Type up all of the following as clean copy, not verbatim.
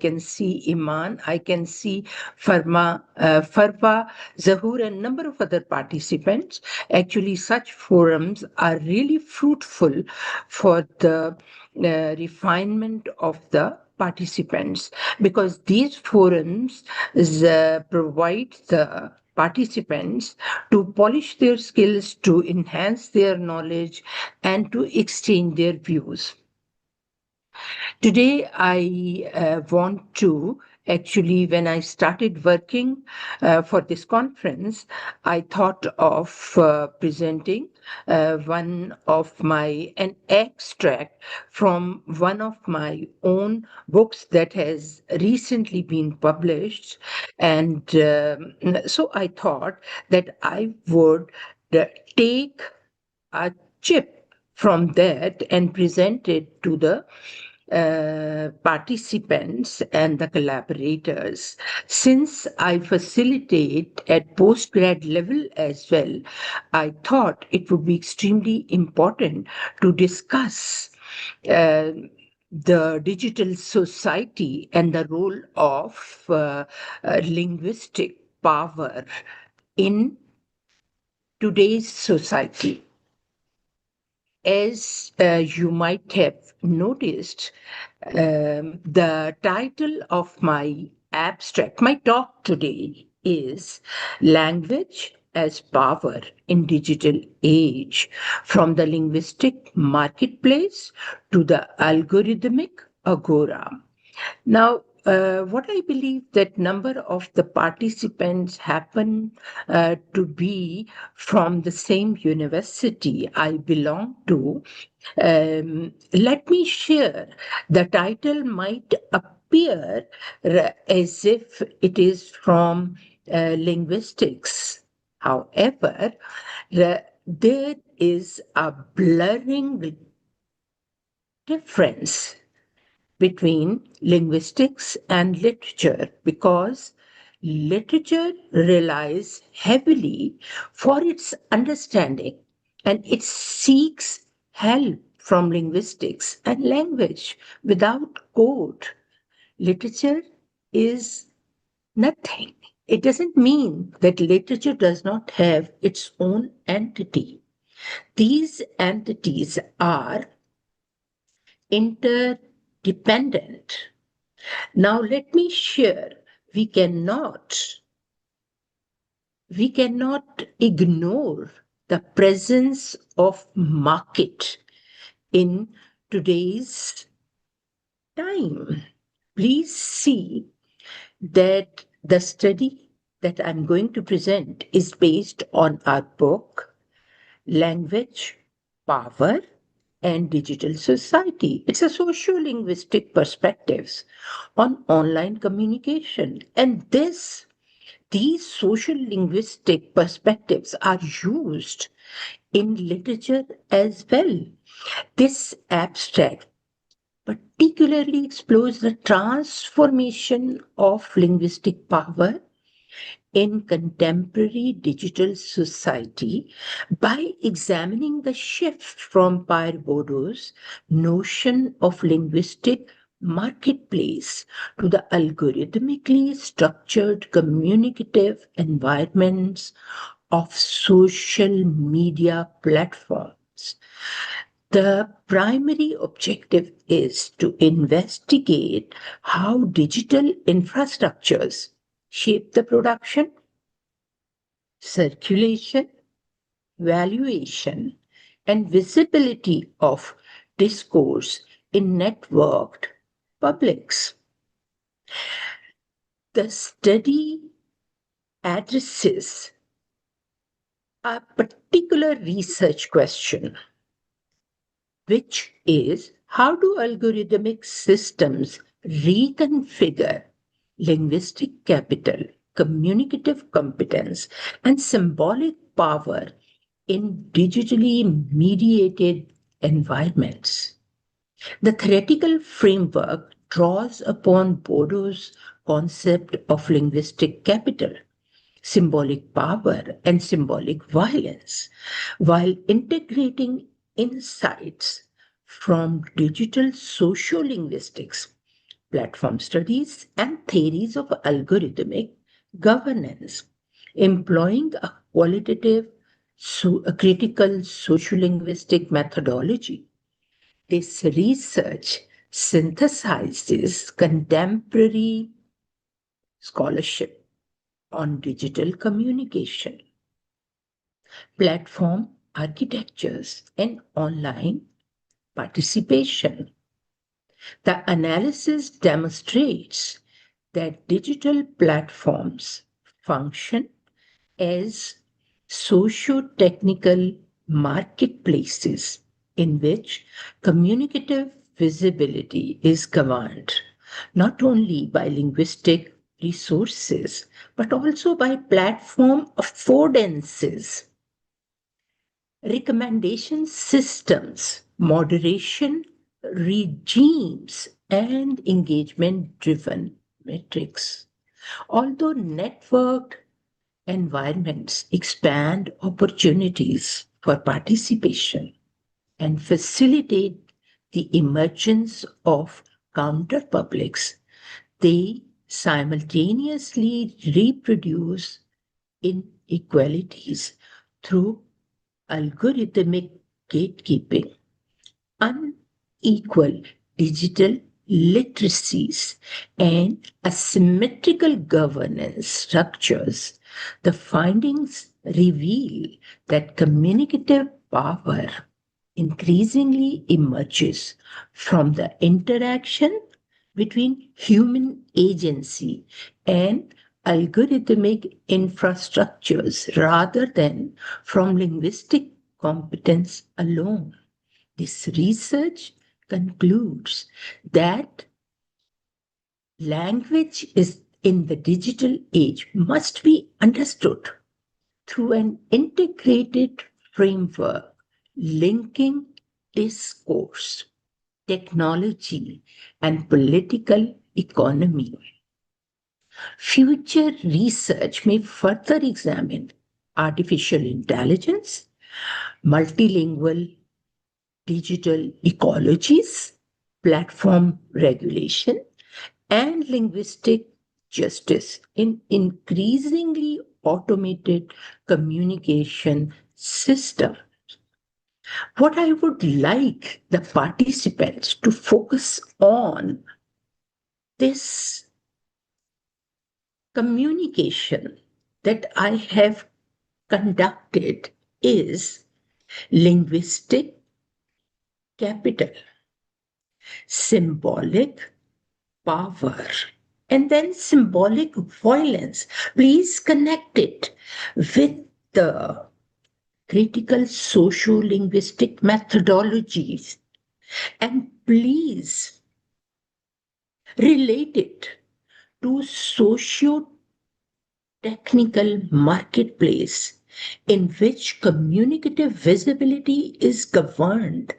can see Iman, I can see Farwa, Zahoor, and a number of other participants. Actually, such forums are really fruitful for the refinement of the participants, because these forums provide the participants to polish their skills, to enhance their knowledge, and to exchange their views. Today, I want to actually, when I started working for this conference, I thought of presenting an extract from one of my own books that has recently been published. And so I thought that I would uh, take a chip from that and present it to the participants and the collaborators. Since I facilitate at postgrad level as well, I thought it would be extremely important to discuss the digital society and the role of linguistic power in today's society. As you might have noticed, the title of my abstract, my talk today, is Language as Power in Digital Age, from the linguistic marketplace to the algorithmic agora. Now, what I believe that number of the participants happen to be from the same university I belong to. Let me share. The title might appear as if it is from linguistics. However, there is a blurring difference between linguistics and literature, because literature relies heavily for its understanding, and it seeks help from linguistics and language. Without code, literature is nothing. It doesn't mean that literature does not have its own entity. These entities are interdependent. Now, let me share. We cannot, we cannot ignore the presence of market in today's time. Please see that the study that I'm going to present is based on our book, Language, Power, and Digital Society. It's a socio-linguistic perspectives on online communication. And these social linguistic perspectives are used in literature as well. This abstract particularly explores the transformation of linguistic power in contemporary digital society by examining the shift from Pierre Bourdieu's notion of linguistic marketplace to the algorithmically structured communicative environments of social media platforms. The primary objective is to investigate how digital infrastructures shape the production, circulation, valuation, and visibility of discourse in networked publics. The study addresses a particular research question, which is how do algorithmic systems reconfigure linguistic capital, communicative competence, and symbolic power in digitally mediated environments? The theoretical framework draws upon Bourdieu's concept of linguistic capital, symbolic power, and symbolic violence, while integrating insights from digital sociolinguistics, platform studies, and theories of algorithmic governance, employing a qualitative, a critical sociolinguistic methodology. This research synthesizes contemporary scholarship on digital communication, platform architectures, and online participation. The analysis demonstrates that digital platforms function as socio-technical marketplaces in which communicative visibility is governed not only by linguistic resources but also by platform affordances, recommendation systems, moderation regimes, and engagement driven metrics. Although networked environments expand opportunities for participation and facilitate the emergence of counterpublics, they simultaneously reproduce inequalities through algorithmic gatekeeping, unequal digital literacies, and asymmetrical governance structures. The findings reveal that communicative power increasingly emerges from the interaction between human agency and algorithmic infrastructures rather than from linguistic competence alone. This research concludes that language is in the digital age must be understood through an integrated framework linking discourse, technology, and political economy. Future research may further examine artificial intelligence, multilingual digital ecologies, platform regulation, and linguistic justice in increasingly automated communication systems. What I would like the participants to focus on this communication that I have conducted is linguistic capital, symbolic power, and then symbolic violence. Please connect it with the critical socio-linguistic methodologies and please relate it to socio-technical marketplace in which communicative visibility is governed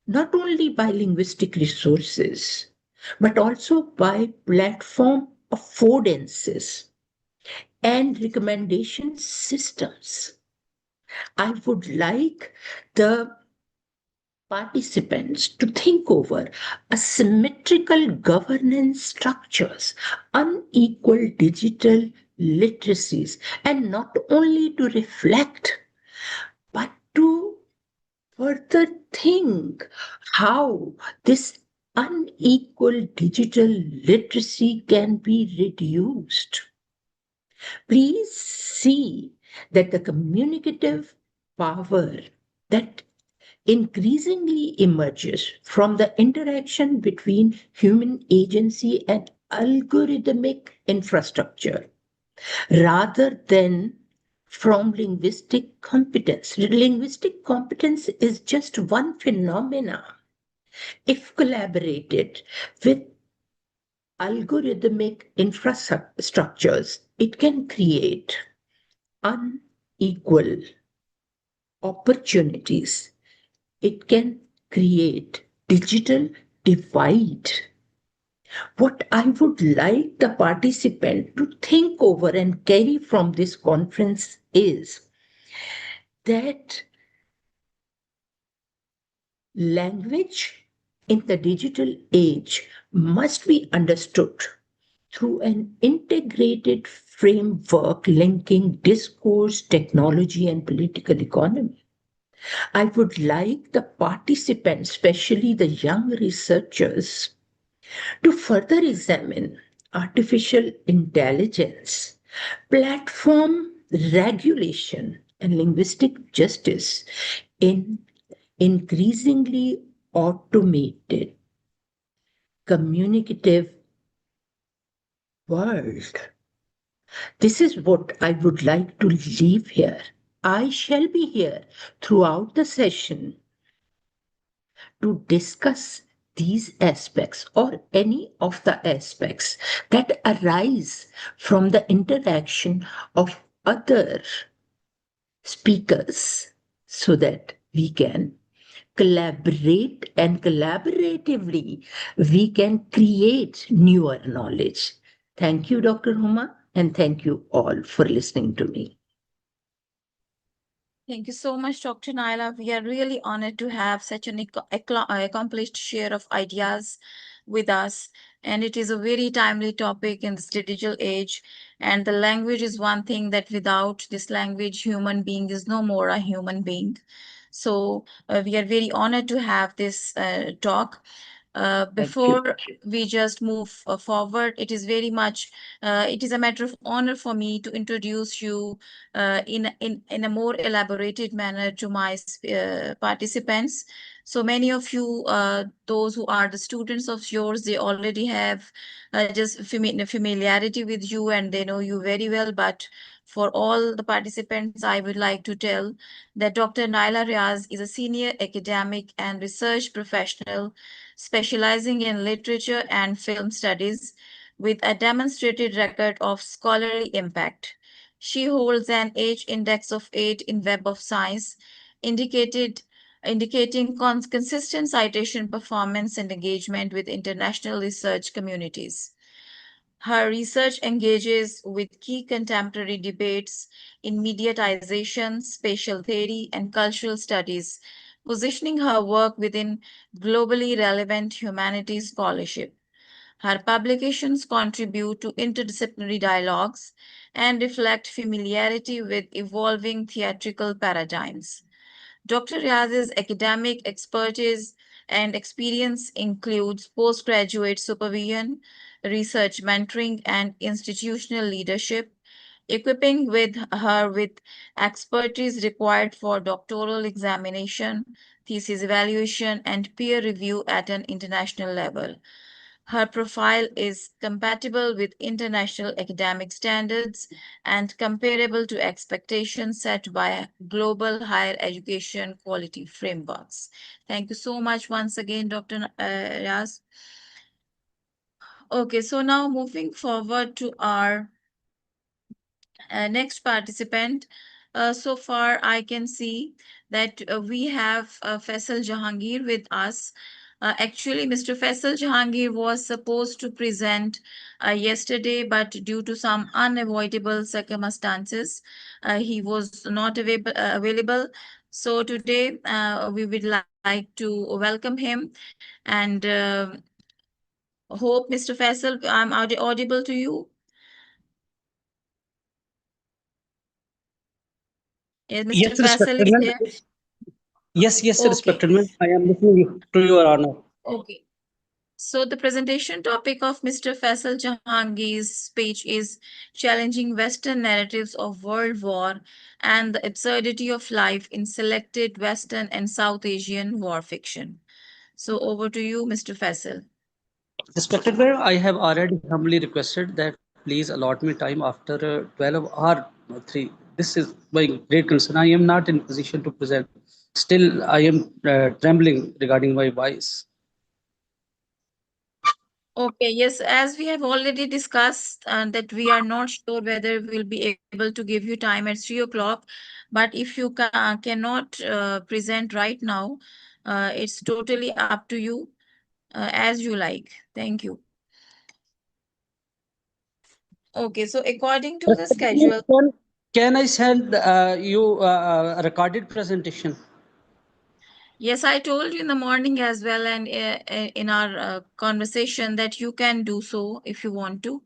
not only by linguistic resources, but also by platform affordances and recommendation systems. I would like the participants to think over asymmetrical governance structures, unequal digital literacies, and not only to reflect, but to further think how this unequal digital literacy can be reduced. Please see that the communicative power that increasingly emerges from the interaction between human agency and algorithmic infrastructure rather than from linguistic competence. Linguistic competence is just one phenomena. If collaborated with algorithmic infrastructures, it can create unequal opportunities. It can create digital divide. What I would like the participant to think over and carry from this conference is that language in the digital age must be understood through an integrated framework linking discourse, technology, and political economy. I would like the participants, especially the young researchers, to further examine artificial intelligence, platform regulation, and linguistic justice in increasingly automated communicative world. This is what I would like to leave here. I shall be here throughout the session to discuss these aspects or any of the aspects that arise from the interaction of other speakers so that we can collaborate and collaboratively we can create newer knowledge. Thank you, Dr. Huma, and thank you all for listening to me. Thank you so much, Dr. Naila. We are really honored to have such an accomplished share of ideas with us. And it is a very timely topic in this digital age. And the language is one thing that without this language, human being is no more a human being. So we are very honored to have this talk. Thank you. Before we just move forward, it is very much, it is a matter of honor for me to introduce you in a more elaborated manner to my participants. So many of you, those who are the students of yours, they already have just familiarity with you and they know you very well. But for all the participants, I would like to tell that Dr. Naila Riaz is a senior academic and research professional specializing in literature and film studies with a demonstrated record of scholarly impact. She holds an H index of 8 in Web of Science, indicated indicating consistent citation performance and engagement with international research communities. Her research engages with key contemporary debates in mediatization, spatial theory, and cultural studies, positioning her work within globally relevant humanities scholarship. Her publications contribute to interdisciplinary dialogues and reflect familiarity with evolving theatrical paradigms. Dr. Riaz's academic expertise and experience includes postgraduate supervision, research mentoring, and institutional leadership, equipping with her with expertise required for doctoral examination, thesis evaluation, and peer review at an international level. Her profile is compatible with international academic standards and comparable to expectations set by global higher education quality frameworks. Thank you so much once again, Dr. Raz. Okay, so now moving forward to our next participant. So far, I can see that we have Faisal Jahangir with us. Actually, Mr. Faisal Jahangir was supposed to present yesterday, but due to some unavoidable circumstances, he was not available. So today, we would like to welcome him and hope, Mr. Faisal, I'm audible to you. Mr. Yes, Faisal respected is man. there. Yes, Okay. respected man. I am listening to your honor. Okay. So the presentation topic of Mr. Faisal Jahangir's speech is challenging Western narratives of world war and the absurdity of life in selected Western and South Asian war fiction. So over to you, Mr. Faisal. Respected man, I have already humbly requested that please allot me time after 12 or 3. This is my great concern. I am not in position to present. Still, I am trembling regarding my voice. Okay, yes, as we have already discussed that we are not sure whether we'll be able to give you time at 3 o'clock, but if you cannot present right now, it's totally up to you as you like. Thank you. Okay, so according to the Respected man, schedule, can I send you a recorded presentation? Yes, I told you in the morning as well, and in our conversation that you can do so if you want to.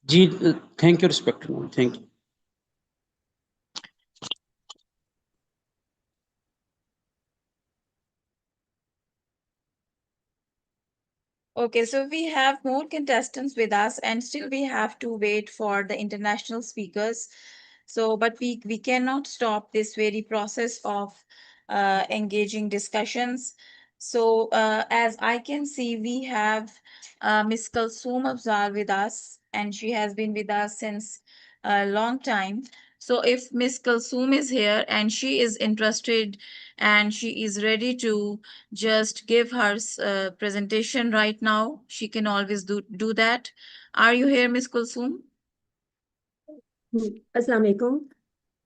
Ji, thank you, respected ma'am. Thank you. Okay, so we have more contestants with us, and still we have to wait for the international speakers. So, but we cannot stop this very process of engaging discussions. So, as I can see, we have Ms. Kalsoom Afzal with us, and she has been with us since a long time. So, if Ms. Kalsoom is here and she is interested and she is ready to just give her presentation right now, she can always do that. Are you here, Miss Kulsum? Assalamu alaikum.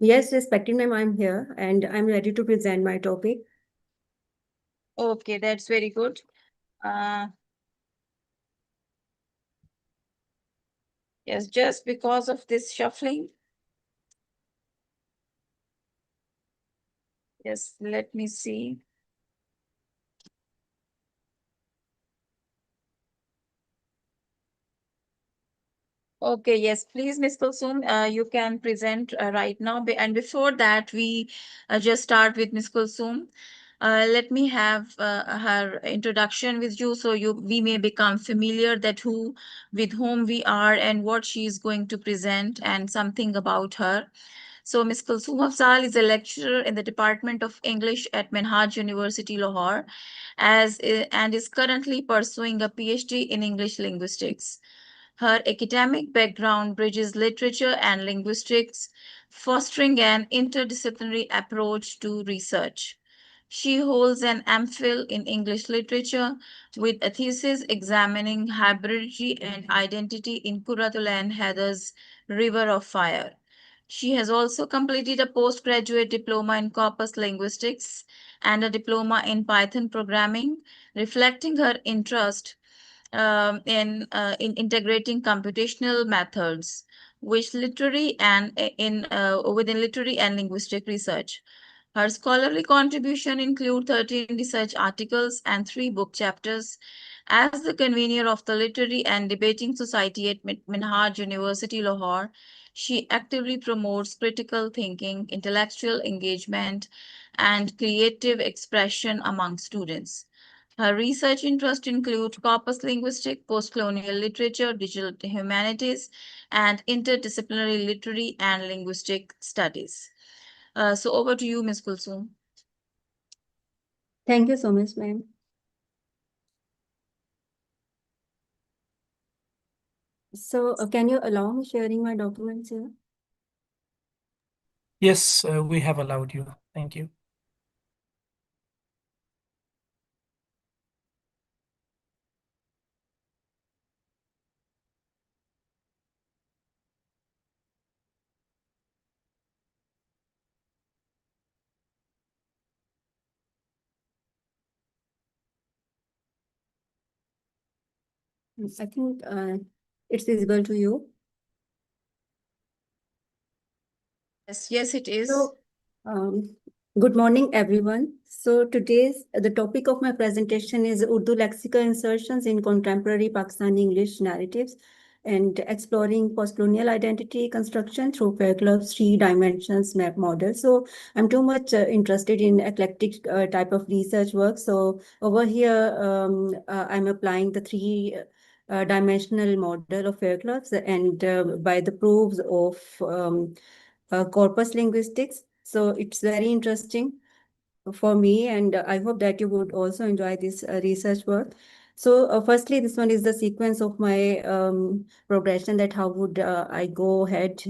Yes, respected ma'am, I'm here and I'm ready to present my topic. Okay, that's very good. Uh, yes, just because of this shuffling. Yes, let me see. Okay, yes, please, Ms. Kulsum, you can present right now. And before that, we just start with Ms. Kulsum. Let me have her introduction with you so we may become familiar that who with whom we are and what she is going to present and something about her. So Ms. Kulsum Afzal is a lecturer in the Department of English at Minhaj University, Lahore, and is currently pursuing a PhD in English linguistics. Her academic background bridges literature and linguistics, fostering an interdisciplinary approach to research. She holds an MPhil in English literature with a thesis examining hybridity and identity in Kuratulan Heather's River of Fire. She has also completed a postgraduate diploma in corpus linguistics and a diploma in Python programming, reflecting her interest in integrating computational methods which literary and in within literary and linguistic research. Her scholarly contribution include 13 research articles and 3 book chapters. As the convener of the Literary and Debating Society at Minhaj University, Lahore, she actively promotes critical thinking, intellectual engagement, and creative expression among students. Her research interests include corpus linguistic, post-colonial literature, digital humanities, and interdisciplinary literary and linguistic studies. So over to you, Ms. Kulsum. Thank you so much, ma'am. So, can you allow me sharing my documents here? Yes, we have allowed you. Thank you. I think it's visible to you. Yes, it is. So, um, good morning, everyone. So today's the topic of my presentation is Urdu lexical insertions in contemporary Pakistani English narratives and exploring postcolonial identity construction through Fair Club's 3 dimensions map model. So I'm too much interested in eclectic type of research work. So over here, I'm applying the 3 dimensional model of Fair Clubs and by the proofs of corpus linguistics. So it's very interesting for me, and I hope that you would also enjoy this research work. So firstly, this one is the sequence of my progression, that how would I go ahead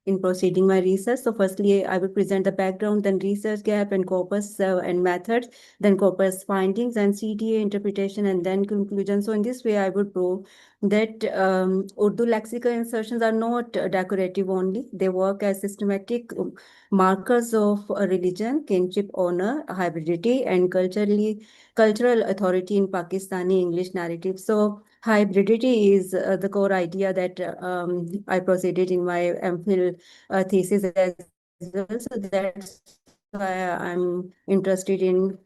in proceeding my research. So firstly, I will present the background, then research gap and corpus and methods, then corpus findings and CTA interpretation, and then conclusion. So in this way, I would prove that Urdu lexical insertions are not decorative only. They work as systematic markers of religion, kinship, honor, hybridity, and cultural authority in Pakistani English narrative. So hybridity is the core idea that I proceeded in my MPhil thesis as well. So that's why I'm interested in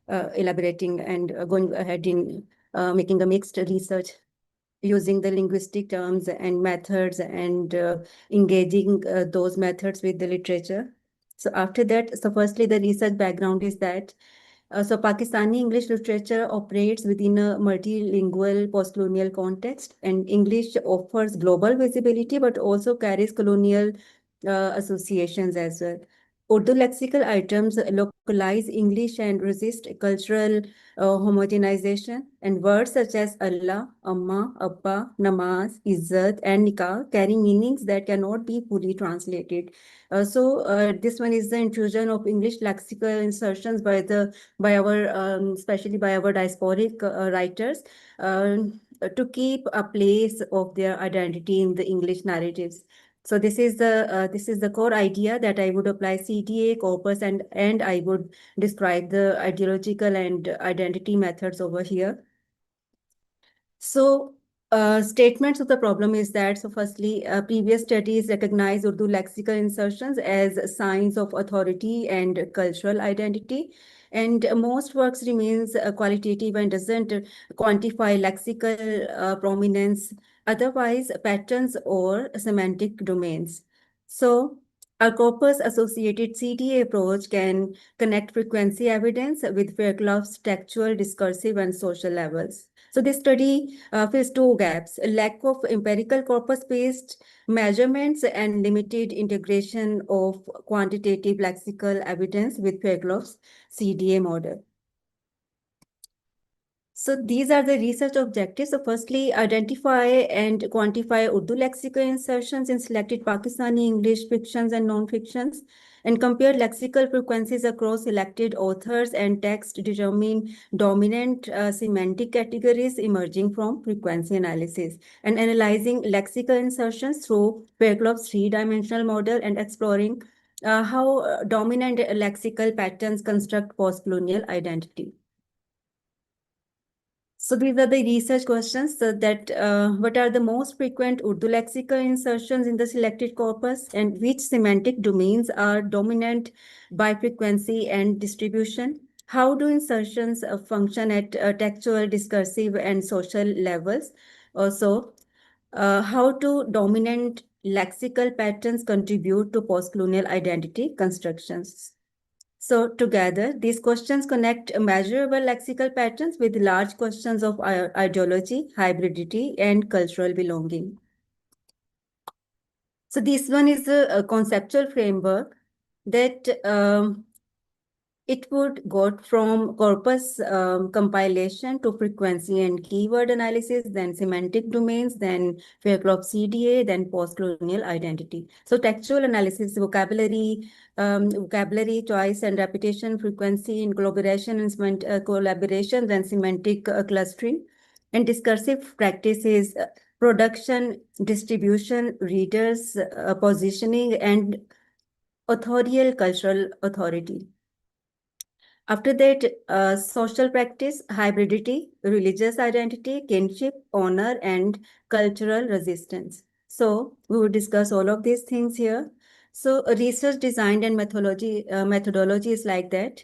elaborating and going ahead in making a mixed research using the linguistic terms and methods and engaging those methods with the literature. So after that, so firstly, the research background is that so Pakistani English literature operates within a multilingual post-colonial context, and English offers global visibility, but also carries colonial associations as well. Urdu lexical items localize English and resist cultural homogenization, and words such as Allah, Amma, Abba, Namaz, Izzat, and Nikah carry meanings that cannot be fully translated. This one is the intrusion of English lexical insertions by our especially by our diasporic writers to keep a place of their identity in the English narratives. So this is the core idea that I would apply CTA corpus, and I would describe the ideological and identity methods over here. So statements of the problem is that, so firstly, previous studies recognize Urdu lexical insertions as signs of authority and cultural identity. And most works remains qualitative and doesn't quantify lexical prominence, otherwise patterns or semantic domains. So a corpus-associated CTA approach can connect frequency evidence with Fairclough's textual, discursive, and social levels. So this study fills two gaps: a lack of empirical corpus-based measurements and limited integration of quantitative lexical evidence with Fairclough's CDA model. So these are the research objectives. So firstly, identify and quantify Urdu lexical insertions in selected Pakistani English fictions and non-fictions, and compare lexical frequencies across selected authors and text to determine dominant semantic categories emerging from frequency analysis, and analyzing lexical insertions through Fairclough's three-dimensional model and exploring how dominant lexical patterns construct post-colonial identity. So these are the research questions that what are the most frequent Urdu lexical insertions in the selected corpus, and which semantic domains are dominant by frequency and distribution? How do insertions function at textual, discursive, and social levels? Also, how do dominant lexical patterns contribute to post-colonial identity constructions? So together, these questions connect measurable lexical patterns with large questions of ideology, hybridity, and cultural belonging. So this one is a conceptual framework that it would go from corpus compilation to frequency and keyword analysis, then semantic domains, then Fairclough CDA, then post-colonial identity. So textual analysis, vocabulary, choice and repetition, frequency in collaboration and collaboration, then semantic clustering. And discursive practices, production, distribution, readers, positioning, and authorial cultural authority. After that, social practice, hybridity, religious identity, kinship, honor, and cultural resistance. So we will discuss all of these things here. So research design and methodology is like that.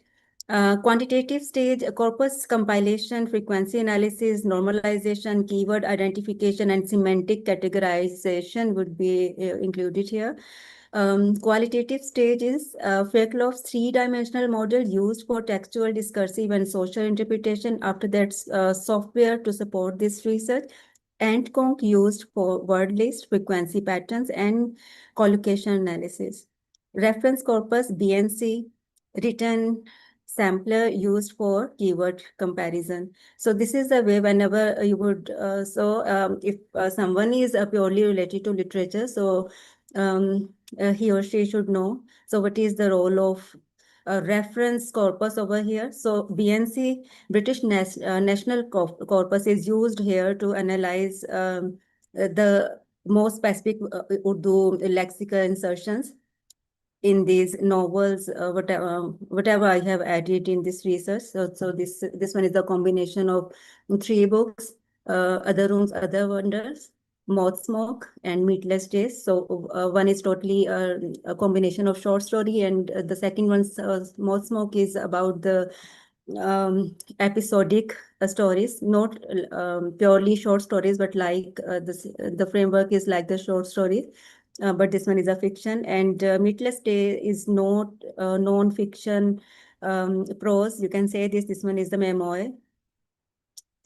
Quantitative stage, corpus compilation, frequency analysis, normalization, keyword identification, and semantic categorization would be included here. Qualitative stage is Fairclough's three-dimensional model used for textual, discursive, and social interpretation. After that, software to support this research, and conc used for word list, frequency patterns, and collocation analysis. Reference corpus, BNC, written sampler used for keyword comparison. So this is the way whenever you would, if someone is purely related to literature, so he or she should know. So what is the role of reference corpus over here? So BNC, British National Corpus, is used here to analyze the more specific Urdu lexical insertions in these novels, whatever I have added in this research. So this one is the combination of three books, Other Rooms, Other Wonders, Mouth Smoke, and Meatless Days. So one is totally a combination of short story, and the second one's Mouth Smoke is about the episodic stories, not purely short stories, but like the framework is like the short stories. But this one is a fiction, and Meatless Day is not non-fiction prose. You can say this. This one is the memoir.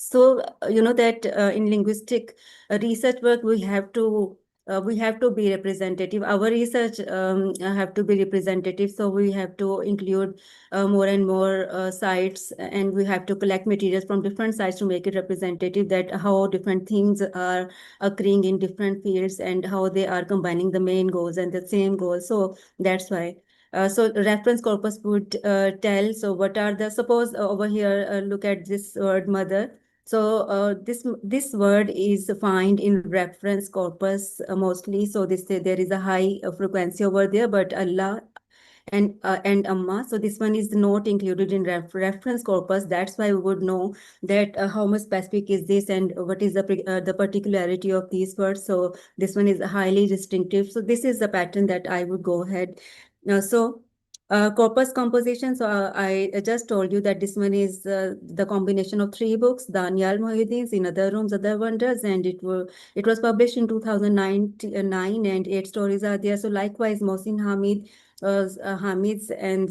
So you know that in linguistic research work we have to be representative. Our research have to be representative, so we have to include more and more sites, and we have to collect materials from different sites to make it representative, that how different things are occurring in different fields and how they are combining the main goals and the same goals. So that's why. So reference corpus would tell, so what are the, suppose over here, look at this word mother. So this word is found in reference corpus mostly. So there is a high frequency over there, but Allah and Amma. So this one is not included in reference corpus. That's why we would know that how much specific is this and what is the particularity of these words. So this one is highly distinctive. So this is the pattern that I would go ahead. Corpus composition. So I just told you that this one is the combination of 3 books, Daniel Mohiuddin's In Other Rooms, Other Wonders, and it was published in 2009, and 8 stories are there. So likewise, Mohsin Hamid's and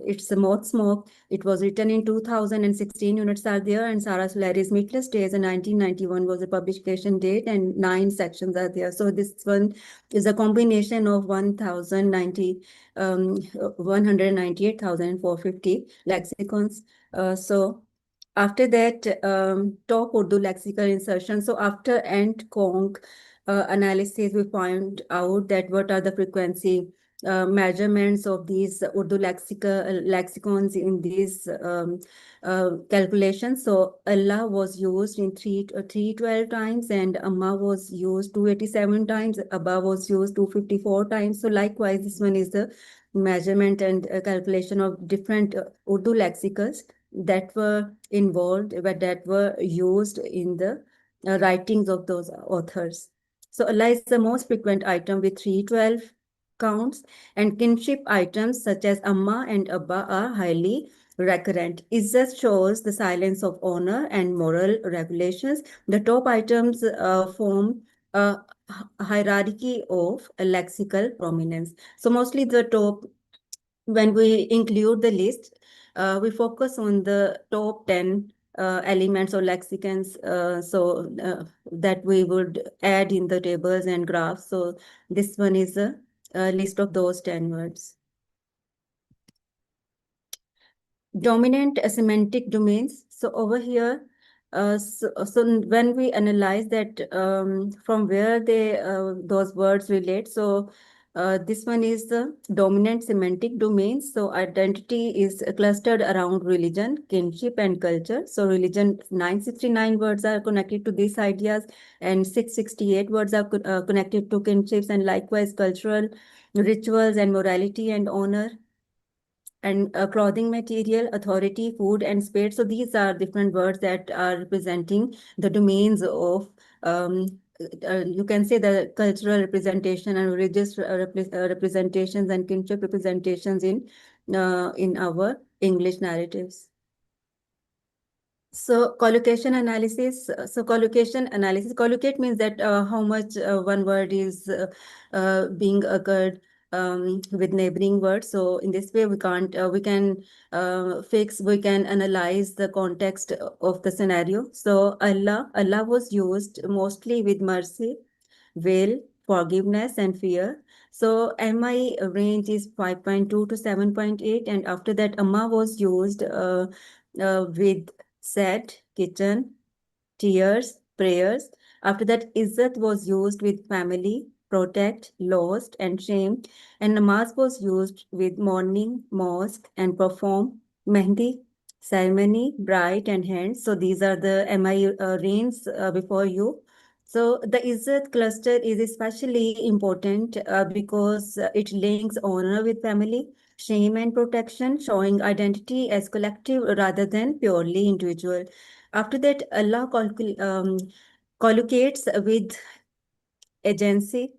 it's Mouth Smoke. It was written in 2016. Units are there, and Sarah Sulari's Meatless Days in 1991 was the publication date, and 9 sections are there. So this one is a combination of 198,450 lexicons. So after that, top Urdu lexical insertion. So after and conc analysis, we find out that what are the frequency measurements of these Urdu lexicons in these calculations. So Allah was used in 312 times, and Amma was used 287 times, Abba was used 254 times. So likewise, this one is the measurement and calculation of different Urdu lexicons that were involved, but that were used in the writings of those authors. So Allah is the most frequent item with 312 counts, and kinship items such as Amma and Abba are highly recurrent. Izzat shows the silence of honor and moral regulations. The top items form a hierarchy of lexical prominence. So mostly the top, when we include the list, we focus on the top 10 elements or lexicons, that we would add in the tables and graphs. So this one is a list of those 10 words. Dominant semantic domains. So over here, so when we analyze that from where those words relate, so this one is the dominant semantic domains. So identity is clustered around religion, kinship, and culture. So religion, 969 words are connected to these ideas, and 668 words are connected to kinships, and likewise cultural rituals and morality and honor, and clothing material, authority, food, and space. So these are different words that are representing the domains of, you can say, the cultural representation and religious representations and kinship representations in our English narratives. So collocation analysis. Collocate means that how much one word is being occurred with neighboring words. So in this way, we can analyze the context of the scenario. So Allah was used mostly with mercy, will, forgiveness, and fear. So MI range is 5.2 to 7.8, and after that Amma was used with sad, kitchen, tears, prayers. After that, Izzat was used with family, protect, lost, and shame. And Namaz was used with mourning, mosque, and perform, Mehndi, ceremony, bride, and hands. So these are the MI reigns before you. So the Izzat cluster is especially important because it links honor with family, shame and protection, showing identity as collective rather than purely individual. After that, Allah collocates with agency,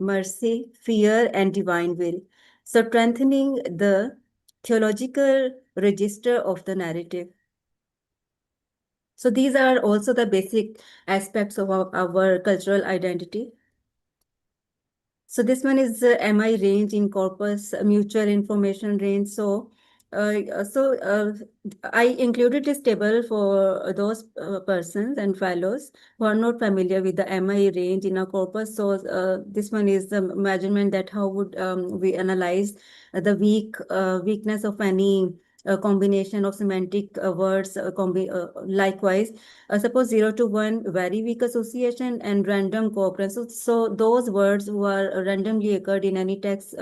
mercy, fear, and divine will. So strengthening the theological register of the narrative. So these are also the basic aspects of our cultural identity. So this one is MI range in corpus, mutual information range. I included this table for those persons and fellows who are not familiar with the MI range in a corpus. So this one is the measurement that how would we analyze the weakness of any combination of semantic words. Likewise, suppose 0 to 1, very weak association and random co-occurrence. So those words who are randomly occurred in any text,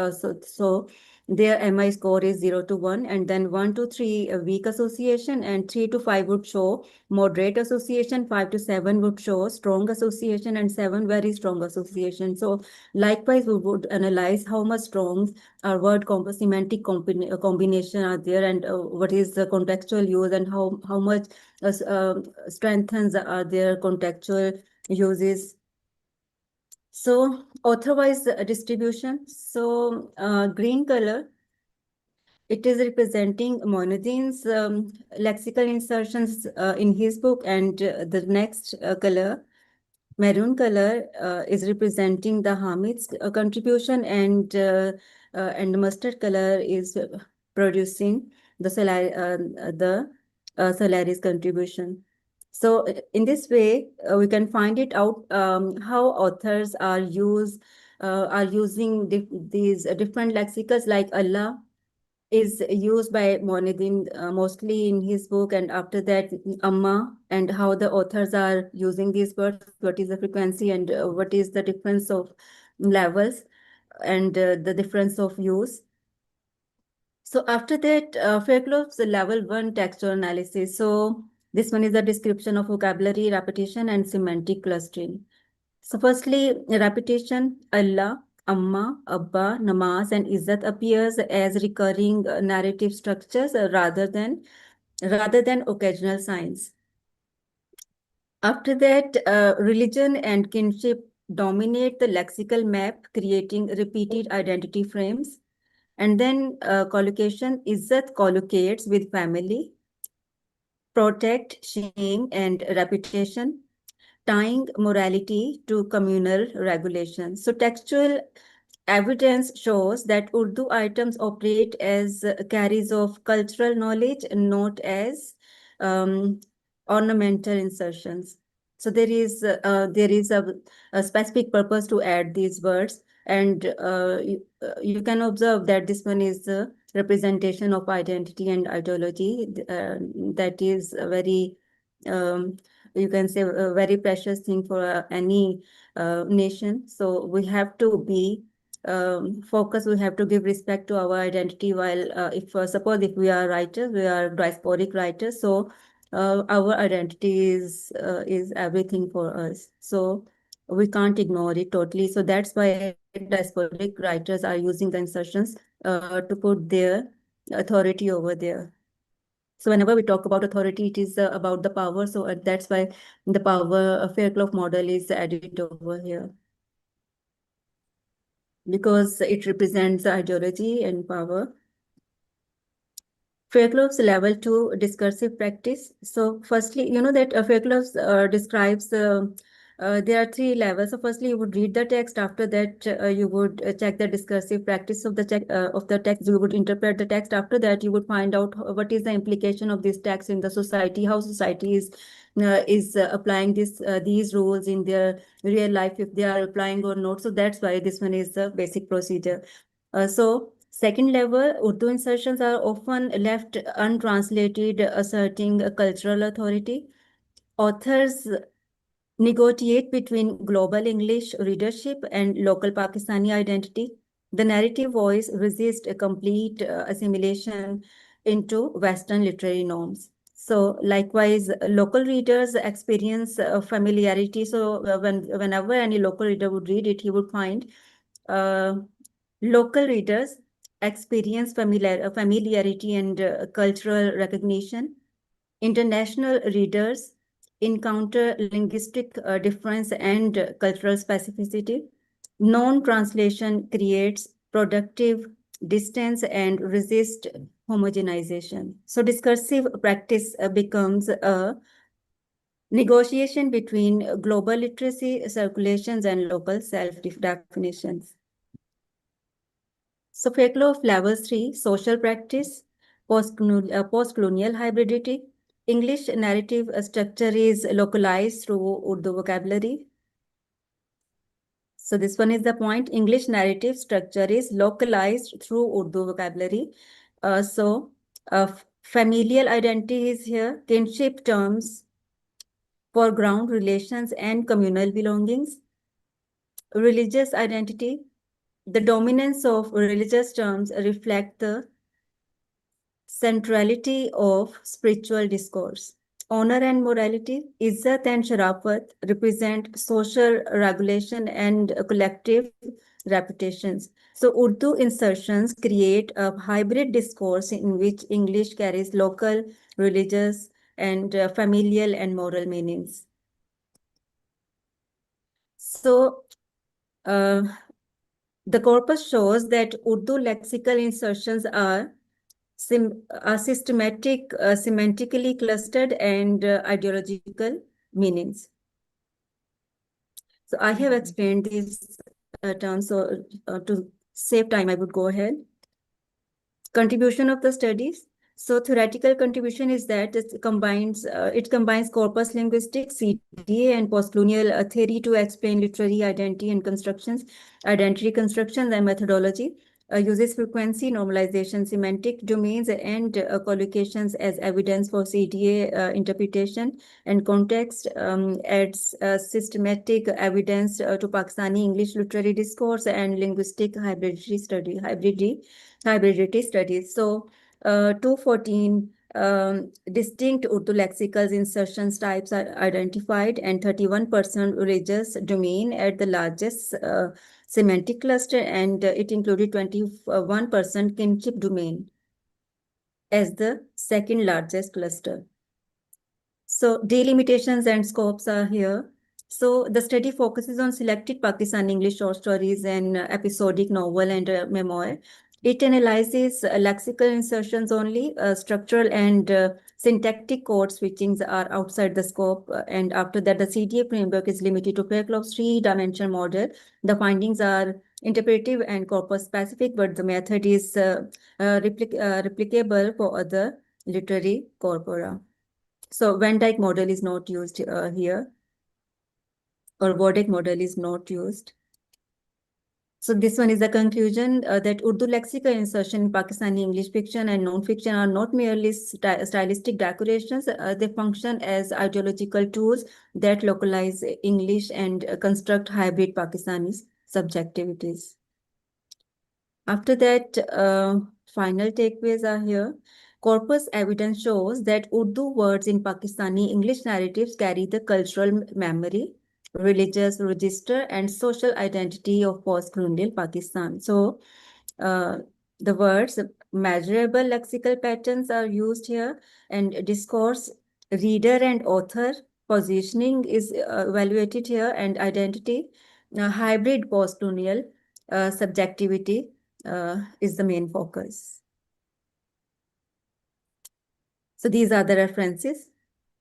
so their MI score is 0 to 1, and then 1 to 3 weak association, and 3 to 5 would show moderate association, 5 to 7 would show strong association, and 7 very strong association. So likewise, we would analyze how much strong our word semantic combination are there, and what is the contextual use, and how much strengthens are their contextual uses. So author-wise distribution. So green color, it is representing Moinuddin's lexical insertions in his book, and the next color, maroon color, is representing the Hamid's contribution, and mustard color is producing the Solari's contribution. So in this way, we can find it out how authors are using these different lexicals, like Allah is used by Moinuddin mostly in his book, and after that Amma, and how the authors are using these words, what is the frequency, and what is the difference of levels, and the difference of use. So after that, Fairclough's level 1 textual analysis. So this one is the description of vocabulary, repetition, and semantic clustering. So firstly, repetition, Allah, Amma, Abba, Namaz, and Izzat appears as recurring narrative structures rather than occasional signs. After that, religion and kinship dominate the lexical map, creating repeated identity frames. And then collocation, Izzat collocates with family, protect, shame, and reputation, tying morality to communal regulations. So textual evidence shows that Urdu items operate as carriers of cultural knowledge, not as ornamental insertions. So there is a specific purpose to add these words, and you can observe that this one is the representation of identity and ideology. That is a very you can say a very precious thing for any nation. So we have to be focused. We have to give respect to our identity. While if suppose if we are writers, we are diasporic writers. So our identity is everything for us. So we can't ignore it totally. So that's why diasporic writers are using the insertions to put their authority over there. So whenever we talk about authority, it is about the power. So that's why the power Fairclough model is added over here, because it represents ideology and power. Fairclough's level 2 discursive practice. So firstly, you know that Fairclough describes there are 3 levels. So firstly, you would read the text. After that, you would check the discursive practice of the text. You would interpret the text. After that, you would find out what is the implication of this text in the society, how society is applying these rules in their real life, if they are applying or not. So that's why this one is the basic procedure. So second level, Urdu insertions are often left untranslated, asserting a cultural authority. Authors negotiate between global English readership and local Pakistani identity. The narrative voice resists a complete assimilation into Western literary norms. So likewise, local readers experience familiarity. So whenever any local reader would read it, he would find local readers experience familiarity and cultural recognition. International readers encounter linguistic difference and cultural specificity. Non-translation creates productive distance and resist homogenization. So discursive practice becomes a negotiation between global literacy circulations and local self-definitions. So Fairclough of level 3, social practice, post-colonial hybridity. English narrative structure is localized through Urdu vocabulary. So this one is the point. English narrative structure is localized through Urdu vocabulary. Familial identity is here, kinship terms, foreground relations and communal belongings. Religious identity, the dominance of religious terms reflect the centrality of spiritual discourse. Honor and morality, Izzat and Sharafat represent social regulation and collective reputations. So Urdu insertions create a hybrid discourse in which English carries local, religious, and familial and moral meanings. So the corpus shows that Urdu lexical insertions are systematic, semantically clustered, and ideological meanings. So I have explained these terms, so to save time, I would go ahead. Contribution of the studies. So theoretical contribution is that it combines corpus linguistics, CDA, and postcolonial theory to explain literary identity and constructions, identity constructions, and methodology. Uses frequency, normalization, semantic domains, and collocations as evidence for CDA interpretation, and context adds systematic evidence to Pakistani English literary discourse and linguistic hybridity studies. So 214 distinct Urdu lexicals insertions types are identified, and 31% religious domain at the largest semantic cluster, and it included 21% kinship domain as the second largest cluster. So delimitations and scopes are here. So the study focuses on selected Pakistani English short stories and episodic novel and memoir. It analyzes lexical insertions only. Structural and syntactic code switchings are outside the scope. And after that, the CDA framework is limited to Fairclough's three-dimensional model. The findings are interpretive and corpus specific, but the method is replicable for other literary corpora. So Van Dyke model is not used here, or Wardeck model is not used. So this one is the conclusion that Urdu lexical insertion in Pakistani English fiction and non-fiction are not merely stylistic decorations. They function as ideological tools that localize English and construct hybrid Pakistani subjectivities. After that, final takeaways are here. Corpus evidence shows that Urdu words in Pakistani English narratives carry the cultural memory, religious register, and social identity of post-colonial Pakistan. So the words measurable lexical patterns are used here, and discourse, reader, and author positioning is evaluated here, and identity, hybrid post-colonial subjectivity is the main focus. So these are the references.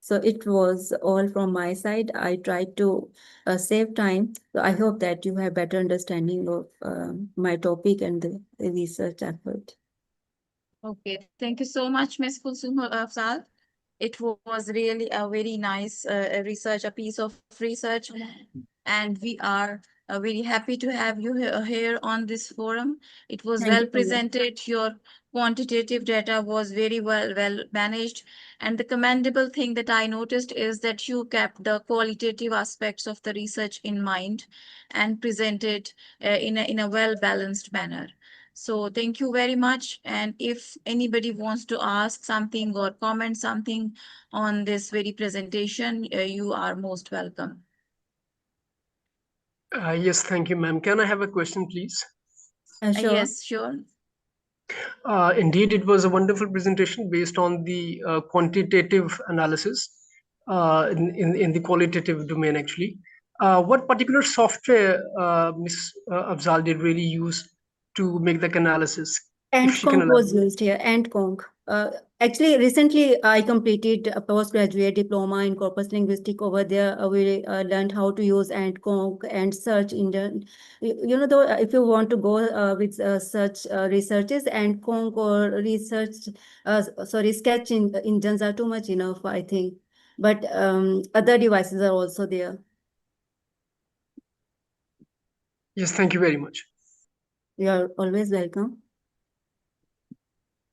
So it was all from my side. I tried to save time. So I hope that you have better understanding of my topic and the research effort. Okay, thank you so much, Ms. Kulsum Afzal. It was really a very nice research, a piece of research, and we are very happy to have you here on this forum. It was Thank well you so much. presented. Your quantitative data was very well managed, and the commendable thing that I noticed is that you kept the qualitative aspects of the research in mind and presented in a well balanced manner. So thank you very much. And if anybody wants to ask something or comment something on this very presentation, you are most welcome. Yes, thank you, ma'am. Can I have a question, please? Sure. Yes, sure. Indeed, it was a wonderful presentation based on the quantitative analysis. in the qualitative domain actually. What particular software Ms. Afzal did really use to make the analysis? If she can AntConc was elaborate. used here, AntConc. Actually, recently I completed a postgraduate diploma in corpus linguistics over there. We learned how to use AntConc and search engine. You know, though, if you want to go with search researches, AntConc or research, sketch engines are too much enough, I think. But other devices are also there. Yes, thank you very much. You are always welcome.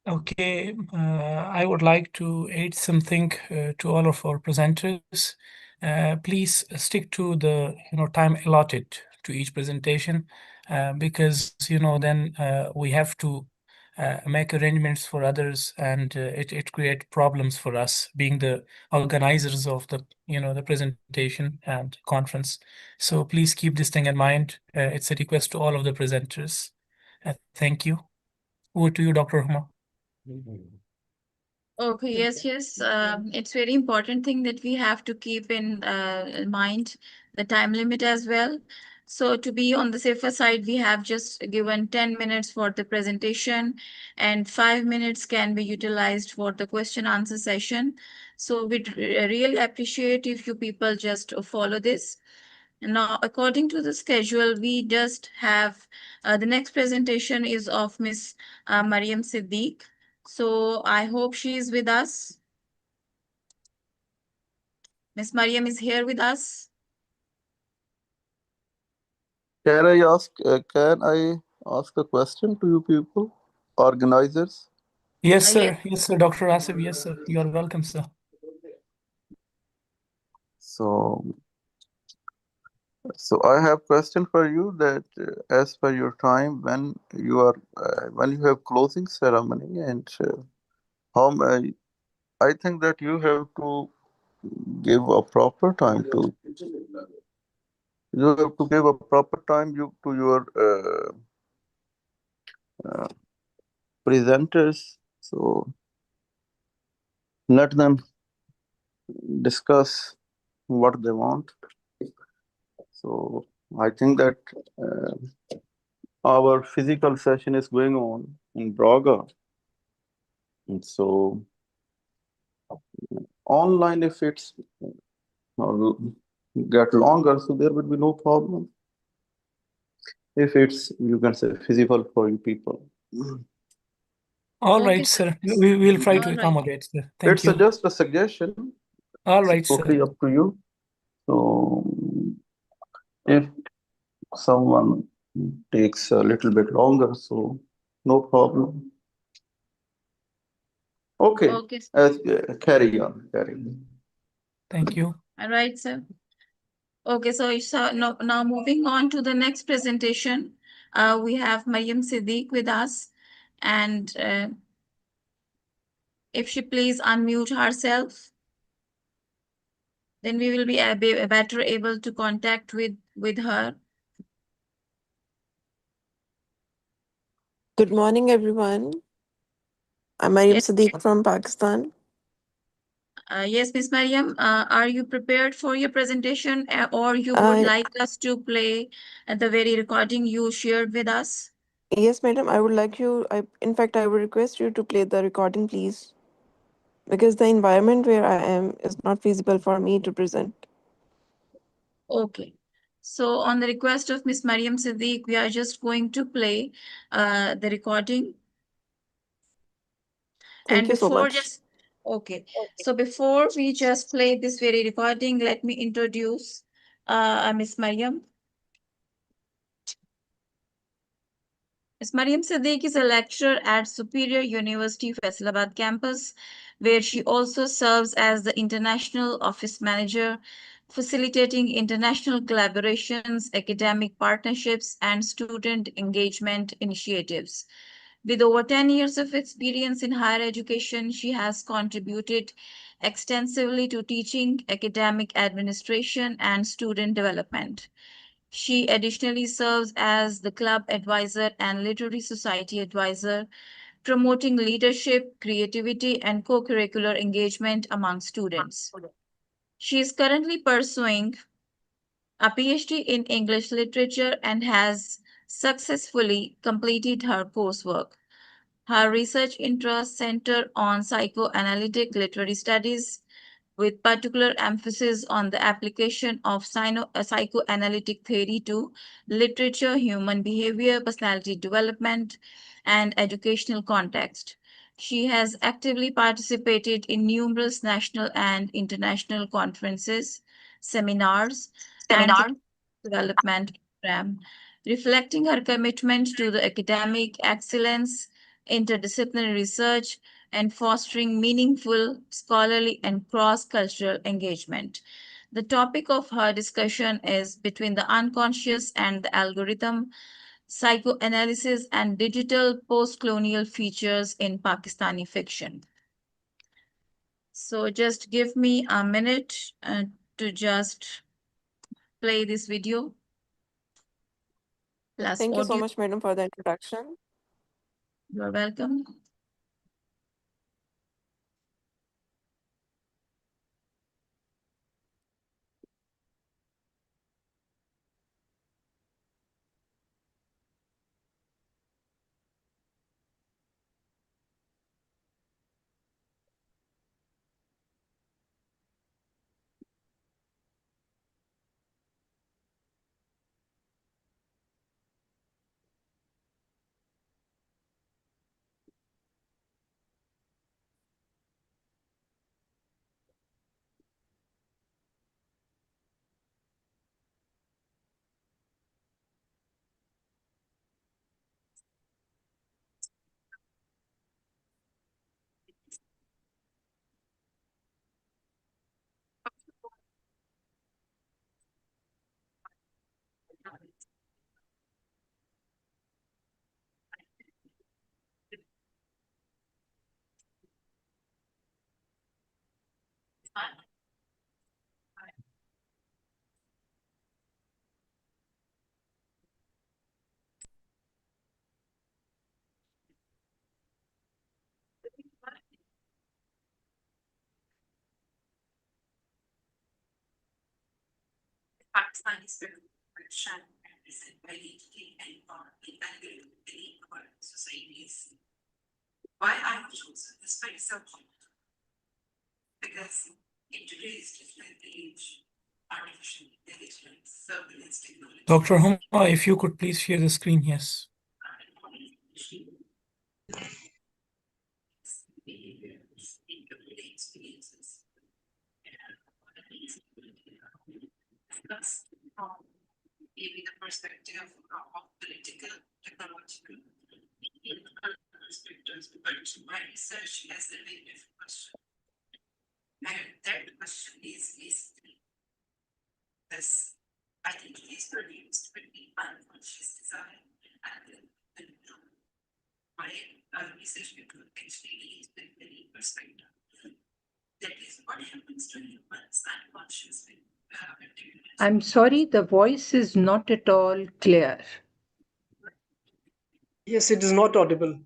Okay, I would like to add something to all of our presenters. Please stick to the time allotted to each presentation, because then we have to make arrangements for others, and it create problems for us being the organizers of the the presentation and conference. So please keep this thing in mind. It's a request to all of the presenters. Thank you. Over to you, Dr. Huma. Okay, yes, yes. It's very important thing that we have to keep in mind the time limit as well. So to be on the safer side, we have just given 10 minutes for the presentation and 5 minutes can be utilized for the question answer session. So we'd really appreciate if you people just follow this. Now, according to the schedule, we just have the next presentation is of Miss Mariam Siddiq. So I hope she is with us. Miss Mariam is here with us. Can I ask a question to you people, organizers? Yes, Yes. sir. Yes, sir. Dr. Asif. Yes, sir. You are welcome, sir. So, I have question for you that as per your time when you have closing ceremony and how I think that you have to give a proper time to give a proper time to your uh, presenters. So let them discuss what they want. So I think that our physical session is going on in Braga. And so online, if it's get longer, so there would be no problem. If it's, you can say, feasible for you people. All Okay, right, sir. sir. We will try to All right. accommodate, sir. Thank It's you. just a suggestion. All It's right, totally sir. up to you. So if someone takes a little bit longer, so no problem. Okay, Okay, sir. carry on, carry on. Thank you. All right, sir. Okay, so now moving on to the next presentation, we have Mariam Siddiq with us, and if she please unmute herself, then we will be better able to contact with her. Good morning, everyone. I'm Mariam Yes. Sadiq from Pakistan. Yes, Miss Mariam, are you prepared for your presentation, or you would Uh, like us to play the very recording you shared with us? yes, madam, I would like you, in fact, I would request you to play the recording, please, because the environment where I am is not feasible for me to present. Okay. So on the request of Miss Mariam Siddiq, we are just going to play the recording. Thank And you so before much. just, okay. So before we just play this very recording, let me introduce Miss Mariam. Ms. Mariam Siddiq is a lecturer at Superior University Faisalabad campus, where she also serves as the International Office Manager, facilitating international collaborations, academic partnerships, and student engagement initiatives. With over 10 years of experience in higher education, she has contributed extensively to teaching, academic administration, and student development. She additionally serves as the club advisor and literary society advisor, promoting leadership, creativity, and co-curricular engagement among students. She is currently pursuing a PhD in English literature and has successfully completed her coursework. Her research interests center on psychoanalytic literary studies, with particular emphasis on the application of psychoanalytic theory to literature, human behavior, personality development, and educational context. She has actively participated in numerous national and international conferences, seminars, and development program, reflecting her commitment to the academic excellence, interdisciplinary research, and fostering meaningful scholarly and cross-cultural engagement. The topic of her discussion is Between the Unconscious and the Algorithm, Psychoanalysis and Digital Post-Colonial Features in Pakistani Fiction. So just give me a minute to just play this video plus Thank you so audio. much, madam, for the introduction. You're welcome. Pakistani fiction is very deep and embedded in our societies. Why I choose this very subject? Because in today's different age, artificial intelligence, surveillance technology. Dr. Huma, if you could please share the screen, yes. Experiences. Discuss maybe the perspective of political, technological, perspectives, but my research has a very different question. And that question is basically this identity is produced between unconscious desire and my research paper actually leads with many perspective. That is what happens to humans unconsciously. I'm sorry, the voice is not at all clear. Yes, it is not audible.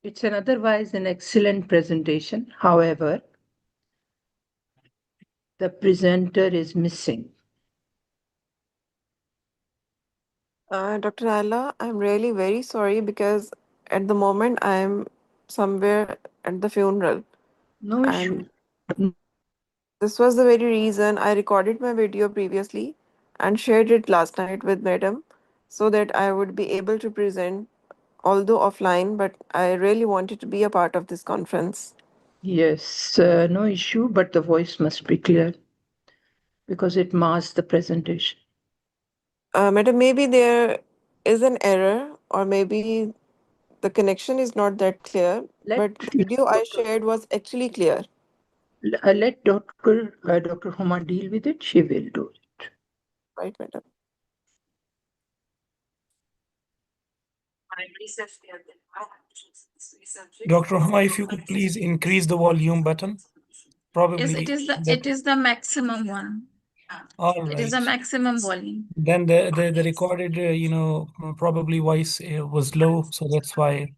It's an otherwise an excellent presentation. However, the presenter is missing. Dr. Ayla, I'm really very sorry because at the moment I'm somewhere at the funeral. No issue. And this was the very reason I recorded my video previously and shared it last night with madam so that I would be able to present, although offline, but I really wanted to be a part of this conference. Yes, no issue, but the voice must be clear because it masks the presentation. Madam, maybe there is an error or maybe the connection is not that clear, but the video I shared was actually clear. Let Dr. Huma deal with it. She will do it. Right, madam. Dr. Huma, if you could please increase the volume button. Probably Yes, it is the maximum one. All right. It is the maximum volume. Then the recorded, probably voice was low, so that's why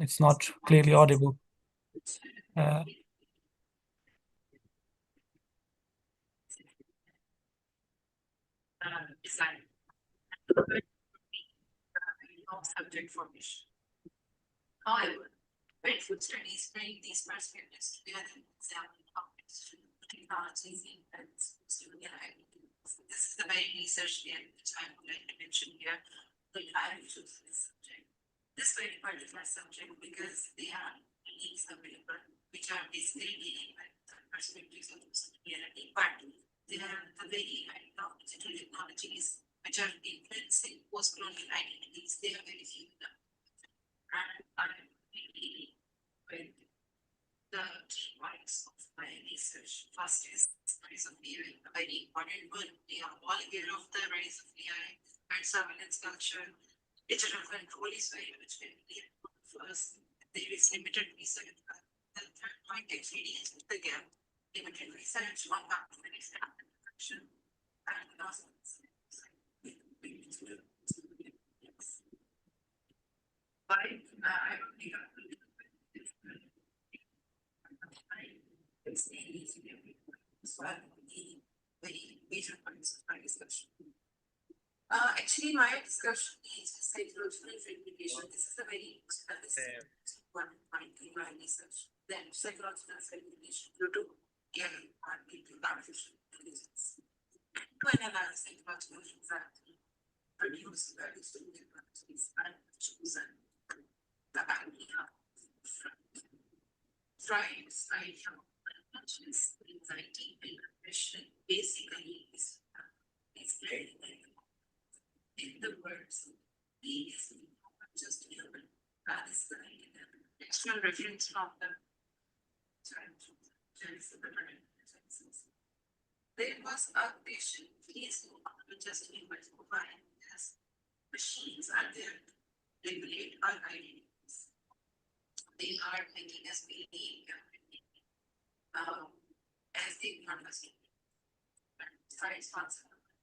It's not clearly audible. Subject formation. However, when food studies bring these perspectives together and examine how technologies influence student activities. This is the very research area which I would like to mention here. The I choose this subject. This very particular subject because they are unique available, which are basically dealing with the perspectives of society, but they are the very kind of digital technologies which are influencing post-colonial identities. They are very few of them. And I really with the key points of my research. First is rise of AI, a very important one. We are all aware of the rise of AI and surveillance culture. Digital control is very much familiar. First, there is limited research. The third point actually is the gap. Limited research, one part of the action, and last very major points of my discussion. Actually, my discussion is psychological segregation. This is a very important point in my research. Then psychological segregation due to AI and artificial intelligence. To analyze psychological anxiety, produce values to the practice and chosen the idea drives idea conscious anxiety and depression basically is very in the words is just human. That is the external reference from the there was a patient, please do not just human mobile as machines are there regulate our identities. They are making us believe as they want us to science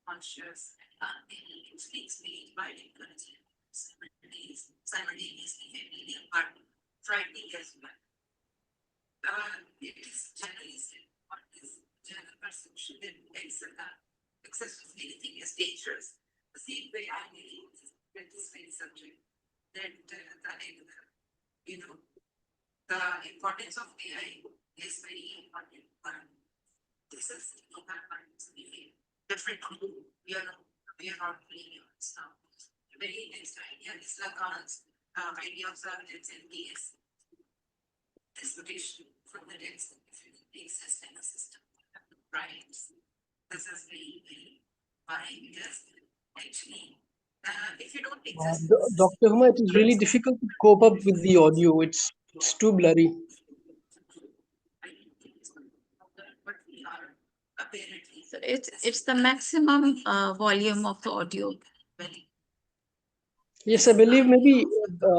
conscious and usually by encouraging simultaneously familiar but frightening as well. It is generally said what is general perception that excess of anything is dangerous. The same way I believe with this very subject that you know the importance of AI is very important. This is different from we are not playing it now. Very next idea is Lacan's idea of surveillance and case. Dislocation from the text exists in the system. Right. This is very because actually if you don't exist. Dr. Huma, it is really difficult to cope up with the audio. It's too blurry. So it's the maximum volume of the audio. Yes, I believe maybe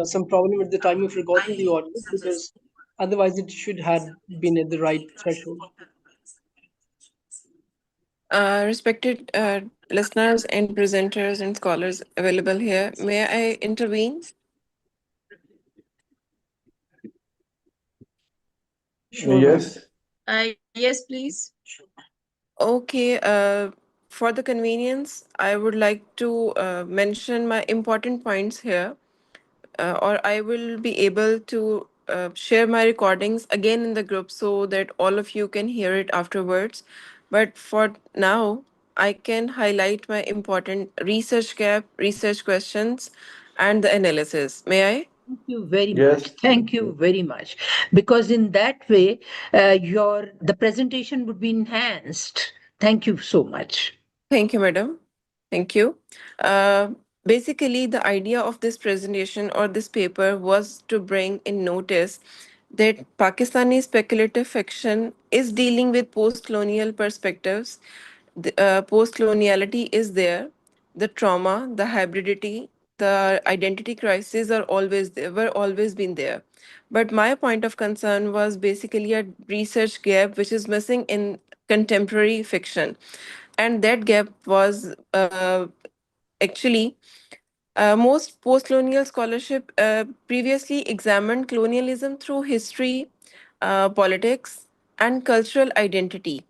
some problem at the time of recording the audio because otherwise it should have been at the right threshold. Respected listeners and presenters and scholars available here, may I intervene? Sure. Yes. Yes, please. Okay, for the convenience, I would like to mention my important points here, or I will be able to share my recordings again in the group so that all of you can hear it afterwards. But for now, I can highlight my important research gap, research questions, and the analysis. May I? Thank you very Yes. much. Thank you very much. Because in that way, the presentation would be enhanced. Thank you so much. Thank you, madam. Thank you. Uh, Basically, the idea of this presentation or this paper was to bring in notice that Pakistani speculative fiction is dealing with post-colonial perspectives. Post-coloniality is there. The trauma, the hybridity, the identity crises are always there, were always been there. But my point of concern was basically a research gap which is missing in contemporary fiction. And that gap was actually Most post-colonial scholarship previously examined colonialism through history, politics, and cultural identity,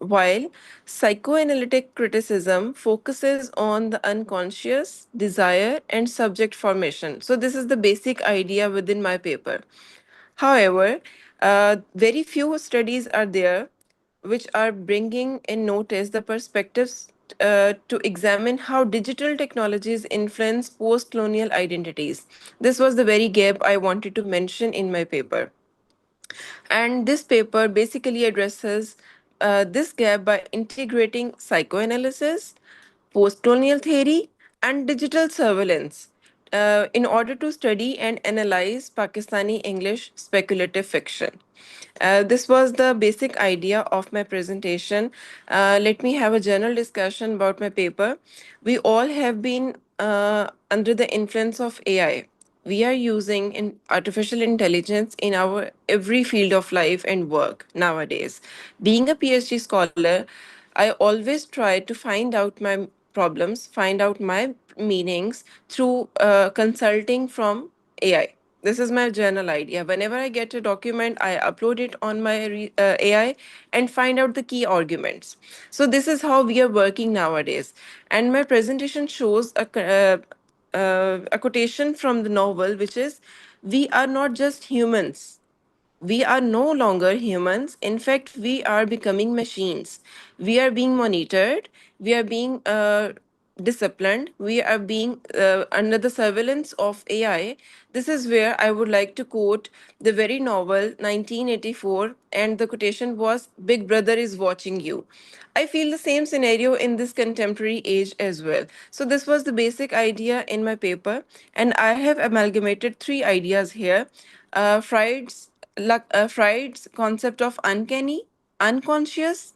while psychoanalytic criticism focuses on the unconscious, desire, and subject formation. So, this is the basic idea within my paper. However, very few studies are there which are bringing in notice the perspectives to examine how digital technologies influence post colonial identities. This was the very gap I wanted to mention in my paper. And this paper basically addresses this gap by integrating psychoanalysis, post colonial theory, and digital surveillance in order to study and analyze Pakistani English speculative fiction. This was the basic idea of my presentation. Let me have a general discussion about my paper. We all have been under the influence of AI. We are using artificial intelligence in our every field of life and work nowadays. Being a PhD scholar, I always try to find out my problems, find out my meanings through consulting from AI. This is my general idea. Whenever I get a document, I upload it on my AI and find out the key arguments. So this is how we are working nowadays. And my presentation shows a quotation from the novel, which is, "We are not just humans, we are no longer humans. In fact, we are becoming machines. We are being monitored. We are being disciplined. We are being under the surveillance of AI." This is where I would like to quote the very novel 1984, and the quotation was, "Big Brother is watching you." I feel the same scenario in this contemporary age as well. So, this was the basic idea in my paper, and I have amalgamated three ideas here. Freud's concept of uncanny, unconscious.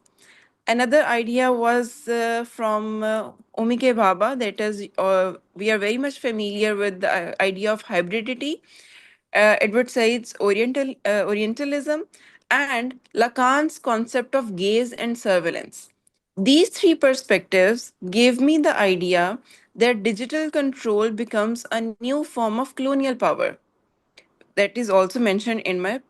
Another idea was from Omike Bhabha, that is, we are very much familiar with the idea of hybridity. Edward Said's Orientalism, and Lacan's concept of gaze and surveillance. These three perspectives gave me the idea that digital control becomes a new form of colonial power. That is also mentioned in my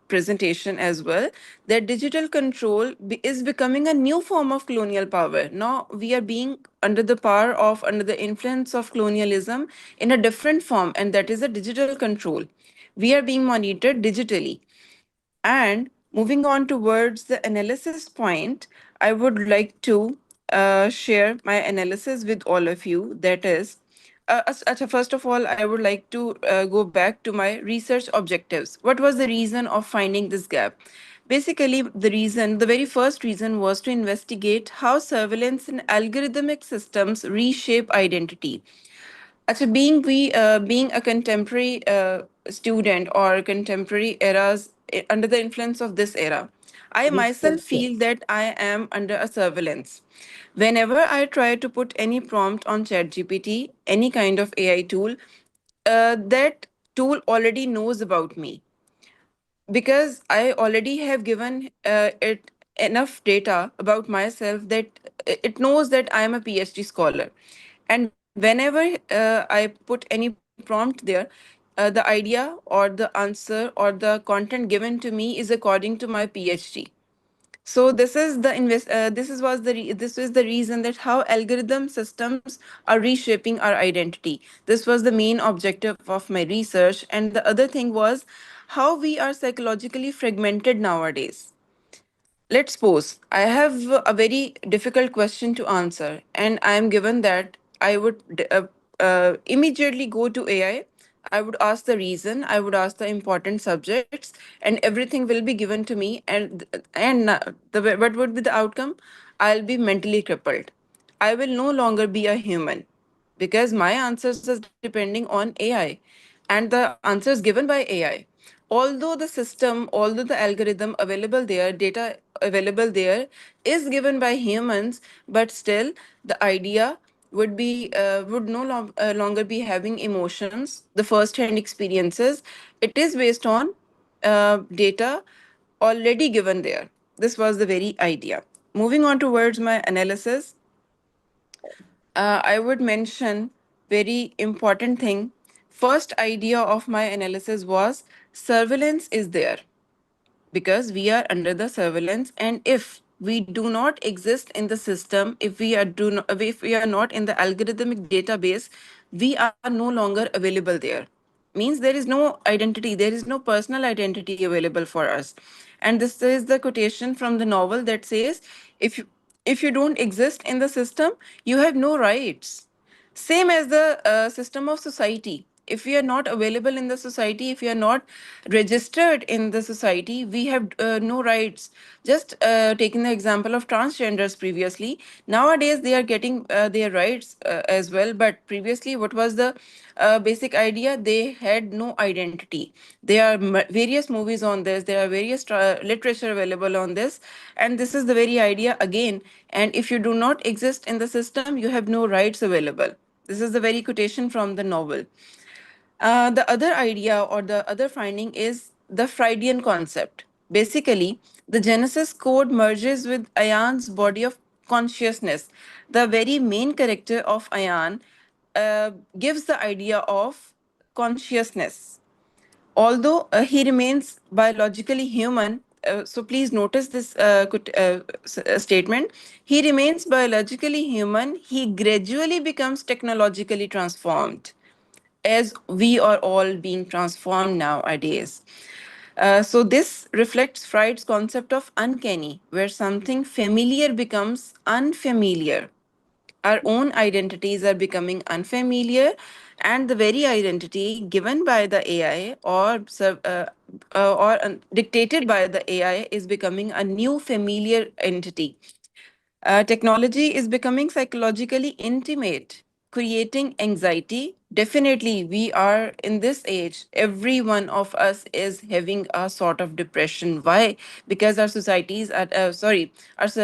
presentation as well, that digital control is becoming a new form of colonial power. Now we are being under the influence of colonialism in a different form, and that is a digital control. We are being monitored digitally. And moving on towards the analysis point, I would like to share my analysis with all of you. That is, first of all, I would like to go back to my research objectives. What was the reason of finding this gap? Basically, the very first reason was to investigate how surveillance and algorithmic systems reshape identity. Actually, being a contemporary student or contemporary eras under the influence of this era, I myself feel that I am under a surveillance. Whenever I try to put any prompt on ChatGPT, any kind of AI tool, that tool already knows about me because I already have given it enough data about myself that it knows that I am a PhD scholar. And whenever I put any prompt there, the idea or the answer or the content given to me is according to my PhD. So this is the reason that how algorithm systems are reshaping our identity. This was the main objective of my research, and the other thing was how we are psychologically fragmented nowadays. Let's suppose I have a very difficult question to answer, and I am given that I would immediately go to AI. I would ask the reason, I would ask the important subjects, and everything will be given to me. And what would be the outcome? I'll be mentally crippled. I will no longer be a human because my answers is depending on AI and the answers given by AI. Although the algorithm available there, data available there is given by humans, but still the idea would longer be having emotions, the first-hand experiences. It is based on data already given there. This was the very idea. Moving on towards my analysis, I would mention very important thing. First idea of my analysis was surveillance is there because we are under the surveillance, and if we do not exist in the system, if we are not in the algorithmic database, we are no longer available there. Means there is no identity, there is no personal identity available for us. And this is the quotation from the novel that says, if you don't exist in the system, you have no rights. Same as the system of society. If we are not available in the society, if we are not registered in the society, we have no rights. Just taking the example of transgenders previously, nowadays they are getting their rights as well. But previously, what was the basic idea? They had no identity. There are various movies on this, there are various literature available on this, and this is the very idea again. And if you do not exist in the system, you have no rights available. This is the very quotation from the novel. The other idea or the other finding is the Freudian concept. Basically, the Genesis code merges with Ayan's body of consciousness. The very main character of Ayan gives the idea of consciousness. Although he remains biologically human, so please notice this statement. He remains biologically human, he gradually becomes technologically transformed, as we are all being transformed nowadays. So, this reflects Freud's concept of uncanny, where something familiar becomes unfamiliar. Our own identities are becoming unfamiliar, and the very identity given by the AI or dictated by the AI is becoming a new familiar entity. Technology is becoming psychologically intimate, creating anxiety. Definitely, we are in this age, every one of us is having a sort of depression. Why? Because our our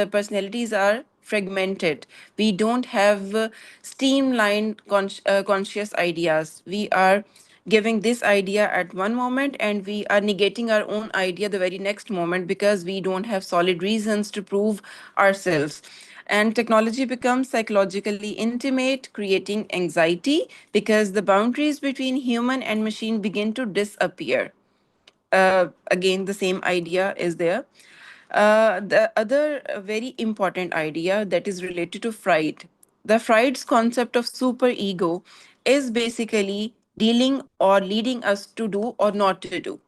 personalities are fragmented. We don't have streamlined conscious ideas. We are giving this idea at one moment and we are negating our own idea the very next moment because we don't have solid reasons to prove ourselves. And technology becomes psychologically intimate, creating anxiety because the boundaries between human and machine begin to disappear. Again, the same idea is there. The other very important idea that is related to Freud. The Freud's concept of superego is basically dealing or leading us to do or not to do.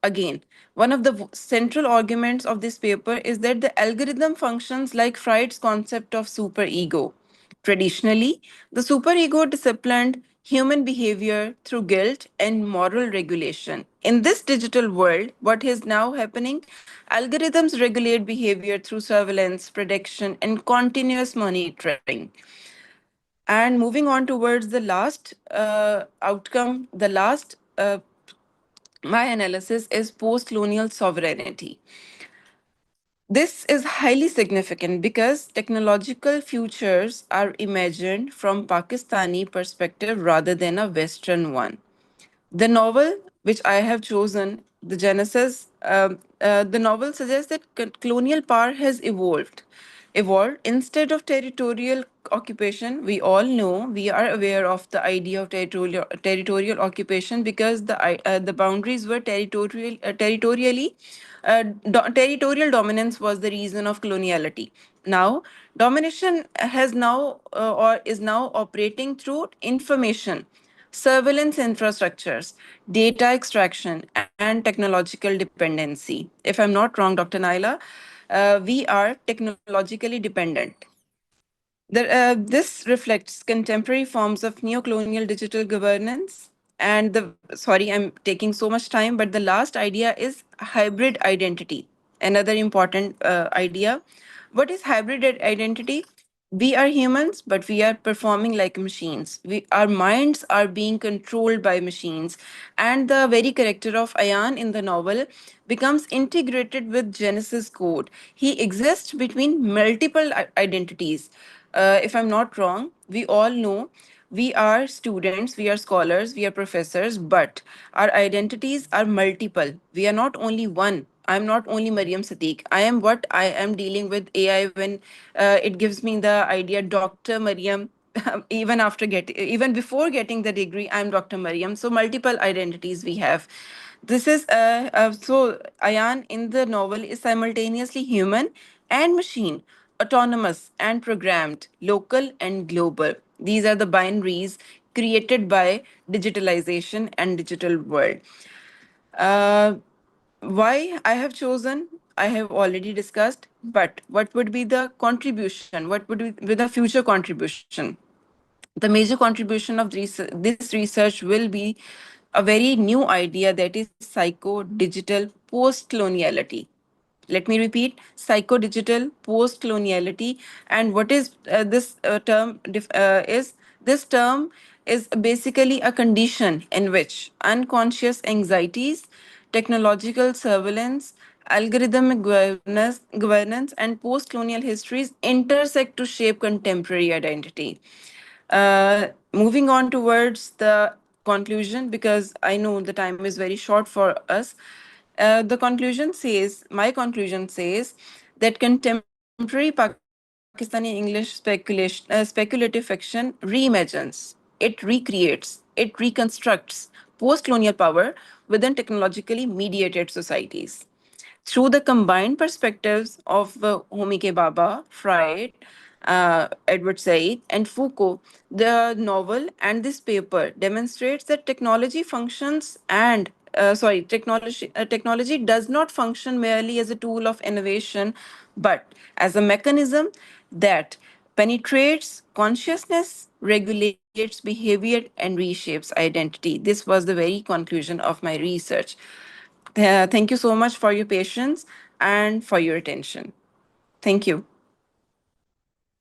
Again, one of the central arguments of this paper is that the algorithm functions like Freud's concept of superego. Traditionally, the superego disciplined human behavior through guilt and moral regulation. In this digital world, what is now happening? Algorithms regulate behavior through surveillance, prediction, and continuous monitoring. And moving on towards the last outcome, the last my analysis is post colonial sovereignty. This is highly significant because technological futures are imagined from Pakistani perspective rather than a Western one. The novel, which I have chosen, the Genesis, the novel suggests that colonial power has evolved. Evolved instead of territorial occupation. We all know, we are aware of the idea of territorial occupation because the boundaries were territorially. Territorial dominance was the reason of coloniality. Now, domination has now or is now operating through information, surveillance infrastructures, data extraction, and technological dependency. If I'm not wrong, Dr. Naila, we are technologically dependent. This reflects contemporary forms of neo-colonial digital governance. And the sorry, I'm taking so much time, but the last idea is hybrid identity. Another important idea. What is hybrid identity? We are humans, but we are performing like machines. Our minds are being controlled by machines. And the very character of Ayan in the novel becomes integrated with Genesis code. He exists between multiple identities. If I'm not wrong, we all know we are students, we are scholars, we are professors, but our identities are multiple. We are not only one. I'm not only Mariam Sadiq. I am what I am dealing with AI when it gives me the idea Dr. Mariam even before getting the degree, I'm Dr. Mariam. So multiple identities we have. This is so Ayan in the novel is simultaneously human and machine, autonomous and programmed, local and global. These are the binaries created by digitalization and digital world. Uh, why I have chosen, I have already discussed, but what would be the contribution? What would be the future contribution? The major contribution of this research will be a very new idea, that is psycho-digital post-coloniality. Let me repeat, psycho-digital post-coloniality. And what is this term is basically a condition in which unconscious anxieties, technological surveillance, algorithmic governance and post-colonial histories intersect to shape contemporary identity. Moving on towards the conclusion, because I know the time is very short for us. My conclusion says that contemporary Pakistani English speculative fiction reimagines, it recreates, it reconstructs post-colonial power within technologically mediated societies. Through the combined perspectives of Homike Bhabha, Freud, Edward Said, and Foucault, the novel and this paper demonstrates that technology does not function merely as a tool of innovation, but as a mechanism that penetrates consciousness, regulates behavior, and reshapes identity. This was the very conclusion of my research. Thank you so much for your patience and for your attention. Thank you.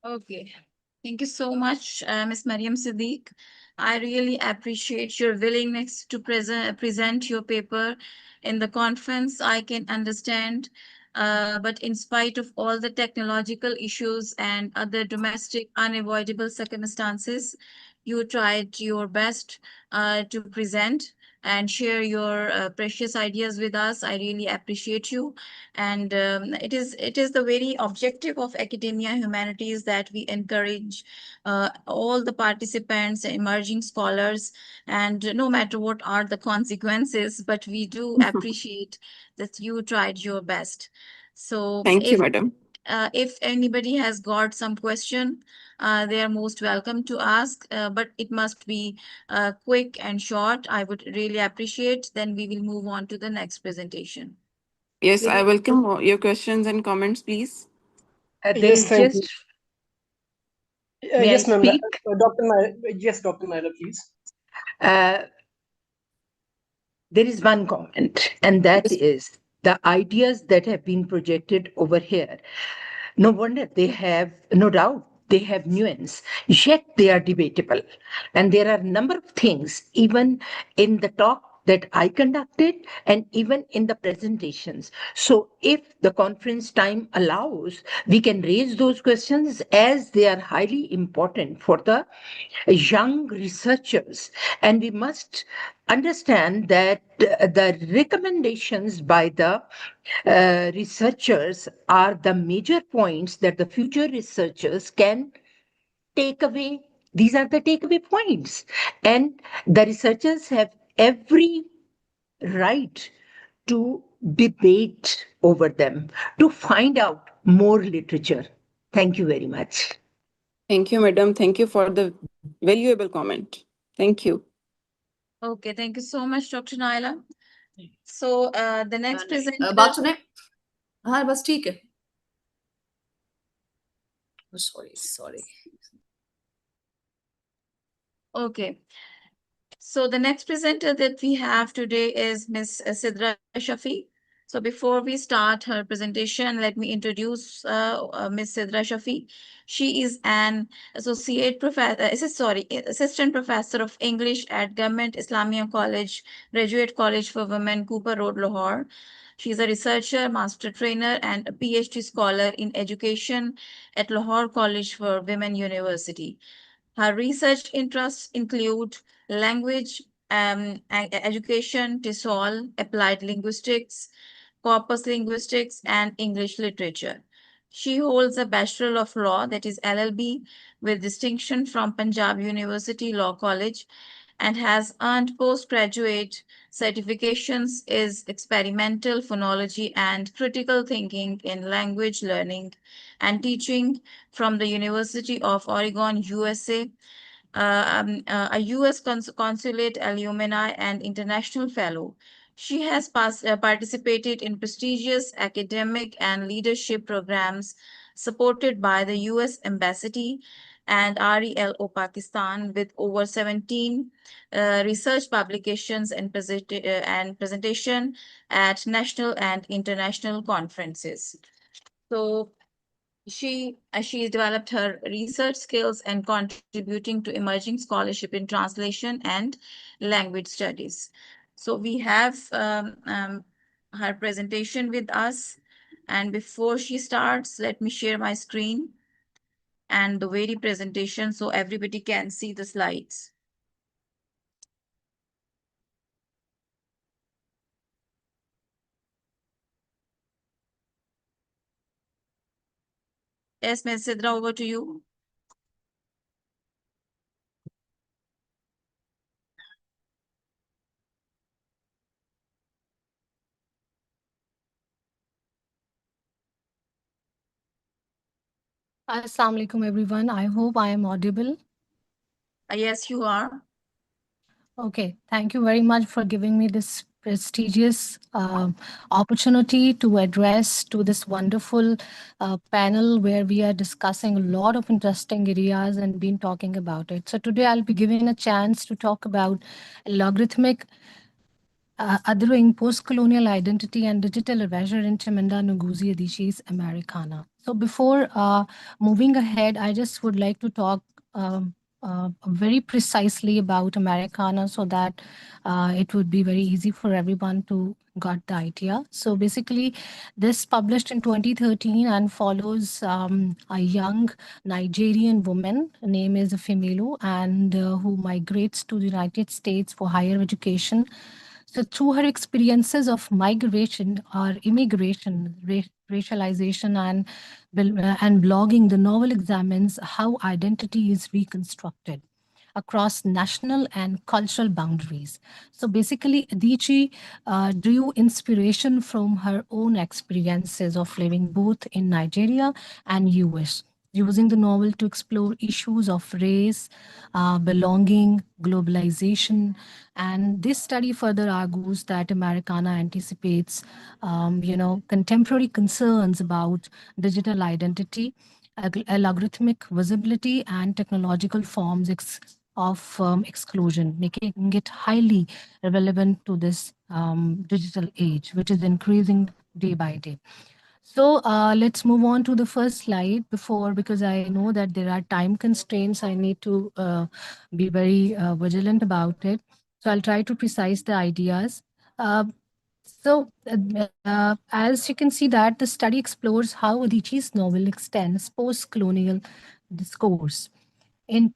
Okay. Thank you so much, Ms. Mariam Siddiq. I really appreciate your willingness to present your paper in the conference. I can understand, but in spite of all the technological issues and other domestic unavoidable circumstances, you tried your best to present and share your precious ideas with us. I really appreciate you. And it is the very objective of Academia Humanities that we encourage all the participants, emerging scholars, and no matter what are the consequences, but we do appreciate that you tried your best. So Thank you, madam. if anybody has got some question, they are most welcome to ask, but it must be quick and short. I would really appreciate. Then we will move on to the next presentation. Yes, I welcome all your questions and comments, please. There Yes, is thank you. just, may I Yes, ma'am. speak? Dr. Yes, Dr. Naila, please. Uh, there is one comment, and that Yes. is the ideas that have been projected over here. No wonder they have, no doubt, they have nuance, yet they are debatable. And there are a number of things, even in the talk that I conducted and even in the presentations. So if the conference time allows, we can raise those questions as they are highly important for the young researchers. And we must understand that the recommendations by the researchers are the major points that the future researchers can take away. These are the takeaway points. And the researchers have every right to debate over them, to find out more literature. Thank you very much. Thank you, madam. Thank you for the valuable comment. Thank you. Okay, thank you so much, Dr. Naila. So the next presenter. बात सुने हाँ बस ठीक है sorry Okay. So the next presenter that we have today is Ms. Sidra Shafi. So before we start her presentation, let me introduce Ms. Sidra Shafi. She is an assistant professor of English at Government Islamia College, Graduate College for Women, Cooper Road, Lahore. She is a researcher, master trainer, and a PhD scholar in education at Lahore College for Women University. Her research interests include language, education, TESOL, applied linguistics, corpus linguistics, and English literature. She holds a Bachelor of Law, that is LLB, with distinction from Punjab University Law College, and has earned postgraduate certifications in experimental phonology and critical thinking in language learning and teaching from the University of Oregon, USA, a U.S. consulate alumni and international fellow. She has participated in prestigious academic and leadership programs supported by the U.S. Embassy and RELO Pakistan, with over 17 research publications and presentation at national and international conferences. So she developed her research skills and contributing to emerging scholarship in translation and language studies. So we have her presentation with us. And before she starts, let me share my screen and the very presentation so everybody can see the slides. Yes, Ms. Sidra, over to you. Assalamu alaikum, everyone. I hope I am audible. Yes, you are. Okay, thank you very much for giving me this prestigious opportunity to address to this wonderful panel where we are discussing a lot of interesting areas and been talking about it. So today I'll be given a chance to talk about logarithmic othering post-colonial identity and digital erasure in Chimenda Ngozi Adichie's Americana. So before moving ahead, I just would like to talk very precisely about Americana so that it would be very easy for everyone to got the idea. So basically, this published in 2013 and follows a young Nigerian woman, her name is Femelu, and who migrates to the United States for higher education. So through her experiences of migration or immigration, racialization and blogging, the novel examines how identity is reconstructed across national and cultural boundaries. So basically, Adichie drew inspiration from her own experiences of living both in Nigeria and US, using the novel to explore issues of race, belonging, globalization. And this study further argues that Americana anticipates, contemporary concerns about digital identity, algorithmic visibility, and technological forms of exclusion, making it highly relevant to this digital age, which is increasing day by day. So let's move on to the first slide because I know that there are time constraints. I need to be very vigilant about it. So I'll try to precise the ideas. As you can see that the study explores how Adichie's novel extends post-colonial discourse in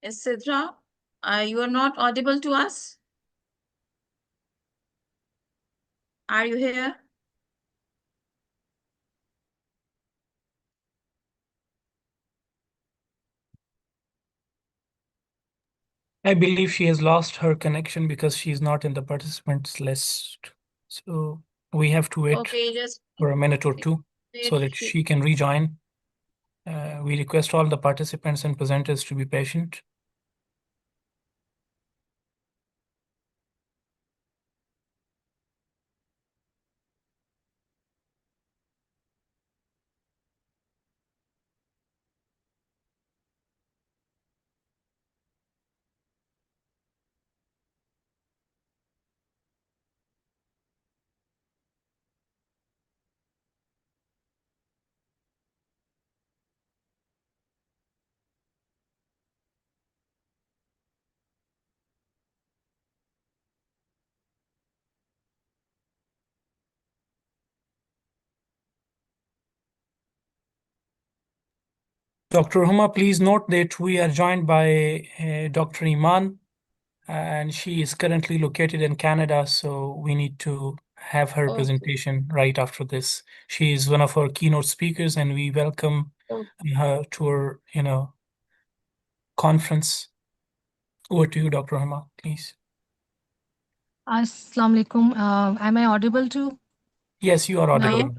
Yes, Sidra, you are not audible to us. Are you here? I believe she has lost her connection because she's not in the participants list. So we have to wait Okay, just for a minute or two so that she can rejoin. We request all the participants and presenters to be patient. Dr. Huma, please note that we are joined by Dr. Iman, and she is currently located in Canada, so we need to have her Okay. presentation right after this. She is one of our keynote speakers, and we welcome her to our, conference. Over to you, Dr. Huma, please. Assalamu alaikum. Am I audible too? Yes, you are Now audible.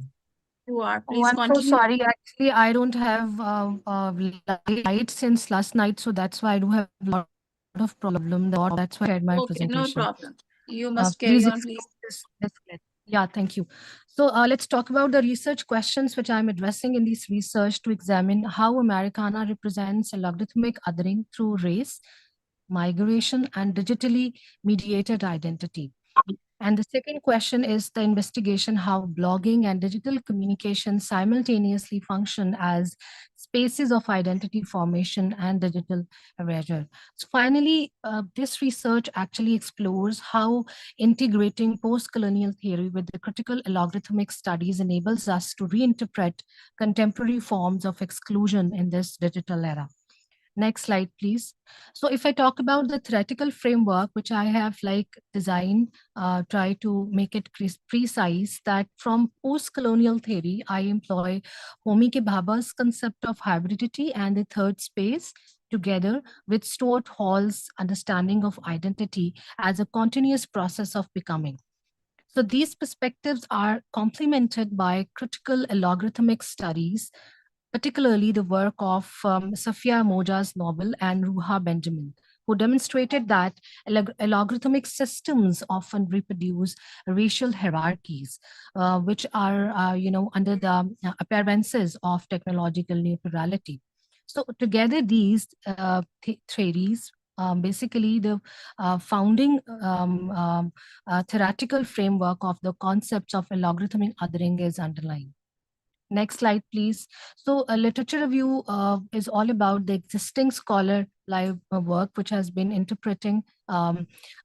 you are. Oh, Please I'm so continue. sorry. Actually, I don't have light since last night, so that's why I do have a lot of problem. That's why I had my Okay, no presentation. problem. You must carry Please on, excuse please. this glitch. Yeah, thank you. So let's talk about the research questions which I'm addressing in this research to examine how Americana represents a logarithmic othering through race, migration, and digitally mediated identity. And the second question is the investigation how blogging and digital communication simultaneously function as spaces of identity formation and digital erasure. So finally, this research actually explores how integrating post-colonial theory with the critical algorithmic studies enables us to reinterpret contemporary forms of exclusion in this digital era. Next slide, please. So if I talk about the theoretical framework, which I have designed, try to make it precise, that from post-colonial theory, I employ Homi ke Bhabha's concept of hybridity and the third space together with Stuart Hall's understanding of identity as a continuous process of becoming. So these perspectives are complemented by critical algorithmic studies, particularly the work of Safia Moja's novel and Ruha Benjamin, who demonstrated that algorithmic systems often reproduce racial hierarchies, which are, under the appearances of technological neutrality. So together, these theories, basically the founding theoretical framework of the concepts of logarithmic othering is underlined. Next slide, please. So a literature review is all about the existing scholar live work, which has been interpreting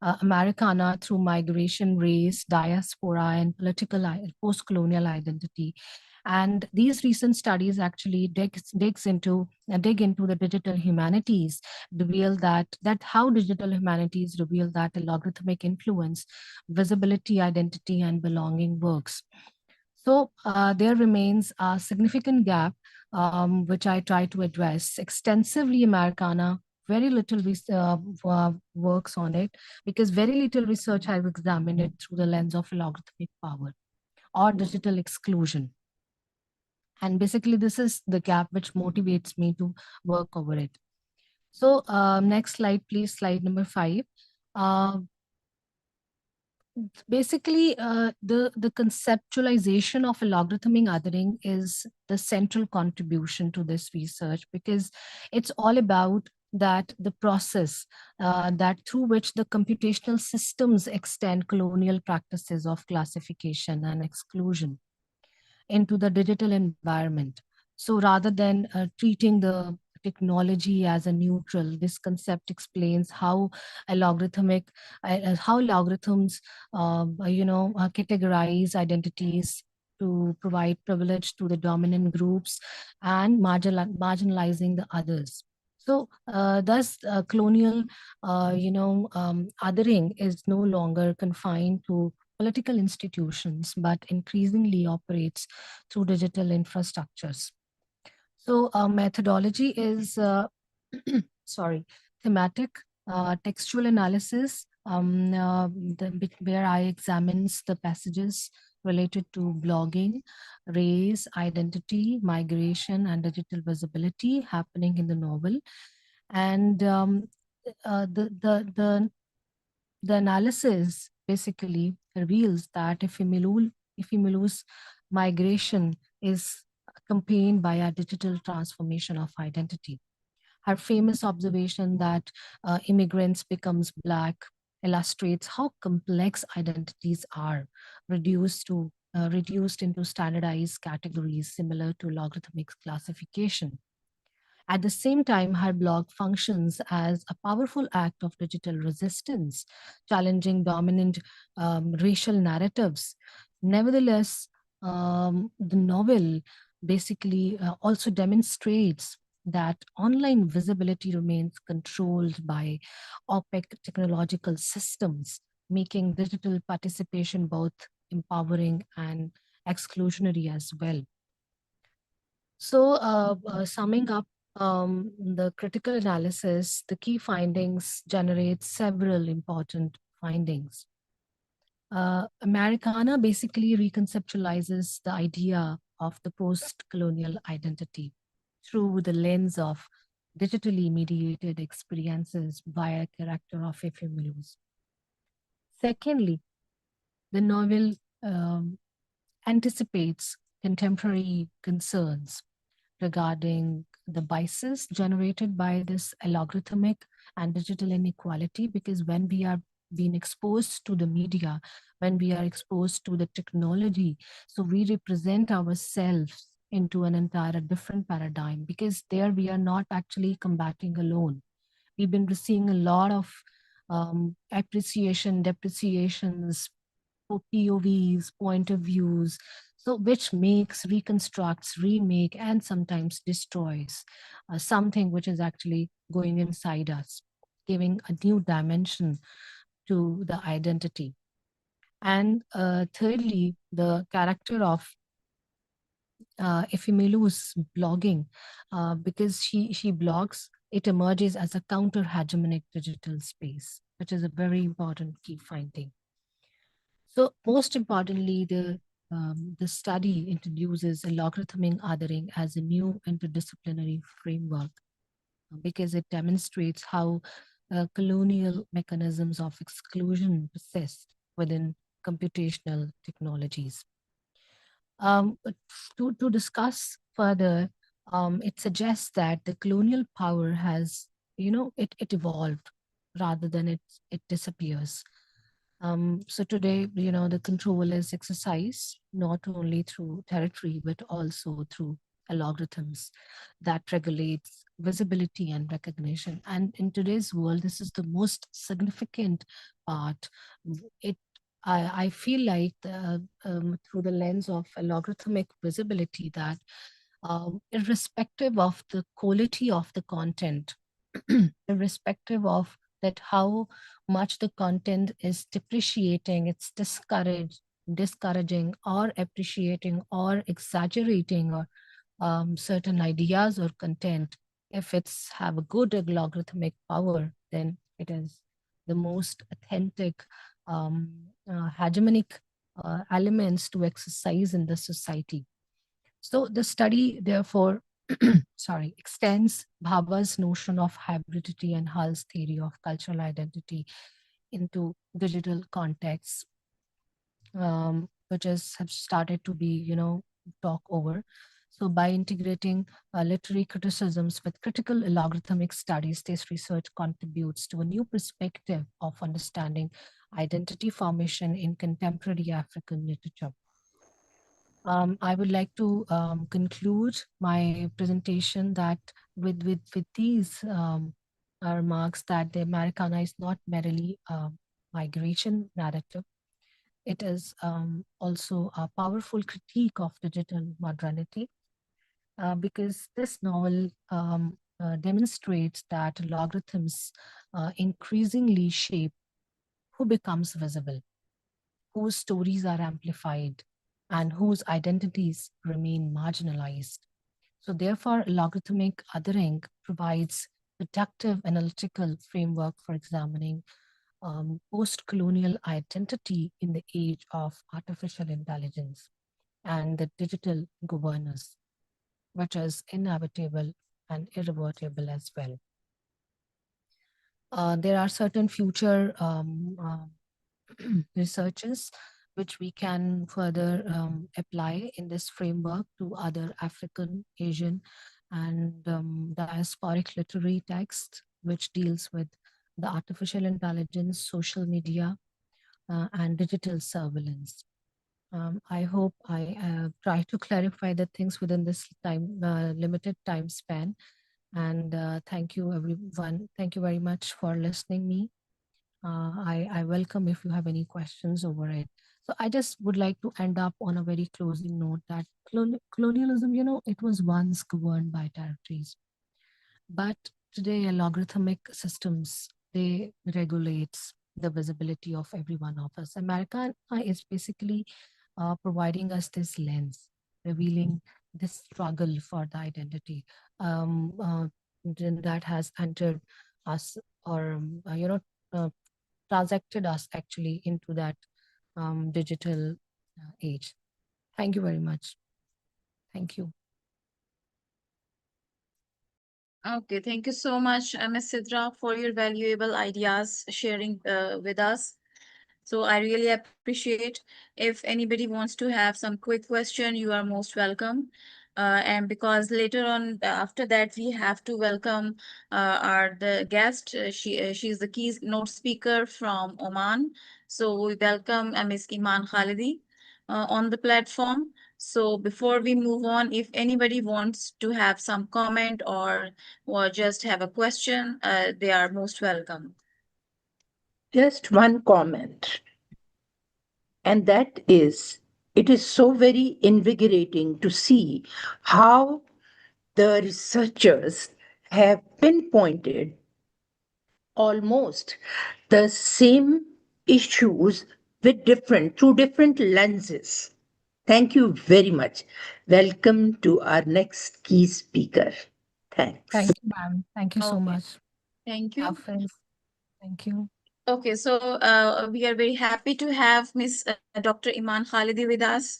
Americana through migration, race, diaspora, and political post-colonial identity. And these recent studies actually dig into the digital humanities, reveal that how digital humanities reveal that a logarithmic influence, visibility, identity, and belonging works. So there remains a significant gap, which I try to address extensively. Americana, very little works on it, because very little research has examined it through the lens of logarithmic power or digital exclusion. And basically, this is the gap which motivates me to work over it. So next slide, please, slide number 5. Basically, the conceptualization of a logarithmic othering is the central contribution to this research, because it's all about that the process that through which the computational systems extend colonial practices of classification and exclusion into the digital environment. So rather than treating the technology as a neutral, this concept explains how how logarithms, categorize identities to provide privilege to the dominant groups and marginalizing the others. So thus colonial, othering is no longer confined to political institutions, but increasingly operates through digital infrastructures. So methodology is, thematic textual analysis, where I examines the passages related to blogging, race, identity, migration, and digital visibility happening in the novel. And the analysis basically reveals that Ifemelu's migration is accompanied by a digital transformation of identity. Her famous observation that immigrants becomes Black illustrates how complex identities are reduced into standardized categories similar to logarithmic classification. At the same time, her blog functions as a powerful act of digital resistance, challenging dominant racial narratives. Nevertheless, the novel basically also demonstrates that online visibility remains controlled by opaque technological systems, making digital participation both empowering and exclusionary as well. So, summing up the critical analysis, the key findings generate several important findings. Americana basically reconceptualizes the idea of the post-colonial identity through the lens of digitally mediated experiences via character of ephemerals. Secondly, the novel anticipates contemporary concerns regarding the biases generated by this algorithmic and digital inequality, because when we are being exposed to the media, when we are exposed to the technology, so we represent ourselves into an entire different paradigm, because there we are not actually combating alone. We've been seeing a lot of appreciation, depreciations, POVs, point of views, so which makes, reconstructs, remake, and sometimes destroys something which is actually going inside us, giving a new dimension to the identity. And thirdly, the character of Efimelu's blogging, because she blogs, it emerges as a counter-hegemonic digital space, which is a very important key finding. So most importantly, the study introduces a logarithmic othering as a new interdisciplinary framework, because it demonstrates how colonial mechanisms of exclusion persist within computational technologies. But to discuss further, it suggests that the colonial power has, it evolved rather than it disappears. So today, the control is exercised not only through territory, but also through algorithms that regulates visibility and recognition. And in today's world, this is the most significant part. I feel like through the lens of logarithmic visibility, that irrespective of the quality of the content, irrespective of that how much the content is depreciating, it's discouraging or appreciating or exaggerating or certain ideas or content, if it's have a good logarithmic power, then it is the most authentic hegemonic elements to exercise in the society. So the study, therefore, extends Bhabha's notion of hybridity and Hull's theory of cultural identity into digital contexts, which have started to be, talk over. So by integrating literary criticisms with critical logarithmic studies, this research contributes to a new perspective of understanding identity formation in contemporary African literature. I would like to conclude my presentation that with these remarks, that the Americana is not merely a migration narrative. It is also a powerful critique of digital modernity, because this novel demonstrates that logarithms increasingly shape who becomes visible, whose stories are amplified, and whose identities remain marginalized. So therefore, logarithmic othering provides productive analytical framework for examining post-colonial identity in the age of artificial intelligence and the digital governance, which is inevitable and irreversible as well. There are certain future researches which we can further apply in this framework to other African, Asian, and diasporic literary texts, which deals with the artificial intelligence, social media, and digital surveillance. I hope I try to clarify the things within this time, limited time span. And thank you, everyone. Thank you very much for listening me. I welcome if you have any questions over it. So I just would like to end up on a very closing note that colonialism, it was once governed by territories. But today, logarithmic systems, they regulates the visibility of every one of us. Americana is basically providing us this lens, revealing this struggle for the identity that has entered us, or uh, transacted us actually into that digital age. Thank you very much. Thank you. Okay, thank you so much, Ms. Sidra, for your valuable ideas sharing with us. So I really appreciate. If anybody wants to have some quick question, you are most welcome. And because later on, after that, we have to welcome our the guest. She's the keynote speaker from Oman. So we welcome Ms. Iman Khalidi on the platform. So before we move on, if anybody wants to have some comment or just have a question, they are most welcome. Just one comment, and that is it is so very invigorating to see how the researchers have pinpointed almost the same issues with through different lenses. Thank you very much. Welcome to our next key speaker. Thanks. Thank you, ma'am. Thank you so Okay, much. thank you. Hafiz, thank you. Okay, so we are very happy to have Miss Dr. Iman Khalidi with us.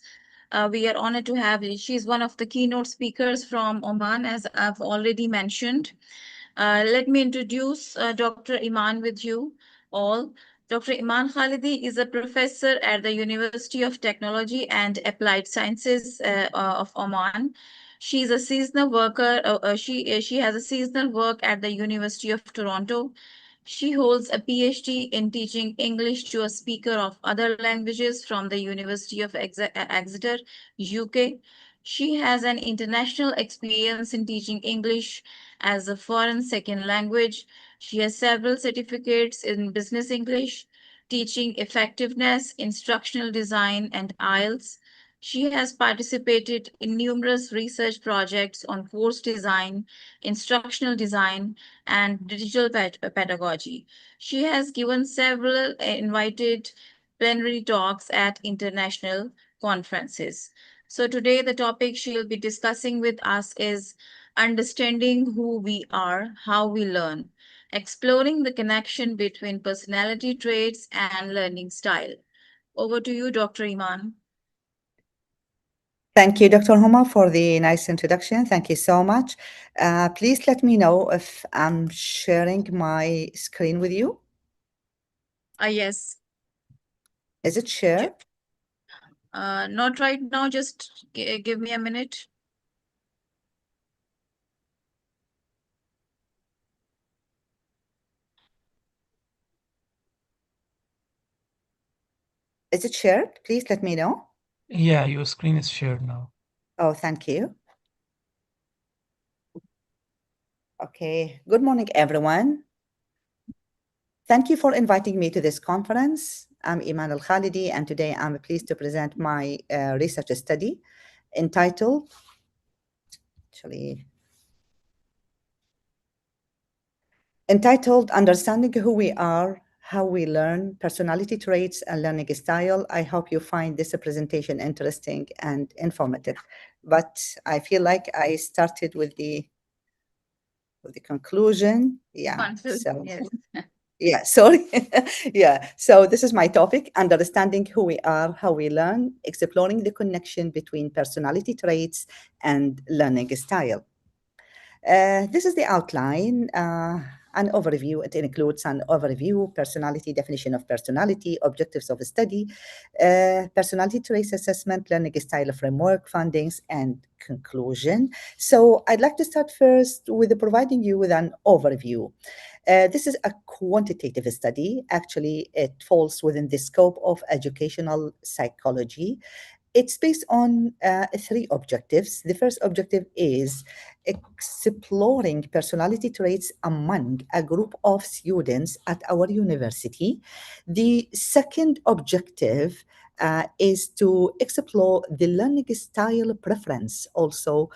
We are honored to have her. She's one of the keynote speakers from Oman, as I've already mentioned. Let me introduce Dr. Iman with you all. Dr. Iman Khalidi is a professor at the University of Technology and Applied Sciences of Oman. She's a seasonal worker. She has a seasonal work at the University of Toronto. She holds a PhD in teaching English to a speaker of other languages from the University of Exeter, UK. She has an international experience in teaching English as a foreign second language. She has several certificates in business English, teaching effectiveness, instructional design, and IELTS. She has participated in numerous research projects on course design, instructional design, and digital pedagogy. She has given several invited plenary talks at international conferences. So today the topic she'll be discussing with us is understanding who we are, how we learn, exploring the connection between personality traits and learning style. Over to you, Dr. Iman. Thank you, Dr. Homa, for the nice introduction. Thank you so much. Please let me know if I'm sharing my screen with you. Yes. Is it shared? Not right now, just give me a minute. Is it shared? Please let me know. Yeah, your screen is shared now. Oh, thank you. Okay. Good morning, everyone. Thank you for inviting me to this conference. I'm Iman Al-Khalidi, and today I'm pleased to present my research study entitled, Understanding Who We Are, How We Learn, Personality Traits, and Learning Style. I hope you find this presentation interesting and informative. But I feel like I started with the conclusion. Yeah. So Yes. yeah, sorry. Yeah. So this is my topic, understanding who we are, how we learn, exploring the connection between personality traits and learning style. This is the outline, an overview. It includes an overview, personality, definition of personality, objectives of study, personality traits assessment, learning style framework, findings, and conclusion. So I'd like to start first with providing you with an overview. This is a quantitative study. Actually, it falls within the scope of educational psychology. It's based on three objectives. The first objective is exploring personality traits among a group of students at our university. The second objective is to explore the learning style preference also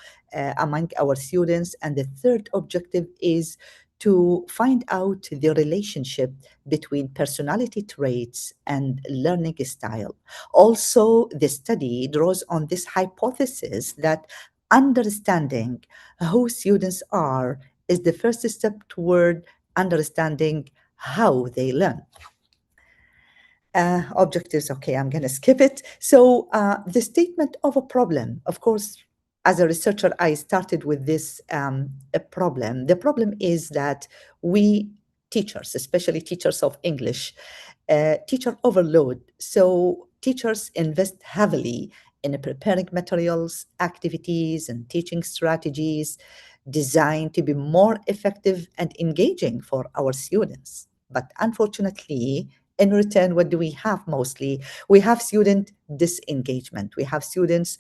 among our students. And the third objective is to find out the relationship between personality traits and learning style. Also, the study draws on this hypothesis that understanding who students are is the first step toward understanding how they learn. Objectives, okay, I'm going to skip it. So the statement of a problem, of course, as a researcher, I started with this a problem. The problem is that we teachers, especially teachers of English, teacher overload. So teachers invest heavily in preparing materials, activities, and teaching strategies designed to be more effective and engaging for our students. But unfortunately, in return, what do we have mostly? We have student disengagement. We have students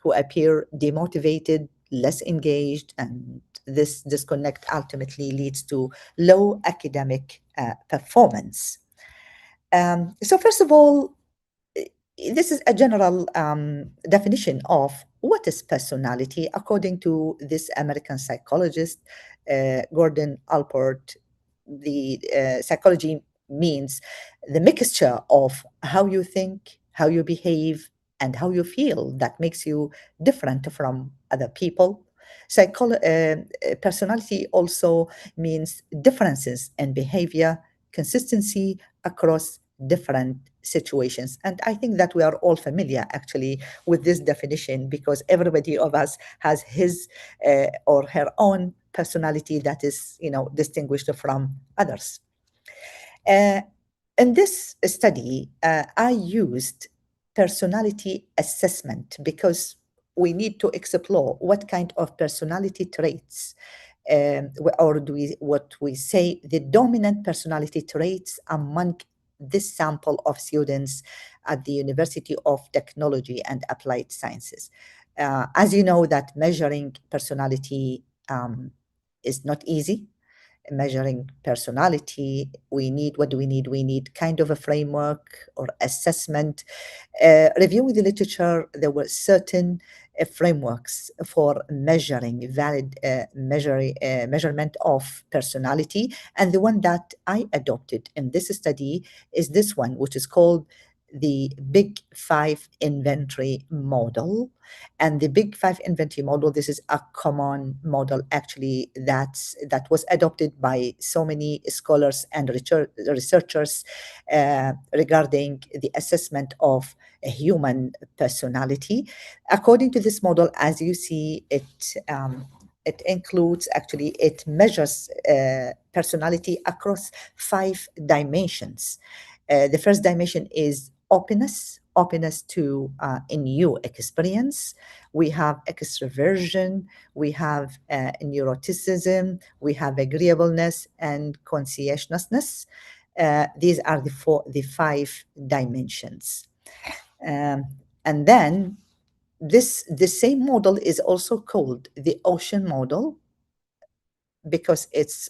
who appear demotivated, less engaged, and this disconnect ultimately leads to low academic performance. So first of all, this is a general definition of what is personality according to this American psychologist, Gordon Alport. The psychology means the mixture of how you think, how you behave, and how you feel that makes you different from other people. Personality also means differences in behavior, consistency across different situations. And I think that we are all familiar actually with this definition because everybody of us has his or her own personality that is, distinguished from others. In this study, I used personality assessment because we need to explore what kind of personality traits or what we say the dominant personality traits among this sample of students at the University of Technology and Applied Sciences. As you know, that measuring personality is not easy. Measuring personality, what do we need? We need kind of a framework or assessment. Reviewing the literature, there were certain frameworks for measuring valid measurement of personality, and the one that I adopted in this study is this one, which is called the Big Five Inventory Model. And the Big Five Inventory Model, this is a common model actually that was adopted by so many scholars and researchers regarding the assessment of a human personality. According to this model, as you see, it includes, actually, it measures personality across 5 dimensions. The first dimension is openness to a new experience. We have extroversion, we have neuroticism, we have agreeableness and conscientiousness. These are the 5 dimensions. And then the same model is also called the ocean model because it's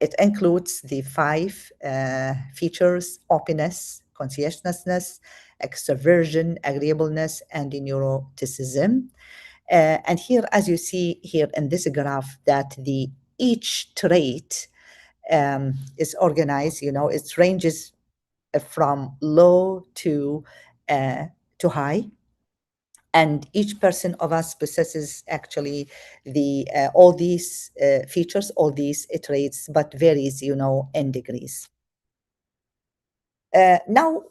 it includes the 5 features: openness, conscientiousness, extroversion, agreeableness, and neuroticism. And here, as you see here in this graph, that each trait is organized. It ranges from low to high. And each person of us possesses actually all these features, all these traits, but varies, in degrees. Now,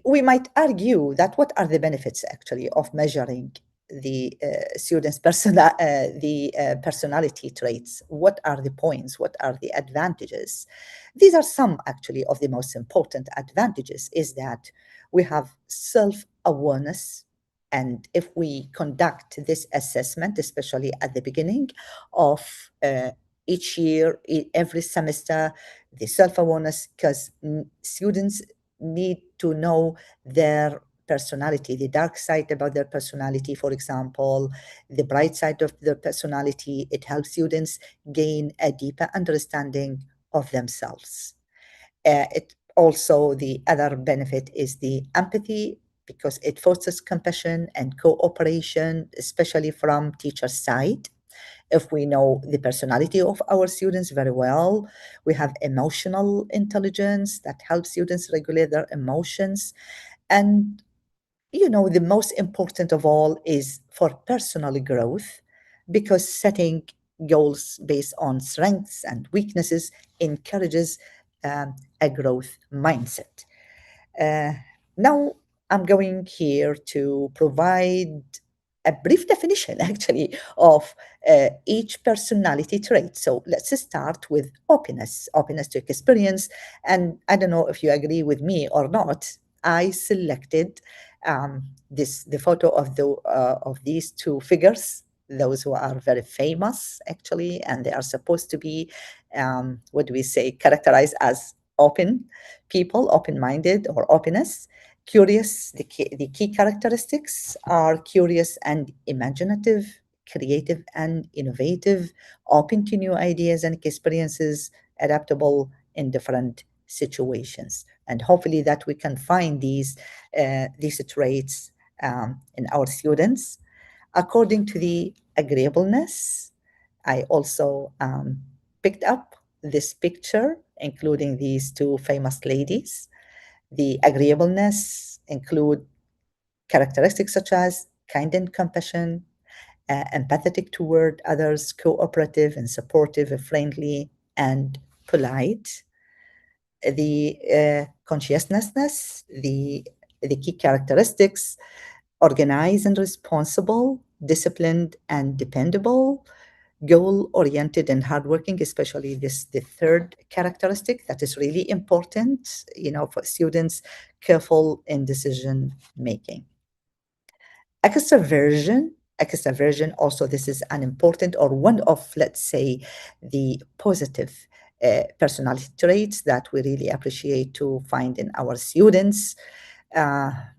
we might argue that what are the benefits actually of measuring the students' personality traits? What are the points? What are the advantages? These are some actually of the most important advantages. Is that we have self-awareness. And if we conduct this assessment, especially at the beginning of each year, every semester, the self-awareness, because students need to know their personality, the dark side about their personality, for example, the bright side of their personality. It helps students gain a deeper understanding of themselves. It Also, the other benefit is the empathy, because it fosters compassion and cooperation, especially from teacher side. If we know the personality of our students very well, we have emotional intelligence that helps students regulate their emotions. And the most important of all is for personal growth, because setting goals based on strengths and weaknesses encourages a growth mindset. Uh, Now, I'm going here to provide a brief definition, actually, of each personality trait. So let's start with openness to experience. And I don't know if you agree with me or not. I selected the photo of these two figures, those who are very famous, actually, and they are supposed to be, what do we say, characterized as open people, open-minded or openness. Curious, the key characteristics are curious and imaginative, creative and innovative, open to new ideas and experiences, adaptable in different situations. And hopefully that we can find these traits in our students. According to the agreeableness, I also picked up this picture, including these two famous ladies. The agreeableness include characteristics such as kind and compassion, empathetic toward others, cooperative and supportive, friendly and polite. The conscientiousness, the key characteristics, organized and responsible, disciplined and dependable, goal-oriented and hardworking, especially the third characteristic that is really important, for students, careful in decision making. Extraversion also, this is an important or one of, let's say, the positive personality traits that we really appreciate to find in our students,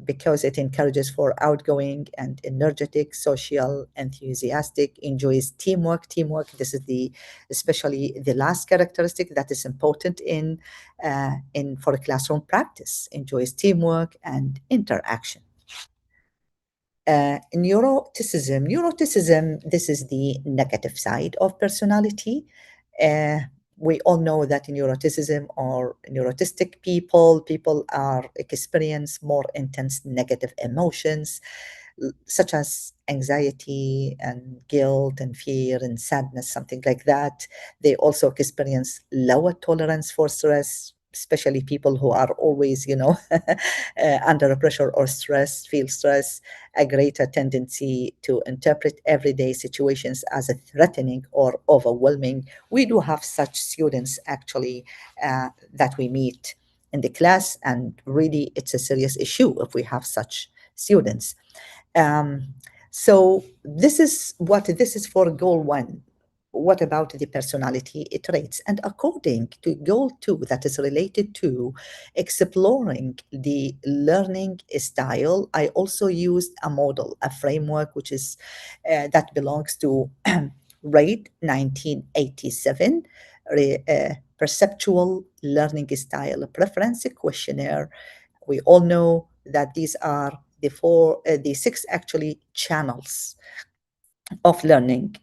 because it encourages for outgoing and energetic, social, enthusiastic, enjoys teamwork. This is especially the last characteristic that is important in for classroom practice. Enjoys teamwork and interaction. Neuroticism, this is the negative side of personality. We all know that neuroticism or neurotistic people are experience more intense negative emotions, such as anxiety and guilt and fear and sadness, something like that. They also experience lower tolerance for stress, especially people who are always, under pressure or stress, feel stress, a greater tendency to interpret everyday situations as a threatening or overwhelming. We do have such students, actually, that we meet in the class, and really it's a serious issue if we have such students. So this is for goal one. What about the personality traits? And according to goal two, that is related to exploring the learning style, I also used a model, a framework, which is that belongs to RAID 1987, Perceptual Learning Style Preference Questionnaire. We all know that these are the six actually channels of learning.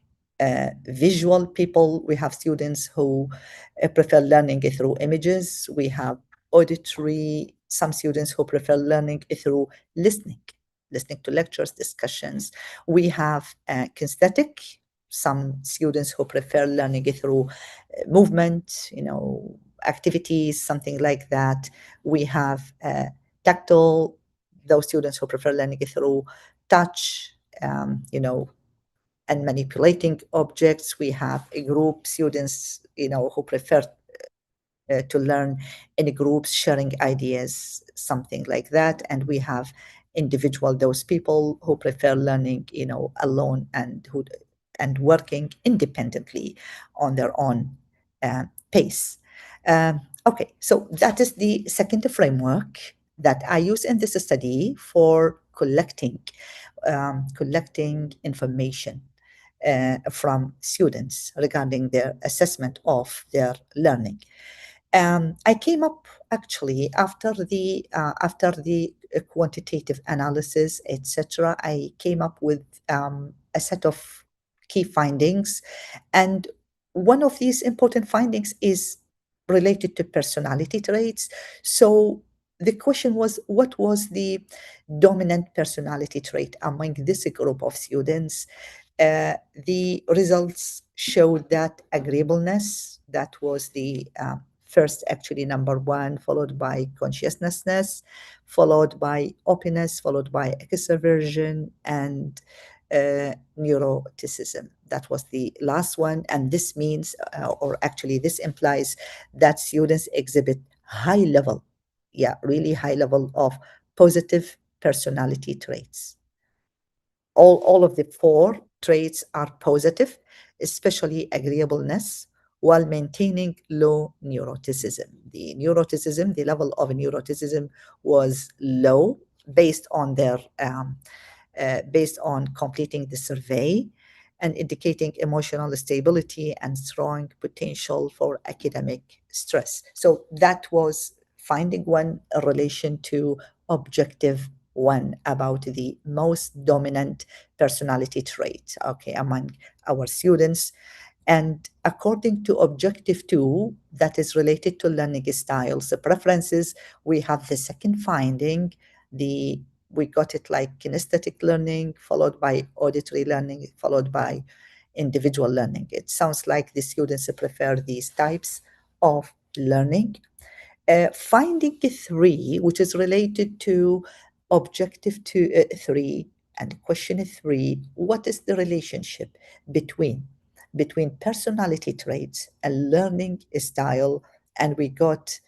Visual people, we have students who prefer learning through images. We have auditory, some students who prefer learning through listening to lectures, discussions. We have kinesthetic, some students who prefer learning through movement, activities, something like that. We have tactile, those students who prefer learning through touch, and manipulating objects. We have a group students, who prefer to learn in groups, sharing ideas, something like that. And we have individual, those people who prefer learning, alone and working independently on their own pace. Okay, so that is the second framework that I use in this study for collecting information from students regarding their assessment of their learning. I came up actually, after the quantitative analysis, etc., I came up with a set of key findings, and one of these important findings is related to personality traits. So the question was, what was the dominant personality trait among this group of students? The results showed that agreeableness, that was the first, actually number one, followed by conscientiousness, followed by openness, followed by extroversion, and neuroticism. That was the last one. And this means, or actually this implies that students exhibit high level, really high level of positive personality traits. All of the four traits are positive, especially agreeableness, while maintaining low neuroticism. The level of neuroticism was low based on their based on completing the survey and indicating emotional stability and strong potential for academic stress. So that was finding one, a relation to objective one about the most dominant personality trait, okay, among our students. And according to objective two, that is related to learning styles, preferences, we have the second finding, we got it like kinesthetic learning, followed by auditory learning, followed by individual learning. It sounds like the students prefer these types of learning. Finding three, which is related to objective three and question three, what is the relationship between personality traits and learning style? And we got,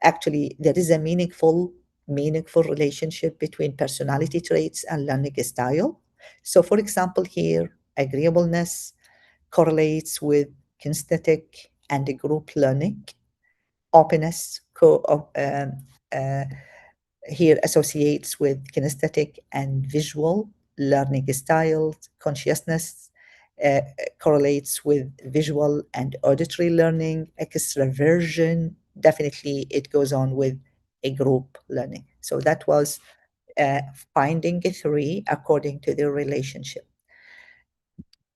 actually, there is a meaningful relationship between personality traits and learning style. So, for example, here, agreeableness correlates with kinesthetic and group learning. Openness here associates with kinesthetic and visual learning styles. Consciousness correlates with visual and auditory learning. Extraversion, definitely it goes on with a group learning. So that was finding three according to the relationship.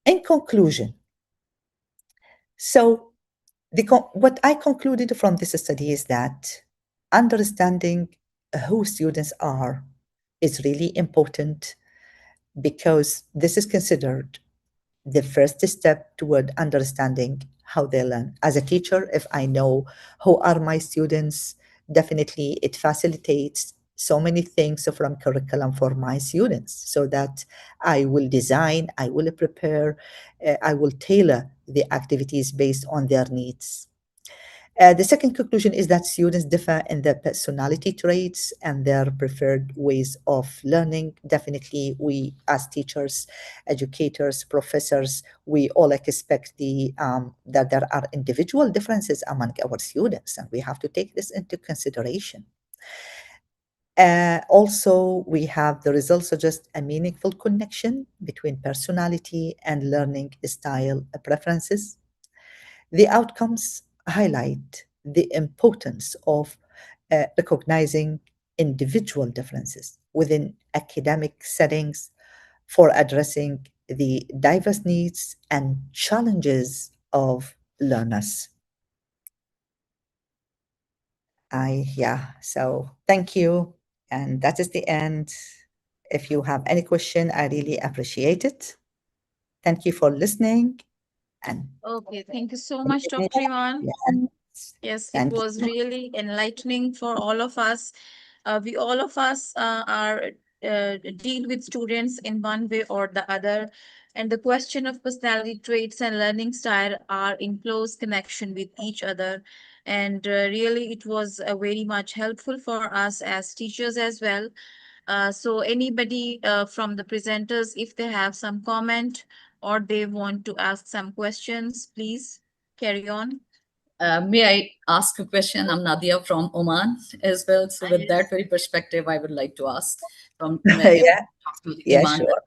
In conclusion, so what I concluded from this study is that understanding who students are is really important, because this is considered the first step toward understanding how they learn. As a teacher, if I know who are my students, definitely it facilitates so many things from curriculum for my students, so that I will design, I will prepare, I will tailor the activities based on their needs. The second conclusion is that students differ in their personality traits and their preferred ways of learning. Definitely, we as teachers, educators, professors, we all expect that there are individual differences among our students, and we have to take this into consideration. Also, we have the results suggest a meaningful connection between personality and learning style preferences. The outcomes highlight the importance of recognizing individual differences within academic settings for addressing the diverse needs and challenges of learners. So thank you. And that is the end. If you have any question, I really appreciate it. Thank you for listening. And Okay, thank you so much, Dr. Iman. Yes, it was really enlightening for all of us. We all of us are deal with students in one way or the other, and the question of personality traits and learning style are in close connection with each other. And really, it was very much helpful for us as teachers as well. So anybody from the presenters, if they have some comment or they want to ask some questions, please carry on. May I ask a question? I'm Nadia from Oman as well. So with that very perspective, I would like to ask from Yeah, Iman. sure.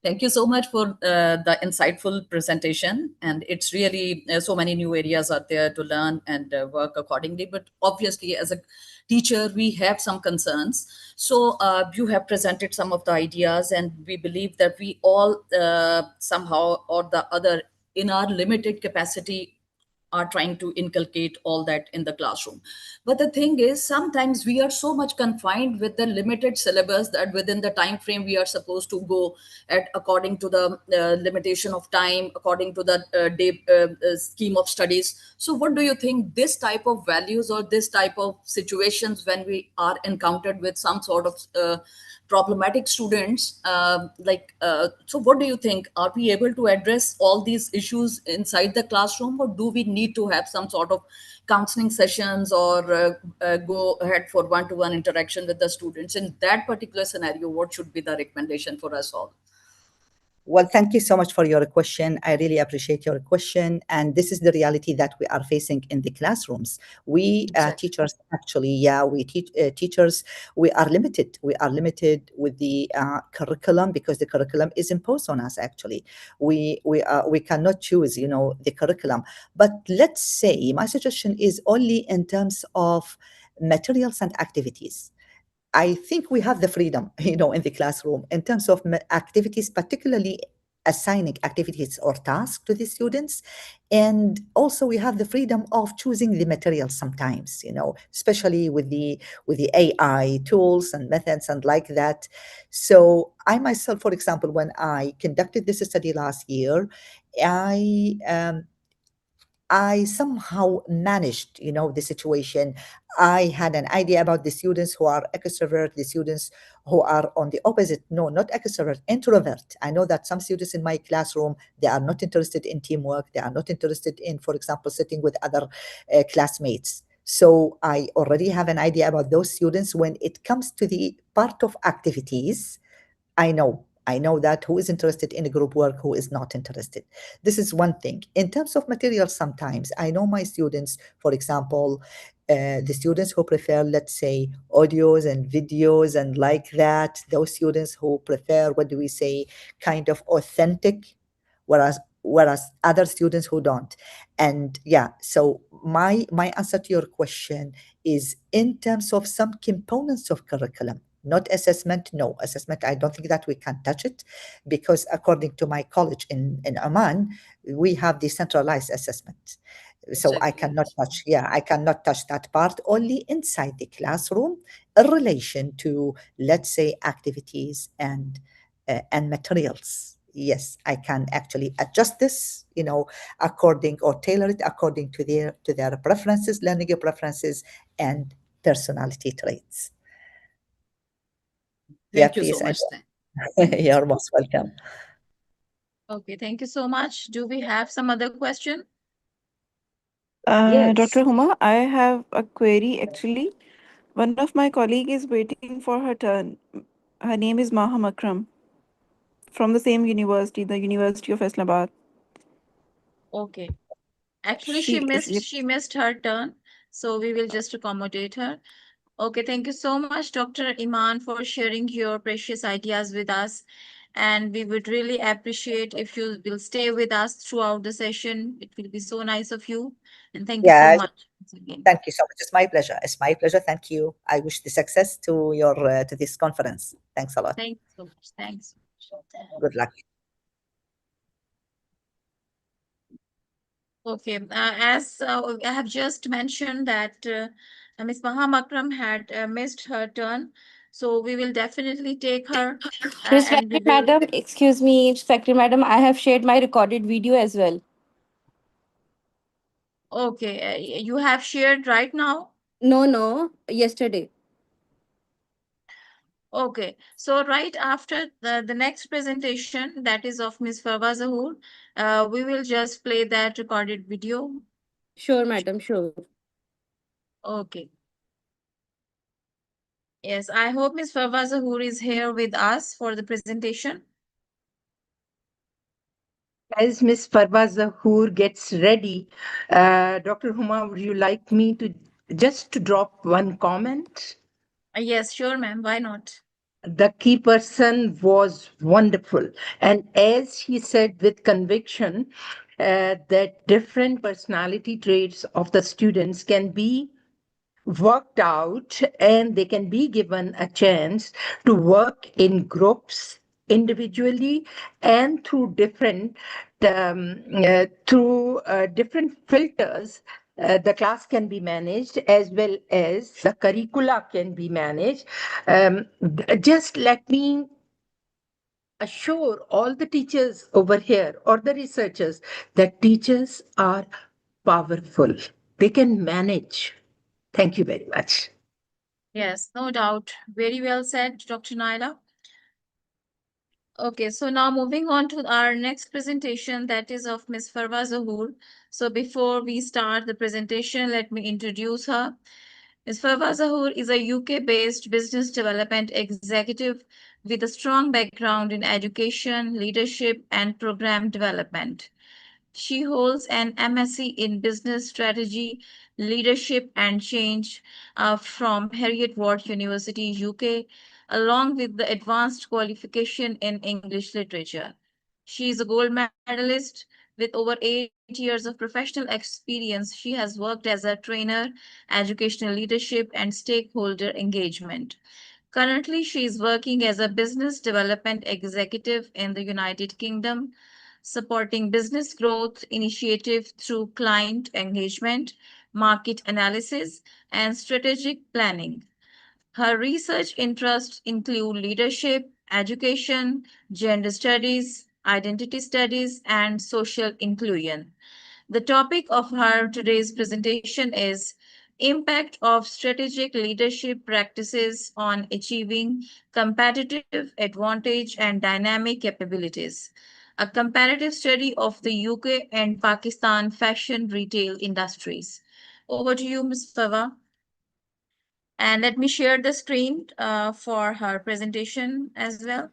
Thank you so much for the insightful presentation. And it's really so many new areas are there to learn and work accordingly. But obviously, as a teacher, we have some concerns. So you have presented some of the ideas, and we believe that we all somehow or the other, in our limited capacity, are trying to inculcate all that in the classroom. But the thing is, sometimes we are so much confined with the limited syllabus that within the time frame we are supposed to go at, according to the limitation of time, according to the day scheme of studies. So what do you think this type of values or this type of situations, when we are encountered with some sort of problematic students, so what do you think, are we able to address all these issues inside the classroom, or do we need to have some sort of counseling sessions, or go ahead for one-to-one interaction with the students? In that particular scenario, what should be the recommendation for us all? Well, thank you so much for your question. I really appreciate your question. And this is the reality that we are facing in the classrooms. We Exactly. teachers, actually, yeah, we teachers, we are limited. We are limited with the curriculum because the curriculum is imposed on us, actually. We cannot choose, the curriculum. But let's say my suggestion is only in terms of materials and activities. I think we have the freedom, in the classroom in terms of activities, particularly assigning activities or tasks to the students. And also we have the freedom of choosing the material sometimes, especially with the AI tools and methods and like that. So I myself, for example, when I conducted this study last year, I I somehow managed, the situation. I had an idea about the students who are extrovert, the students who are on the opposite. No, not extrovert, introvert. I know that some students in my classroom, they are not interested in teamwork. They are not interested in, for example, sitting with other classmates. So I already have an idea about those students. When it comes to the part of activities, I know that who is interested in group work, who is not interested. This is one thing. In terms of materials, sometimes I know my students, for example, the students who prefer, let's say, audios and videos and like that, those students who prefer, what do we say, kind of authentic, whereas other students who don't. And yeah, so my answer to your question is in terms of some components of curriculum, not assessment. No, assessment, I don't think that we can touch it, because according to my college in Oman, we have decentralized assessment. So I Exactly. cannot touch, I cannot touch that part, only inside the classroom in relation to, let's say, activities and materials. Yes, I can actually adjust this, according, or tailor it according to their preferences, learning preferences, and personality traits. Yeah, Thank you so please. much. Thank you. You're most welcome. Okay, thank you so much. Do we have some other question? Yes. Dr. Huma, I have a query actually. One of my colleague is waiting for her turn. Her name is Maha Makram from the same university, the University of Islamabad. Okay. Actually, She is. she missed her turn, so we will just accommodate her. Okay, thank you so much, Dr. Iman, for sharing your precious ideas with us. And we would really appreciate if you will stay with us throughout the session. It will be so nice of you. And thank you so Yeah, much once again. thank you so much. It's my pleasure. It's my pleasure. Thank you. I wish the success to your to this conference. Thanks a lot. Thank you so much. Thanks. Good luck. Okay, as I have just mentioned that Ms. Mahamakram had missed her turn, so we will definitely take her and we Respected will. madam, excuse me, Secretary madam, I have shared my recorded video as well. Okay, you have shared right now? No, yesterday. Okay, so right after the next presentation, that is of Ms. Farwa Zahoor, we will just play that recorded video. Sure, madam, sure. Okay. Yes, I hope Ms. Farwa Zahoor is here with us for the presentation. As Ms. Farwa Zahoor gets ready, Dr. Huma, would you like me to just to drop one comment? Yes, sure, ma'am. Why not? the key person was wonderful. And as he said with conviction, that different personality traits of the students can be worked out and they can be given a chance to work in groups individually and through different filters. The class can be managed as well as the curricula can be managed. Just let me assure all the teachers over here or the researchers that teachers are powerful. They can manage. Thank you very much. Yes, no doubt. Very well said, Dr. Naila. Okay, so now moving on to our next presentation, that is of Ms. Farwa Zahoor. So before we start the presentation, let me introduce her. Ms. Farwa Zahoor is a UK-based business development executive with a strong background in education, leadership, and program development. She holds an MSc in Business Strategy, Leadership and Change from Heriot-Watt University, UK, along with the advanced qualification in English literature. She is a gold medalist with over 8 years of professional experience. She has worked as a trainer, educational leadership, and stakeholder engagement. Currently, she is working as a business development executive in the United Kingdom, supporting business growth initiative through client engagement, market analysis, and strategic planning. Her research interests include leadership, education, gender studies, identity studies, and social inclusion. The topic of her today's presentation is Impact of Strategic Leadership Practices on Achieving Competitive Advantage and Dynamic Capabilities, a comparative study of the UK and Pakistan fashion retail industries. Over to you, Ms. Fava. And let me share the screen for her presentation as well.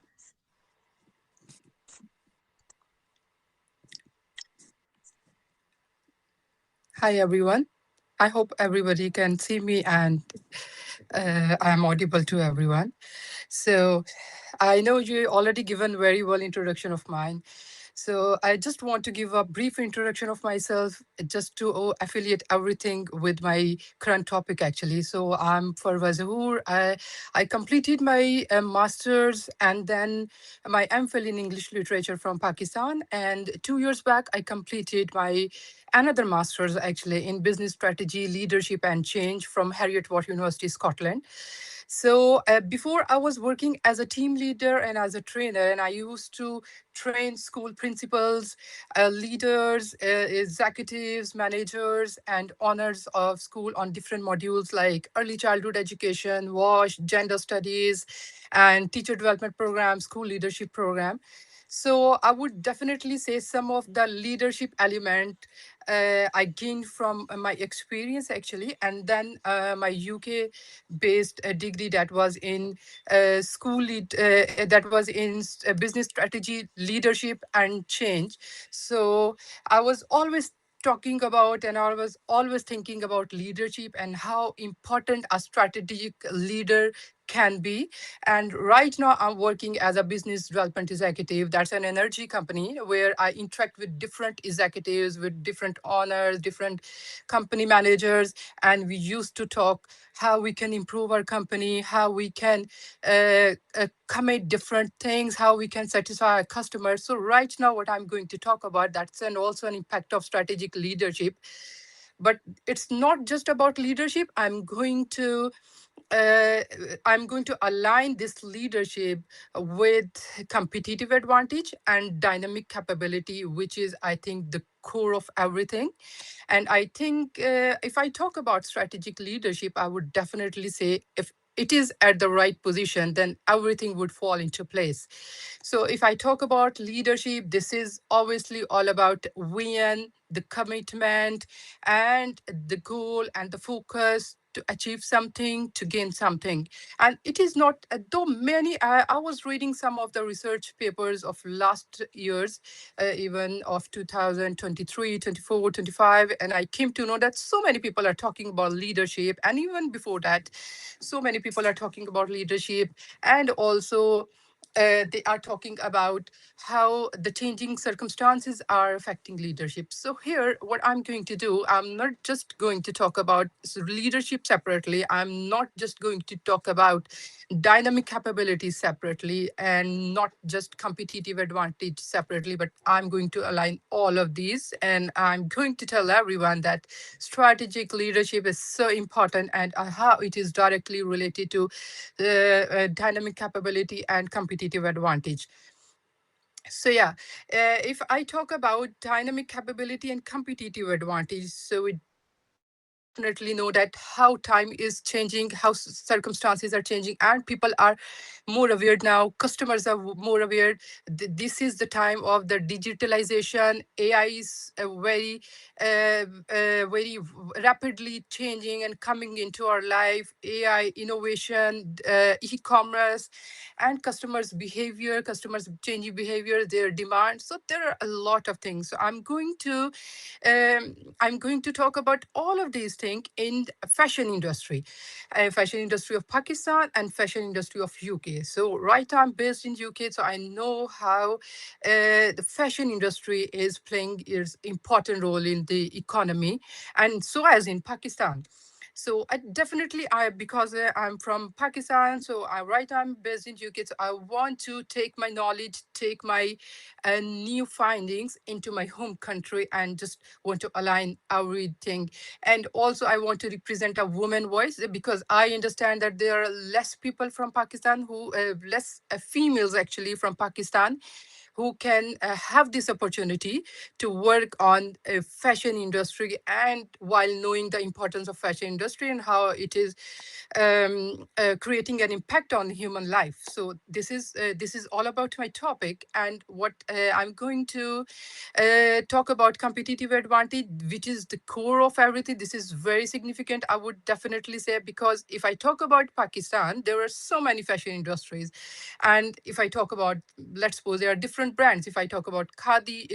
Hi, everyone. I hope everybody can see me and I am audible to everyone. So I know you already given very well introduction of mine. So I just want to give a brief introduction of myself just to affiliate everything with my current topic actually. So I'm Farwa Zahoor. I completed my master's and then my MPhil in English literature from Pakistan. And 2 years back, I completed my another master's actually in business strategy, leadership and change from Heriot-Watt University, Scotland. So before I was working as a team leader and as a trainer, and I used to train school principals, leaders, executives, managers, and owners of school on different modules like early childhood education, WASH, gender studies, and teacher development program, school leadership program. So I would definitely say some of the leadership element I gained from my experience actually, and then my UK-based degree that was in that was in business strategy, leadership, and change. So I was always talking about and I was always thinking about leadership and how important a strategic leader can be. And right now I'm working as a business development executive. That's an energy company where I interact with different executives, with different owners, different company managers, and we used to talk how we can improve our company, how we can commit different things, how we can satisfy our customers. So right now what I'm going to talk about, that's also an impact of strategic leadership. But it's not just about leadership. Uh, I'm going to align this leadership with competitive advantage and dynamic capability, which is, I think, the core of everything. And I think if I talk about strategic leadership, I would definitely say if it is at the right position, then everything would fall into place. So if I talk about leadership, this is obviously all about vision, the commitment, and the goal and the focus to achieve something, to gain something. And it is not, though many, I was reading some of the research papers of last years, even of 2023, 24, 25, and I came to know that so many people are talking about leadership. And even before that, so many people are talking about leadership. And also, they are talking about how the changing circumstances are affecting leadership. So here, what I'm going to do, I'm not just going to talk about leadership separately. I'm not just going to talk about dynamic capabilities separately and not just competitive advantage separately, but I'm going to align all of these. And I'm going to tell everyone that strategic leadership is so important and how it is directly related to dynamic capability and competitive advantage. So yeah, if I talk about dynamic capability and competitive advantage, so we definitely know that how time is changing, how circumstances are changing, and people are more aware now. Customers are more aware. This is the time of the digitalization. AI is very rapidly changing and coming into our life. AI, innovation, e-commerce, and customers changing behavior, their demand. So there are a lot of things. So I'm going to talk about all of these things in fashion industry of Pakistan and fashion industry of UK. So right now I'm based in UK, so I know how the fashion industry is playing its important role in the economy, and so as in Pakistan. So because I'm from Pakistan, so right now I'm based in UK, so I want to take my knowledge, take my new findings into my home country and just want to align everything. And also I want to represent a woman voice because I understand that there are less people from Pakistan less females actually from Pakistan who can have this opportunity to work on a fashion industry, and while knowing the importance of fashion industry and how it is creating an impact on human life. So this is all about my topic, and what I'm going to talk about competitive advantage, which is the core of everything. This is very significant, I would definitely say, because if I talk about Pakistan, there are so many fashion industries. And if I talk about, let's suppose there are different brands. If I talk about Khadi,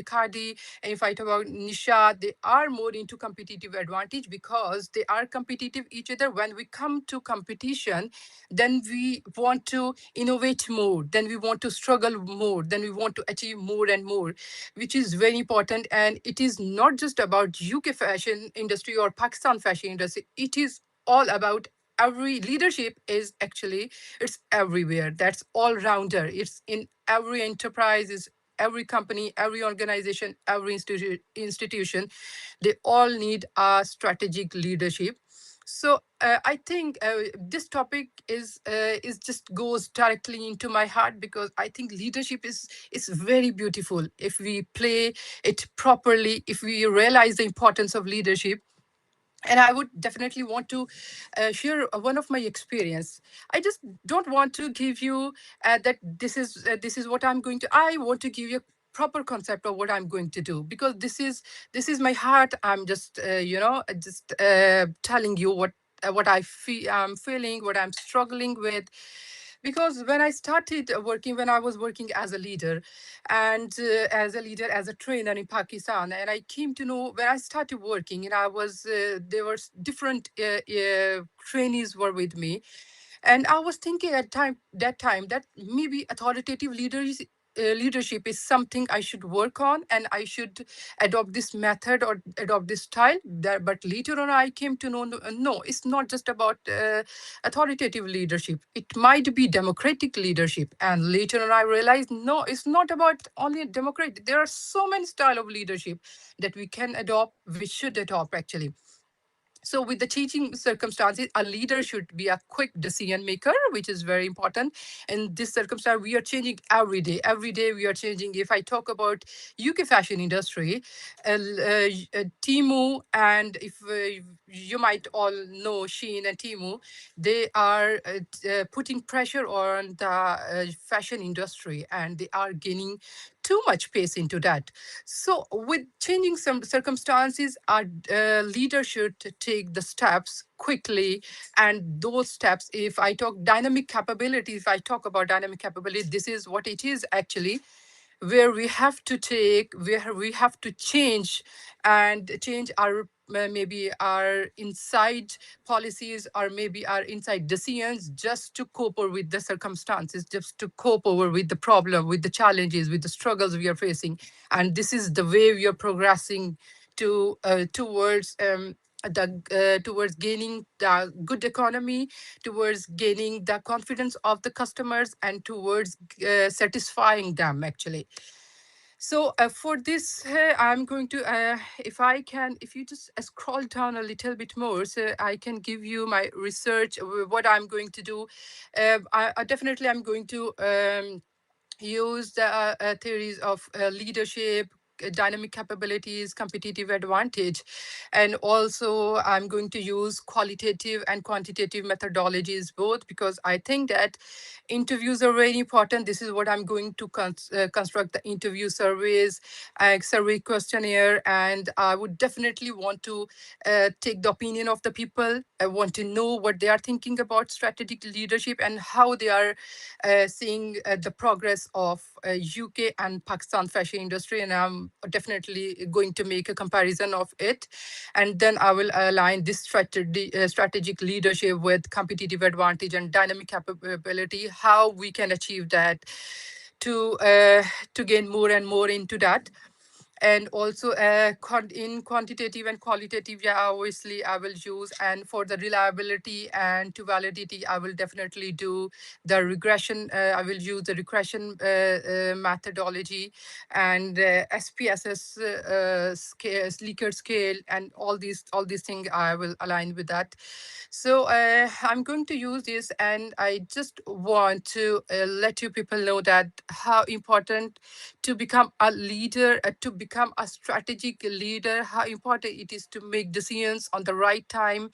and if I talk about Nisha, they are more into competitive advantage because they are competitive each other. When we come to competition, then we want to innovate more, then we want to struggle more, then we want to achieve more and more, which is very important. And it is not just about UK fashion industry or Pakistan fashion industry. It is all about every leadership is actually, it's everywhere. That's all rounder. It's in every enterprise, is every company, every organization, every institution. They all need a strategic leadership. So I think this topic is just goes directly into my heart, because I think leadership is very beautiful if we play it properly, if we realize the importance of leadership. And I would definitely want to share one of my experience. I just don't want to give you that this is what I'm going to. I want to give you a proper concept of what I'm going to do, because this is my heart. I'm just just telling you what I feel, I'm feeling, what I'm struggling with. Because when I started working, when I was working as a leader, and as a trainer in Pakistan, and I came to know when I started working, and I was there were different trainees were with me, and I was thinking at that time that maybe authoritative leadership is something I should work on, and I should adopt this method or adopt this style. But later on, I came to know no, it's not just about authoritative leadership. It might be democratic leadership. And later on, I realized no, it's not about only democratic. There are so many style of leadership that we can adopt, we should adopt actually. So with the teaching circumstances, a leader should be a quick decision maker, which is very important. In this circumstance, we are changing every day. Every day we are changing. If I talk about UK fashion industry, Timu, and if you might all know Shein and Timu, they are putting pressure on the fashion industry, and they are gaining too much pace into that. So with changing some circumstances, our leader should take the steps quickly. And those steps, if I talk dynamic capability, if I talk about dynamic capability, this is what it is actually, where we have to change and change our maybe our inside policies or maybe our inside decisions just to cope over with the circumstances, just to cope over with the problem, with the challenges, with the struggles we are facing. And this is the way we are progressing to towards gaining the good economy, towards gaining the confidence of the customers, and towards satisfying them actually. So for this, I'm going to, if you just scroll down a little bit more, so I can give you my research, what I'm going to do. I definitely, I'm going to use the theories of leadership, dynamic capabilities, competitive advantage. And also I'm going to use qualitative and quantitative methodologies both, because I think that interviews are very important. This is what I'm going to construct the interview surveys, survey questionnaire, and I would definitely want to take the opinion of the people. I want to know what they are thinking about strategic leadership and how they are seeing the progress of UK and Pakistan fashion industry, and I'm definitely going to make a comparison of it. And then I will align this strategic leadership with competitive advantage and dynamic capability, how we can achieve that to gain more and more into that. And also in quantitative and qualitative, yeah, obviously I will use, and for the reliability and to validity, I will definitely do the regression. I will use the regression methodology and SPSS scale, Likert scale, and all these things I will align with that. So I'm going to use this, and I just want to let you people know that how important to become a leader, to become a strategic leader, how important it is to make decisions on the right time,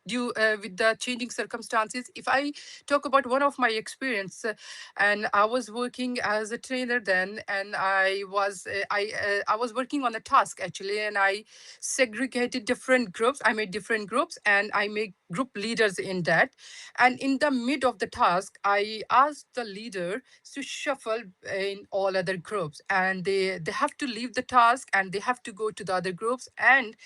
due with the changing circumstances. If I talk about one of my experience, and I was working as a trainer then, and I was working on a task actually, and I segregated different groups. I made different groups, and I made group leaders in that. And in the mid of the task, I asked the leader to shuffle in all other groups, and they have to leave the task and they have to go to the other groups. And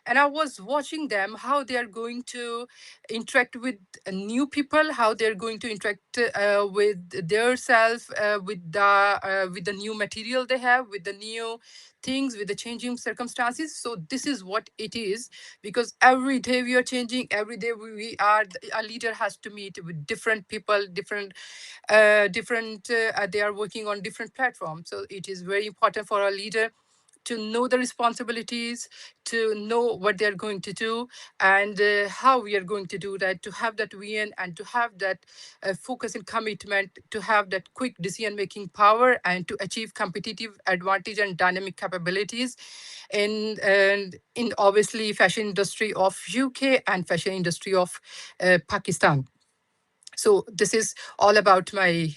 I was watching them, how they are going to interact with new people, how they're going to interact with their self, with the new material they have, with the new things, with the changing circumstances. So this is what it is, because every day we are changing, every day a leader has to meet with different people, they are working on different platforms. So it is very important for a leader to know the responsibilities, to know what they're going to do, and how we are going to do that, to have that vision and to have that focus and commitment, to have that quick decision-making power, and to achieve competitive advantage and dynamic capabilities in obviously fashion industry of UK and fashion industry of Pakistan. So this is all about my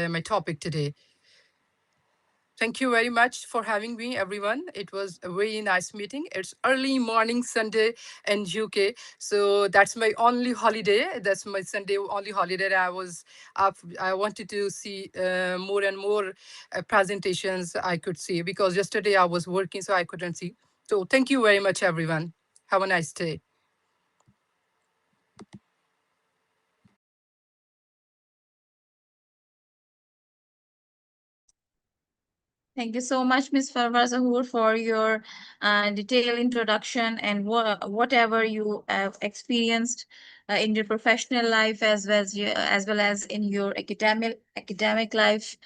my topic today. Thank you very much for having me, everyone. It was a very nice meeting. It's early morning Sunday in UK, so that's my only holiday. That's my Sunday only holiday. I was up. I wanted to see more and more presentations I could see, because yesterday I was working, so I couldn't see. So thank you very much, everyone. Have a nice day. Thank you so much, Ms. Farwa Zahoor, for your detailed introduction and whatever you have experienced in your professional life as well as in your academic life,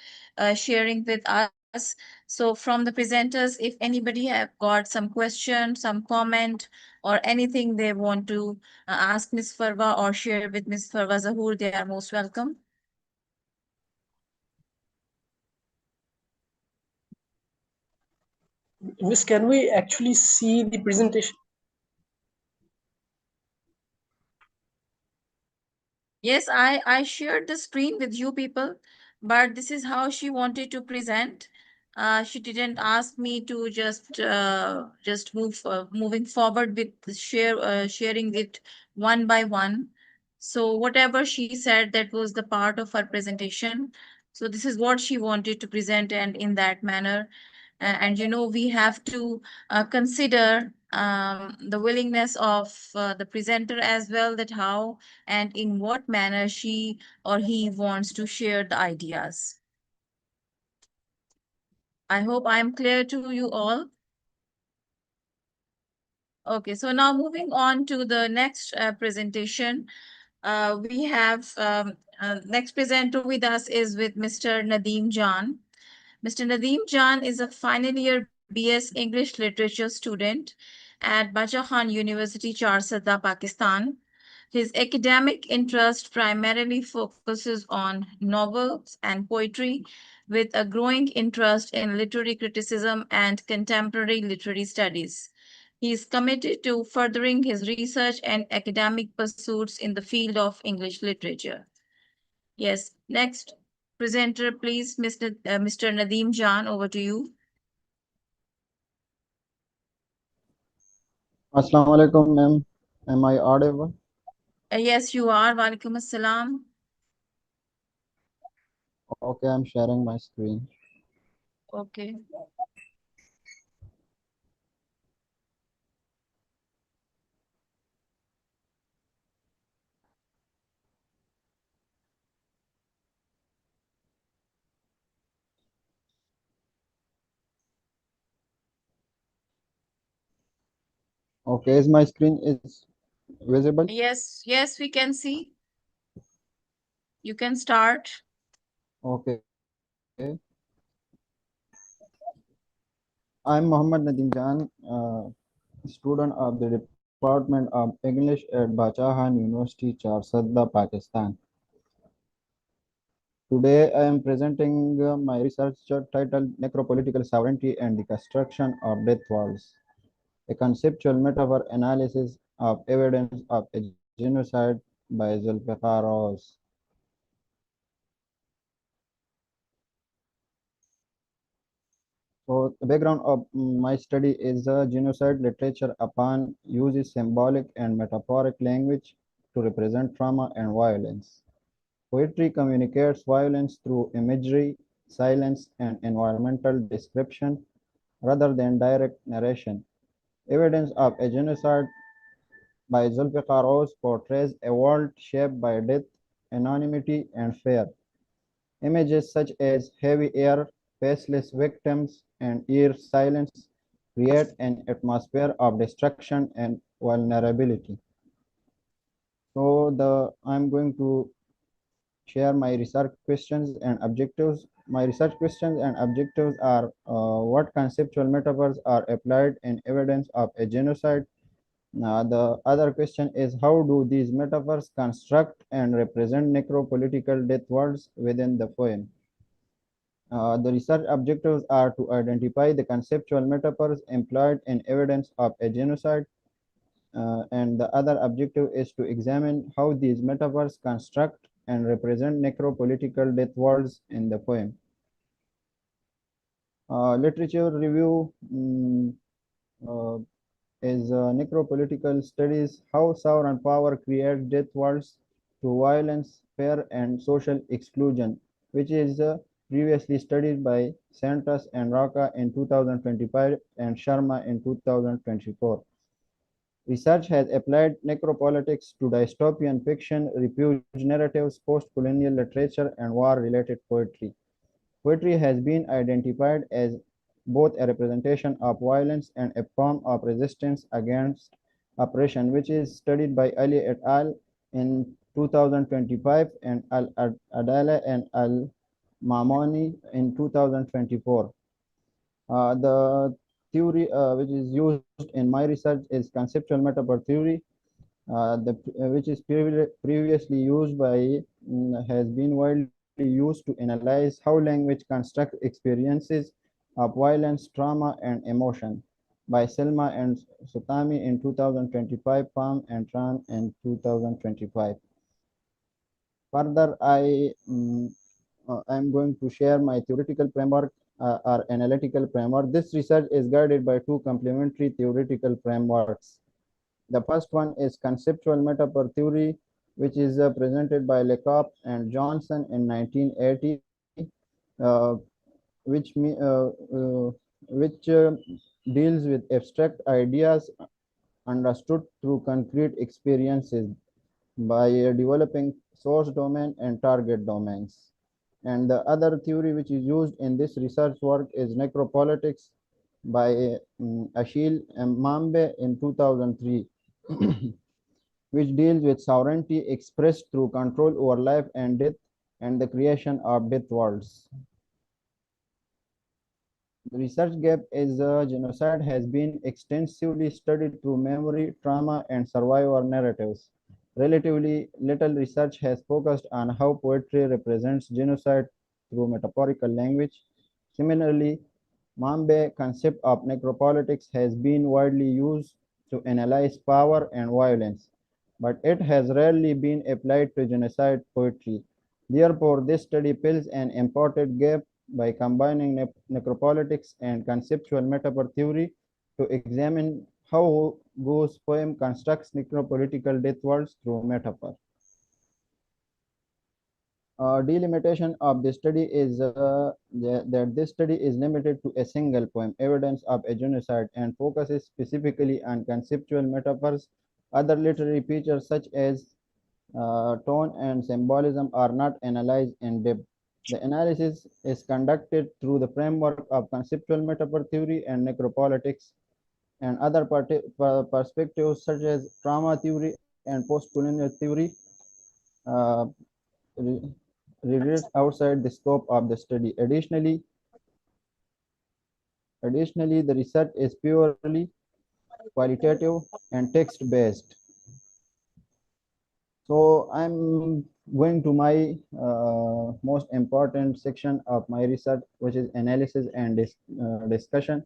sharing with us. So from the presenters, if anybody have got some question, some comment, or anything they want to ask Ms. Farwa or share with Ms. Farwa Zahoor, they are most welcome. Miss, can we actually see the presentation? Yes, I shared the screen with you people. but this is how she wanted to present. She didn't ask me to just moving forward with the sharing it one by one. So whatever she said, that was the part of her presentation. So this is what she wanted to present, and in that manner. And we have to consider the willingness of the presenter as well, that how and in what manner she or he wants to share the ideas. I hope I am clear to you all. Okay, so now moving on to the next presentation. We have next presenter with us is with Mr. Nadeem Jan. Mr. Nadeem Jan is a final year BS English Literature student at Bacha Khan University, Charsadda, Pakistan. His academic interest primarily focuses on novels and poetry, with a growing interest in literary criticism and contemporary literary studies. He is committed to furthering his research and academic pursuits in the field of English literature. Yes, next presenter, please, Mr. Nadeem Jan, over to you. Assalamu alaikum, ma'am. Am I audible? Yes, you are. Walaikum assalam. Okay, I'm sharing my screen. Okay. Okay, is my screen is visible? Yes, yes, we can see. You can start. Okay. I'm Muhammad Nadeem Jan, student of the Department of English at Bachahan University, Charsadda, Pakistan. Today, I am presenting my research titled Necropolitical Sovereignty and the Construction of Death Walls, a conceptual metaphor analysis of evidence of a genocide by Zulfikar Oz. So the background of my study is genocide literature upon uses symbolic and metaphoric language to represent trauma and violence. Poetry communicates violence through imagery, silence, and environmental description rather than direct narration. Evidence of a genocide by Zulfikar Oz portrays a world shaped by death, anonymity, and fear. Images such as heavy air, faceless victims, and eerie silence create an atmosphere of destruction and vulnerability. So I'm going to share my research questions and objectives. My research questions and objectives are what conceptual metaphors are applied in evidence of a genocide. The other question is how do these metaphors construct and represent necropolitical death worlds within the poem? The research objectives are to identify the conceptual metaphors employed in evidence of a genocide, and the other objective is to examine how these metaphors construct and represent necropolitical death worlds in the poem. Literature review is necropolitical studies how sovereign power creates death worlds through violence, fear, and social exclusion, which is previously studied by Santos and Rocca in 2025 and Sharma in 2024. Research has applied necropolitics to dystopian fiction, refuge narratives, post-colonial literature, and war-related poetry. Poetry has been identified as both a representation of violence and a form of resistance against oppression, which is studied by Ali et al. In 2025 and Al-Adala and Al-Mamoni in 2024. The theory which is used in my research is conceptual metaphor theory, which is previously used by has been widely used to analyze how language constructs experiences of violence, trauma, and emotion by Selma and Sutami in 2025, Palm and Tran in 2025. Further, I I'm going to share my theoretical framework or analytical framework. This research is guided by two complementary theoretical frameworks. The first one is conceptual metaphor theory, which is presented by Lecoq and Johnson in 1980, uh, which me, which deals with abstract ideas understood through concrete experiences by developing source domain and target domains. And the other theory which is used in this research work is necropolitics by Achille Mbembe in 2003, which deals with sovereignty expressed through control over life and death and the creation of death worlds. The research gap is genocide has been extensively studied through memory, trauma, and survivor narratives. Relatively little research has focused on how poetry represents genocide through metaphorical language. Similarly, Mambe's concept of necropolitics has been widely used to analyze power and violence, but it has rarely been applied to genocide poetry. Therefore, this study fills an important gap by combining necropolitics and conceptual metaphor theory to examine how Go's poem constructs necropolitical death worlds through metaphor. Delimitation of the study is that this study is limited to a single poem, evidence of a genocide, and focuses specifically on conceptual metaphors. Other literary features such as tone and symbolism are not analyzed in depth. The analysis is conducted through the framework of conceptual metaphor theory and necropolitics, and other perspectives such as trauma theory and post-colonial theory uh, re- regrets outside the scope of the study. Additionally, the research is purely qualitative and text-based. So I'm going to my most important section of my research, which is analysis and discussion.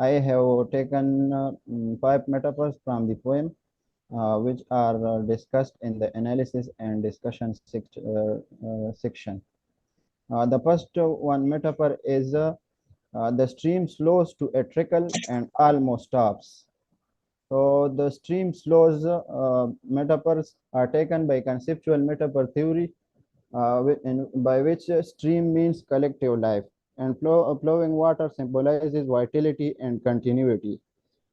I have taken 5 metaphors from the poem, which are discussed in the analysis and discussion section. The first one metaphor is the stream slows to a trickle and almost stops. So the stream slows metaphors are taken by conceptual metaphor theory, by which stream means collective life, and flowing water symbolizes vitality and continuity.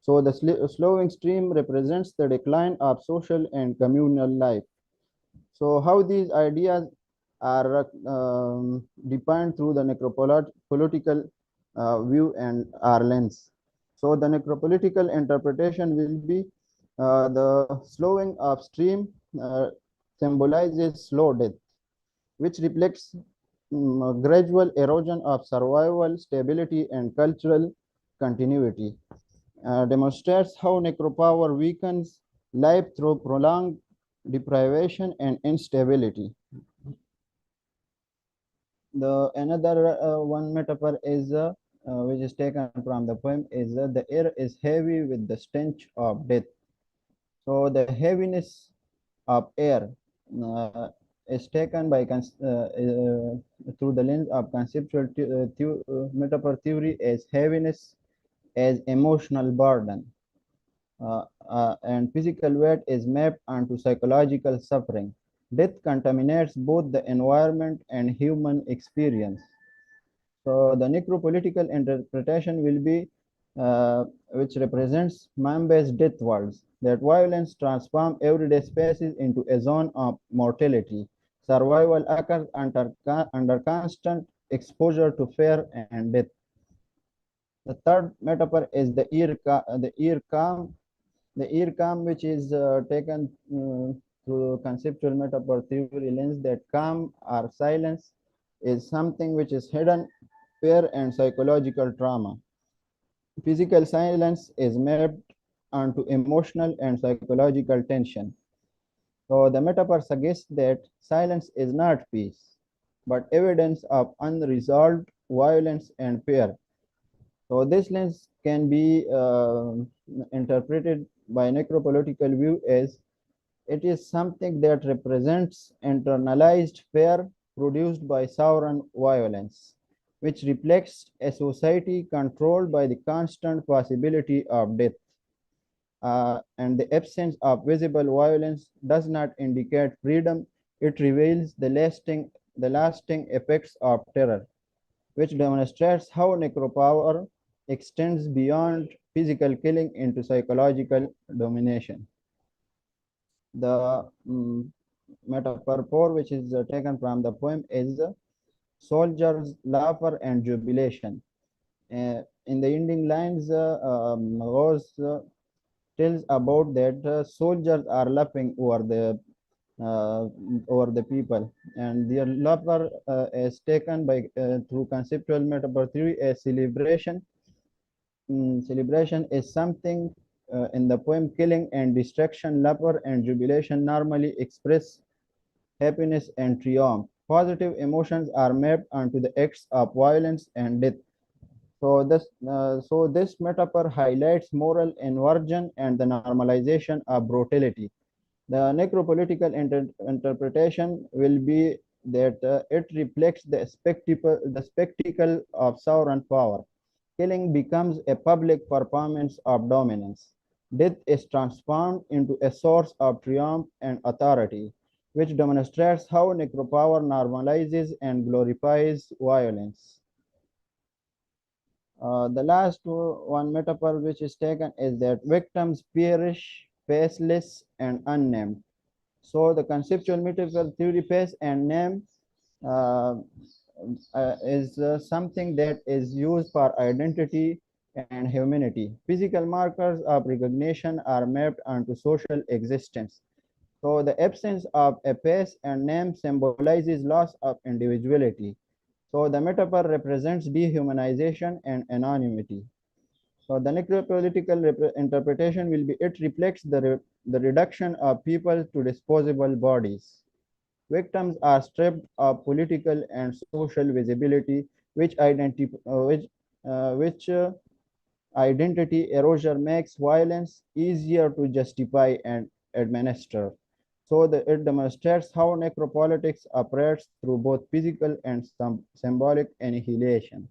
So the slowing stream represents the decline of social and communal life. So how these ideas are defined through the necropolitical view and our lens. So the necropolitical interpretation will be the slowing of stream symbolizes slow death, which reflects gradual erosion of survival, stability, and cultural continuity. Demonstrates how necropower weakens life through prolonged deprivation and instability. The another one metaphor is which is taken from the poem is the air is heavy with the stench of death. So the heaviness of air is taken by through the lens of conceptual metaphor theory as heaviness as emotional burden. And physical weight is mapped onto psychological suffering. Death contaminates both the environment and human experience. So the necropolitical interpretation will be which represents Mambe's death worlds, that violence transforms everyday spaces into a zone of mortality. Survival occurs under constant exposure to fear and death. The third metaphor is the ear calm, which is taken through conceptual metaphor theory lens, that calm or silence is something which is hidden fear and psychological trauma. Physical silence is mapped onto emotional and psychological tension. So the metaphor suggests that silence is not peace, but evidence of unresolved violence and fear. So this lens can be interpreted by necropolitical view as it is something that represents internalized fear produced by sovereign violence, which reflects a society controlled by the constant possibility of death. And the absence of visible violence does not indicate freedom, it reveals the lasting effects of terror, which demonstrates how necropower extends beyond physical killing into psychological domination. The metaphor which is taken from the poem is soldiers' laughter and jubilation. In the ending lines, Rose tells about that soldiers are laughing over the people, and their laughter is taken by through conceptual metaphor theory as celebration. Celebration is something in the poem killing and destruction. Laughter and jubilation normally express happiness and triumph. Positive emotions are mapped onto the acts of violence and death. So this metaphor highlights moral inversion and the normalization of brutality. The necropolitical interpretation will be that it reflects the spectacle of sovereign power. Killing becomes a public performance of dominance. Death is transformed into a source of triumph and authority, which demonstrates how necropower normalizes and glorifies violence. The last one metaphor which is taken is that victims perish faceless and unnamed. So the conceptual metaphor theory face and name uh, is something that is used for identity and humanity. Physical markers of recognition are mapped onto social existence. So the absence of a face and name symbolizes loss of individuality. So the metaphor represents dehumanization and anonymity. So the necropolitical interpretation will be it reflects the reduction of people to disposable bodies. Victims are stripped of political and social visibility, which identity erosion makes violence easier to justify and administer. So it demonstrates how necropolitics operates through both physical and symbolic annihilation.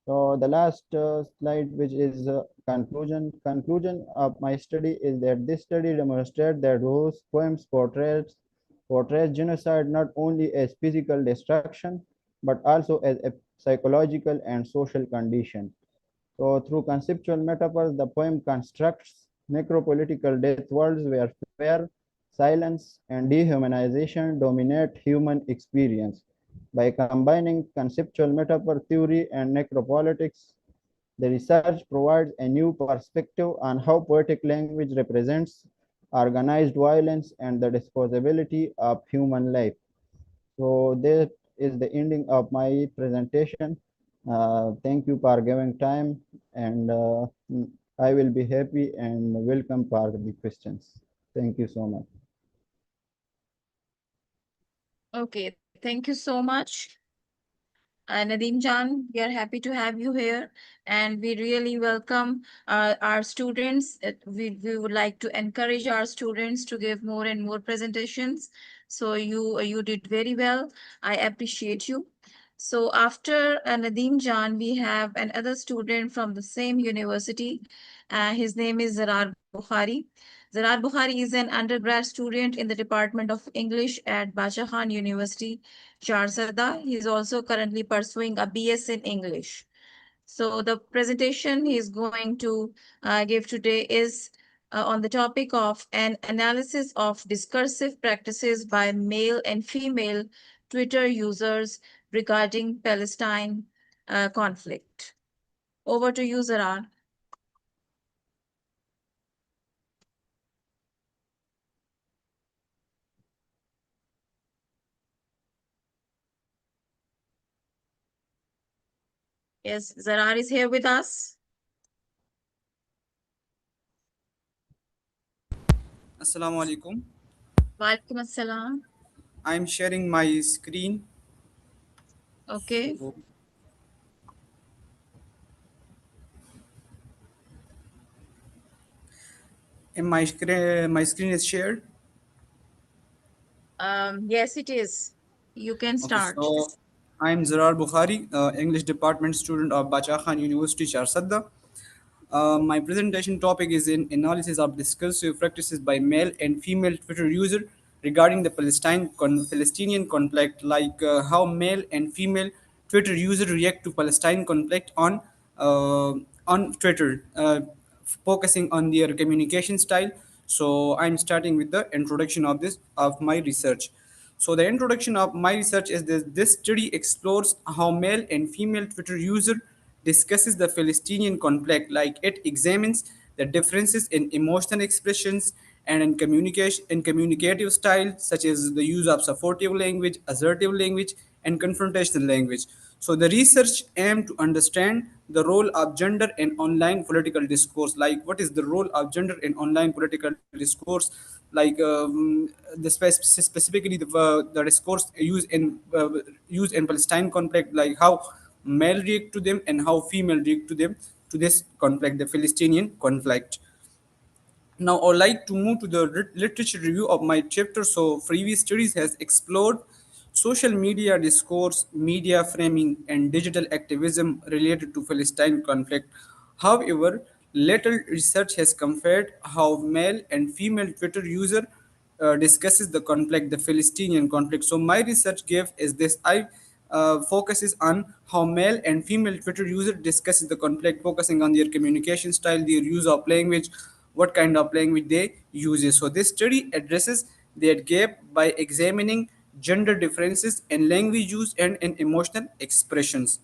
So the last slide, which is conclusion. Conclusion of my study is that this study demonstrates that those poems portrays genocide not only as physical destruction, but also as a psychological and social condition. So through conceptual metaphors, the poem constructs necropolitical death worlds where fear, silence, and dehumanization dominate human experience. By combining conceptual metaphor theory and necropolitics, the research provides a new perspective on how poetic language represents organized violence and the disposability of human life. So that is the ending of my presentation. Thank you for giving time, and I will be happy and welcome for the questions. Thank you so much. Okay, thank you so much. Nadeem Jan, we are happy to have you here, and we really welcome our students. We would like to encourage our students to give more and more presentations. So you did very well. I appreciate you. So after Nadeem Jan, we have another student from the same university. His name is Zarar Bukhari. Zarar Bukhari is an undergrad student in the Department of English at Bacha Khan University, Charzada. He is also currently pursuing a BS in English. So the presentation he is going to give today is on the topic of an analysis of discursive practices by male and female Twitter users regarding Palestine conflict. Over to you, Zarar. Yes, Zarar is here with us. Assalamu alaikum. Walaikum assalam. I'm sharing my screen. Okay. So, in my screen is shared. Yes, it is. You can Okay, start. so I'm Zarar Bukhari, English department student of Bacha Khan University, Charsadda. My presentation topic is in analysis of discursive practices by male and female Twitter user regarding the Palestinian conflict, like how male and female Twitter user react to Palestine conflict uh, on Twitter, focusing on their communication style. So I'm starting with the introduction of my research. So the introduction of my research is this study explores how male and female Twitter user discusses the Palestinian conflict, like it examines the differences in emotional expressions and in communication in communicative style, such as the use of supportive language, assertive language, and confrontational language. So the research aimed to understand the role of gender in online political discourse, like what is the role of gender in online political discourse, like specifically the discourse used in Palestine conflict, like how male react to them and how female react to them to this conflict, the Palestinian conflict. Now, I'd like to move to the literature review of my chapter. So, previous studies has explored social media discourse, media framing, and digital activism related to Palestine conflict. However, later research has compared how male and female Twitter user discusses the conflict, the Palestinian conflict. So my research gave is this. I focuses on how male and female Twitter user discusses the conflict, focusing on their communication style, their use of language, what kind of language they use. So this study addresses that gap by examining gender differences in language use and in emotional expressions.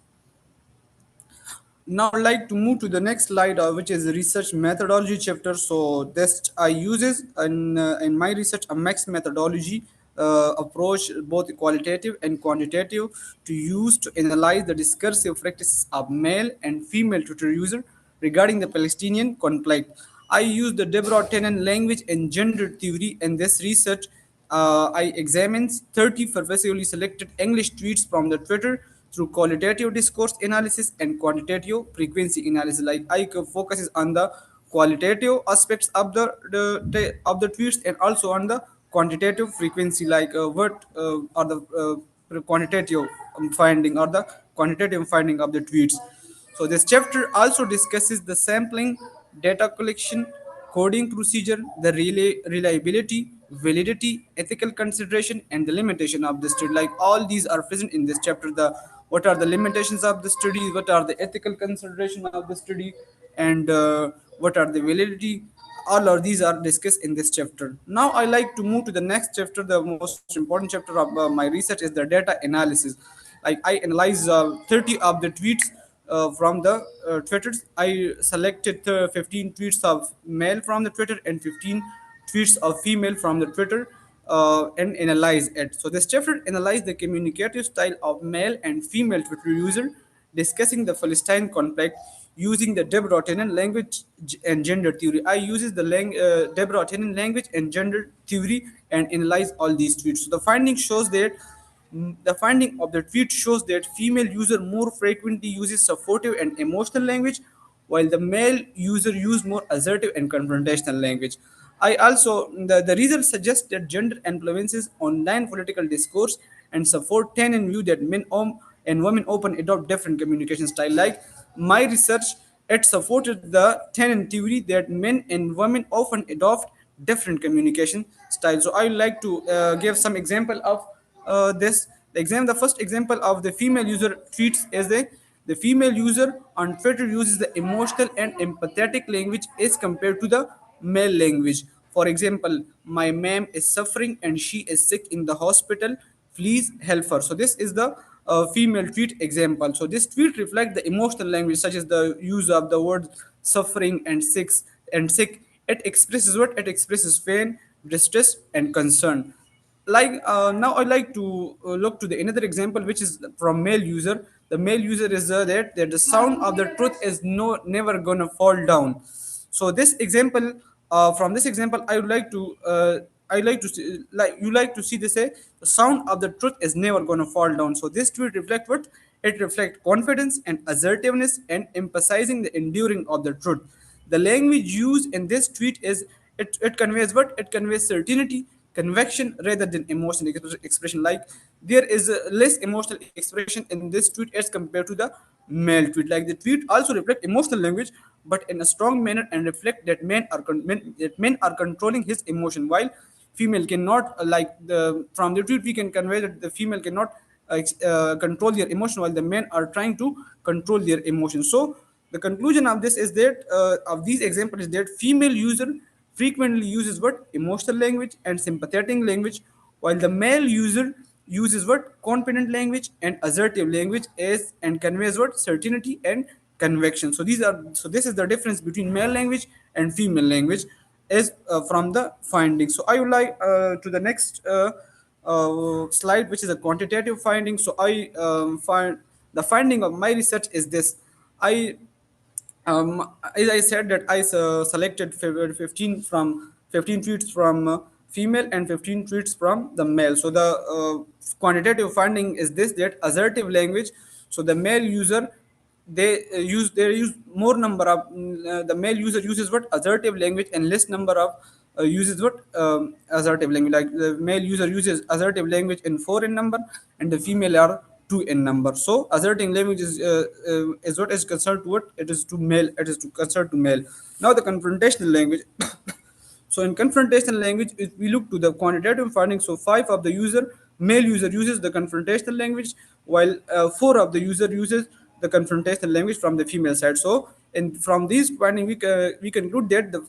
Now I'd like to move to the next slide, which is the research methodology chapter. So this I uses in my research a mixed methodology approach, both qualitative and quantitative, to use to analyze the discursive practices of male and female Twitter user regarding the Palestinian conflict. I use the Deborah Tannen language and gender theory in this research. I examined 30 pervasively selected English tweets from the Twitter through qualitative discourse analysis and quantitative frequency analysis. Like focuses on the qualitative aspects of the tweets and also on the quantitative frequency, like what are the quantitative finding or the quantitative finding of the tweets. So this chapter also discusses the sampling, data collection, coding procedure, the reliability, validity, ethical consideration, and the limitation of the study. Like all these are present in this chapter. The what are the limitations of the study, what are the ethical consideration of the study, and what are the validity. All of these are discussed in this chapter. Now I like to move to the next chapter. The most important chapter of my research is the data analysis. Like I analyze 30 of the tweets from the Twitters. I selected 15 tweets of male from the Twitter and 15 tweets of female from the Twitter and analyze it. So this chapter analyzed the communicative style of male and female Twitter user discussing the Palestine conflict using the Deborah Tannen language and gender theory. I uses the Deborah Tannen language and gender theory and analyze all these tweets. So the finding shows that the finding of the tweet shows that female user more frequently uses supportive and emotional language, while the male user use more assertive and confrontational language. I also the results suggest that gender influences online political discourse and support ten and view that men and women often adopt different communication style. Like my research, it supported the ten theory that men and women often adopt different communication styles. So I would like to give some example of this. The first example of the female user tweets is the female user on Twitter uses the emotional and empathetic language as compared to the male language. For example, my mom is suffering and she is sick in the hospital. Please help her. So this is the female tweet example. So this tweet reflects the emotional language, such as the use of the word suffering and sick. It expresses what? It expresses pain, distress, and concern. Like now I like to look to the another example, which is from male user. The male user is that the sound of the truth is never gonna fall down. So this example, from this example, I like to see, like you like to see this say the sound of the truth is never gonna fall down. So this tweet reflect what? It reflects confidence and assertiveness and emphasizing the enduring of the truth. The language used in this tweet is it conveys what? It conveys certainty, convection rather than emotional expression. Like there is less emotional expression in this tweet as compared to the male tweet. Like the tweet also reflect emotional language, but in a strong manner, and reflect that men are controlling his emotion, while female cannot. Like the from the tweet we can convey that the female cannot control their emotion, while the men are trying to control their emotion. So the conclusion of this is that of these examples is that female user frequently uses what emotional language and sympathetic language, while the male user uses what confident language and assertive language as and conveys what certainty and conviction. So this is the difference between male language and female language as from the findings. So I would like to the next slide, which is a quantitative finding. So I find the finding of my research is this. I as I said that I selected 15 tweets from female and 15 tweets from the male. So the quantitative finding is this, that assertive language. So the male user they use more number of the male user uses what assertive language and less number of uses what assertive language. Like the male user uses assertive language in 4 in number, and the female are 2 in number. So asserting language is what is concerned to what it is to male, it is to concerned to male. Now the confrontational language. So in confrontational language, if we look to the quantitative findings, so 5 of the male user uses the confrontational language, while 4 of the user uses the confrontational language from the female side. So from these findings, we conclude that the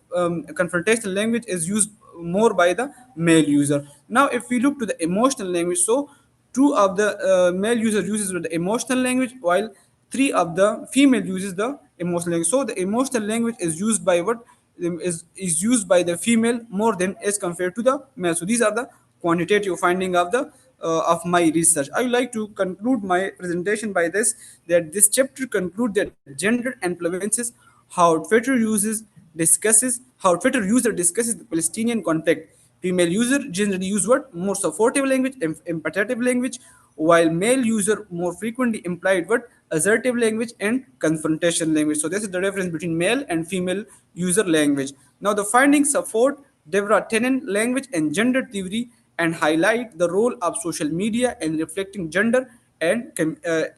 confrontational language is used more by the male user. Now, if we look to the emotional language, so 2 of the male user uses the emotional language, while 3 of the female uses the emotional language. So the emotional language is used by what is used by the female more than as compared to the male. So these are the quantitative finding of the of my research. I would like to conclude my presentation by this, that this chapter concludes that gender influences how Twitter user discusses the Palestinian conflict. Female user generally use what more supportive language, empathetic language, while male user more frequently implied what assertive language and confrontation language. So this is the difference between male and female user language. Now the findings support Deborah Tennant language and gender theory and highlight the role of social media in reflecting gender and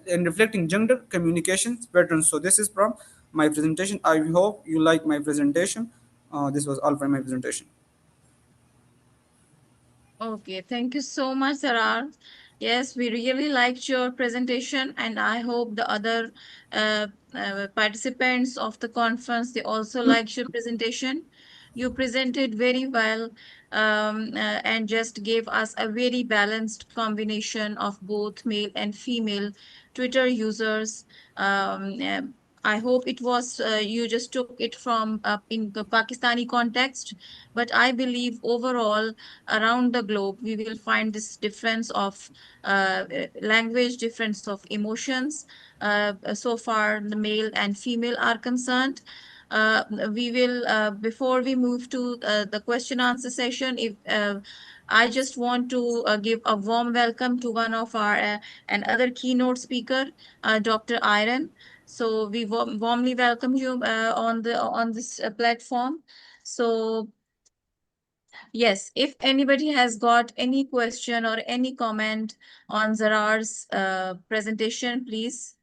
reflecting gender communications patterns. So this is from my presentation. I hope you like my presentation. This was all from my presentation. Okay, thank you so much, Sarar. Yes, we really liked your presentation, and I hope the other participants of the conference, they also liked your presentation. You presented very well, and just gave us a very balanced combination of both male and female Twitter users. I hope it was you just took it from in the Pakistani context, but I believe overall around the globe, we will find this difference of language, difference of emotions. So far, the male and female are concerned. We will, before we move to the question answer session, if I just want to give a warm welcome to one of our and other keynote speaker, Dr. Iron. So we warmly welcome you on this platform. So yes, if anybody has got any question or any comment on Zarar's presentation, please.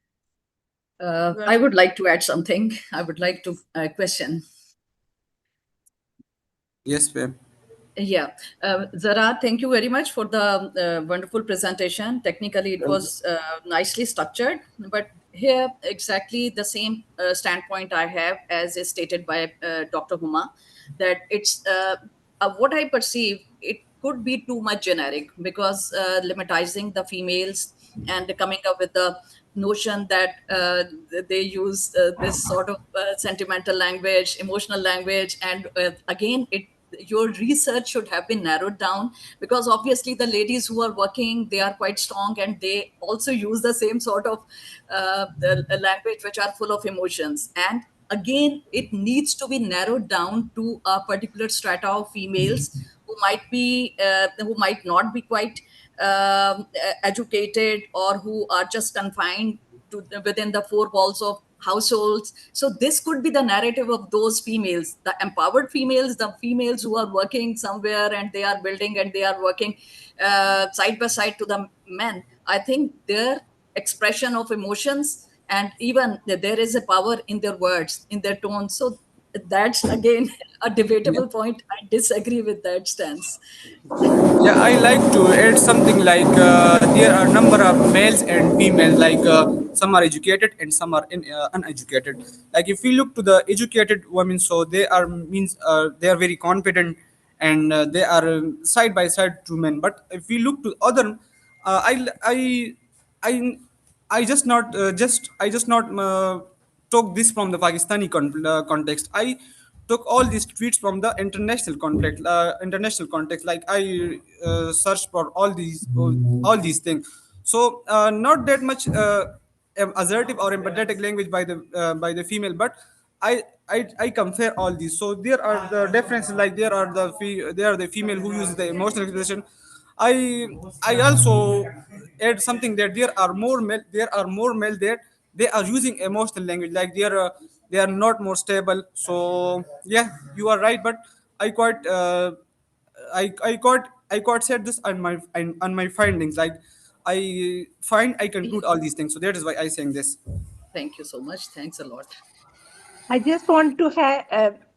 I would like to add something. I would like to question. Yes, ma'am. Yeah, Zara, thank you very much for the wonderful presentation. Technically, it was nicely structured, but here exactly the same standpoint I have as is stated by Dr. Huma, that it's what I perceive, it could be too much generic because limitizing the females and coming up with the notion that they use this sort of sentimental language, emotional language, and again, your research should have been narrowed down, because obviously the ladies who are working, they are quite strong and they also use the same sort of language which are full of emotions. And again, it needs to be narrowed down to a particular strata of females who might not be quite educated, or who are just confined to within the four walls of households. So this could be the narrative of those females, the empowered females, the females who are working somewhere and they are building and they are working side by side to the men. I think their expression of emotions, and even there is a power in their words, in their tone. So that's again a debatable point. I disagree with that stance. Yeah, I like to add something like there are number of males and females. Like some are educated and some are uneducated. Like if we look to the educated women, so they are means they are very confident and they are side by side to men. But if we look to other, I I just not took this from the Pakistani context. I took all these tweets from the international context. Like I searched for all these things. So not that much assertive or empathetic language by the female, but I compare all these. So there are the differences. Like there are the female who use the emotional expression. I I also add something that there are more male there. They are using emotional language. Like they are not more stable. So yeah, you are right. But I quite I quite said this on my findings. Like I conclude all these things. So that is why I saying this. Thank you so much. Thanks a lot. I just want to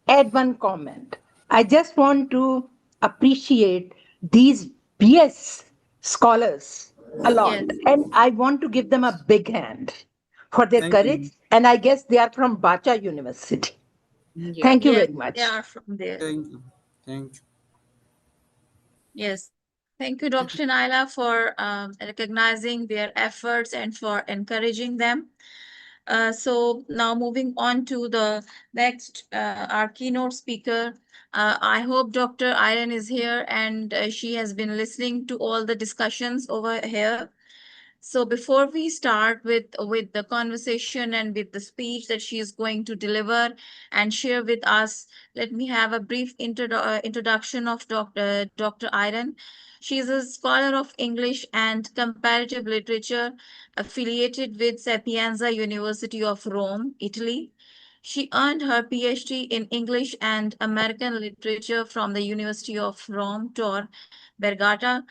add one comment. I just want to appreciate these BS scholars a lot, Yes. and I want to give them a big hand for their Thank courage. you. And I guess they are from Bacha University. Yeah. Thank you Yes, very they much. are from there. Thank you. Thank you. Yes. Thank you, Dr. Naila, for recognizing their efforts and for encouraging them. So now moving on to the next, our keynote speaker. I hope Dr. Iron is here and she has been listening to all the discussions over here. So before we start with the conversation and with the speech that she is going to deliver and share with us, let me have a brief introduction of Dr. Iron. She is a scholar of English and comparative literature affiliated with Sapienza University of Rome, Italy. She earned her PhD in English and American literature from the University of Rome, Tor Vergata.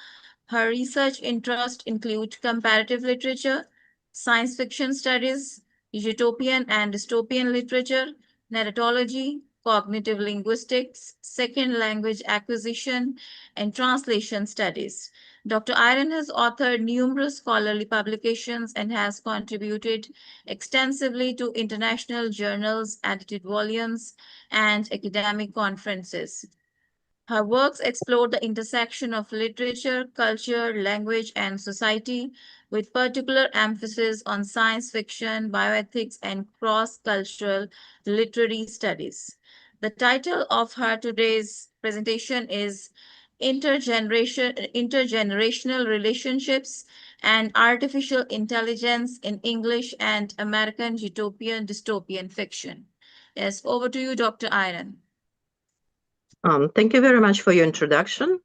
Her research interests include comparative literature, science fiction studies, utopian and dystopian literature, narratology, cognitive linguistics, second language acquisition, and translation studies. Dr. Iron has authored numerous scholarly publications and has contributed extensively to international journals, edited volumes, and academic conferences. Her works explore the intersection of literature, culture, language, and society, with particular emphasis on science fiction, bioethics, and cross-cultural literary studies. The title of her today's presentation is Intergenerational Relationships and Artificial Intelligence in English and American Utopian Dystopian Fiction. Yes, over to you, Dr. Iron. Thank you very much for your introduction.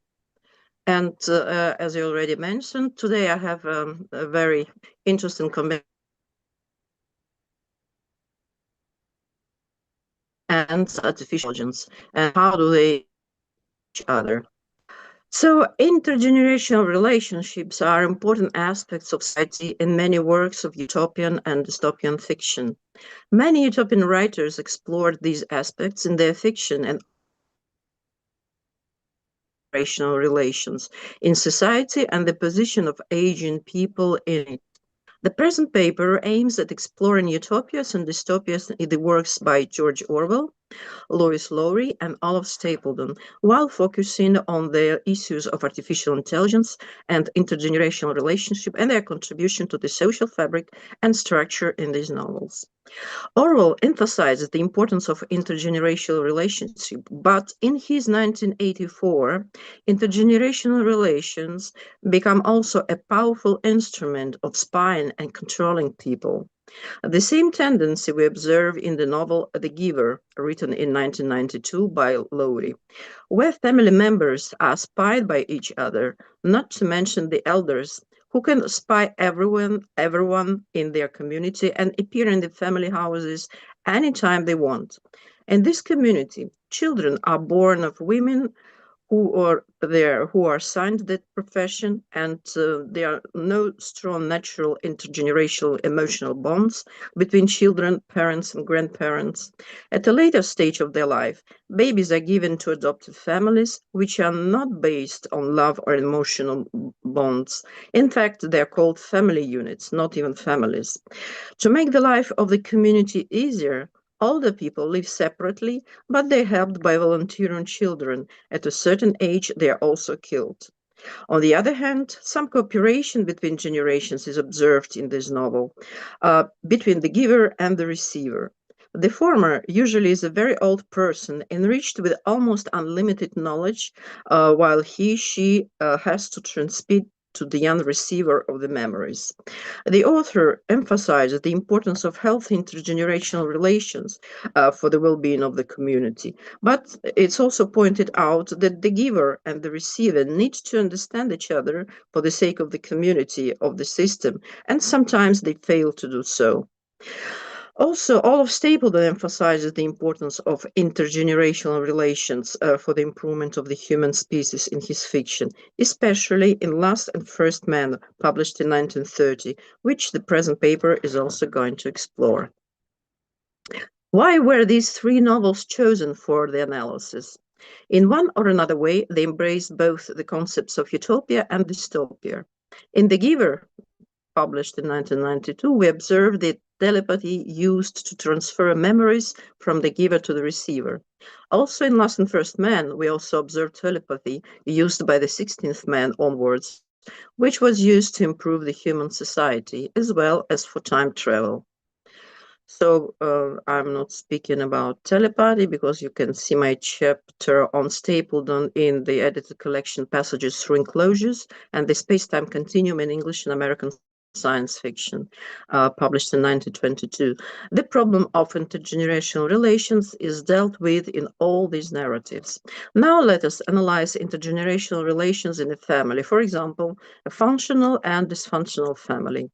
And as you already mentioned, today I have a very interesting combination and artificial intelligence and how do they each other. So intergenerational relationships are important aspects of society in many works of utopian and dystopian fiction. Many utopian writers explored these aspects in their fiction and generational relations in society and the position of aging people in it. The present paper aims at exploring utopias and dystopias in the works by George Orwell, Lois Lowry, and Olive Stapledon, while focusing on the issues of artificial intelligence and intergenerational relationship and their contribution to the social fabric and structure in these novels. Orwell emphasizes the importance of intergenerational relationship, but in his 1984, intergenerational relations become also a powerful instrument of spying and controlling people. The same tendency we observe in the novel The Giver, written in 1992 by Lowry, where family members are spied by each other, not to mention the elders who can spy everyone in their community and appear in the family houses anytime they want. In this community, children are born of women who are assigned that profession, and there are no strong natural intergenerational emotional bonds between children, parents, and grandparents. At a later stage of their life, babies are given to adoptive families, which are not based on love or emotional bonds. In fact, they are called family units, not even families. To make the life of the community easier, older people live separately, but they're helped by volunteering children. At a certain age, they are also killed. On the other hand, some cooperation between generations is observed in this novel, between the giver and the receiver. The former usually is a very old person enriched with almost unlimited knowledge, while she has to transmit to the young receiver of the memories. The author emphasizes the importance of healthy intergenerational relations for the well-being of the community, but it's also pointed out that the giver and the receiver need to understand each other for the sake of the community, of the system, and sometimes they fail to do so. Also, Olaf Stapledon emphasizes the importance of intergenerational relations for the improvement of the human species in his fiction, especially in Last and First Man, published in 1930, which the present paper is also going to explore. Why were these three novels chosen for the analysis? In one or another way, they embrace both the concepts of utopia and dystopia. In The Giver, published in 1992, we observed the telepathy used to transfer memories from the giver to the receiver. Also in Last and First Man, we also observed telepathy used by the 16th man onwards, which was used to improve the human society as well as for time travel. So I'm not speaking about telepathy because you can see my chapter on Stapledon in the edited collection Passages Through Enclosures and the Space-Time Continuum in English and American Science Fiction, published in 1922. The problem of intergenerational relations is dealt with in all these narratives. Now let us analyze intergenerational relations in a family, for example, a functional and dysfunctional family.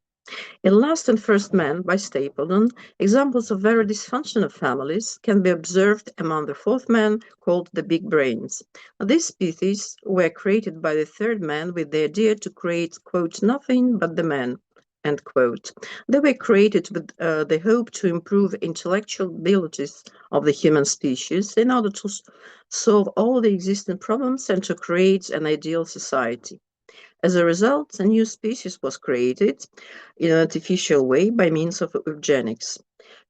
In Last and First Man by Stapledon, examples of very dysfunctional families can be observed among the fourth man called the big brains. These species were created by the third man with the idea to create, quote, nothing but the man, end quote. They were created with the hope to improve intellectual abilities of the human species in order to solve all the existing problems and to create an ideal society. As a result, a new species was created in an artificial way by means of eugenics.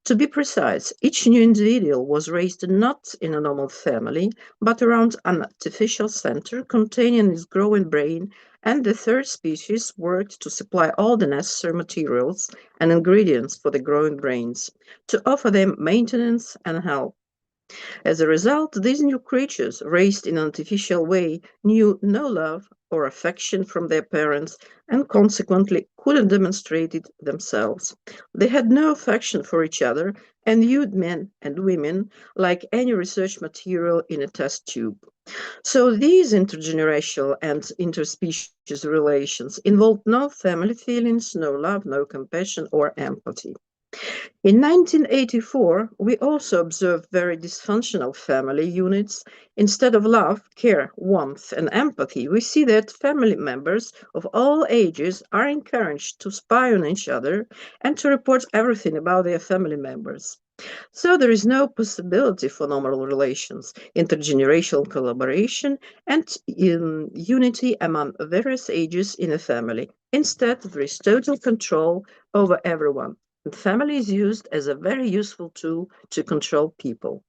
To be precise, each new individual was raised not in a normal family, but around an artificial center containing its growing brain, and the third species worked to supply all the necessary materials and ingredients for the growing brains, to offer them maintenance and help. As a result, these new creatures, raised in an artificial way, knew no love or affection from their parents and consequently couldn't demonstrate it themselves. They had no affection for each other and viewed men and women like any research material in a test tube. So these intergenerational and interspecies relations involved no family feelings, no love, no compassion or empathy. In 1984, we also observed very dysfunctional family units. Instead of love, care, warmth, and empathy, we see that family members of all ages are encouraged to spy on each other and to report everything about their family members. So there is no possibility for normal relations, intergenerational collaboration, and unity among various ages in a family. Instead, there is total control over everyone. And family is used as a very useful tool to control people.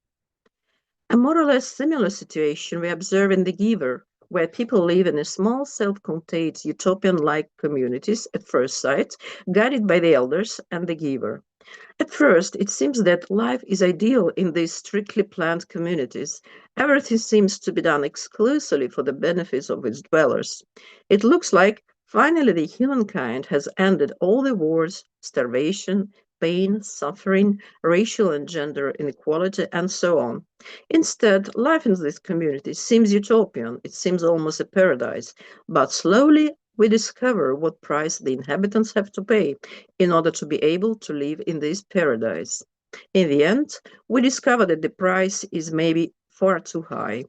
A more or less similar situation we observe in The Giver, where people live in a small, self-contained, utopian-like communities at first sight, guided by the elders and the giver. At first, it seems that life is ideal in these strictly planned communities. Everything seems to be done exclusively for the benefits of its dwellers. It looks like finally the humankind has ended all the wars, starvation, pain, suffering, racial and gender inequality, and so on. Instead, life in these communities seems utopian. It seems almost a paradise. But slowly, we discover what price the inhabitants have to pay in order to be able to live in this paradise. In the end, we discover that the price is maybe far too high.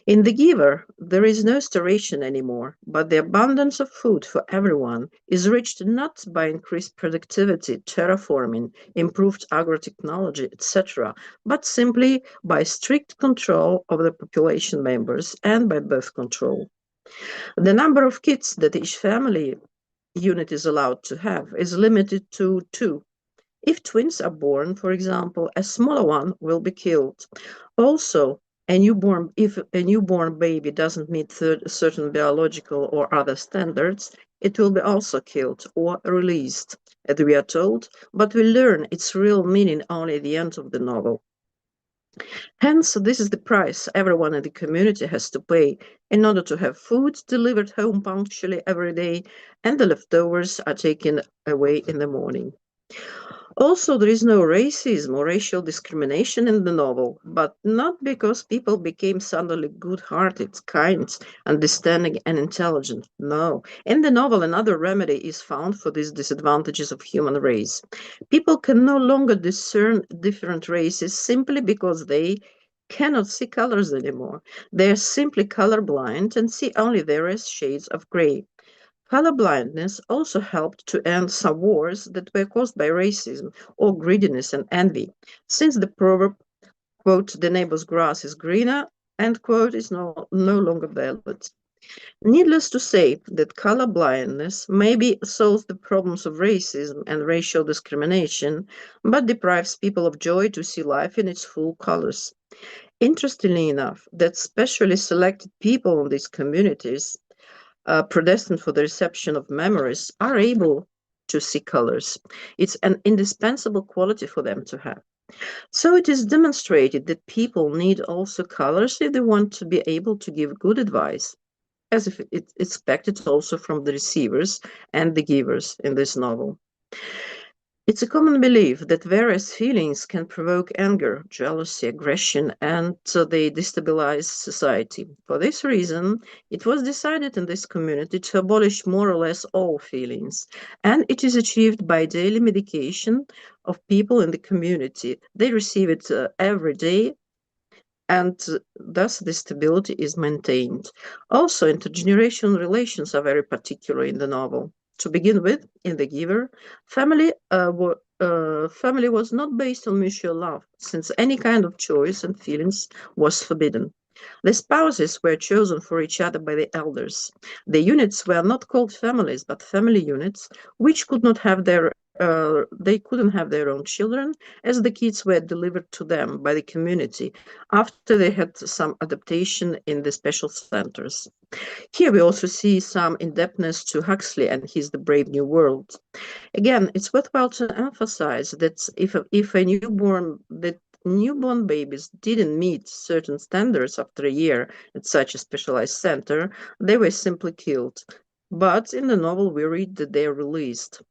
In the giver, there is no starvation anymore, but the abundance of food for everyone is reached not by increased productivity, terraforming, improved agrotechnology, etc., but simply by strict control of the population members and by birth control. The number of kids that each family unit is allowed to have is limited to 2. If twins are born, for example, a smaller one will be killed. Also, if a newborn baby doesn't meet certain biological or other standards, it will be also killed or released, as we are told, but we learn its real meaning only at the end of the novel. Hence, this is the price everyone in the community has to pay in order to have food delivered home punctually every day, and the leftovers are taken away in the morning. Also, there is no racism or racial discrimination in the novel, but not because people became suddenly good-hearted, kind, understanding, and intelligent. No. In the novel, another remedy is found for these disadvantages of human race. People can no longer discern different races simply because they cannot see colors anymore. They are simply colorblind and see only various shades of gray. Colorblindness also helped to end some wars that were caused by racism or greediness and envy, since the proverb, quote, the neighbor's grass is greener, end quote, is no longer valid. Needless to say that colorblindness maybe solves the problems of racism and racial discrimination, but deprives people of joy to see life in its full colors. Interestingly enough, that specially selected people in these communities predestined for the reception of memories are able to see colors. It's an indispensable quality for them to have. So it is demonstrated that people need also colors if they want to be able to give good advice, as if it's expected also from the receivers and the givers in this novel. It's a common belief that various feelings can provoke anger, jealousy, aggression, and they destabilize society. For this reason, it was decided in this community to abolish more or less all feelings, and it is achieved by daily medication of people in the community. They receive it every day, and thus the stability is maintained. Also, intergenerational relations are very particular in the novel. To begin with, in The Giver, family was not based on mutual love, since any kind of choice and feelings was forbidden. The spouses were chosen for each other by the elders. The units were not called families, but family units, which could not have they couldn't have their own children, as the kids were delivered to them by the community after they had some adaptation in the special centers. Here we also see some indebtedness to Huxley and his The Brave New World. Again, it's worthwhile to emphasize that if a newborn babies didn't meet certain standards after a year at such a specialized center, they were simply killed. But in the novel, we read that they are released.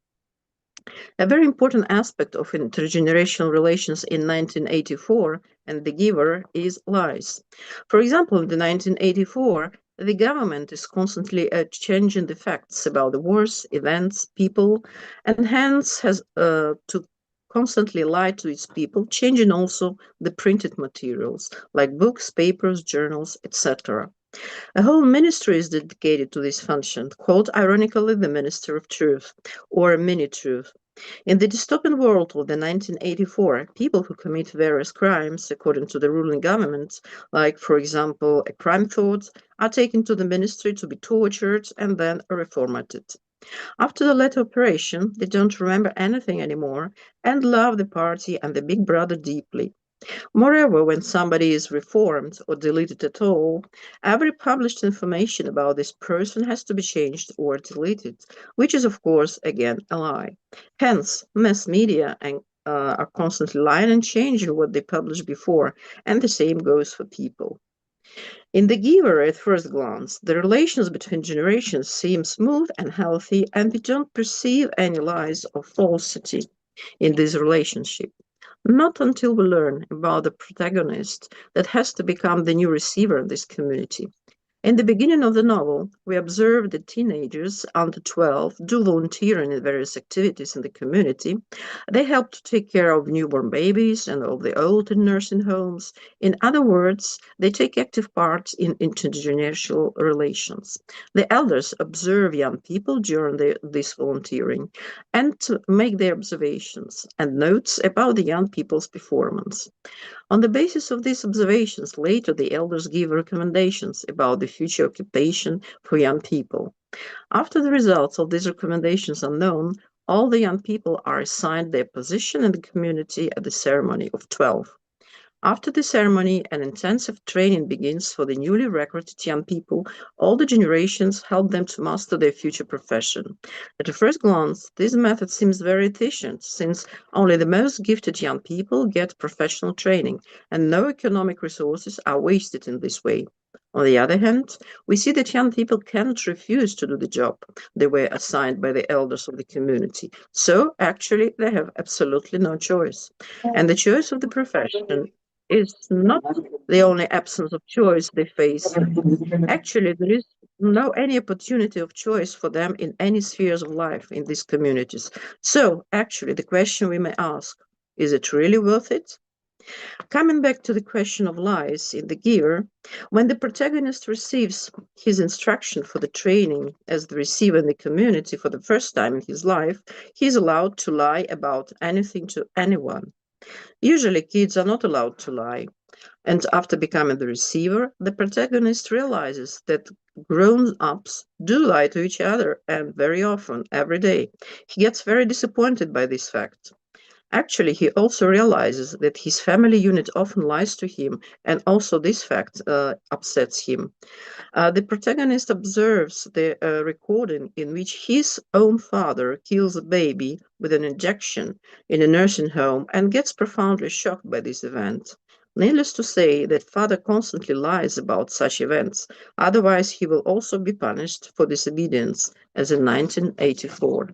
A very important aspect of intergenerational relations in 1984 and The Giver is lies. For example, in the 1984, the government is constantly changing the facts about the wars, events, people, and hence has to constantly lie to its people, changing also the printed materials like books, papers, journals, etc. A whole ministry is dedicated to this function, called ironically the Minister of Truth or Mini-Truth. In the dystopian world of the 1984, people who commit various crimes, according to the ruling government, like, for example, a crime thought, are taken to the ministry to be tortured and then reformatted. After the latter operation, they don't remember anything anymore and love the party and the big brother deeply. Moreover, when somebody is reformed or deleted at all, every published information about this person has to be changed or deleted, which is, of course, again, a lie. Hence, mass media are constantly lying and changing what they published before, and the same goes for people. In The Giver, at first glance, the relations between generations seem smooth and healthy, and we don't perceive any lies or falsity in this relationship. Not until we learn about the protagonist that has to become the new receiver in this community. In the beginning of the novel, we observe that teenagers under 12 do volunteering in various activities in the community. They help to take care of newborn babies and of the old in nursing homes. In other words, they take active part in intergenerational relations. The elders observe young people during this volunteering and to make their observations and notes about the young people's performance. On the basis of these observations, later the elders give recommendations about the future occupation for young people. After the results of these recommendations are known, all the young people are assigned their position in the community at the ceremony of 12. After the ceremony, an intensive training begins for the newly recruited young people. All the generations help them to master their future profession. At a first glance, this method seems very efficient, since only the most gifted young people get professional training, and no economic resources are wasted in this way. On the other hand, we see that young people cannot refuse to do the job they were assigned by the elders of the community. So, actually, they have absolutely no choice. And the choice of the profession is not the only absence of choice they face. Actually, there is no any opportunity of choice for them in any spheres of life in these communities. So, actually, the question we may ask, is it really worth it? Coming back to the question of lies in The Giver, when the protagonist receives his instruction for the training as the receiver in the community for the first time in his life, he is allowed to lie about anything to anyone. Usually, kids are not allowed to lie. And after becoming the receiver, the protagonist realizes that grown-ups do lie to each other, and very often, every day. He gets very disappointed by this fact. Actually, he also realizes that his family unit often lies to him, and also this fact upsets him. The protagonist observes the recording in which his own father kills a baby with an injection in a nursing home and gets profoundly shocked by this event. Needless to say that father constantly lies about such events, otherwise he will also be punished for disobedience, as in 1984.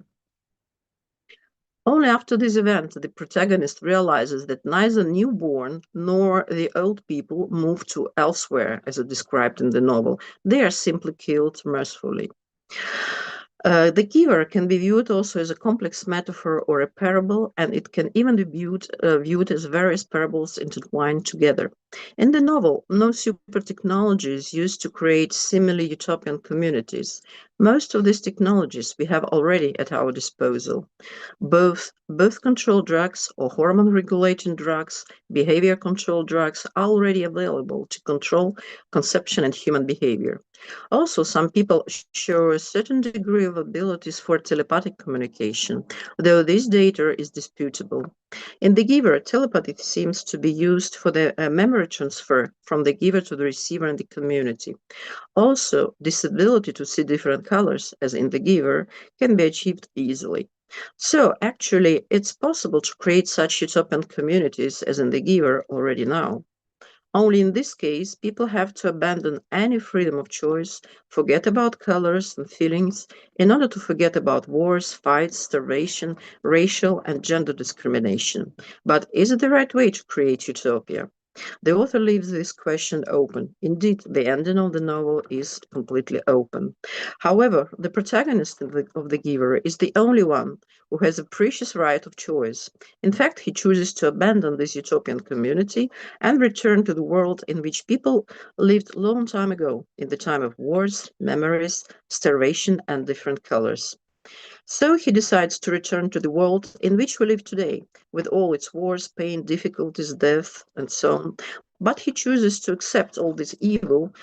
Only after this event, the protagonist realizes that neither newborn nor the old people move to elsewhere, as described in the novel. They are simply killed mercifully. The giver can be viewed also as a complex metaphor or a parable, and it can even be viewed as various parables intertwined together. In the novel, no super technology is used to create similar utopian communities. Most of these technologies we have already at our disposal. Both birth control drugs or hormone regulating drugs, behavior control drugs are already available to control conception and human behavior. Also, some people show a certain degree of abilities for telepathic communication, though this data is disputable. In The Giver, telepathy seems to be used for the memory transfer from the giver to the receiver in the community. Also, this ability to see different colors, as in The Giver, can be achieved easily. So, actually, it's possible to create such utopian communities as in The Giver already now. Only in this case, people have to abandon any freedom of choice, forget about colors and feelings, in order to forget about wars, fights, starvation, racial and gender discrimination. But is it the right way to create utopia? The author leaves this question open. Indeed, the ending of the novel is completely open. However, the protagonist of the Giver is the only one who has a precious right of choice. In fact, he chooses to abandon this utopian community and return to the world in which people lived a long time ago, in the time of wars, memories, starvation, and different colors. So he decides to return to the world in which we live today, with all its wars, pain, difficulties, death, and so on. But he chooses to accept all this evil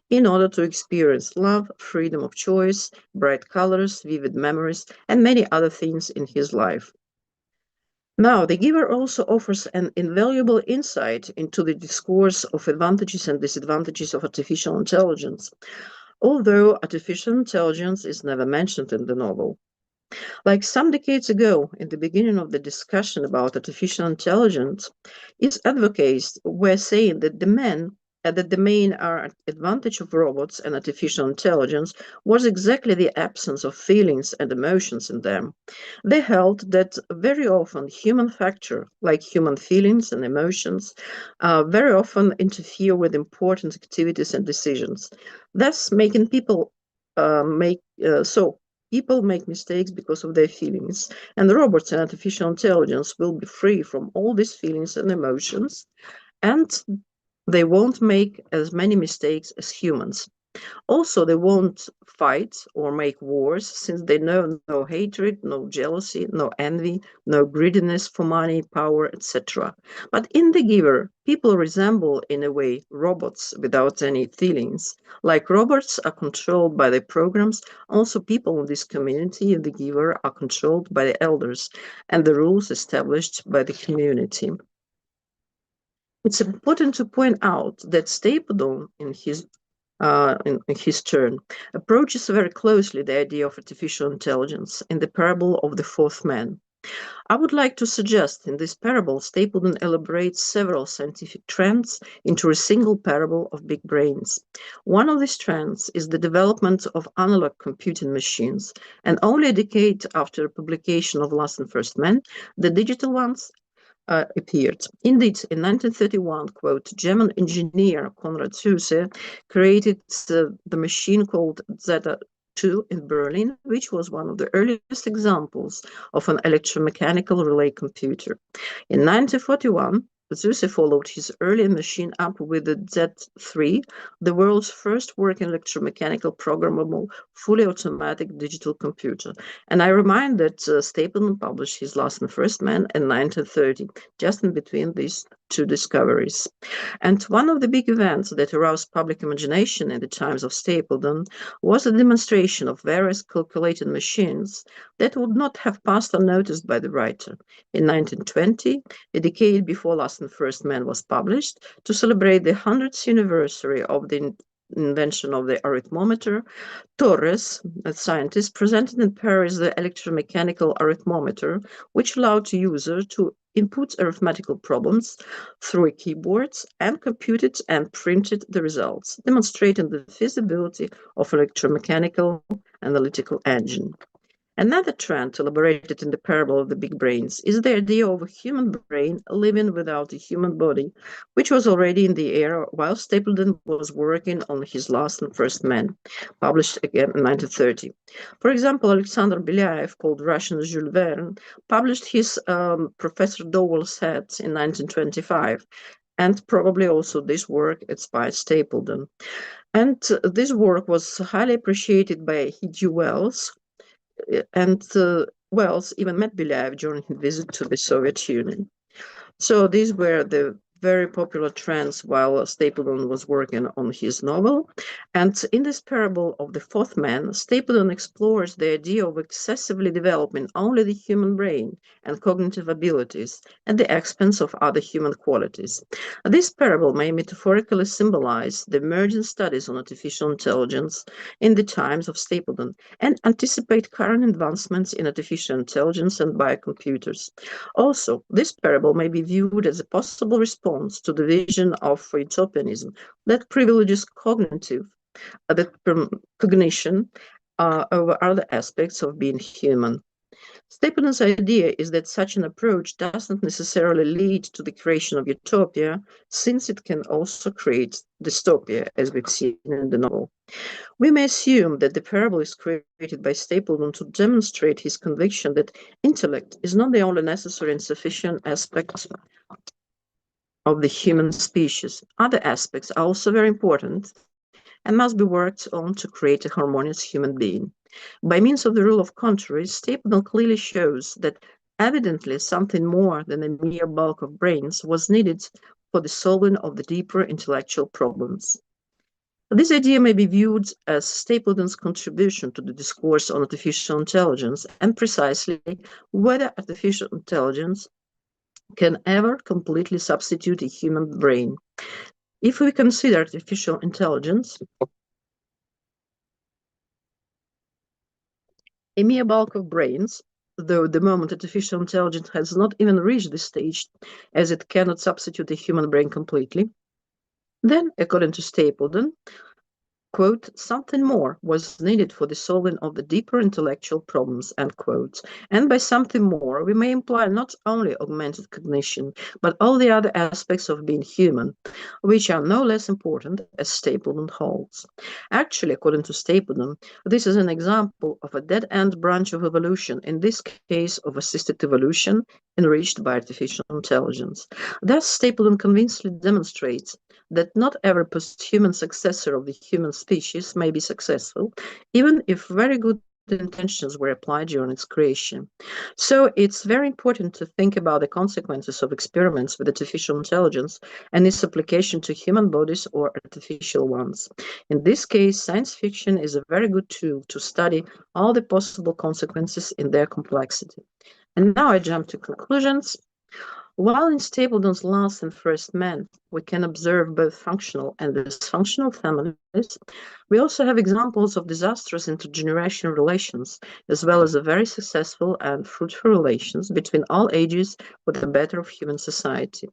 in order to experience love, freedom of choice, bright colors, vivid memories, and many other things in his life. Now, the giver also offers an invaluable insight into the discourse of advantages and disadvantages of artificial intelligence, although artificial intelligence is never mentioned in the novel. Like some decades ago, in the beginning of the discussion about artificial intelligence, its advocates were saying that the man that the main advantage of robots and artificial intelligence was exactly the absence of feelings and emotions in them. They held that very often human factor, like human feelings and emotions, very often interfere with important activities and decisions, thus making people people make mistakes because of their feelings, and robots and artificial intelligence will be free from all these feelings and emotions, and they won't make as many mistakes as humans. Also, they won't fight or make wars since they know no hatred, no jealousy, no envy, no greediness for money, power, etc. But in the giver, people resemble, in a way, robots without any feelings. Like robots are controlled by the programs, also people in this community, the giver, are controlled by the elders and the rules established by the community. It's important to point out that Stapledon, in his turn, approaches very closely the idea of artificial intelligence in the parable of the fourth man. I would like to suggest in this parable, Stapledon elaborates several scientific trends into a single parable of big brains. One of these trends is the development of analog computing machines, and only a decade after the publication of Last and First Man, the digital ones appeared. Indeed, in 1931, quote, German engineer Konrad Zuse created the machine called Zeta 2 in Berlin, which was one of the earliest examples of an electromechanical relay computer. In 1941, Zuse followed his earlier machine up with the Z3, the world's first working electromechanical programmable, fully automatic digital computer. And I remind that Stapledon published his Last and First Man in 1930, just in between these two discoveries. And one of the big events that aroused public imagination in the times of Stapledon was a demonstration of various calculated machines that would not have passed unnoticed by the writer. In 1920, a decade before Last and First Man was published, to celebrate the 100th anniversary of the invention of the arithmometer, Torres, a scientist, presented in Paris the electromechanical arithmometer, which allowed users to input arithmetical problems through a keyboard and computed and printed the results, demonstrating the feasibility of electromechanical analytical engine. Another trend elaborated in the parable of the big brains is the idea of a human brain living without a human body, which was already in the air while Stapledon was working on his Last and First Man, published again in 1930. For example, Alexander Belyaev, called Russian Jules Verne, published his Professor Dowell's Head in 1925, and probably also this work inspired Stapledon. And this work was highly appreciated by H.G. Wells, and Wells even met Belyaev during his visit to the Soviet Union. So these were the very popular trends while Stapledon was working on his novel. And in this parable of the fourth man, Stapledon explores the idea of excessively developing only the human brain and cognitive abilities at the expense of other human qualities. This parable may metaphorically symbolize the emerging studies on artificial intelligence in the times of Stapledon and anticipate current advancements in artificial intelligence and biocomputers. Also, this parable may be viewed as a possible response to the vision of utopianism that privileges cognition over other aspects of being human. Stapledon's idea is that such an approach doesn't necessarily lead to the creation of utopia, since it can also create dystopia, as we've seen in the novel. We may assume that the parable is created by Stapledon to demonstrate his conviction that intellect is not the only necessary and sufficient aspect of the human species. Other aspects are also very important and must be worked on to create a harmonious human being. By means of the rule of contraries, Stapledon clearly shows that evidently something more than a mere bulk of brains was needed for the solving of the deeper intellectual problems. This idea may be viewed as Stapledon's contribution to the discourse on artificial intelligence and precisely whether artificial intelligence can ever completely substitute a human brain. If we consider artificial intelligence a mere bulk of brains, though at the moment artificial intelligence has not even reached this stage, as it cannot substitute a human brain completely, Then, according to Stapleton, quote, something more was needed for the solving of the deeper intellectual problems, end quote. And by something more, we may imply not only augmented cognition, but all the other aspects of being human, which are no less important as Stapleton holds. Actually, according to Stapleton, this is an example of a dead-end branch of evolution, in this case of assisted evolution, enriched by artificial intelligence. Thus, Stapleton convincingly demonstrates that not every post-human successor of the human species may be successful, even if very good intentions were applied during its creation. So it's very important to think about the consequences of experiments with artificial intelligence and its application to human bodies or artificial ones. In this case, science fiction is a very good tool to study all the possible consequences in their complexity. And now I jump to conclusions. While in Stapleton's Last and First Men, we can observe both functional and dysfunctional families, we also have examples of disastrous intergenerational relations, as well as a very successful and fruitful relations between all ages for the better of human society.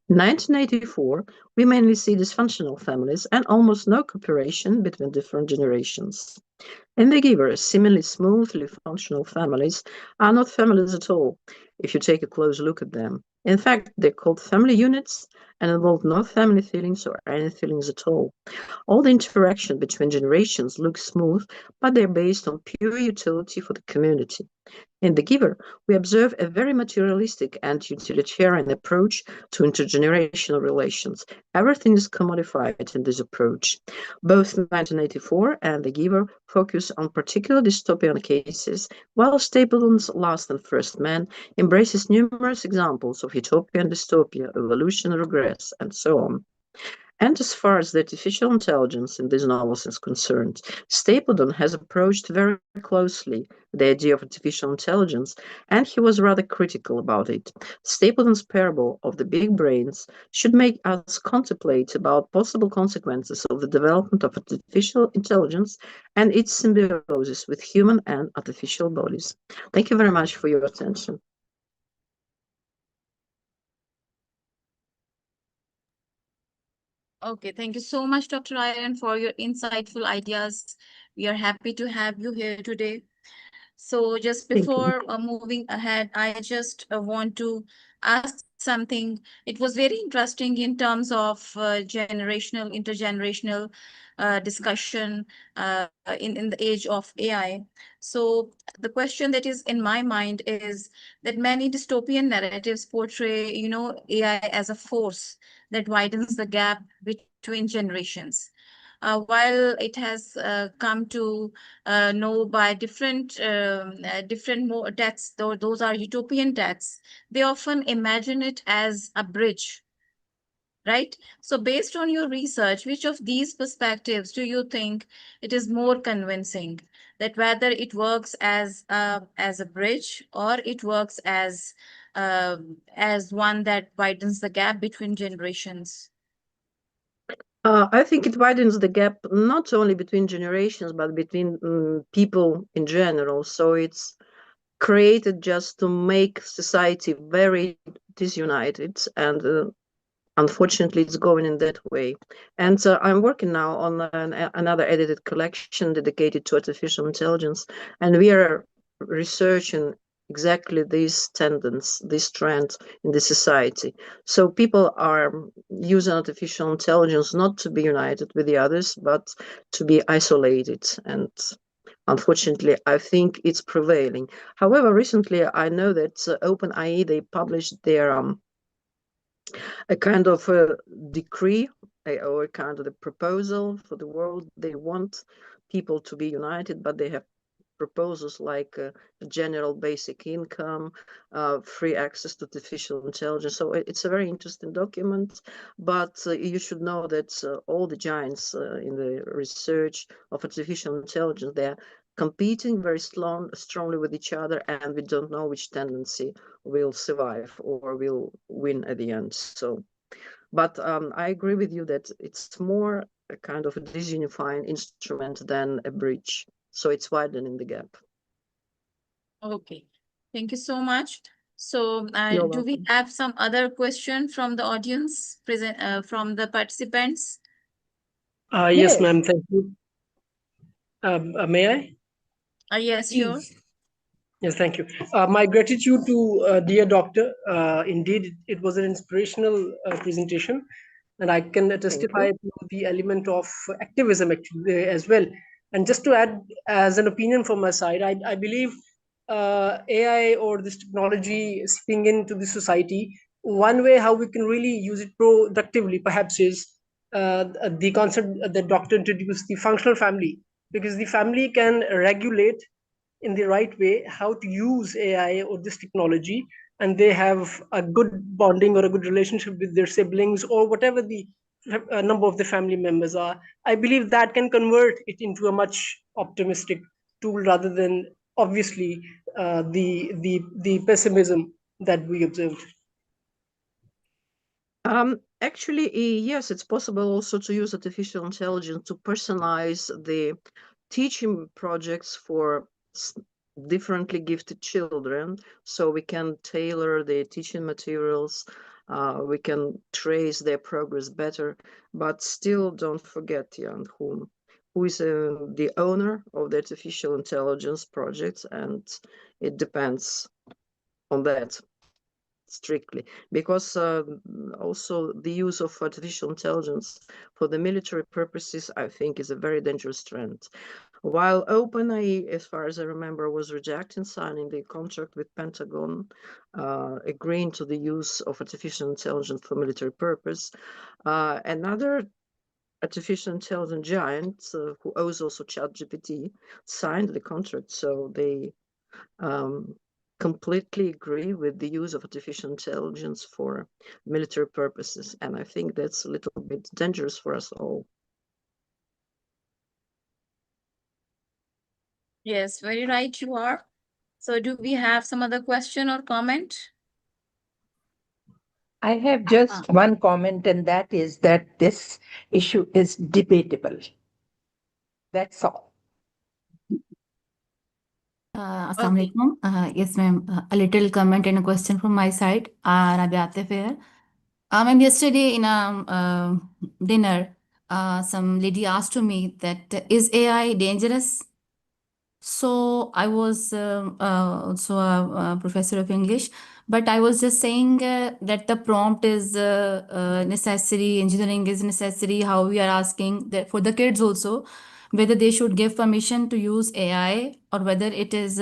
In 1984, we mainly see dysfunctional families and almost no cooperation between different generations. In The Giver, seemingly smoothly functional families are not families at all, if you take a close look at them. In fact, they're called family units and involve no family feelings or any feelings at all. All the interaction between generations looks smooth, but they're based on pure utility for the community. In The Giver, we observe a very materialistic and utilitarian approach to intergenerational relations. Everything is commodified in this approach. Both 1984 and The Giver focus on particular dystopian cases, while Stapleton's Last and First Man embraces numerous examples of utopia and dystopia, evolution, regress, and so on. And as far as the artificial intelligence in these novels is concerned, Stapleton has approached very closely the idea of artificial intelligence, and he was rather critical about it. Stapleton's parable of the big brains should make us contemplate about possible consequences of the development of artificial intelligence and its symbiosis with human and artificial bodies. Thank you very much for your attention. Okay, thank you so much, Dr. Ryan, for your insightful ideas. We are happy to have you here today. So just before moving ahead, I just want to ask something. It was very interesting in terms of intergenerational discussion in the age of AI. So the question that is in my mind is that many dystopian narratives portray, AI as a force that widens the gap between generations. While it has come to know by different more deaths, though those are utopian deaths, they often imagine it as a bridge, right? So based on your research, which of these perspectives do you think it is more convincing, that whether it works as a bridge or it works as one that widens the gap between generations? I think it widens the gap not only between generations, but between people in general. So it's created just to make society very disunited, and unfortunately, it's going in that way. And I'm working now on another edited collection dedicated to artificial intelligence, and we are researching exactly this tendency, this trend in the society. So people are using artificial intelligence not to be united with the others, but to be isolated. And unfortunately, I think it's prevailing. However, recently I know that OpenAI, they published their a kind of a decree or a kind of a proposal for the world. They want people to be united, but they have proposals like general basic income, free access to artificial intelligence. So it's a very interesting document, but you should know that all the giants in the research of artificial intelligence, they're competing very strongly with each other, and we don't know which tendency will survive or will win at the end. So, but I agree with you that it's more a kind of a disunifying instrument than a bridge. So it's widening the gap. Okay, thank you so much. So, You're do we welcome. have some other question from the audience, from the participants? Yes, ma'am. Thank you. May I? Yes, sure. Please. Yes, thank you. My gratitude to dear doctor. Indeed, it was an inspirational presentation, and I can Thank testify you. to the element of activism actually as well. And just to add, as an opinion from my side, I believe AI or this technology seeping into the society, one way how we can really use it productively, perhaps, is the concept that doctor introduced, the functional family, because the family can regulate in the right way how to use AI or this technology, and they have a good bonding or a good relationship with their siblings or whatever the number of the family members are. I believe that can convert it into a much optimistic tool rather than obviously the pessimism that we observed. Actually, yes, it's possible also to use artificial intelligence to personalize the teaching projects for differently gifted children. So we can tailor the teaching materials, we can trace their progress better, but still don't forget, Jan, who is the owner of the artificial intelligence projects, and it depends on that strictly, because also the use of artificial intelligence for the military purposes, I think, is a very dangerous trend. While OpenAI, as far as I remember, was rejecting signing the contract with Pentagon, agreeing to the use of artificial intelligence for military purpose, another artificial intelligence giant who owns also ChatGPT signed the contract, so they completely agree with the use of artificial intelligence for military purposes, and I think that's a little bit dangerous for us all. Yes, very right you are. So, do we have some other question or comment? I have just one comment, and that is that this issue is debatable. That's all. Assalamu alaikum. Yes, ma'am. A little comment and a question from my side. Rabia Atif here. Ma'am, yesterday in a dinner, some lady asked to me that is AI dangerous? So I was also a professor of English, but I was just saying that the prompt is necessary, engineering is necessary. How we are asking that for the kids also, whether they should give permission to use AI or whether it is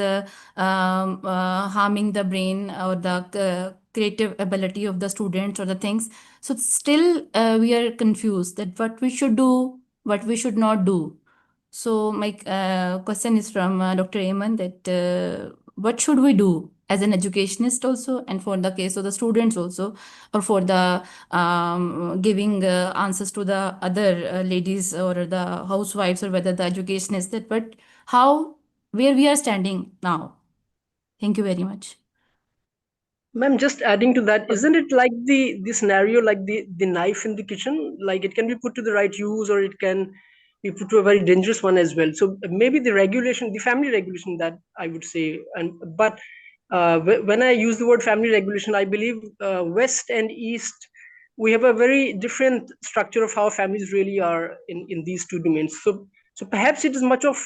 harming the brain or the creative ability of the students or the things. So still we are confused that what we should do, what we should not do. So my question is from Dr. Aman that what should we do as an educationist also, and for the case of the students also, or for the giving answers to the other ladies or the housewives or whether the educationists that, but how, where we are standing now. Thank you very much. Ma'am, just adding to that, isn't it like the scenario like the knife in the kitchen? Like it can be put to the right use, or it can be put to a very dangerous one as well. So maybe the regulation, the family regulation, that I would say, and but when I use the word family regulation, I believe West and East, we have a very different structure of how families really are in these two domains. So perhaps it is much of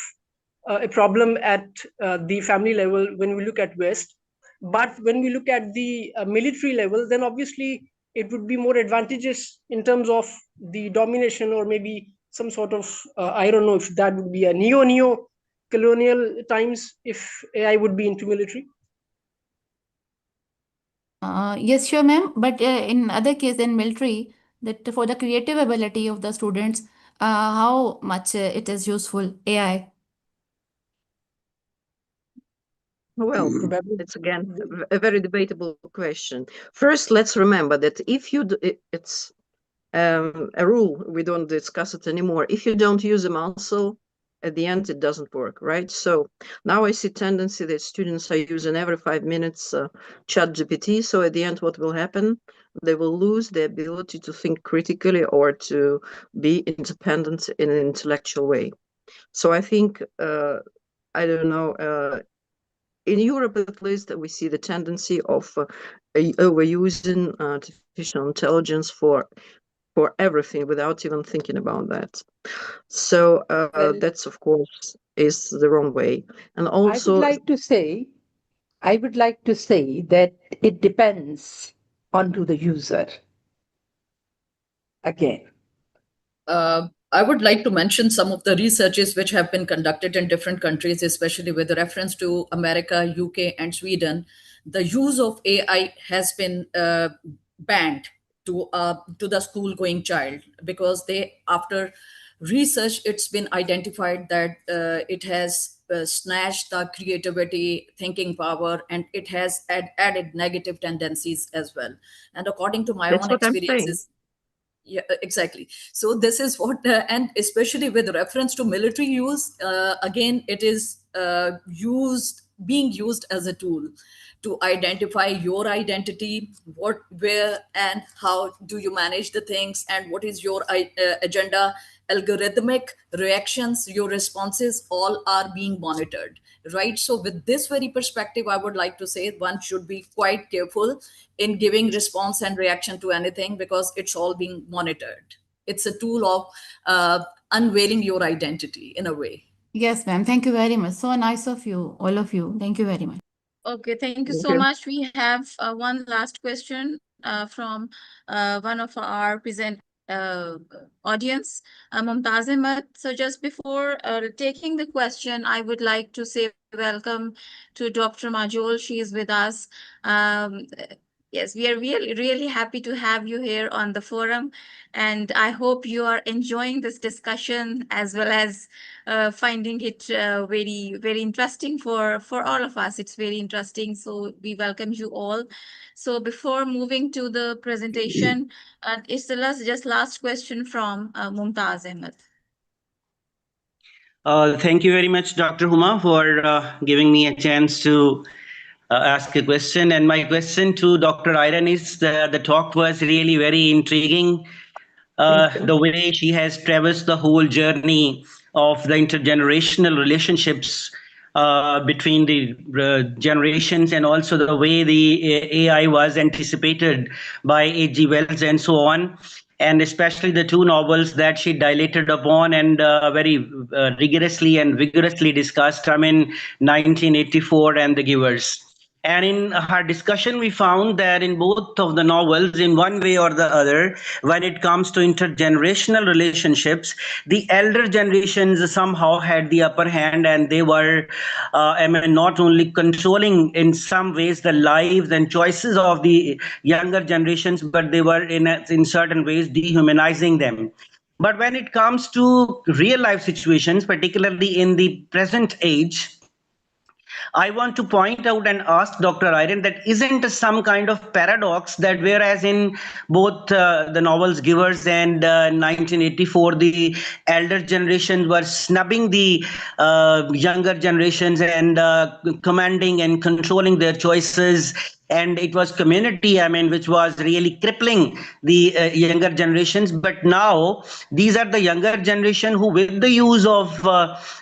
a problem at the family level when we look at West, but when we look at the military level, then obviously it would be more advantageous in terms of the domination, or maybe some sort of I don't know if that would be a neo colonial times if AI would be into military. Yes, sure, ma'am. But in other case, in military, that for the creative ability of the students, how much it is useful AI? Well, Probably. it's again a very debatable question. First, let's remember that if you it's a rule, we don't discuss it anymore. If you don't use a muscle, at the end it doesn't work, right? So now I see tendency that students are using every 5 minutes ChatGPT. So at the end, what will happen? They will lose the ability to think critically or to be independent in an intellectual way. So I think I don't know. in Europe, at least, we see the tendency of overusing artificial intelligence for everything without even thinking about that. So that's, of course, is the wrong way. And also, I would like to say that it depends onto the user. Again. I would like to mention some of the researches which have been conducted in different countries, especially with reference to America, UK, and Sweden. The use of AI has been banned to the school-going child, because after research, it's been identified that it has snatched the creativity, thinking power, and it has added negative tendencies as well. And according to my that's own what I'm saying. experiences, yeah, exactly. So this is what, and especially with reference to military use, again, it is being used as a tool to identify your identity, what, where, and how do you manage the things, and what is your agenda. Algorithmic reactions, your responses, all are being monitored, right? So with this very perspective, I would like to say one should be quite careful in giving response and reaction to anything, because it's all being monitored. It's a tool of unveiling your identity in a way. Yes, ma'am. Thank you very much. So nice of you, all of you. Thank you very much. Okay, thank you Thank so you. much. We have one last question from one of our present audience, Mumtaz Ahmed. So just before taking the question, I would like to say welcome to Dr. Majol. She is with us. Yes, we are really happy to have you here on the forum, and I hope you are enjoying this discussion as well as finding it very interesting for all of us. It's very interesting, so we welcome you all. So before moving to the presentation, it's the last question from Mumtaz Ahmed. Thank you very much, Dr. Huma, for giving me a chance to ask a question. And my question to Dr. Iron is, the talk was really very intriguing. The way she has traversed the whole journey of the intergenerational relationships between the generations, and also the way the AI was anticipated by H.G. Wells and so on, and especially the two novels that she dilated upon and very rigorously and vigorously discussed. I mean, 1984 and The Givers. And in her discussion, we found that in both of the novels, in one way or the other, when it comes to intergenerational relationships, the elder generations somehow had the upper hand, and they were, I mean, not only controlling in some ways the lives and choices of the younger generations, but they were in certain ways dehumanizing them. But when it comes to real life situations, particularly in the present age, I want to point out and ask Dr. Iron that isn't some kind of paradox that whereas in both the novels Givers and 1984, the elder generations were snubbing the younger generations and commanding and controlling their choices, and it was community, I mean, which was really crippling the younger generations. But now these are the younger generation who, with the use of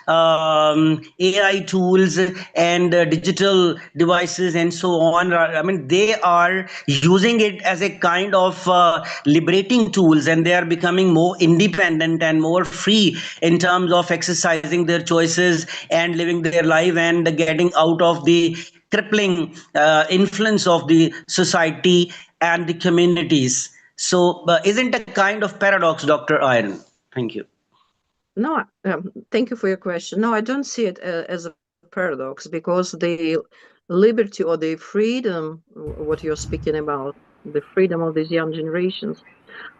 AI tools and digital devices and so on, I mean, they are using it as a kind of liberating tools, and they are becoming more independent and more free in terms of exercising their choices and living their life and getting out of the crippling influence of the society and the communities. So isn't a kind of paradox, Dr. Iron? Thank you. No, thank you for your question. No, I don't see it as a paradox, because the liberty or the freedom, what you're speaking about, the freedom of these young generations,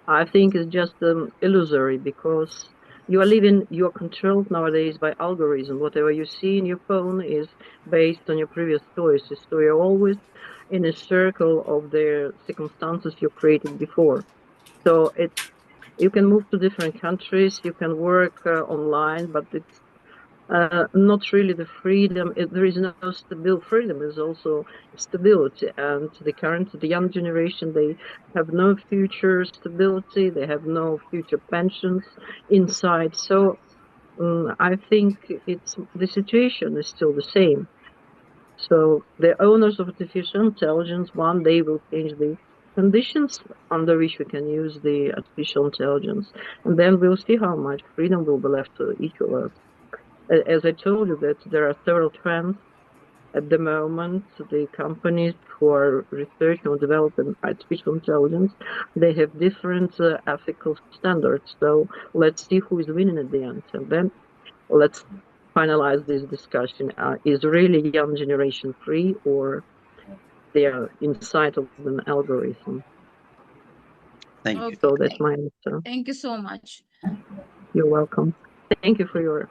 I think is just illusory, because you are controlled nowadays by algorithm. Whatever you see in your phone is based on your previous choices. So you're always in a circle of the circumstances you created before. So you can move to different countries, you can work online, but it's not really the freedom. There is no stable freedom. There's also stability, and the young generation, they have no future stability. They have no future pensions inside. So I think the situation is still the same. So the owners of artificial intelligence, one day will change the conditions under which we can use the artificial intelligence, and then we'll see how much freedom will be left to each of us. As I told you, that there are several trends at the moment. The companies who are researching or developing artificial intelligence, they have different ethical standards. So let's see who is winning at the end, and then let's finalize this discussion. Is really young generation free, or they are inside of an algorithm? Thank you. Okay, So that's my answer. thank you so much. You're welcome. Thank you for your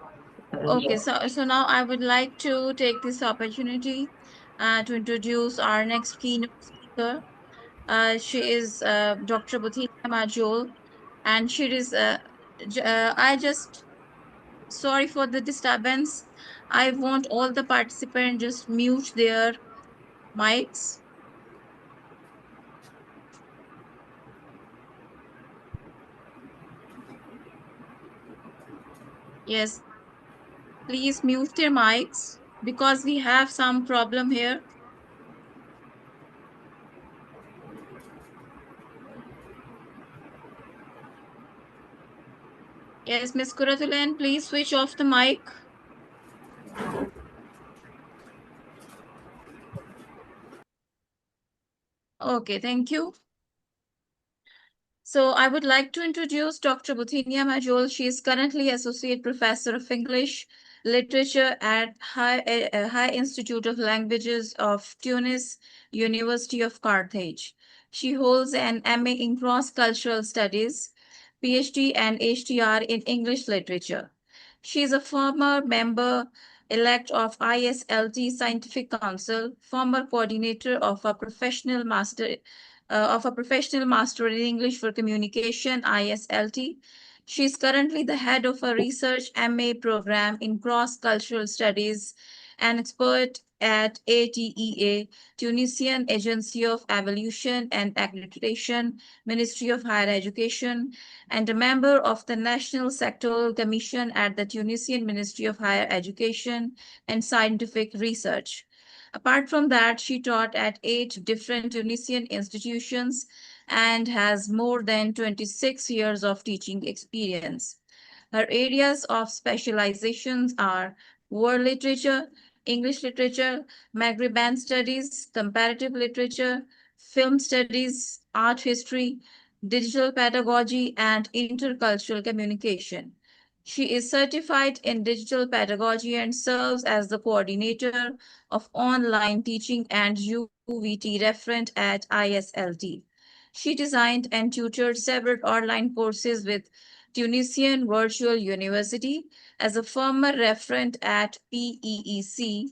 Okay, attention. so now I would like to take this opportunity to introduce our next keynote speaker. She is Dr. Bhutina Majol, and she is I just sorry for the disturbance. I want all the participants just mute their mics. Yes, please mute their mics because we have some problem here. Yes, Miss Kuratulan, please switch off the mic. Okay, thank you. So I would like to introduce Dr. Bhutina Majol. She is currently Associate Professor of English Literature at High Institute of Languages of Tunis, University of Carthage. She holds an MA in Cross-Cultural Studies, PhD and HTR in English Literature. She is a former member elect of ISLT Scientific Council, former coordinator of a professional master in English for Communication, ISLT. She is currently the head of a research MA program in cross-cultural studies, an expert at ATEA, Tunisian Agency of Evaluation and Accreditation, Ministry of Higher Education, and a member of the National Sectoral Commission at the Tunisian Ministry of Higher Education and Scientific Research. Apart from that, she taught at 8 different Tunisian institutions and has more than 26 years of teaching experience. Her areas of specializations are world literature, English literature, Maghreban studies, comparative literature, film studies, art history, digital pedagogy, and intercultural communication. She is certified in digital pedagogy and serves as the coordinator of online teaching and UVT referent at ISLT. She designed and tutored several online courses with Tunisian Virtual University as a former referent at PEEC.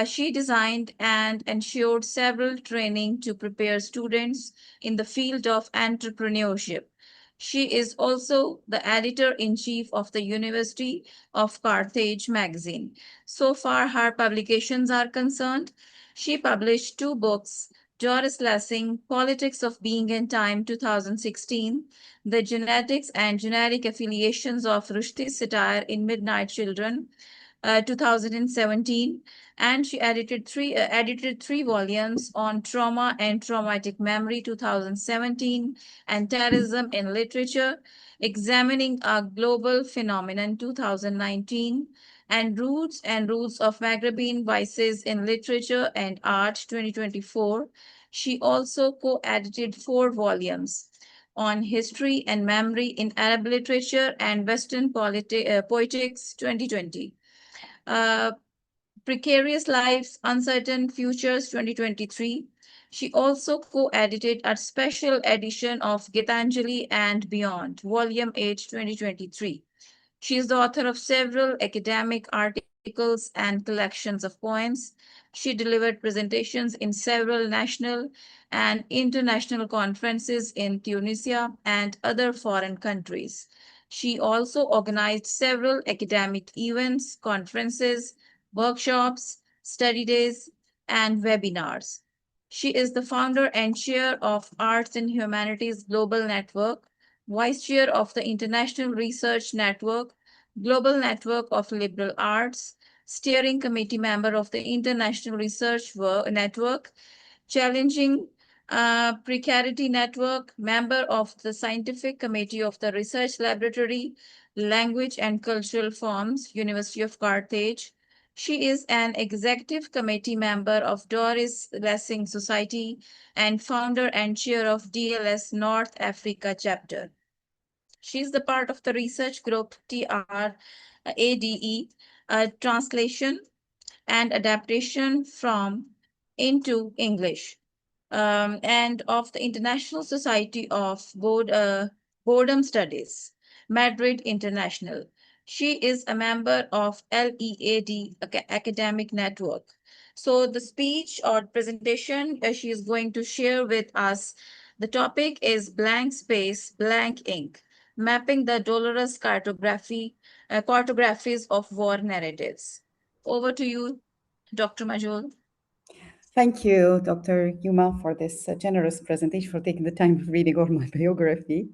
She designed and ensured several training to prepare students in the field of entrepreneurship. She is also the editor-in-chief of the University of Carthage magazine. So far, her publications are concerned. She published 2 books, Doris Lessing, Politics of Being and Time, 2016, The Genetics and Generic Affiliations of Rushdie's Satire in Midnight Children, 2017, and she edited 3 volumes on trauma and traumatic memory, 2017, and terrorism in literature, examining a global phenomenon, 2019, and roots of Maghrebine vices in literature and art, 2024. She also co-edited 4 volumes on history and memory in Arab literature and Western poetics, 2020. Uh, Precarious Lives, Uncertain Futures 2023. She also co-edited a special edition of Gitanjali and Beyond, Volume 8, 2023. She is the author of several academic articles and collections of poems. She delivered presentations in several national and international conferences in Tunisia and other foreign countries. She also organized several academic events, conferences, workshops, study days, and webinars. She is the founder and chair of Arts and Humanities Global Network, vice chair of the International Research Network, Global Network of Liberal Arts, steering committee member of the International Research Network, challenging precarity network, member of the scientific committee of the research laboratory, language and cultural forms, University of Carthage. She is an executive committee member of Doris Lessing Society and founder and chair of DLS North Africa chapter. She is the part of the research group TRADE, translation and adaptation from into English, and of the International Society of Boredom Studies, Madrid International. She is a member of LEAD Academic Network. So the speech or presentation she is going to share with us, the topic is blank space, blank ink, mapping the dolorous cartographies of war narratives. Over to you, Dr. Majul. Thank you, Dr. Yuma, for this generous presentation, for taking the time of reading all my biography.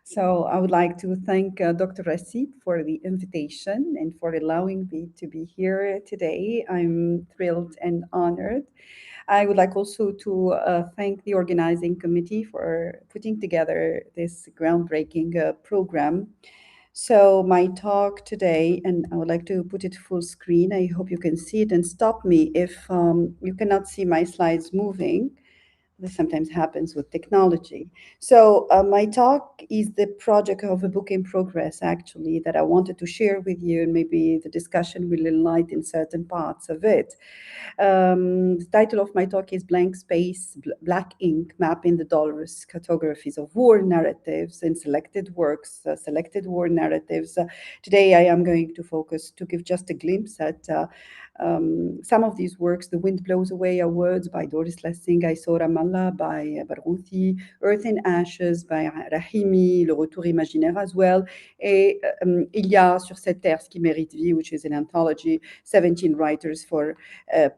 So I would like to thank Dr. Rashid for the invitation and for allowing me to be here today. I'm thrilled and honored. I would like also to thank the organizing committee for putting together this groundbreaking program. So my talk today, and I would like to put it full screen. I hope you can see it, and stop me if you cannot see my slides moving. This sometimes happens with technology. So my talk is the project of a book in progress, actually, that I wanted to share with you, and maybe the discussion will enlighten certain parts of it. The title of my talk is Blank Space, Black Ink, Mapping the Dolorous Cartographies of War Narratives in Selected Works, Selected War Narratives. Today I am going to focus to give just a glimpse at some of these works. The Wind Blows Away Our Words by Doris Lessing, I Saw Ramallah by Barghouthi, Earth and Ashes by Rahimi, Le Retour Imaginaire as well, et Il y a sur cette terre ce qui mérite vie, which is an anthology, 17 writers for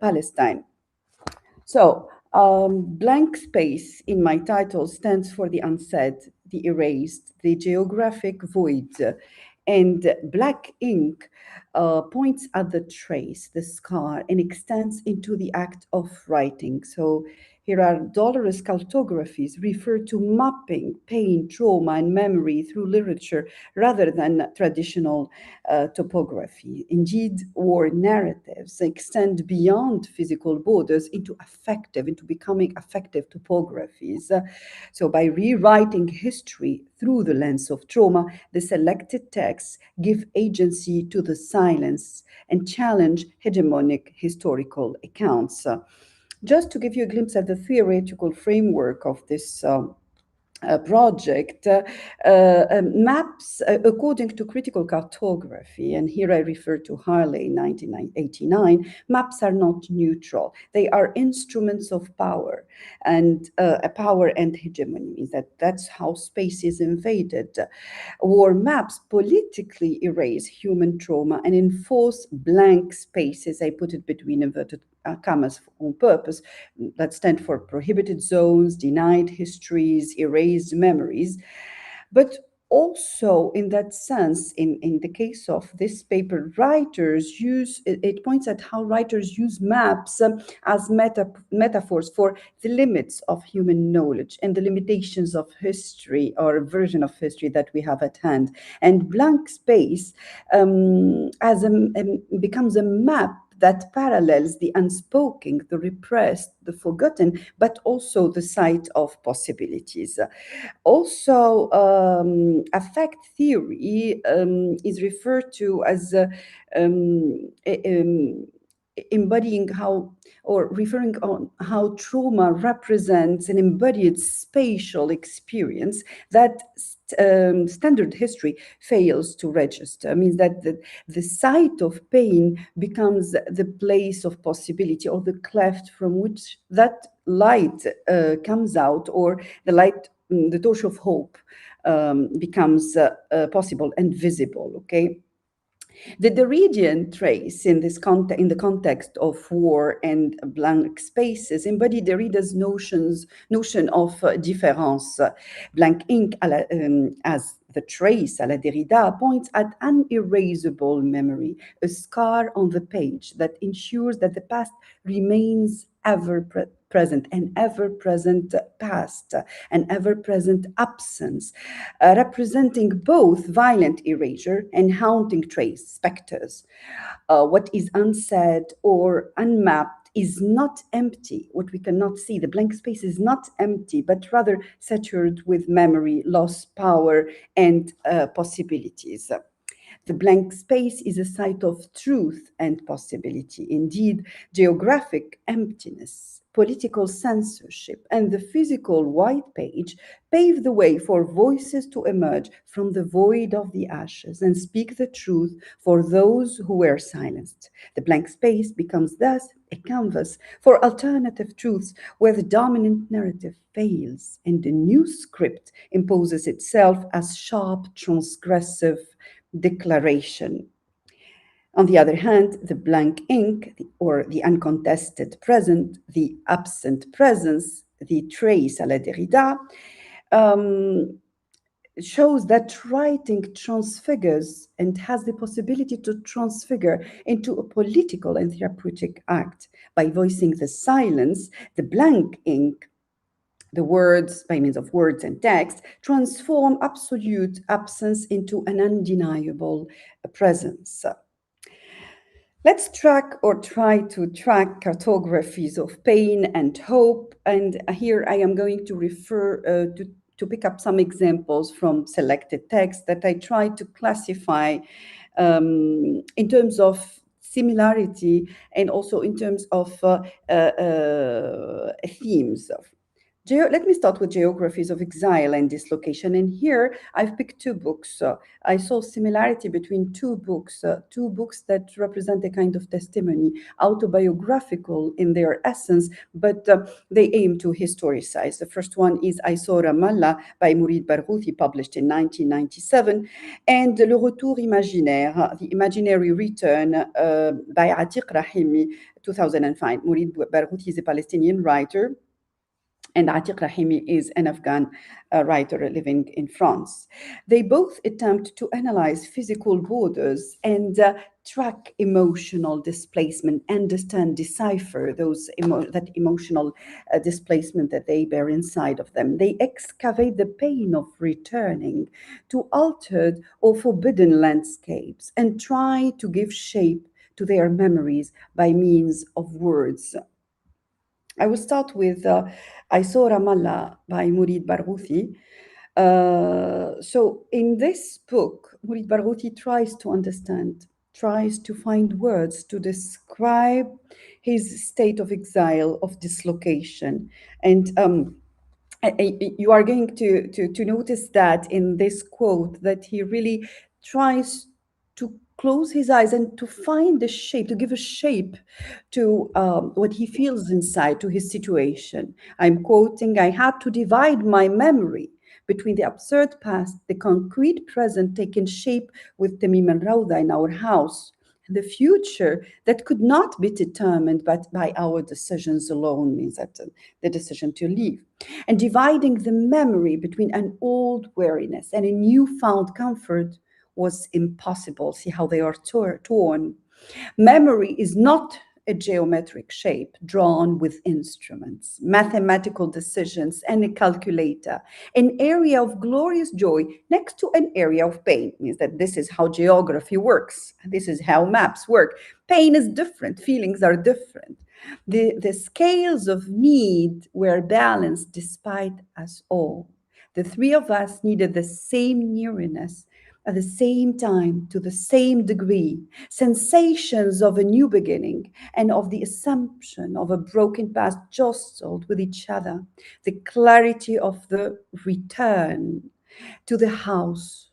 Palestine. So, blank space in my title stands for the unsaid, the erased, the geographic void, and black ink points at the trace, the scar, and extends into the act of writing. So here are dolorous cartographies refer to mapping pain, trauma, and memory through literature rather than traditional topography. Indeed, war narratives extend beyond physical borders into becoming affective topographies. So by rewriting history through the lens of trauma, the selected texts give agency to the silence and challenge hegemonic historical accounts. Just to give you a glimpse at the theoretical framework of this project, maps according to critical cartography, and here I refer to Harley 1989, maps are not neutral. They are instruments of power, and power and hegemony means that's how space is invaded. War maps politically erase human trauma and enforce blank spaces. I put it between inverted commas on purpose, that stand for prohibited zones, denied histories, erased memories. But also, in that sense, in the case of this paper, writers use, it points at how writers use maps as metaphors for the limits of human knowledge and the limitations of history or a version of history that we have at hand. And blank space becomes a map that parallels the unspoken, the repressed, the forgotten, but also the site of possibilities. Also, affect theory is referred to as embodying how, or referring on how trauma represents an embodied spatial experience that standard history fails to register. It means that the site of pain becomes the place of possibility, or the cleft from which that light comes out, or the light, the torch of hope becomes possible and visible, okay? The Derridian trace in the context of war and blank spaces embody Derrida's notion of différence. Blank ink, as The trace, à la Derrida, points at unerasable memory, a scar on the page that ensures that the past remains ever present, an ever-present past, an ever-present absence, representing both violent erasure and haunting trace, specters. What is unsaid or unmapped is not empty. What we cannot see, the blank space is not empty, but rather saturated with memory, loss, power, and possibilities. The blank space is a site of truth and possibility. Indeed, geographic emptiness, political censorship, and the physical white page pave the way for voices to emerge from the void of the ashes and speak the truth for those who were silenced. The blank space becomes thus a canvas for alternative truths where the dominant narrative fails and the new script imposes itself as sharp, transgressive declaration. On the other hand, the blank ink, or the uncontested present, the absent presence, the trace à la Derrida, shows that writing transfigures and has the possibility to transfigure into a political and therapeutic act. By voicing the silence, the blank ink, the words, by means of words and text, transform absolute absence into an undeniable presence. Let's track or try to track cartographies of pain and hope. And here I am going to refer to pick up some examples from selected texts that I try to classify in terms of similarity and also in terms of themes. Let me start with Geographies of Exile and Dislocation. And here I've picked two books. I saw similarity between two books that represent a kind of testimony, autobiographical in their essence, but they aim to historicize. The first one is I Saw Ramallah by Mourid Barghouti, published in 1997, and Le Retour Imaginaire, The Imaginary Return by Atiq Rahimi, 2005. Mourid Barghouti is a Palestinian writer, and Atiq Rahimi is an Afghan writer living in France. They both attempt to analyze physical borders and track emotional displacement, understand, decipher that emotional displacement that they bear inside of them. They excavate the pain of returning to altered or forbidden landscapes and try to give shape to their memories by means of words. I will start with I Saw Ramallah by Mourid Barghouti. So in this book, Mourid Barghouti tries to understand, tries to find words to describe his state of exile, of dislocation. And you are going to notice that in this quote that he really tries to close his eyes and to find a shape, to give a shape to what he feels inside, to his situation. I'm quoting, I had to divide my memory between the absurd past, the concrete present taking shape with Tamim and Rauda in our house, and the future that could not be determined but by our decisions alone, means that the decision to leave. And dividing the memory between an old weariness and a newfound comfort was impossible. See how they are torn. Memory is not a geometric shape drawn with instruments, mathematical decisions, and a calculator. An area of glorious joy next to an area of pain means that this is how geography works. This is how maps work. Pain is different. Feelings are different. The scales of need were balanced despite us all. The three of us needed the same nearness at the same time, to the same degree, sensations of a new beginning and of the assumption of a broken past jostled with each other. The clarity of the return to the house,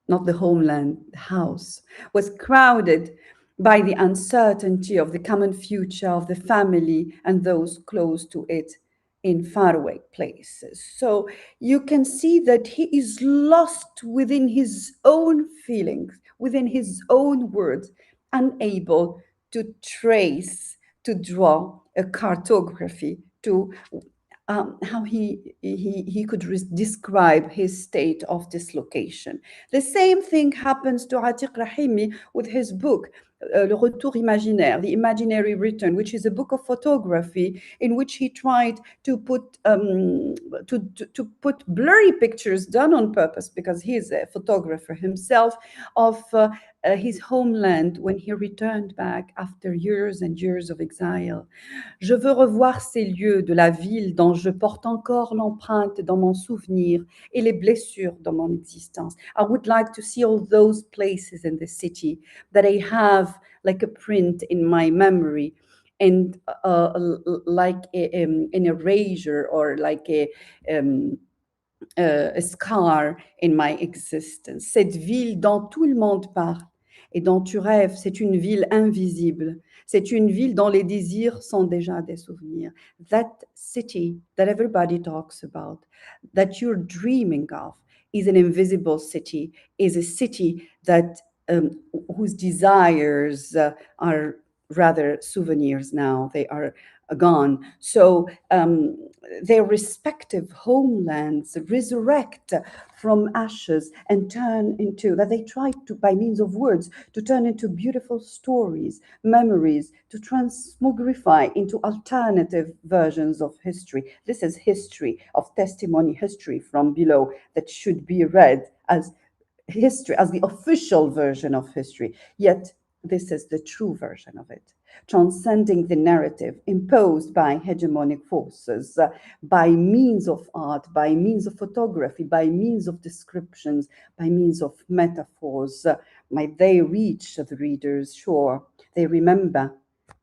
not the homeland, the house, was crowded by the uncertainty of the common future of the family and those close to it in faraway places. So you can see that he is lost within his own feelings, within his own words, unable to trace, to draw a cartography, to how he could describe his state of dislocation. The same thing happens to Atiq Rahimi with his book, Le Retour Imaginaire, The Imaginary Return, which is a book of photography in which he tried to put blurry pictures done on purpose, because he is a photographer himself, of his homeland when he returned back after years and years of exile. Je veux revoir ces lieux de la ville dont je porte encore l'empreinte dans mon souvenir et les blessures dans mon existence. I would like to see all those places in the city that I have like a print in my memory, and like an erasure, or like a scar in my existence. Cette ville dont tout le monde parle et dont tu rêves, c'est une ville invisible. C'est une ville dont les désirs sont déjà des souvenirs. That city that everybody talks about, that you're dreaming of, is an invisible city, is a city that whose desires are rather souvenirs now. They are gone. So their respective homelands resurrect from ashes and turn into, that they try to, by means of words, to turn into beautiful stories, memories, to transmogrify into alternative versions of history. This is history, of testimony history from below, that should be read as history, as the official version of history. Yet this is the true version of it, transcending the narrative imposed by hegemonic forces, by means of art, by means of photography, by means of descriptions, by means of metaphors. Might they reach the readers? Sure. They remember.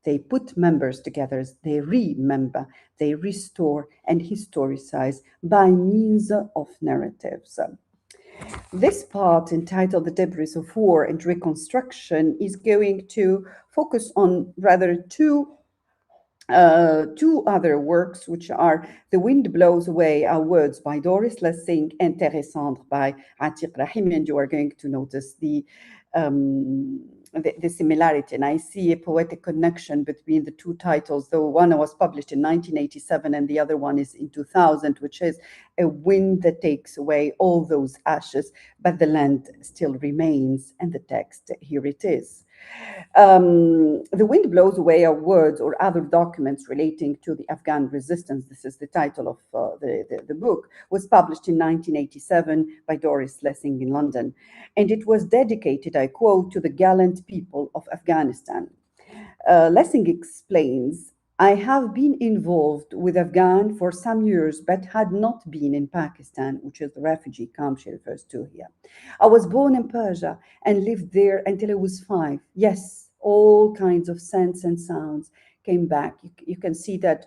They put members together. They remember. They restore and historicize by means of narratives. This part, entitled The Debris of War and Reconstruction, is going to focus on rather two other works, which are The Wind Blows Away Our Words by Doris Lessing and Terre Cendre by Atiq Rahimi, and you are going to notice the similarity. And I see a poetic connection between the two titles, though one was published in 1987 and the other one is in 2000, which is A Wind That Takes Away All Those Ashes, but the land still remains. And the text, here it is. The Wind Blows Away Our Words or Other Documents Relating to the Afghan Resistance, this is the title of the book, was published in 1987 by Doris Lessing in London. And it was dedicated, I quote, to the gallant people of Afghanistan. Lessing explains, I have been involved with Afghan for some years, but had not been in Pakistan, which is the refugee camp she refers to here. I was born in Persia and lived there until I was 5. Yes, all kinds of scents and sounds came back. You can see that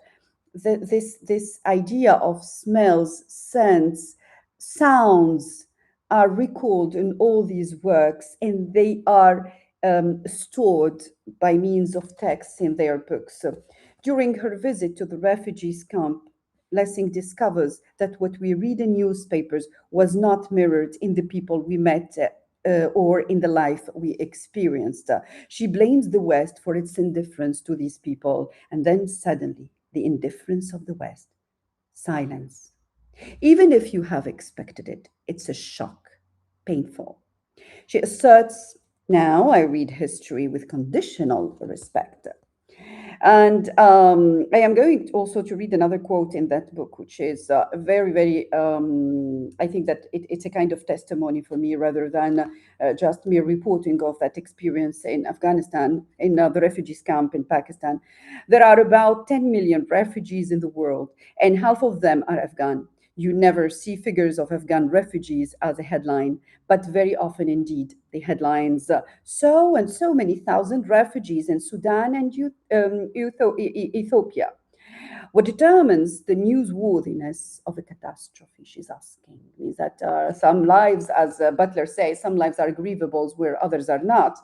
this idea of smells, scents, sounds are recalled in all these works, and they are stored by means of texts in their books. During her visit to the refugees camp, Lessing discovers that what we read in newspapers was not mirrored in the people we met or in the life we experienced. She blames the West for its indifference to these people, and then suddenly, the indifference of the West. Silence. Even if you have expected it, it's a shock, painful. She asserts, now I read history with conditional respect. And I am going also to read another quote in that book, which is very, very, I think that it's a kind of testimony for me rather than just mere reporting of that experience in Afghanistan, in the refugees camp in Pakistan. There are about 10 million refugees in the world, and half of them are Afghan. You never see figures of Afghan refugees as a headline, but very often indeed the headlines, so and so many thousand refugees in Sudan and Ethiopia. What determines the newsworthiness of a catastrophe, she's asking, is that some lives, as Butler says, some lives are grievables where others are not.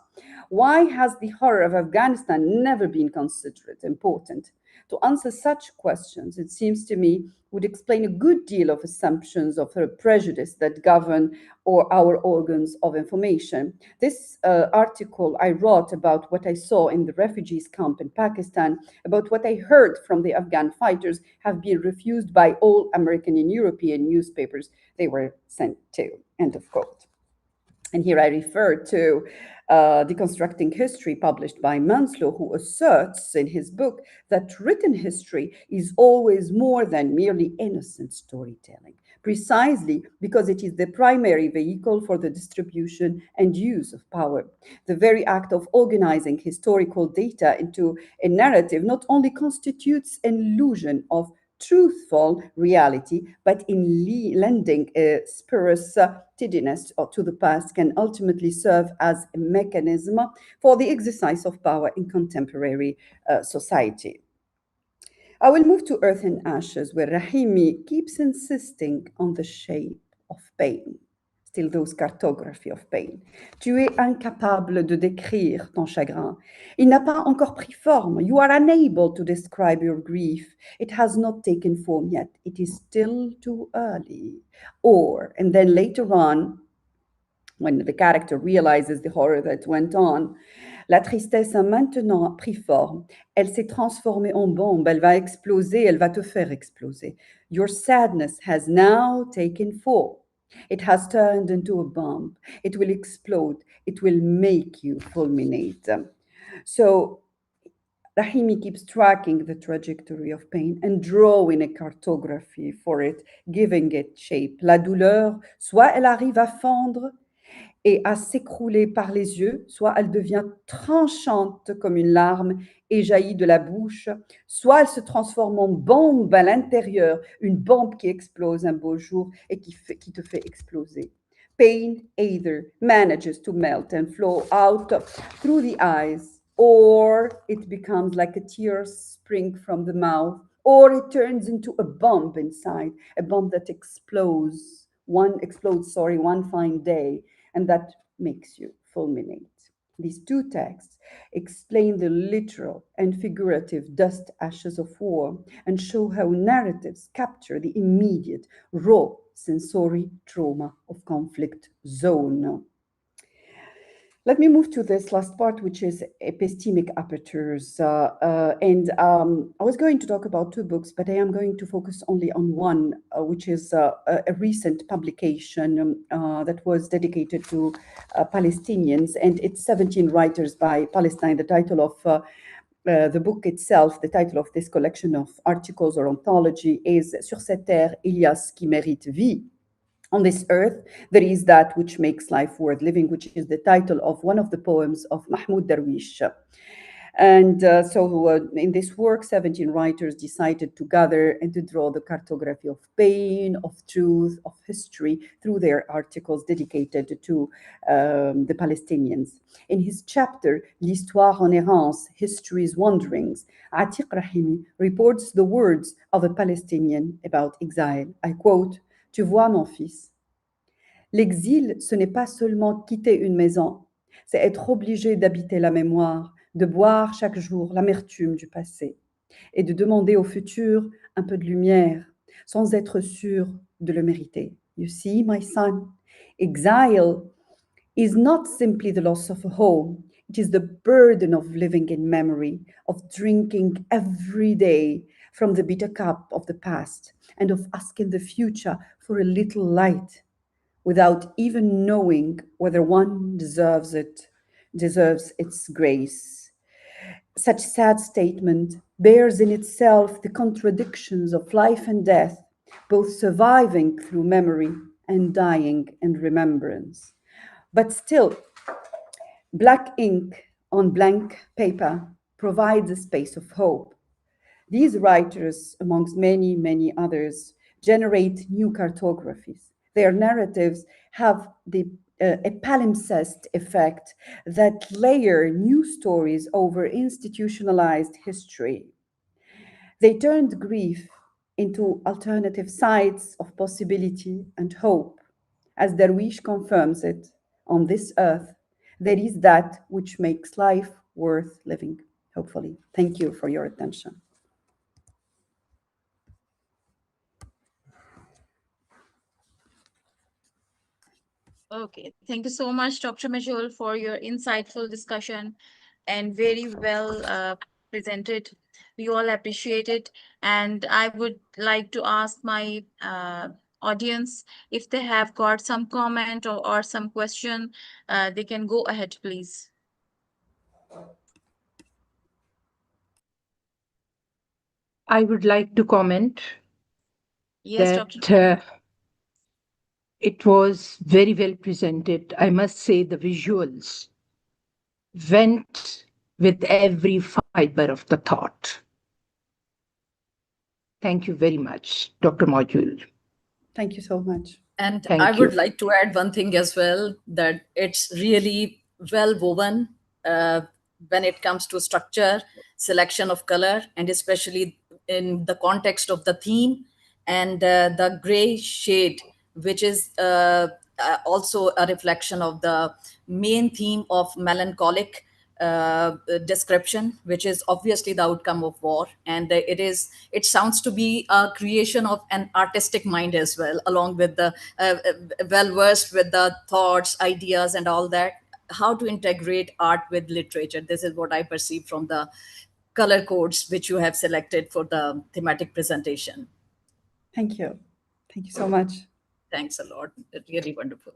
Why has the horror of Afghanistan never been considered important? To answer such questions, it seems to me, would explain a good deal of assumptions of her prejudice that govern or our organs of information. This article I wrote about what I saw in the refugees camp in Pakistan, about what I heard from the Afghan fighters, have been refused by all American and European newspapers they were sent to, end of quote. And here I refer to Deconstructing History, published by Manslow, who asserts in his book that written history is always more than merely innocent storytelling, precisely because it is the primary vehicle for the distribution and use of power. The very act of organizing historical data into a narrative not only constitutes an illusion of truthful reality, but in lending a spurious tidiness to the past, can ultimately serve as a mechanism for the exercise of power in contemporary society. I will move to Earth and Ashes, where Rahimi keeps insisting on the shape of pain. Still those cartography of pain. Tu es incapable de décrire ton chagrin. Il n'a pas encore pris forme. You are unable to describe your grief. It has not taken form yet. It is still too early. Or, and then later on, when the character realizes the horror that went on, la tristesse a maintenant pris forme. Elle s'est transformée en bombe. Elle va exploser. Elle va te faire exploser. Your sadness has now taken form. It has turned into a bomb. It will explode. It will make you fulminate. So Rahimi keeps tracking the trajectory of pain and drawing a cartography for it, giving it shape. La douleur, soit elle arrive à fondre et à s'écrouler par les yeux, soit elle devient tranchante comme une larme et jaillit de la bouche, soit elle se transforme en bombe à l'intérieur, une bombe qui explose un beau jour et qui te fait exploser. Pain either manages to melt and flow out through the eyes, or it becomes like a tear spring from the mouth, or it turns into a bomb inside, a bomb that explodes one fine day, and that makes you fulminate. These two texts explain the literal and figurative dust ashes of war and show how narratives capture the immediate, raw sensory trauma of conflict zone. Let me move to this last part, which is epistemic apertures. I was going to talk about two books, but I am going to focus only on one, which is a recent publication that was dedicated to Palestinians, and it's 17 writers by Palestine. The title of the book itself, the title of this collection of articles or anthology is Sur cette terre, il y a ce qui mérite vie. On this earth, there is that which makes life worth living, which is the title of one of the poems of Mahmoud Darwish. And in this work, 17 writers decided to gather and to draw the cartography of pain, of truth, of history through their articles dedicated to the Palestinians. In his chapter, L'Histoire en errance, History's Wanderings, Atiq Rahimi reports the words of a Palestinian about exile. I quote, Tu vois, mon fils, l'exil, ce n'est pas seulement quitter une maison, c'est être obligé d'habiter la mémoire, de boire chaque jour l'amertume du passé et de demander au futur un peu de lumière sans être sûr de le mériter. You see, my son, exile is not simply the loss of a home. It is the burden of living in memory, of drinking every day from the bitter cup of the past, and of asking the future for a little light without even knowing whether one deserves its grace. Such sad statement bears in itself the contradictions of life and death, both surviving through memory and dying in remembrance. But still, black ink on blank paper provides a space of hope. These writers, amongst many, many others, generate new cartographies. Their narratives have a palimpsest effect that layer new stories over institutionalized history. They turned grief into alternative sites of possibility and hope. As Darwish confirms it, on this earth, there is that which makes life worth living, hopefully. Thank you for your attention. Okay, thank you so much, Dr. Majol, for your insightful discussion and very well presented. We all appreciate it. And I would like to ask my audience if they have got some comment or some question, they can go ahead, please. I would like to comment Yes, that Dr. it was very well presented. I must say the visuals went with every fiber of the thought. Thank you very much, Dr. Module. Thank you so much. And Thank I would you. like to add one thing as well, that it's really well woven when it comes to structure, selection of color, and especially in the context of the theme and the gray shade, which is also a reflection of the main theme of melancholic description, which is obviously the outcome of war. And it sounds to be a creation of an artistic mind as well, along with the well versed with the thoughts, ideas, and all that. How to integrate art with literature, this is what I perceive from the color codes which you have selected for the thematic presentation. Thank you. Thank you so much. Thanks a lot. Really wonderful.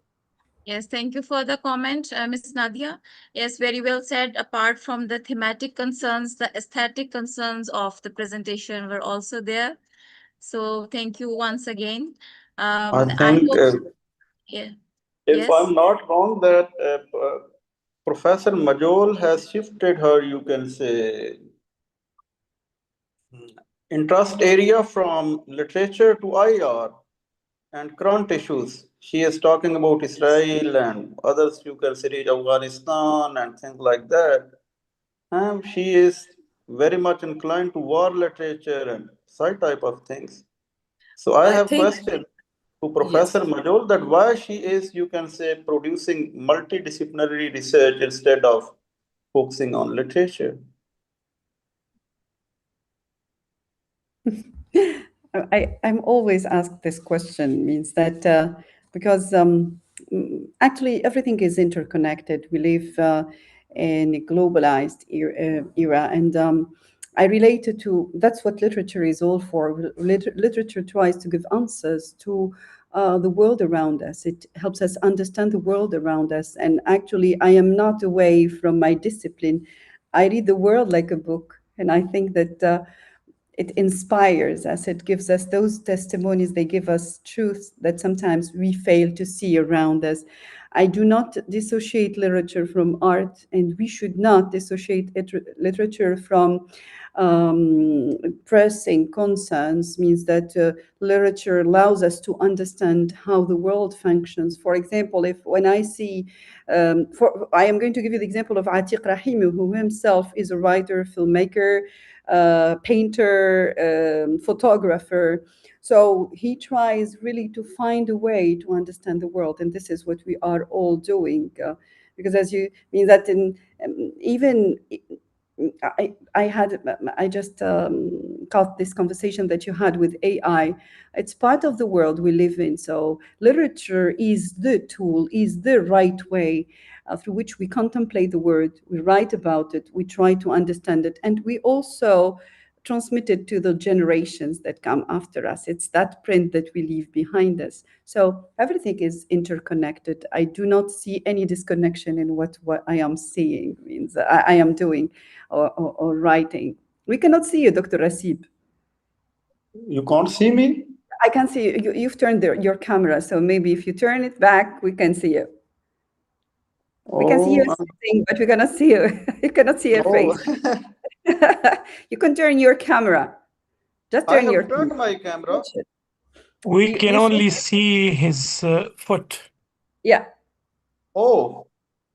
Yes, thank you for the comment, Ms. Nadia. Yes, very well said. Apart from the thematic concerns, the aesthetic concerns of the presentation were also there. So thank you once again. I I think, hope, yeah. if Yes. I'm not wrong, that Professor Majol has shifted her, you can say, interest area from literature to IR and current issues. She is talking about Israel and others, you can say Afghanistan and things like that. And she is very much inclined to war literature and such type of things. So I have think, question to Professor yes. Majol that why she is, you can say, producing multidisciplinary research instead of focusing on literature. I'm always asked this question, means that because actually everything is interconnected. We live in a globalized era, and I relate it to, that's what literature is all for. Literature tries to give answers to the world around us. It helps us understand the world around us. And actually, I am not away from my discipline. I read the world like a book, and I think that it inspires us. It gives us those testimonies. They give us truths that sometimes we fail to see around us. I do not dissociate literature from art, and we should not dissociate literature from pressing concerns. Means that literature allows us to understand how the world functions. For example, when I see, I am going to give you the example of Atiq Rahimi, who himself is a writer, filmmaker, painter, photographer. So he tries really to find a way to understand the world, and this is what we are all doing. Because as you mean that in even I just caught this conversation that you had with AI. It's part of the world we live in. So literature is the tool, is the right way through which we contemplate the word, we write about it, we try to understand it, and we also transmit it to the generations that come after us. It's that print that we leave behind us. So everything is interconnected. I do not see any disconnection in what I am seeing, means I am doing or writing. We cannot see you, Dr. Rasib. You can't see me? I can see you. You've turned your camera, so maybe if you turn it back, we can see you. We can see you sitting, but we cannot see you. You cannot see your face. You can turn your camera. Just turn your camera. Turned my camera. We can only see his foot. Yeah. Oh.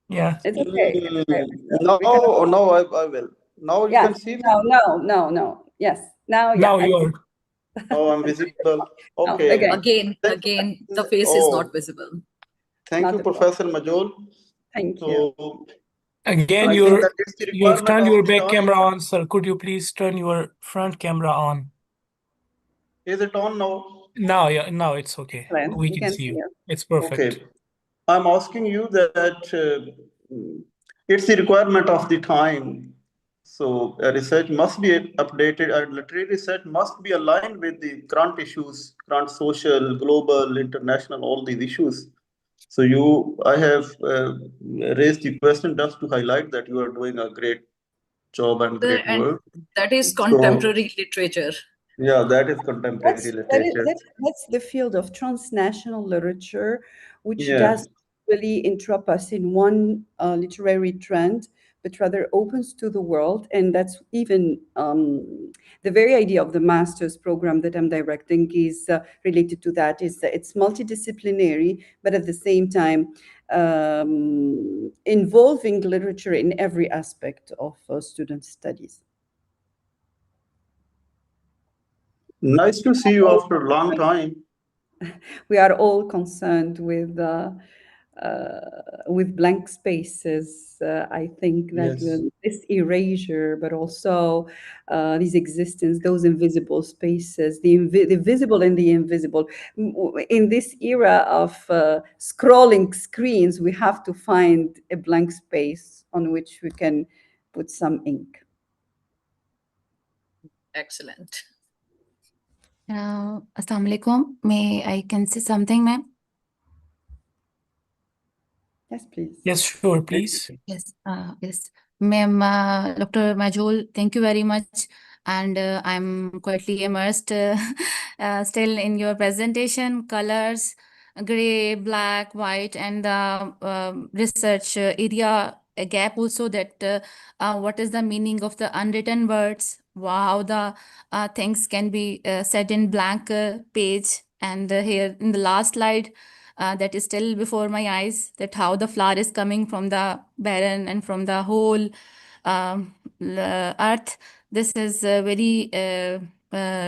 Yeah. It's okay. It's okay. No, I will. Now you can see me? No. Yes. Now, yeah. Now you are. Oh, I'm visible. Okay. Again, the face is not visible. Thank you, Professor Majol. Thank you. Again, I think that is the you have requirement turned of your the back task. camera on, sir. Could you please turn your front camera on? Is it on now? Now, yeah, now it's okay. Well, We can see you. It's perfect. Okay. I'm asking you that it's the requirement of the time. So research must be updated, and literary research must be aligned with the current issues, current social, global, international, all these issues. So I have raised the question just to highlight that you are doing a great job and great And work. that is So contemporary literature. yeah, that is contemporary literature. That's the field of transnational literature, which Yes. does really entrap us in one literary trend, but rather opens to the world. And that's even the very idea of the master's program that I'm directing is related to that. Is that it's multidisciplinary, but at the same time involving literature in every aspect of student studies. Nice to see you after a long time. We are all concerned with blank spaces. I think that Yes. this erasure, but also this existence, those invisible spaces, the visible and the invisible. In this era of scrolling screens, we have to find a blank space on which we can put some ink. Excellent. Assalamu alaikum. May I can say something, ma'am? Yes, please. Yes, sure, please. Yes, yes. Ma'am, Dr. Majul, thank you very much. And I'm quietly immersed still in your presentation, colors, gray, black, white, and the research area a gap also that what is the meaning of the unwritten words, how the things can be set in blank page. And here in the last slide, that is still before my eyes, that how the flower is coming from the barren and from the whole earth. This is very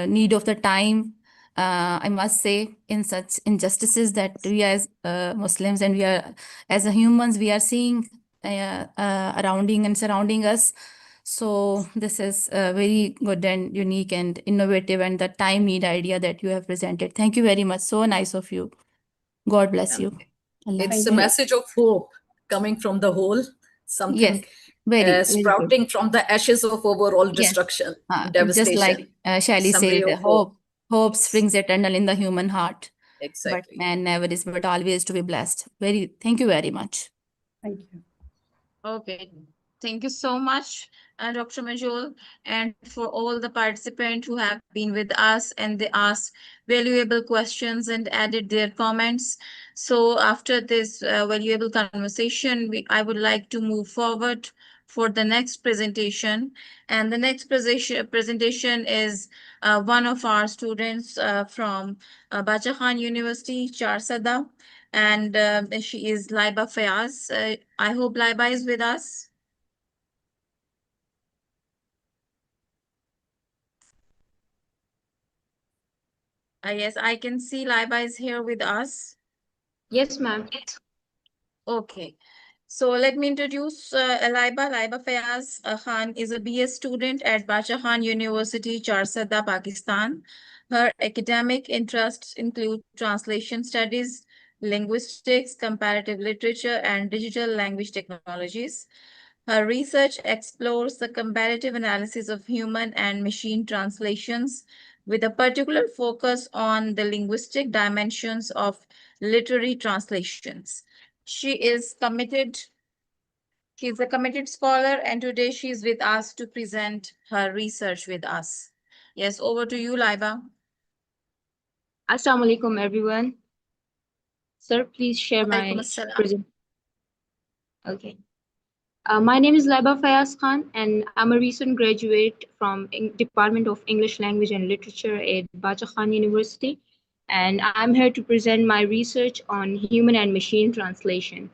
need of the time, I must say, in such injustices that we as Muslims and we are as a humans, we are seeing surrounding and surrounding us. So this is very good and unique and innovative, and the time need idea that you have presented. Thank you very much. So nice of you. God bless you. Allah. It's a message of hope coming from the whole, something Yes, very good. sprouting from the ashes of overall Yes, destruction, just like devastation. Shelley Some ray said, of hope. hope springs eternal in the human heart. But Exactly. man never is, but always to be blessed. Thank you very much. Thank you. Okay, thank you so much, Dr. Majol, and for all the participants who have been with us and they asked valuable questions and added their comments. So after this valuable conversation, I would like to move forward for the next presentation. And the next presentation is one of our students from Bacha Khan University, Charsada. And she is Laiba Fayaz. I hope Laiba is with us. Yes, I can see Laiba is here with us. Yes, ma'am. Okay. So let me introduce Laiba. Laiba Fayaz Khan is a BS student at Bacha Khan University, Charsada, Pakistan. Her academic interests include translation studies, linguistics, comparative literature, and digital language technologies. Her research explores the comparative analysis of human and machine translations with a particular focus on the linguistic dimensions of literary translations. She's a committed scholar, and today she's with us to present her research with us. Yes, over to you, Laiba. Assalamu alaikum, everyone. Sir, please share my Walaikum assalam. present. Okay. My name is Laiba Fayaz Khan, and I'm a recent graduate from Department of English Language and Literature at Bacha Khan University, and I'm here to present my research on human and machine translation.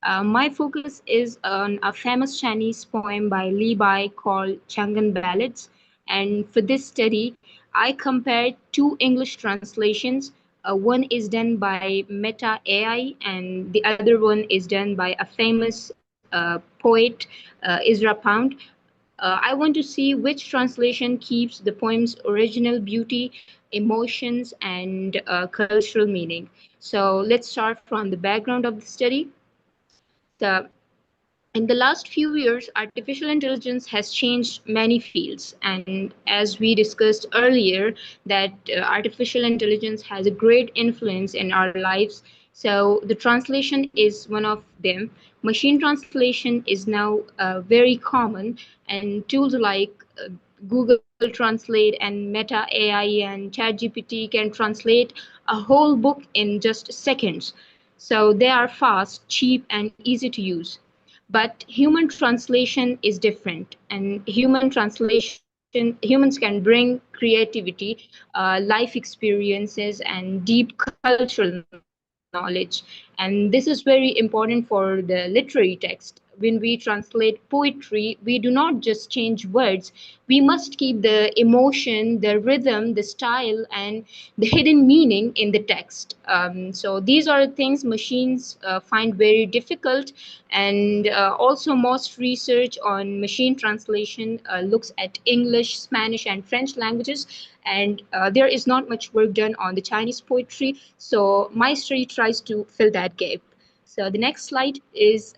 My focus is on a famous Chinese poem by Li Bai called Chang'an Ballads, and for this study, I compared two English translations. One is done by Meta AI, and the other one is done by a famous poet, Ezra Pound. I want to see which translation keeps the poem's original beauty, emotions, and cultural meaning. So let's start from the background of the study. The In the last few years, artificial intelligence has changed many fields. And as we discussed earlier, that artificial intelligence has a great influence in our lives. So the translation is one of them. Machine translation is now very common, and tools like Google Translate and Meta AI and ChatGPT can translate a whole book in just seconds. So they are fast, cheap, and easy to use. But human translation is different, and humans can bring creativity, life experiences, and deep cultural knowledge. And this is very important for the literary text. When we translate poetry, we do not just change words, we must keep the emotion, the rhythm, the style, and the hidden meaning in the text. So these are things machines find very difficult. And also, most research on machine translation looks at English, Spanish, and French languages. And there is not much work done on the Chinese poetry. So my study tries to fill that gap. So the next slide is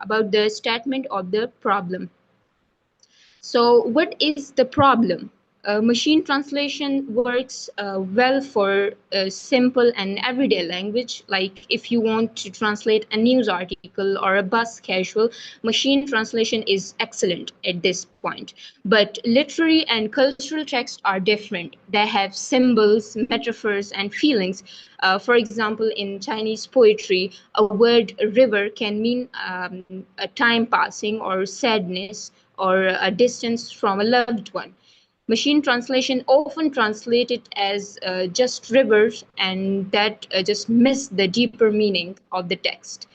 about the statement of the problem. So what is the problem? Machine translation works well for simple and everyday language. Like if you want to translate a news article or a bus schedule, machine translation is excellent at this point. But literary and cultural texts are different. They have symbols, metaphors, and feelings. For example, in Chinese poetry, a word river can mean a time passing or sadness or a distance from a loved one. Machine translation often translate it as just rivers, and that just miss the deeper meaning of the text.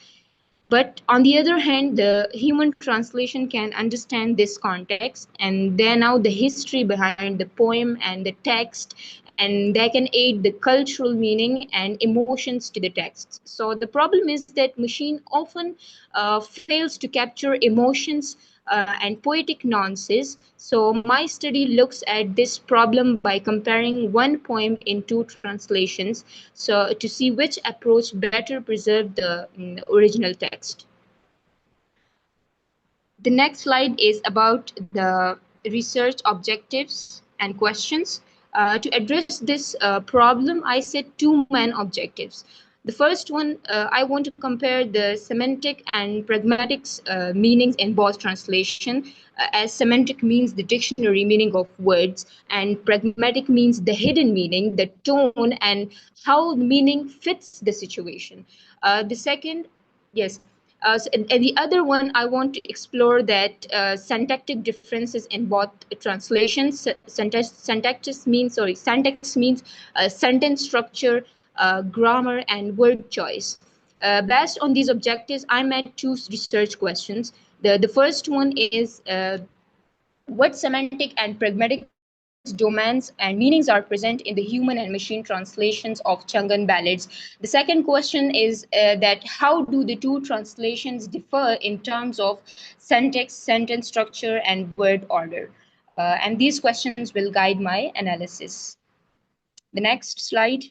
But on the other hand, the human translation can understand this context, and they know the history behind the poem and the text, and they can aid the cultural meaning and emotions to the text. So the problem is that machine often fails to capture emotions and poetic nuances. So my study looks at this problem by comparing one poem in two translations, so to see which approach better preserve the original text. The next slide is about the research objectives and questions. To address this problem, I set two main objectives. The first one, I want to compare the semantic and pragmatic meanings in both translation, as semantic means the dictionary meaning of words, and pragmatic means the hidden meaning, the tone, and how the meaning fits the situation. The second, yes, and the other one, I want to explore that syntactic differences in both translations. Syntax means sentence structure, grammar, and word choice. Based on these objectives, I made two research questions. The first one is what semantic and pragmatic domains and meanings are present in the human and machine translations of Changan ballads? The second question is that how do the two translations differ in terms of syntax, sentence structure, and word order? And these questions will guide my analysis. The next slide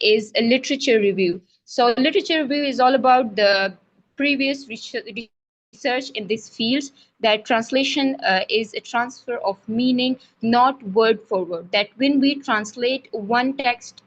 is a literature review. So literature review is all about the previous research in these fields, that translation is a transfer of meaning, not word for word. That when we translate one text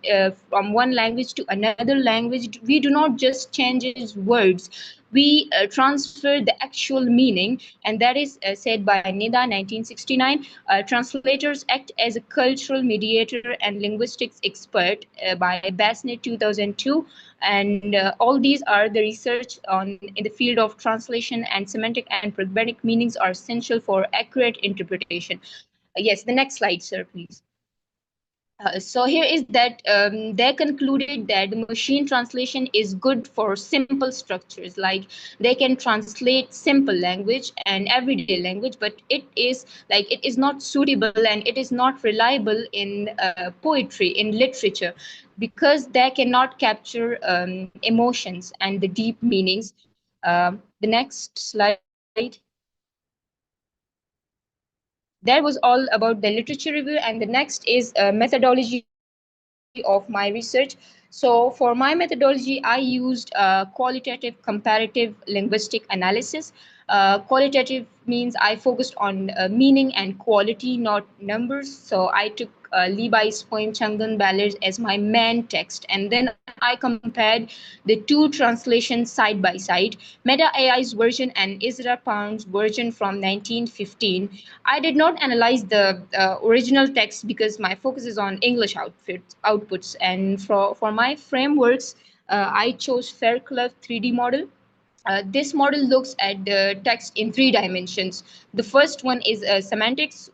from one language to another language, we do not just change its words, we transfer the actual meaning, and that is said by Nida 1969. Translators act as a cultural mediator and linguistics expert by Basnet 2002, and all these are the research on in the field of translation, and semantic and pragmatic meanings are essential for accurate interpretation. Yes, the next slide, sir, please. So here is that they concluded that the machine translation is good for simple structures, like they can translate simple language and everyday language, but it is not suitable and it is not reliable in poetry, in literature, because they cannot capture emotions and the deep meanings. The next slide. That was all about the literature review, and the next is methodology of my research. So for my methodology, I used qualitative comparative linguistic analysis. Qualitative means I focused on meaning and quality, not numbers. So I took Levi's poem Changan Ballads as my main text, and then I compared the two translations side by side, Meta AI's version and Ezra Pound's version from 1915. I did not analyze the original text because my focus is on English outputs. And for my frameworks, I chose Fairclough 3D model. This model looks at the text in three dimensions. The first one is semantics,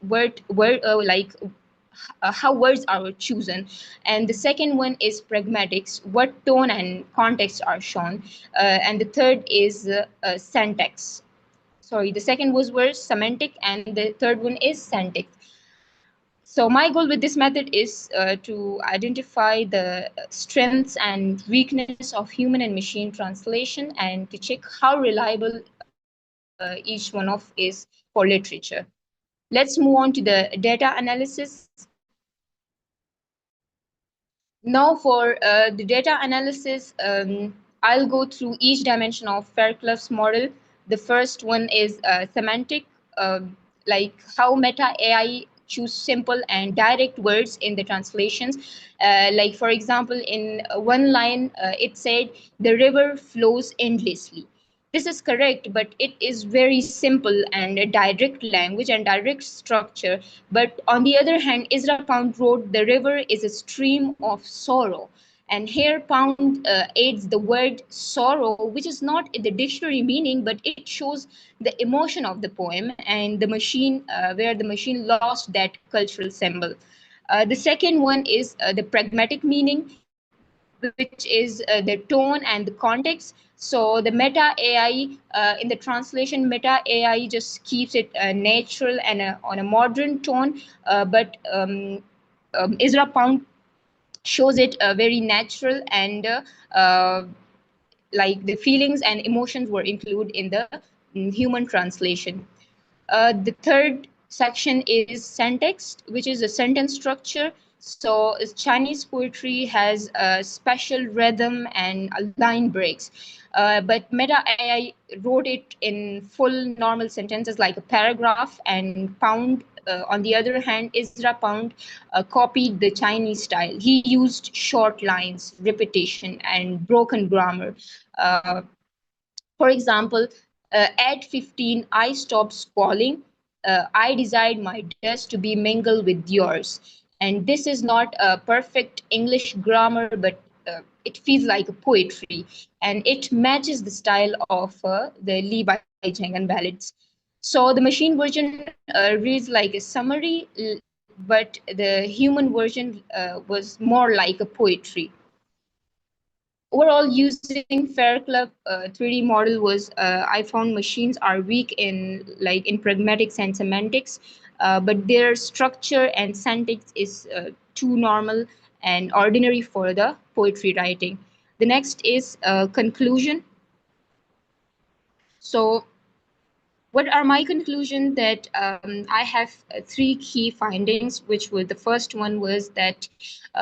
how words are chosen, and the second one is pragmatics, what tone and context are shown, and the third is syntax. Sorry, the second was semantic, and the third one is syntax. So my goal with this method is to identify the strengths and weakness of human and machine translation, and to check how reliable each one of is for literature. Let's move on to the data analysis. Now for the data analysis, I'll go through each dimension of Fairclough's model. The first one is semantic, uh, like how Meta AI choose simple and direct words in the translations. Like for example, in one line, it said, "The river flows endlessly." This is correct, but it is very simple and a direct language and direct structure. But on the other hand, Ezra Pound wrote, "The river is a stream of sorrow." And here Pound adds the word sorrow, which is not in the dictionary meaning, but it shows the emotion of the poem and the machine, where the machine lost that cultural symbol. The second one is the pragmatic meaning, which is the tone and the context. So the Meta AI, in the translation, Meta AI just keeps it natural and on a modern tone, but Ezra Pound shows it very natural, and like the feelings and emotions were included in the human translation. The third section is syntax, which is a sentence structure. So Chinese poetry has a special rhythm and line breaks, but Meta AI wrote it in full normal sentences like a paragraph, and Pound, on the other hand, Ezra Pound copied the Chinese style. He used short lines, repetition, and broken grammar. Uh, for example, at 15, I stopped squalling. I desired my dust to be mingled with yours. And this is not a perfect English grammar, but it feels like a poetry. And it matches the style of the Levi Jengan ballads. So the machine version reads like a summary, but the human version was more like a poetry. Overall, using Fairclough 3D model was, I found machines are weak in pragmatics and semantics, but their structure and syntax is too normal and ordinary for the poetry writing. The next is conclusion. So what are my conclusions? That I have three key findings, which were, the first one was that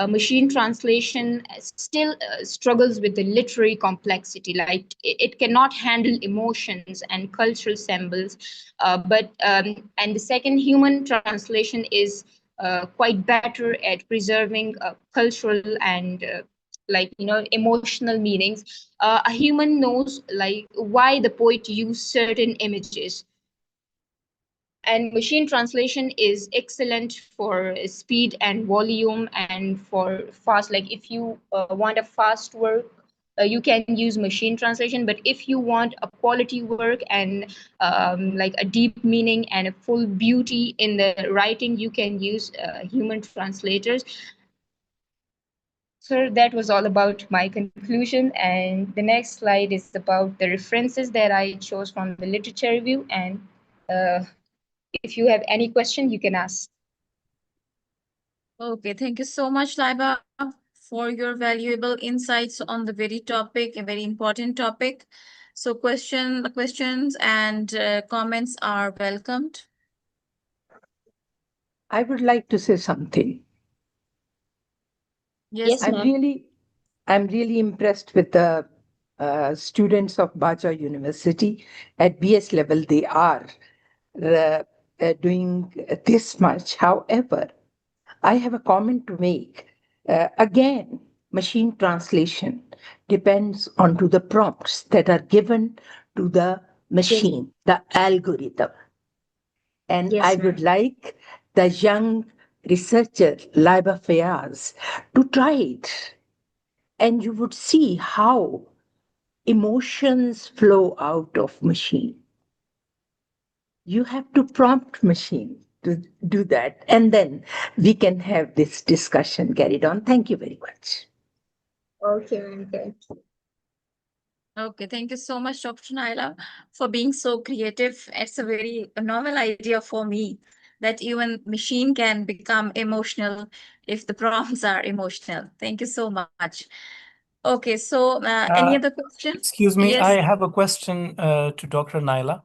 machine translation still struggles with the literary complexity, like it cannot handle emotions and cultural symbols, and the second, human translation is quite better at preserving cultural and emotional meanings. A human knows like why the poet used certain images, and machine translation is excellent for speed and volume and for fast, like if you want a fast work, you can use machine translation, but if you want a quality work and like a deep meaning and a full beauty in the writing, you can use human translators. So that was all about my conclusion, and the next slide is about the references that I chose from the literature review. And uh, if you have any question, you can ask. Okay, thank you so much, Laiba, for your valuable insights on the very topic, a very important topic. So questions and comments are welcomed. I would like to say something. Yes, I'm really impressed with the students of Baja University at BS level. They are uh, doing this much. However, I have a comment to make. Again, machine translation depends on to the prompts that are given to the machine, the algorithm. And I would like the young researcher, Laiba Fayaz, to try it. And you would see how emotions flow out of machine. You have to prompt machine to do that. And then we can have this discussion carried on. Thank you very much. Okay, ma'am. Thank you. Okay, thank you so much, Dr. Naila, for being so creative. It's a very novel idea for me that even machine can become emotional if the prompts are emotional. Thank you so much. Okay, so any other question? Excuse me, Yes. I have a question to Dr. Naila.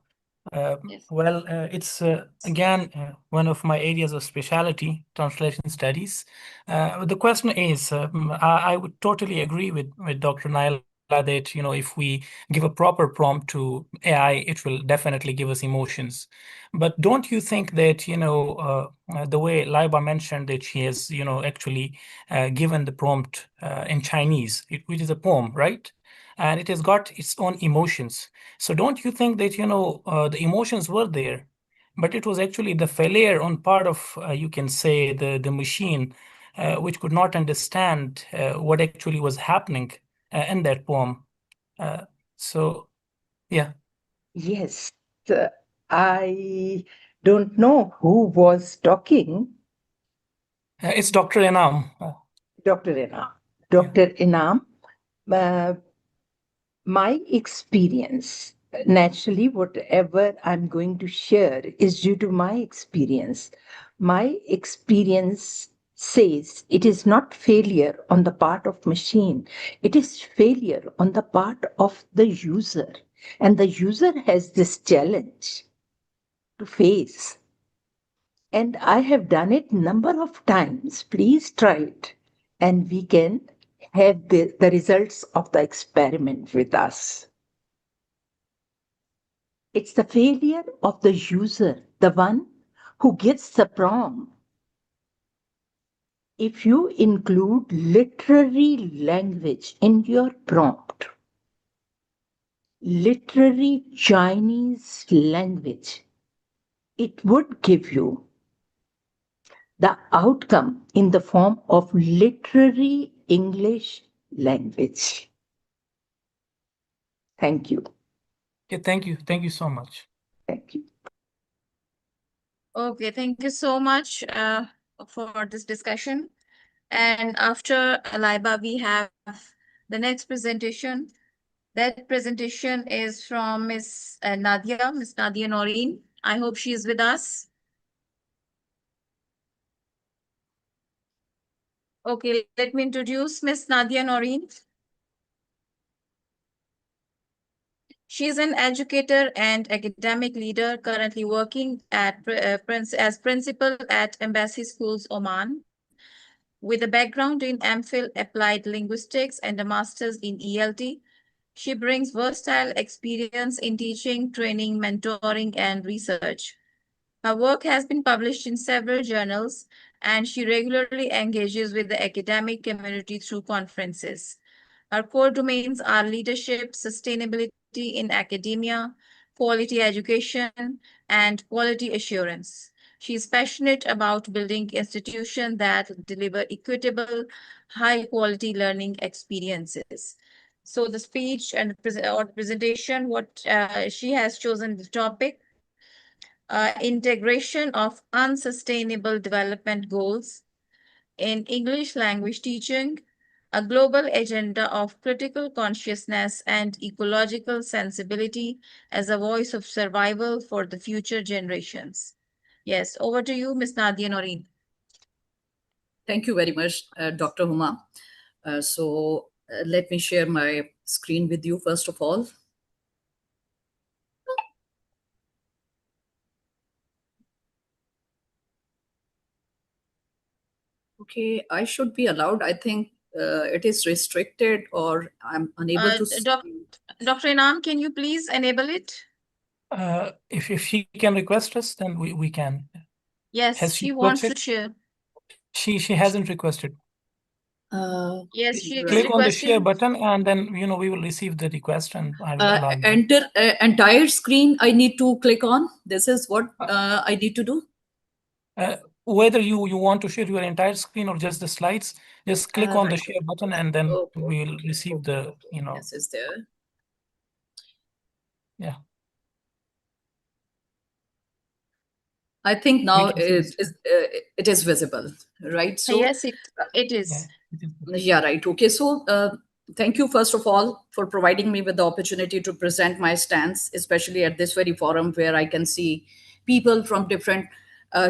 Yes. Well, it's again one of my areas of specialty, translation studies. The question is, I would totally agree with Dr. Naila that, if we give a proper prompt to AI, it will definitely give us emotions. But don't you think that, the way Laiba mentioned that she has, actually given the prompt in Chinese, which is a poem, right? And it has got its own emotions. So don't you think that, the emotions were there, but it was actually the failure on part of, you can say, the machine, which could not understand what actually was happening in that poem. So, yeah. Yes, I don't know who was talking. It's Dr. Enam. Dr. Enam. Dr. Enam, my experience, naturally, whatever I'm going to share is due to my experience. My experience says it is not failure on the part of machine, it is failure on the part of the user. And the user has this challenge to face. And I have done it number of times. Please try it. And we can have the results of the experiment with us. It's the failure of the user, the one who gets the prompt. If you include literary language in your prompt, literary Chinese language, it would give you the outcome in the form of literary English language. Thank you. Yeah, thank you. Thank you so much. Thank you. Okay, thank you so much for this discussion. And after Laiba, we have the next presentation. That presentation is from Miss Nadia Noreen. I hope she is with us. Okay, let me introduce Miss Nadia Noreen. She is an educator and academic leader currently working as principal at Embassy Schools, Oman. With a background in MPhil Applied Linguistics and a master's in ELT, she brings versatile experience in teaching, training, mentoring, and research. Her work has been published in several journals, and she regularly engages with the academic community through conferences. Her core domains are leadership, sustainability in academia, quality education, and quality assurance. She is passionate about building institutions that deliver equitable, high-quality learning experiences. So the speech and or presentation, what she has chosen the topic, integration of unsustainable development goals in English language teaching, a global agenda of critical consciousness and ecological sensibility as a voice of survival for the future generations. Yes, over to you, Ms. Nadia Noreen. Thank you very much, Dr. Huma. Let me share my screen with you first of all. Okay, I should be allowed. I think it is restricted or I'm unable to. Dr. Inam, can you please enable it? If she can request us, then we can. Yes, Has she wants to share. She hasn't requested. Yes, she is Click on the share requesting. button, and then we will receive the request, and I will allow you. Enter entire screen. I need to click on. This is what I need to do. Whether you want to share your entire screen or just the slides, just click on the share button, and then we will receive the Yes, is there. Yeah. I think now it is visible, right? So yes, it is. Yeah, right. Okay. So thank you, first of all, for providing me with the opportunity to present my stance, especially at this very forum where I can see people from different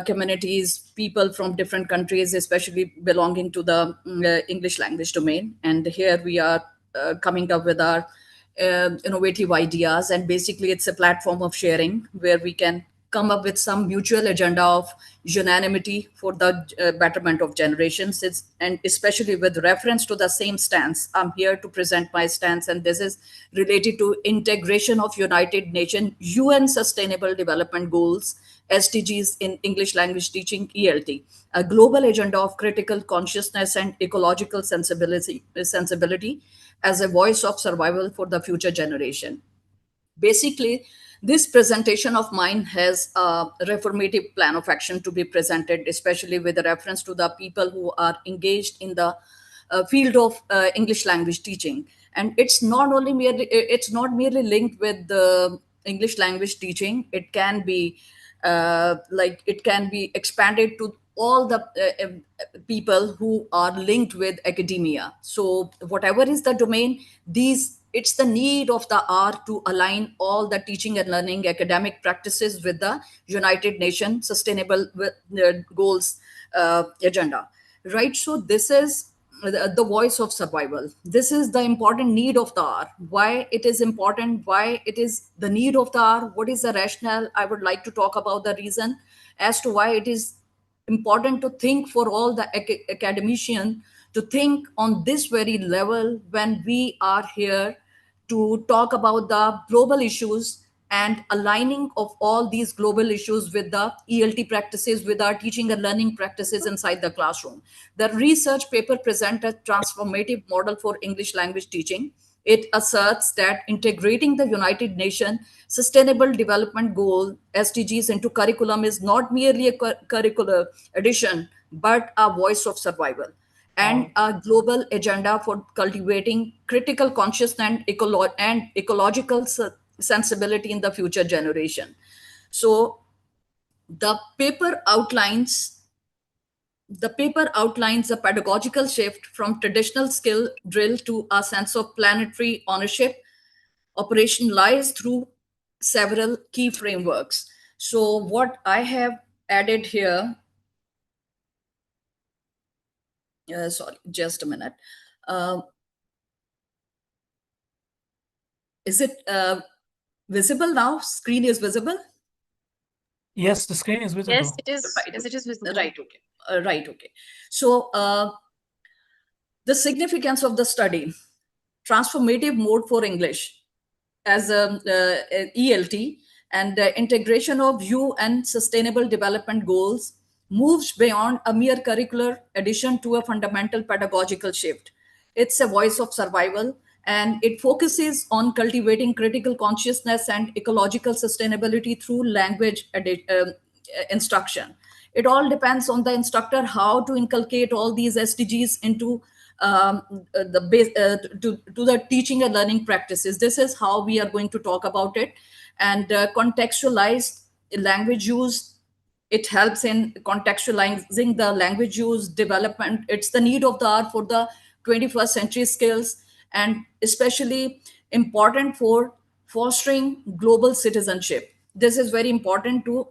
communities, people from different countries, especially belonging to the English language domain. And here we are coming up with our innovative ideas. And basically, it's a platform of sharing where we can come up with some mutual agenda of unanimity for the betterment of generations. And especially with reference to the same stance, I'm here to present my stance, and this is related to integration of United Nations UN Sustainable Development Goals, SDGs in English language teaching, ELT, a global agenda of critical consciousness and ecological sensibility as a voice of survival for the future generation. Basically, this presentation of mine has a reformative plan of action to be presented, especially with reference to the people who are engaged in the field of English language teaching. And it's not merely linked with the English language teaching. It can be it can be expanded to all the people who are linked with academia. So whatever is the domain, it's the need of the hour to align all the teaching and learning academic practices with the United Nations Sustainable Goals agenda, right? So this is the voice of survival. This is the important need of the hour. Why it is important, why it is the need of the hour, what is the rationale? I would like to talk about the reason as to why it is important to think for all the academician to think on this very level when we are here to talk about the global issues and aligning of all these global issues with the ELT practices, with our teaching and learning practices inside the classroom. The research paper presents a transformative model for English language teaching. It asserts that integrating the United Nations Sustainable Development Goal, SDGs, into curriculum is not merely a curricular addition, but a voice of survival and a global agenda for cultivating critical consciousness and, ecological sensibility in the future generation. So the paper outlines a pedagogical shift from traditional skill drill to a sense of planetary ownership operationalized through several key frameworks. So what I have added here, sorry, just a minute. Is it visible now? Screen is visible? Yes, the screen is visible. Yes, it is. Right. Yes, it is visible. Right. Okay. Right. Okay. So the significance of the study, transformative mode for English as a ELT, and integration of UN Sustainable Development Goals moves beyond a mere curricular addition to a fundamental pedagogical shift. It's a voice of survival, and it focuses on cultivating critical consciousness and ecological sustainability through language instruction. It all depends on the instructor how to inculcate all these SDGs into to the teaching and learning practices. This is how we are going to talk about it. And contextualized language use, it helps in contextualizing the language use development. It's the need of the hour for the 21st century skills, and especially important for fostering global citizenship. This is very important to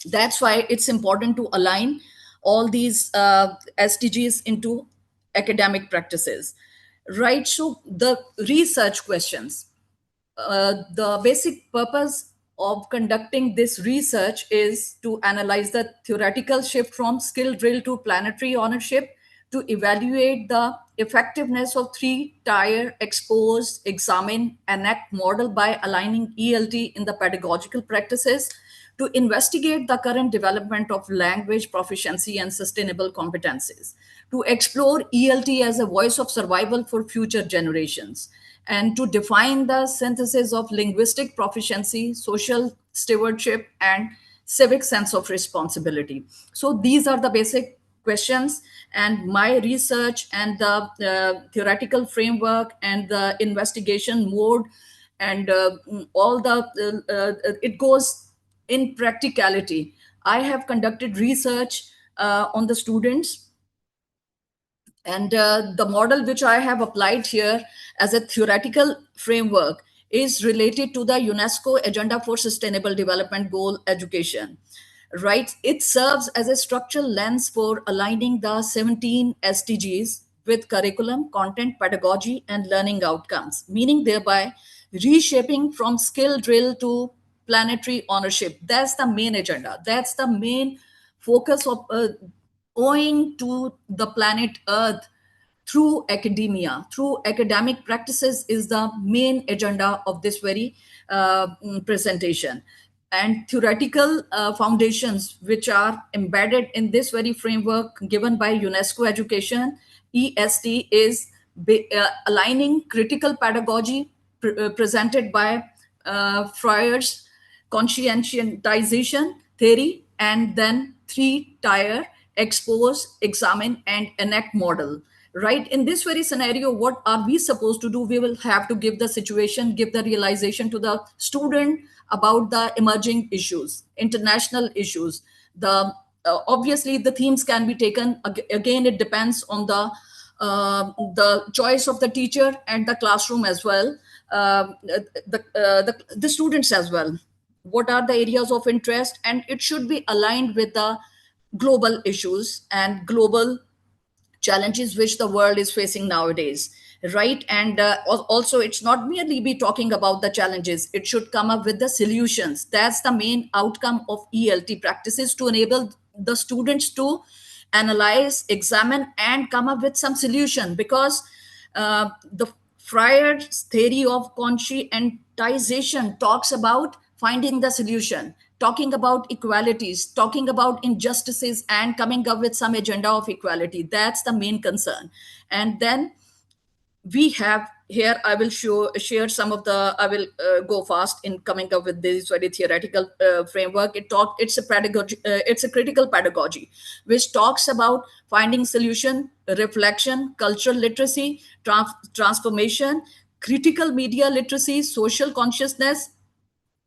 That's why it's important to align all these SDGs into academic practices, right? So the research questions, the basic purpose of conducting this research is to analyze the theoretical shift from skill drill to planetary ownership, to evaluate the effectiveness of three-tier expose, examine, enact model by aligning ELT in the pedagogical practices, to investigate the current development of language proficiency and sustainable competencies, to explore ELT as a voice of survival for future generations, and to define the synthesis of linguistic proficiency, social stewardship, and civic sense of responsibility. So these are the basic questions, and my research and the theoretical framework and the investigation mode and all the it goes in practicality. I have conducted research on the students, and the model which I have applied here as a theoretical framework is related to the UNESCO Agenda for Sustainable Development Goal Education. Right? It serves as a structural lens for aligning the 17 SDGs with curriculum, content, pedagogy, and learning outcomes, meaning thereby reshaping from skill drill to planetary ownership. That's the main agenda. That's the main focus of owing to the planet Earth through academia, through academic practices is the main agenda of this very presentation. And theoretical foundations which are embedded in this very framework given by UNESCO Education, EST, is aligning critical pedagogy presented by Freyr's conscientization theory, and then three-tier expose, examine, and enact model. Right? In this very scenario, what are we supposed to do? We will have to give the situation, give the realization to the student about the emerging issues, international issues. The obviously the themes can be taken again. It depends on the choice of the teacher and the classroom as well, the students as well. What are the areas of interest? And it should be aligned with the global issues and global challenges which the world is facing nowadays, right? And also, it's not merely be talking about the challenges, it should come up with the solutions. That's the main outcome of ELT practices, to enable the students to analyze, examine, and come up with some solution. Because the Freyr's theory of conscientization talks about finding the solution, talking about equalities, talking about injustices, and coming up with some agenda of equality. That's the main concern. And then we have here, I will share some of the, I will go fast in coming up with this very theoretical framework. It's a pedagogy, it's a critical pedagogy which talks about finding solution, reflection, cultural literacy, transformation, critical media literacy, social consciousness,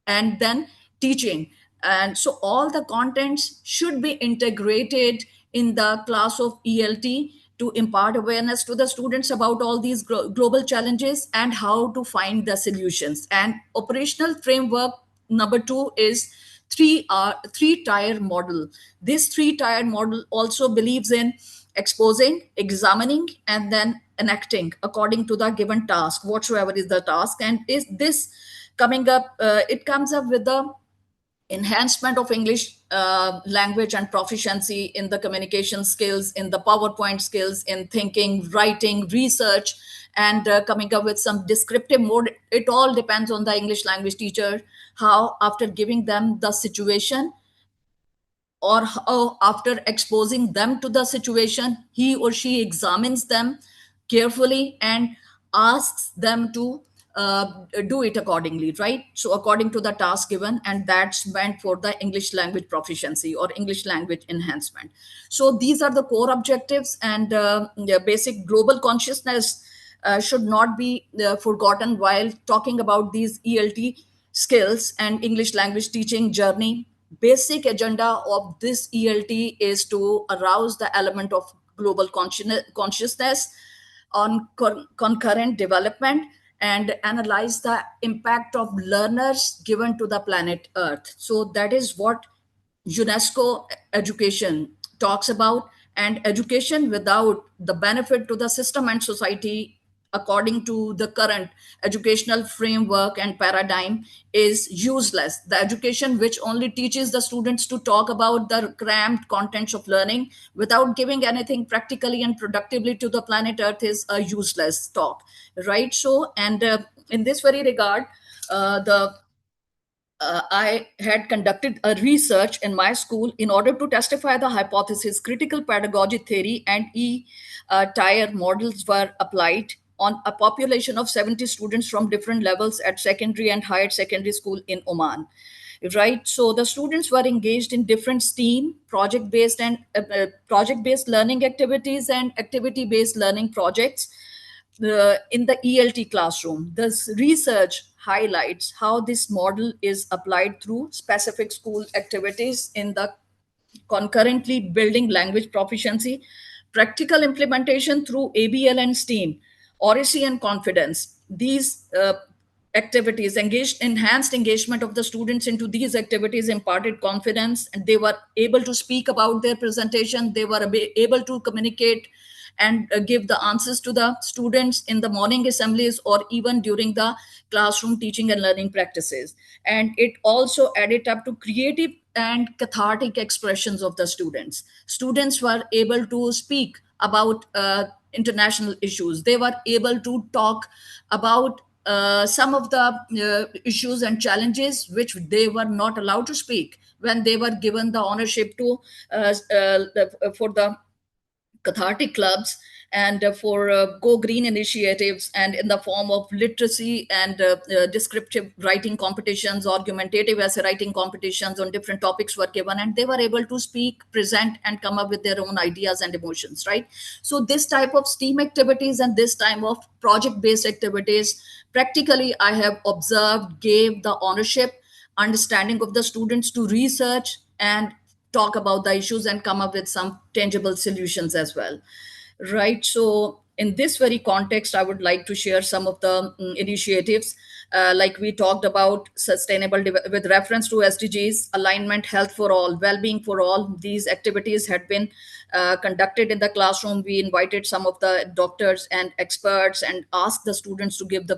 and then teaching. And so all the contents should be integrated in the class of ELT to impart awareness to the students about all these global challenges and how to find the solutions. And operational framework number 2 is three-tier model. This three-tier model also believes in exposing, examining, and then enacting according to the given task, whatsoever is the task. And is this coming up, it comes up with the enhancement of English language and proficiency in the communication skills, in the PowerPoint skills, in thinking, writing, research, and coming up with some descriptive mode. It all depends on the English language teacher, how after giving them the situation, or how after exposing them to the situation, he or she examines them carefully and asks them to do it accordingly, right? So according to the task given, and that's meant for the English language proficiency or English language enhancement. So these are the core objectives, and the basic global consciousness should not be forgotten while talking about these ELT skills and English language teaching journey. Basic agenda of this ELT is to arouse the element of global consciousness on concurrent development and analyze the impact of learners given to the planet Earth. So that is what UNESCO education talks about. And education without the benefit to the system and society according to the current educational framework and paradigm is useless. The education which only teaches the students to talk about the cramped contents of learning without giving anything practically and productively to the planet Earth is a useless talk, right? So, and in this very regard, the I had conducted a research in my school in order to testify the hypothesis critical pedagogy theory and tier models were applied on a population of 70 students from different levels at secondary and higher secondary school in Oman. Right, so the students were engaged in different STEAM project-based learning activities and activity-based learning projects in the ELT classroom. This research highlights how this model is applied through specific school activities in the concurrently building language proficiency, practical implementation through ABL and STEAM, oracy and confidence. These activities enhanced engagement of the students into these activities, imparted confidence, and they were able to speak about their presentation. They were able to communicate and give the answers to the students in the morning assemblies or even during the classroom teaching and learning practices. And it also added up to creative and cathartic expressions of the students. Students were able to speak about international issues. They were able to talk about some of the issues and challenges which they were not allowed to speak when they were given the ownership to for the cathartic clubs and for go green initiatives, and in the form of literacy and descriptive writing competitions, argumentative essay writing competitions on different topics were given, and they were able to speak, present, and come up with their own ideas and emotions, right? So this type of STEAM activities and this type of project based activities, practically I have observed, gave the ownership, understanding of the students to research and talk about the issues and come up with some tangible solutions as well, right? So in this very context, I would like to share some of the initiatives, like we talked about with reference to SDGs, alignment, health for all, well-being for all. These activities had been conducted in the classroom. We invited some of the doctors and experts and asked the students to give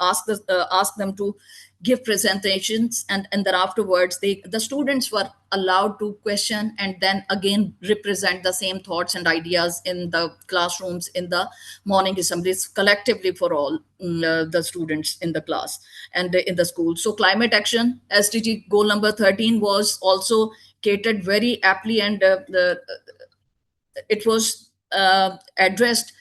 ask them to give presentations, and then afterwards the students were allowed to question and then again represent the same thoughts and ideas in the classrooms, in the morning assemblies, collectively for all the students in the class and in the school. So climate action, SDG goal number 13, was also catered very aptly, and it was addressed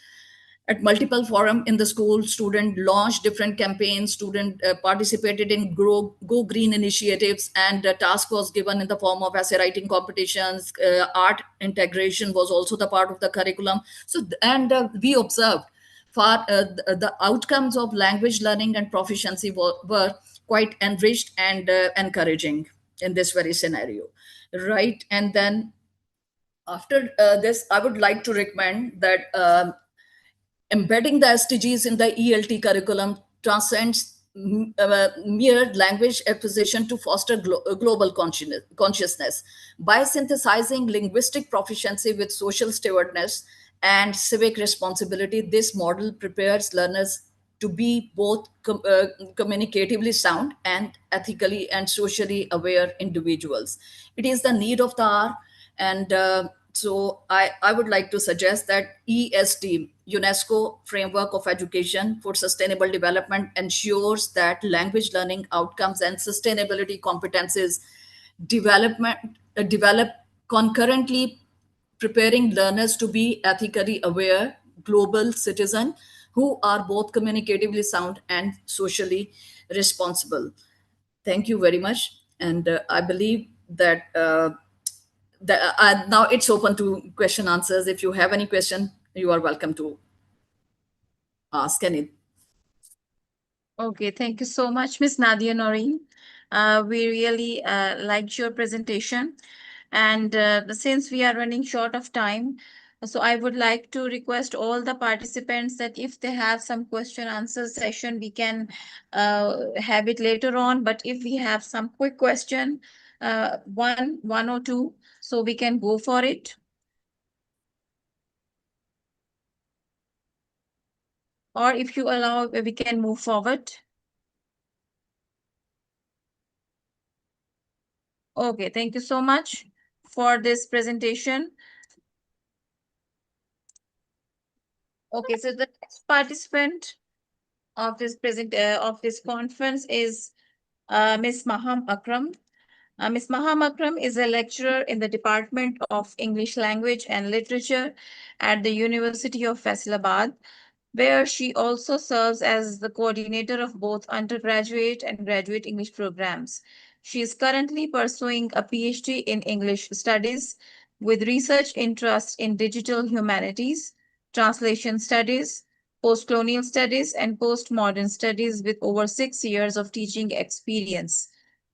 at multiple forum in the school. Student launched different campaigns, student participated in go green initiatives, and a task was given in the form of essay writing competitions. Art integration was also the part of the curriculum. So and we observed the outcomes of language learning and proficiency were quite enriched and encouraging in this very scenario, right? And then after this, I would like to recommend that embedding the SDGs in the ELT curriculum transcends mere language acquisition to foster global consciousness. By synthesizing linguistic proficiency with social stewardness and civic responsibility, this model prepares learners to be both communicatively sound and ethically and socially aware individuals. It is the need of the hour, and so I would like to suggest that ESD, UNESCO Framework of Education for Sustainable Development, ensures that language learning outcomes and sustainability competences develop concurrently, preparing learners to be ethically aware global citizen who are both communicatively sound and socially responsible. Thank you very much, and I believe that now it's open to question answers. If you have any question, you are welcome to ask any. Okay, thank you so much, Miss Nadia Noreen. We really liked your presentation. And since we are running short of time, so I would like to request all the participants that if they have some question answer session, we can have it later on. But if we have some quick question, one or two, so we can go for it. or if you allow, we can move forward. Okay, thank you so much for this presentation. Okay, so the next participant of this conference is Ms. Maham Akram. Ms. Maham Akram is a lecturer in the Department of English Language and Literature at the University of Faisalabad, where she also serves as the coordinator of both undergraduate and graduate English programs. She is currently pursuing a PhD in English Studies with research interests in digital humanities, translation studies, post-colonial studies, and postmodern studies with over 6 years of teaching experience.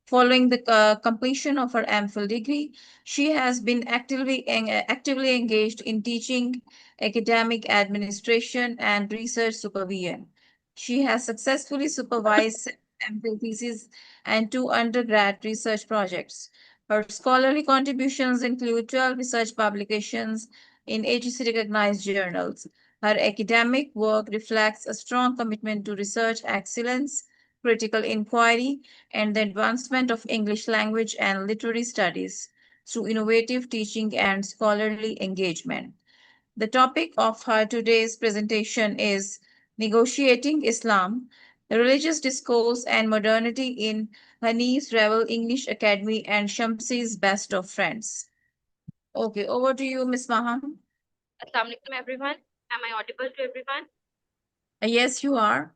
Following the completion of her MPhil degree, she has been actively engaged in teaching, academic administration, and research supervision. She has successfully supervised MPhil theses and 2 undergrad research projects. Her scholarly contributions include 12 research publications in 86 recognized journals. Her academic work reflects a strong commitment to research excellence, critical inquiry, and the advancement of English language and literary studies through innovative teaching and scholarly engagement. The topic of her today's presentation is Negotiating Islam, Religious Discourse and Modernity in Hani's Rebel English Academy and Shamsi's Best of Friends. Okay, over to you, Ms. Maham. Assalamu alaikum, everyone. Am I audible to everyone? Yes, you are.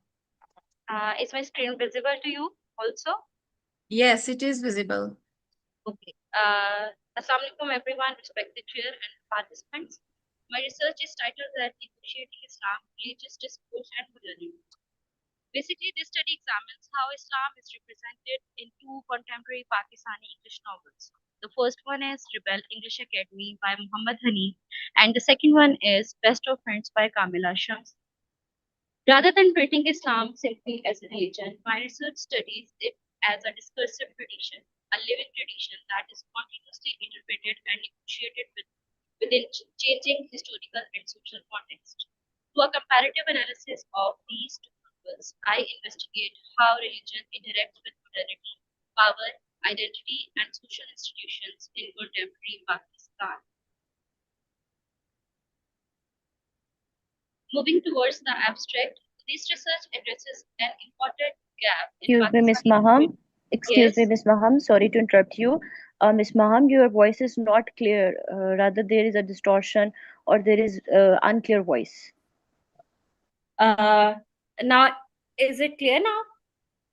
Is my screen visible to you also? Yes, it is visible. Okay. Assalamu alaikum, everyone, respected chair and participants. My research is titled that Negotiating Islam, Religious Discourse and Modernity. Basically, this study examines how Islam is represented in 2 contemporary Pakistani English novels. The first one is Rebel English Academy by Muhammad Hani, and the second one is Best of Friends by Kamila Shams. Rather than treating Islam simply as a religion, my research studies it as a discursive tradition, a living tradition that is continuously interpreted and negotiated within changing historical and social context. Through a comparative analysis of these two novels, I investigate how religion interacts with modernity, power, identity, and social institutions in contemporary Pakistan. Moving towards the abstract, this research addresses an important gap in Excuse me, Ms. Pakistani Maham. Excuse me, Yes. Ms. Maham. Sorry to interrupt you. Ms. Maham, your voice is not clear. Rather, there is a distortion or there is unclear voice. Now, is it clear now?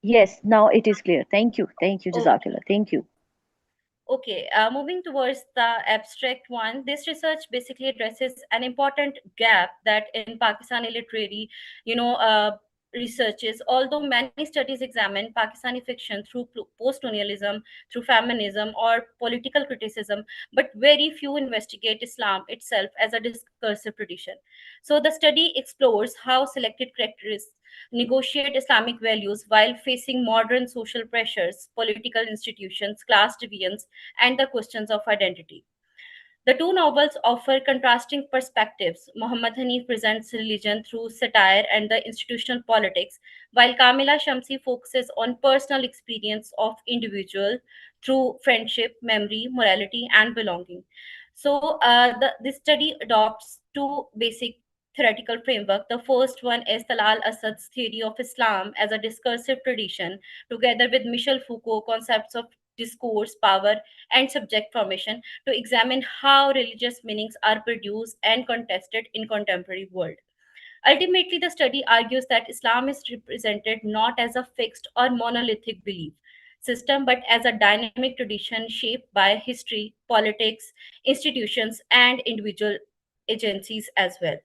Yes, now it is clear. Thank you. Thank you, Okay. Jazakallah. Thank you. Okay, moving towards the abstract one, this research basically addresses an important gap that in Pakistani literary, researches. Although many studies examine Pakistani fiction through post-colonialism, through feminism, or political criticism, but very few investigate Islam itself as a discursive tradition. So the study explores how selected characters negotiate Islamic values while facing modern social pressures, political institutions, class divisions, and the questions of identity. The two novels offer contrasting perspectives. Muhammad Hanif presents religion through satire and the institutional politics, while Kamila Shamsi focuses on personal experience of individual through friendship, memory, morality, and belonging. So, this study adopts two basic theoretical framework. The first one is Talal Asad's theory of Islam as a discursive tradition, together with Michel Foucault concepts of discourse, power, and subject formation to examine how religious meanings are produced and contested in contemporary world. Ultimately, the study argues that Islam is represented not as a fixed or monolithic belief system, but as a dynamic tradition shaped by history, politics, institutions, and individual agencies as well.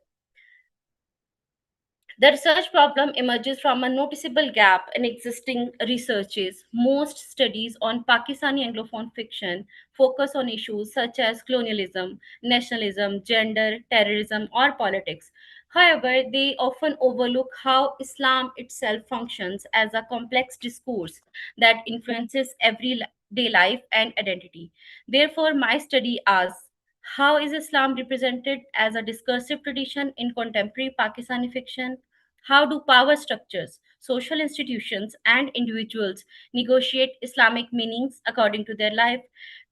The research problem emerges from a noticeable gap in existing researches. Most studies on Pakistani Anglophone fiction focus on issues such as colonialism, nationalism, gender, terrorism, or politics. However, they often overlook how Islam itself functions as a complex discourse that influences everyday life and identity. Therefore, my study asks, how is Islam represented as a discursive tradition in contemporary Pakistani fiction? how do power structures, social institutions, and individuals negotiate Islamic meanings according to their life?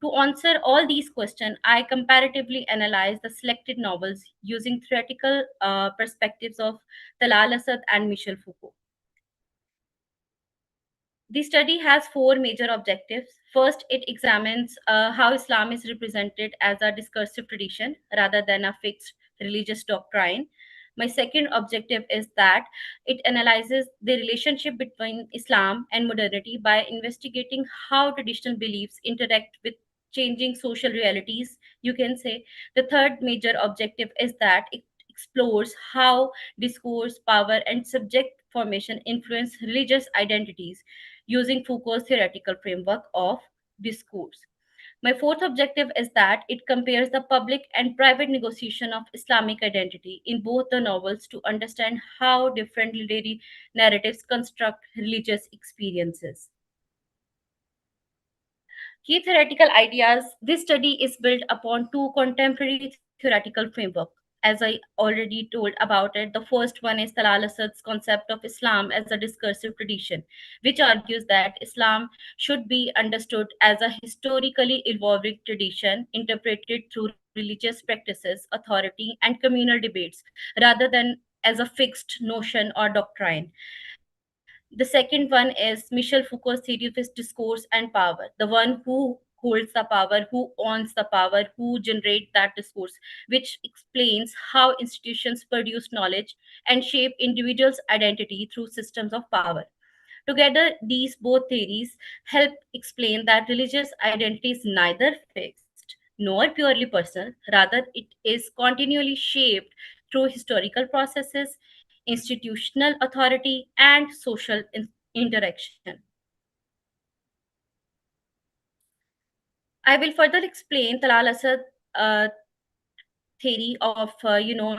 To answer all these questions, I comparatively analyze the selected novels using theoretical perspectives of Talal Asad and Michel Foucault. The study has four major objectives. First, it examines how Islam is represented as a discursive tradition rather than a fixed religious doctrine. My second objective is that it analyzes the relationship between Islam and modernity by investigating how traditional beliefs interact with changing social realities, you can say. The third major objective is that it explores how discourse, power, and subject formation influence religious identities using Foucault's theoretical framework of discourse. My fourth objective is that it compares the public and private negotiation of Islamic identity in both the novels to understand how different literary narratives construct religious experiences. Key theoretical ideas. This study is built upon two contemporary theoretical frameworks. As I already told about it, the first one is Talal Asad's concept of Islam as a discursive tradition, which argues that Islam should be understood as a historically evolving tradition interpreted through religious practices, authority, and communal debates, rather than as a fixed notion or doctrine. The second one is Michel Foucault's theory of discourse and power, the one who holds the power, who owns the power, who generates that discourse, which explains how institutions produce knowledge and shape individuals' identity through systems of power. Together, these both theories help explain that religious identity is neither fixed nor purely personal, rather, it is continually shaped through historical processes, institutional authority, and social interaction. I will further explain Talal Asad uh, theory of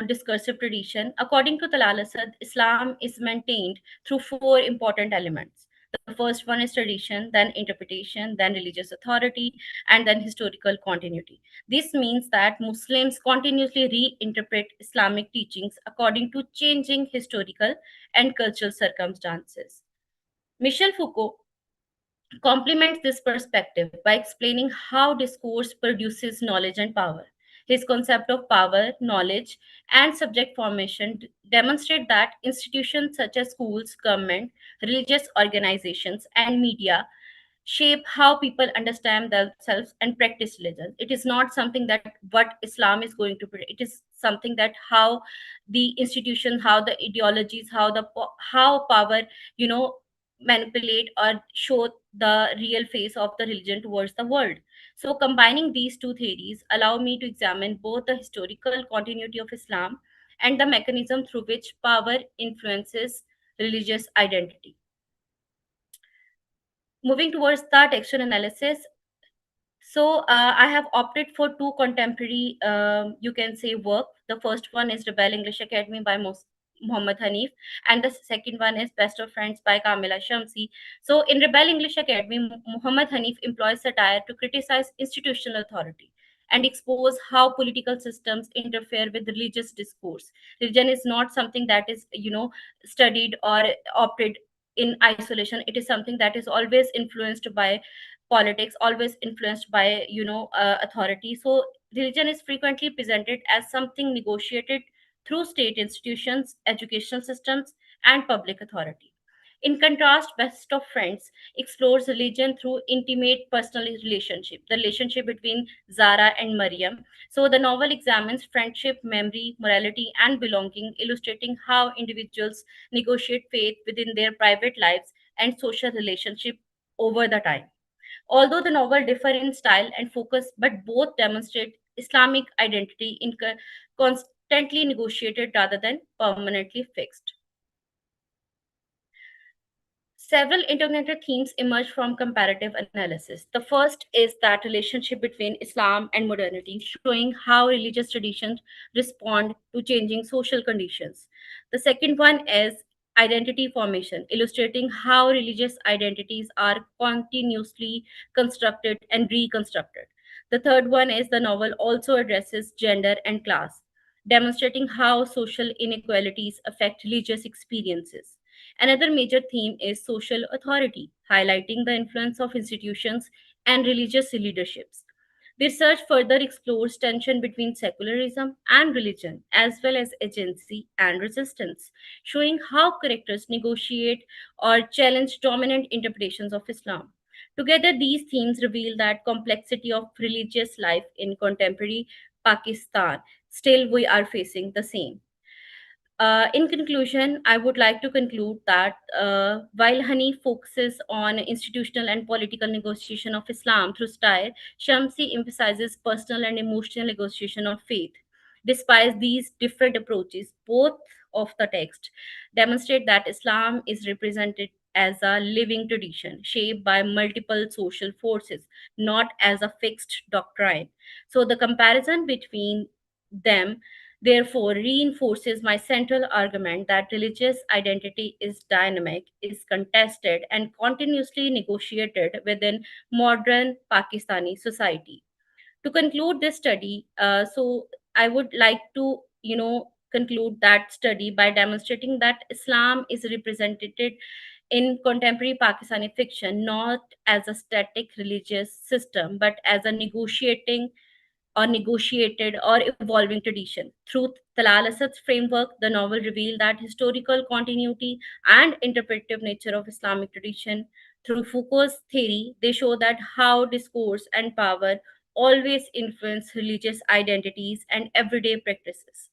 discursive tradition. According to Talal Asad, Islam is maintained through four important elements. The first one is tradition, then interpretation, then religious authority, and then historical continuity. This means that Muslims continuously reinterpret Islamic teachings according to changing historical and cultural circumstances. Michel Foucault complements this perspective by explaining how discourse produces knowledge and power. His concept of power, knowledge, and subject formation demonstrate that institutions such as schools, government, religious organizations, and media shape how people understand themselves and practice religion. It is not something that what Islam is going to be. It is something that how the institution, how the ideologies, how power, you know, manipulate or show the real face of the religion towards the world. So combining these two theories allow me to examine both the historical continuity of Islam and the mechanism through which power influences religious identity. Moving towards the textual analysis, so I have opted for two contemporary, you can say, work. The first one is Rebel English Academy by Muhammad Hanif, and the second one is Best of Friends by Kamila Shamsi. So in Rebel English Academy, Muhammad Hanif employs satire to criticize institutional authority and expose how political systems interfere with religious discourse. Religion is not something that is, studied or opted in isolation. It is something that is always influenced by politics, always influenced by authority. So religion is frequently presented as something negotiated through state institutions, educational systems, and public authority. In contrast, Best of Friends explores religion through intimate personal relationship, the relationship between Zara and Maryam. So the novel examines friendship, memory, morality, and belonging, illustrating how individuals negotiate faith within their private lives and social relationship over the time. Although the novel differ in style and focus, but both demonstrate Islamic identity in constantly negotiated rather than permanently fixed. Several interconnected themes emerge from comparative analysis. The first is that relationship between Islam and modernity, showing how religious traditions respond to changing social conditions. The second one is identity formation, illustrating how religious identities are continuously constructed and reconstructed. The third one is the novel also addresses gender and class, demonstrating how social inequalities affect religious experiences. Another major theme is social authority, highlighting the influence of institutions and religious leaderships. The research further explores tension between secularism and religion, as well as agency and resistance, showing how characters negotiate or challenge dominant interpretations of Islam. Together, these themes reveal that complexity of religious life in contemporary Pakistan. Still, we are facing the same. In conclusion, I would like to conclude that while Hani focuses on institutional and political negotiation of Islam through style, Shamsi emphasizes personal and emotional negotiation of faith. Despite these different approaches, both of the text demonstrate that Islam is represented as a living tradition shaped by multiple social forces, not as a fixed doctrine. So the comparison between them therefore reinforces my central argument that religious identity is dynamic, is contested, and continuously negotiated within modern Pakistani society. To conclude this study, so I would like to, conclude that study by demonstrating that Islam is represented in contemporary Pakistani fiction not as a static religious system, but as a negotiated or evolving tradition. Through Talal Asad's framework, the novel revealed that historical continuity and interpretive nature of Islamic tradition. Through Foucault's theory, they show that how discourse and power always influence religious identities and everyday practices.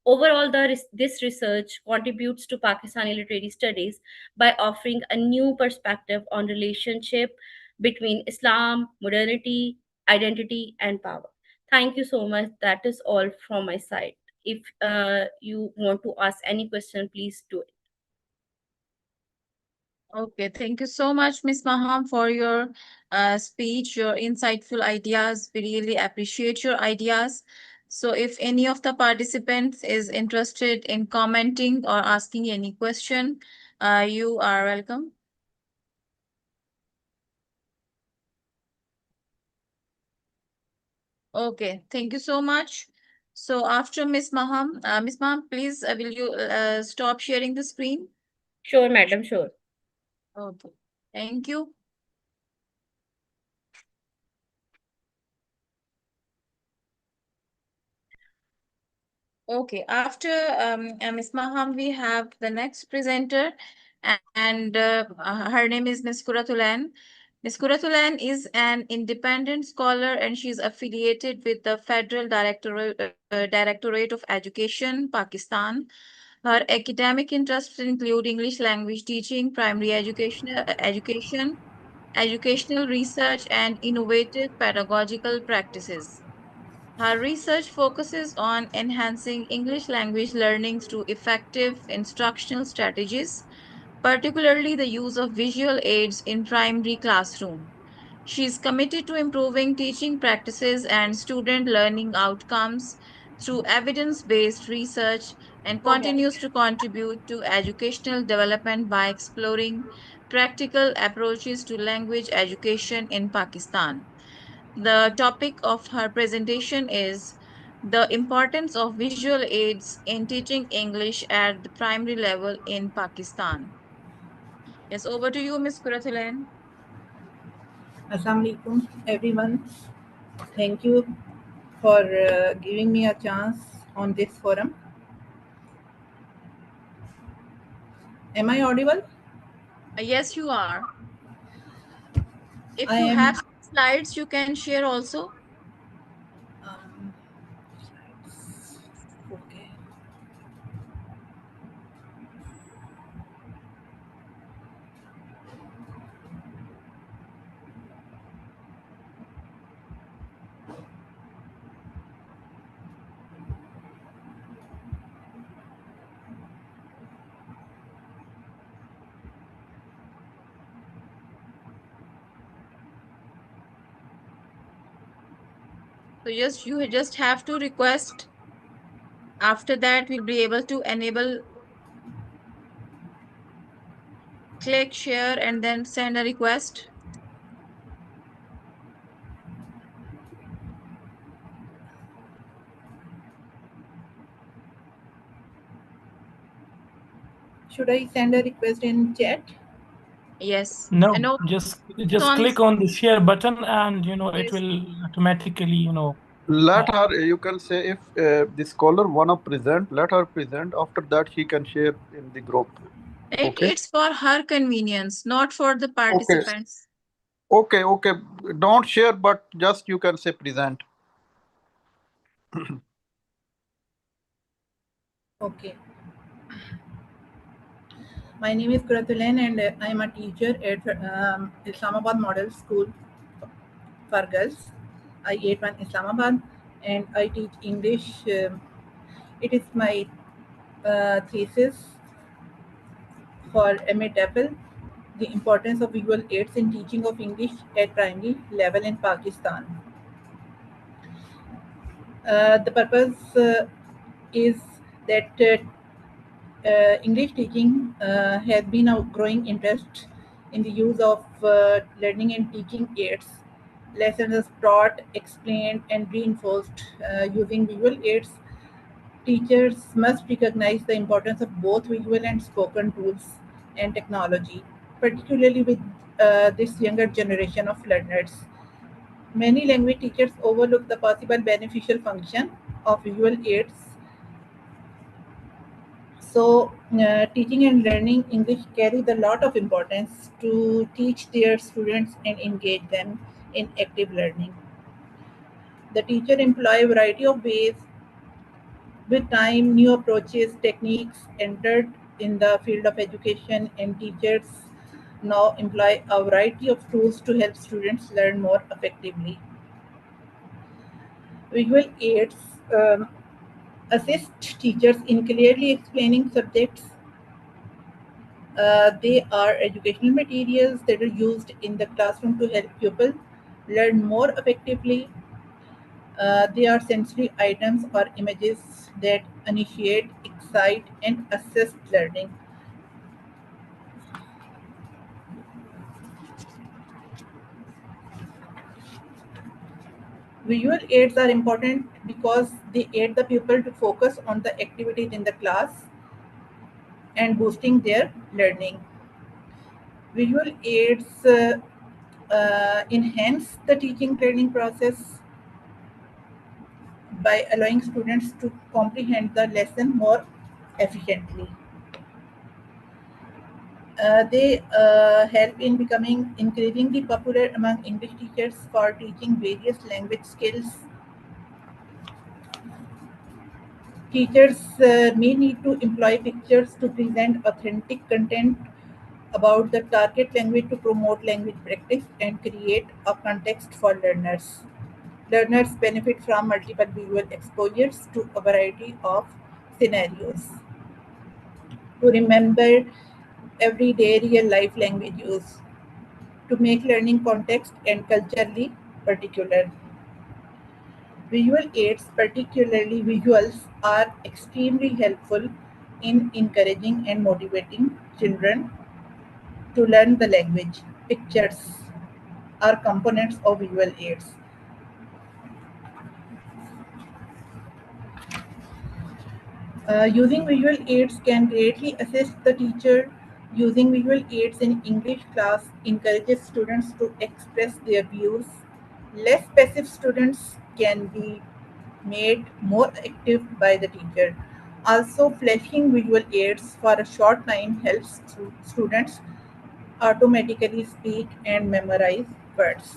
Overall, this research contributes to Pakistani literary studies by offering a new perspective on relationship between Islam, modernity, identity, and power. Thank you so much. That is all from my side. If you want to ask any question, please do it. Okay, thank you so much, Ms. Maham, for your speech, your insightful ideas. We really appreciate your ideas. So if any of the participants is interested in commenting or asking any question, you are welcome. Okay, thank you so much. So after Ms. Maham, please, will you stop sharing the screen? Sure, madam, sure. Okay, thank you. Okay, after Ms. Maham, we have the next presenter, and her name is Ms. Kuratulan. Ms. Kuratulan is an independent scholar, and she's affiliated with the Federal Directorate of Education, Pakistan. Her academic interests include English language teaching, primary education, educational research, and innovative pedagogical practices. Her research focuses on enhancing English language learning through effective instructional strategies, particularly the use of visual aids in primary classroom. She is committed to improving teaching practices and student learning outcomes through evidence-based research and continues to contribute to educational development by exploring practical approaches to language education in Pakistan. The topic of her presentation is the importance of visual aids in teaching English at the primary level in Pakistan. Yes, over to you, Ms. Kurathilan. Assalamu alaikum, everyone. Thank you for giving me a chance on this forum. Am I audible? Yes, you are. If I you am. have slides, you can share also. Okay. So you just have to request. After that, we'll be able to enable, click share, and then send a request. Should I send a request in chat? Yes. No, And just on click on the share button, and it yes. will automatically Let her, you can say, if the scholar wanna present, let her present. After that, she can share in the group. Okay. It's for her convenience, not for the Okay. participants. Okay. Okay. Don't share, but just you can say present. Okay. My name is Kuratulen and I am a teacher at Islamabad Model School for Girls, I-81 Islamabad, and I teach English. It is my thesis for MA TEFL, the importance of visual aids in teaching of English at primary level in Pakistan. The purpose is that English teaching has been a growing interest in the use of learning and teaching aids. Lessons are taught, explained, and reinforced using visual aids. Teachers must recognize the importance of both visual and spoken tools and technology, particularly with this younger generation of learners. Many language teachers overlook the possible beneficial function of visual aids. So, teaching and learning English carries a lot of importance to teach their students and engage them in active learning. The teacher employ a variety of ways. With time, new approaches, techniques entered in the field of education, and teachers now employ a variety of tools to help students learn more effectively. Visual aids assist teachers in clearly explaining subjects. They are educational materials that are used in the classroom to help pupils learn more effectively. They are sensory items or images that initiate, excite, and assist learning. Visual aids are important because they aid the pupil to focus on the activities in the class and boosting their learning. Visual aids enhance the teaching learning process by allowing students to comprehend the lesson more efficiently. They help in becoming increasingly popular among English teachers for teaching various language skills. Teachers may need to employ pictures to present authentic content about the target language to promote language practice and create a context for learners. Learners benefit from multiple visual exposures to a variety of scenarios. To remember everyday real life language use, to make learning context and culturally particular. Visual aids, particularly visuals, are extremely helpful in encouraging and motivating children to learn the language. Pictures are components of visual aids. Using visual aids can greatly assist the teacher. Using visual aids in English class encourages students to express their views. Less passive students can be made more active by the teacher. Also, flashing visual aids for a short time helps students automatically speak and memorize words.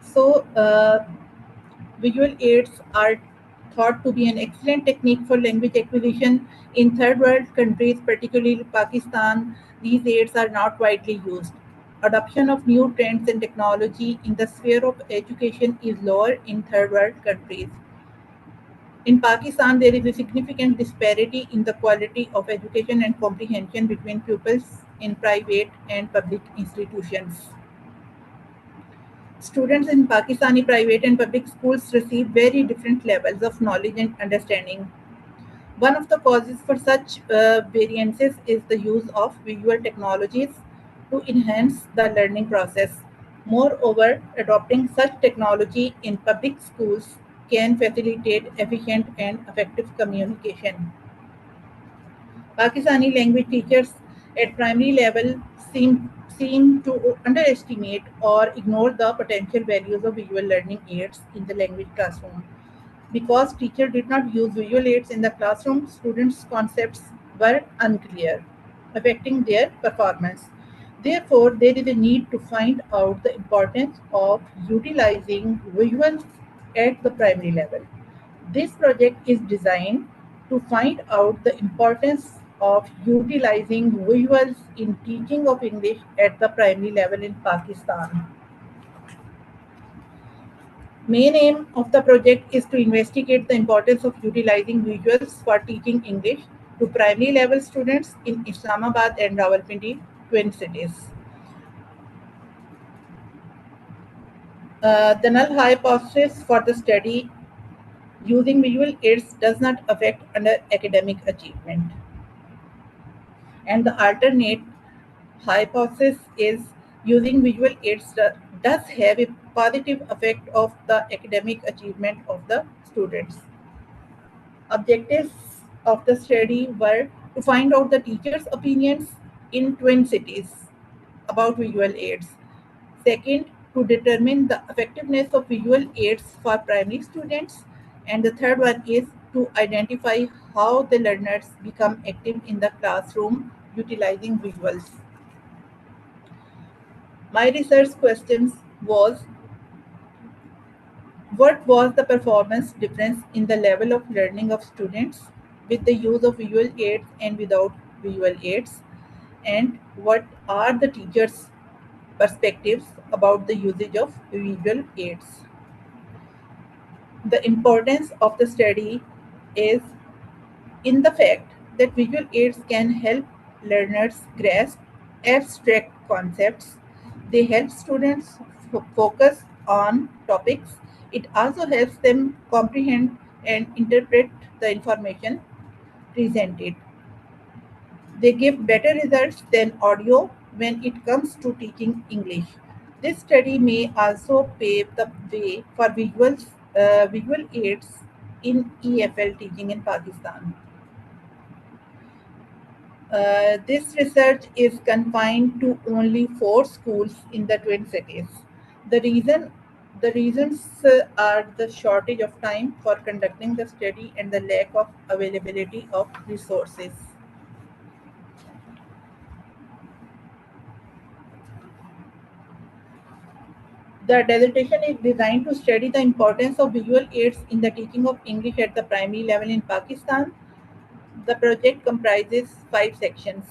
So, visual aids are thought to be an excellent technique for language acquisition in third world countries, particularly Pakistan. These aids are not widely used. Adoption of new trends and technology in the sphere of education is lower in third world countries. In Pakistan, there is a significant disparity in the quality of education and comprehension between pupils in private and public institutions. Students in Pakistani private and public schools receive very different levels of knowledge and understanding. One of the causes for such variances is the use of visual technologies to enhance the learning process. Moreover, adopting such technology in public schools can facilitate efficient and effective communication. Pakistani language teachers at primary level seem to underestimate or ignore the potential values of visual learning aids in the language classroom. Because teacher did not use visual aids in the classroom, students' concepts were unclear, affecting their performance. Therefore, there is a need to find out the importance of utilizing visuals at the primary level. This project is designed to find out the importance of utilizing visuals in teaching of English at the primary level in Pakistan. Main aim of the project is to investigate the importance of utilizing visuals for teaching English to primary level students in Islamabad and Rawalpindi, twin cities. The null hypothesis for the study using visual aids does not affect under academic achievement. And the alternate hypothesis is using visual aids does have a positive effect of the academic achievement of the students. Objectives of the study were to find out the teachers' opinions in twin cities about visual aids. Second, to determine the effectiveness of visual aids for primary students. And the third one is to identify how the learners become active in the classroom utilizing visuals. My research questions was, what was the performance difference in the level of learning of students with the use of visual aids and without visual aids? And what are the teachers' perspectives about the usage of visual aids? The importance of the study is in the fact that visual aids can help learners grasp abstract concepts. They help students focus on topics. It also helps them comprehend and interpret the information presented. They give better results than audio when it comes to teaching English. This study may also pave the way for visual aids in EFL teaching in Pakistan. This research is confined to only 4 schools in the twin cities. The reasons are the shortage of time for conducting the study and the lack of availability of resources. The dissertation is designed to study the importance of visual aids in the teaching of English at the primary level in Pakistan. The project comprises 5 sections.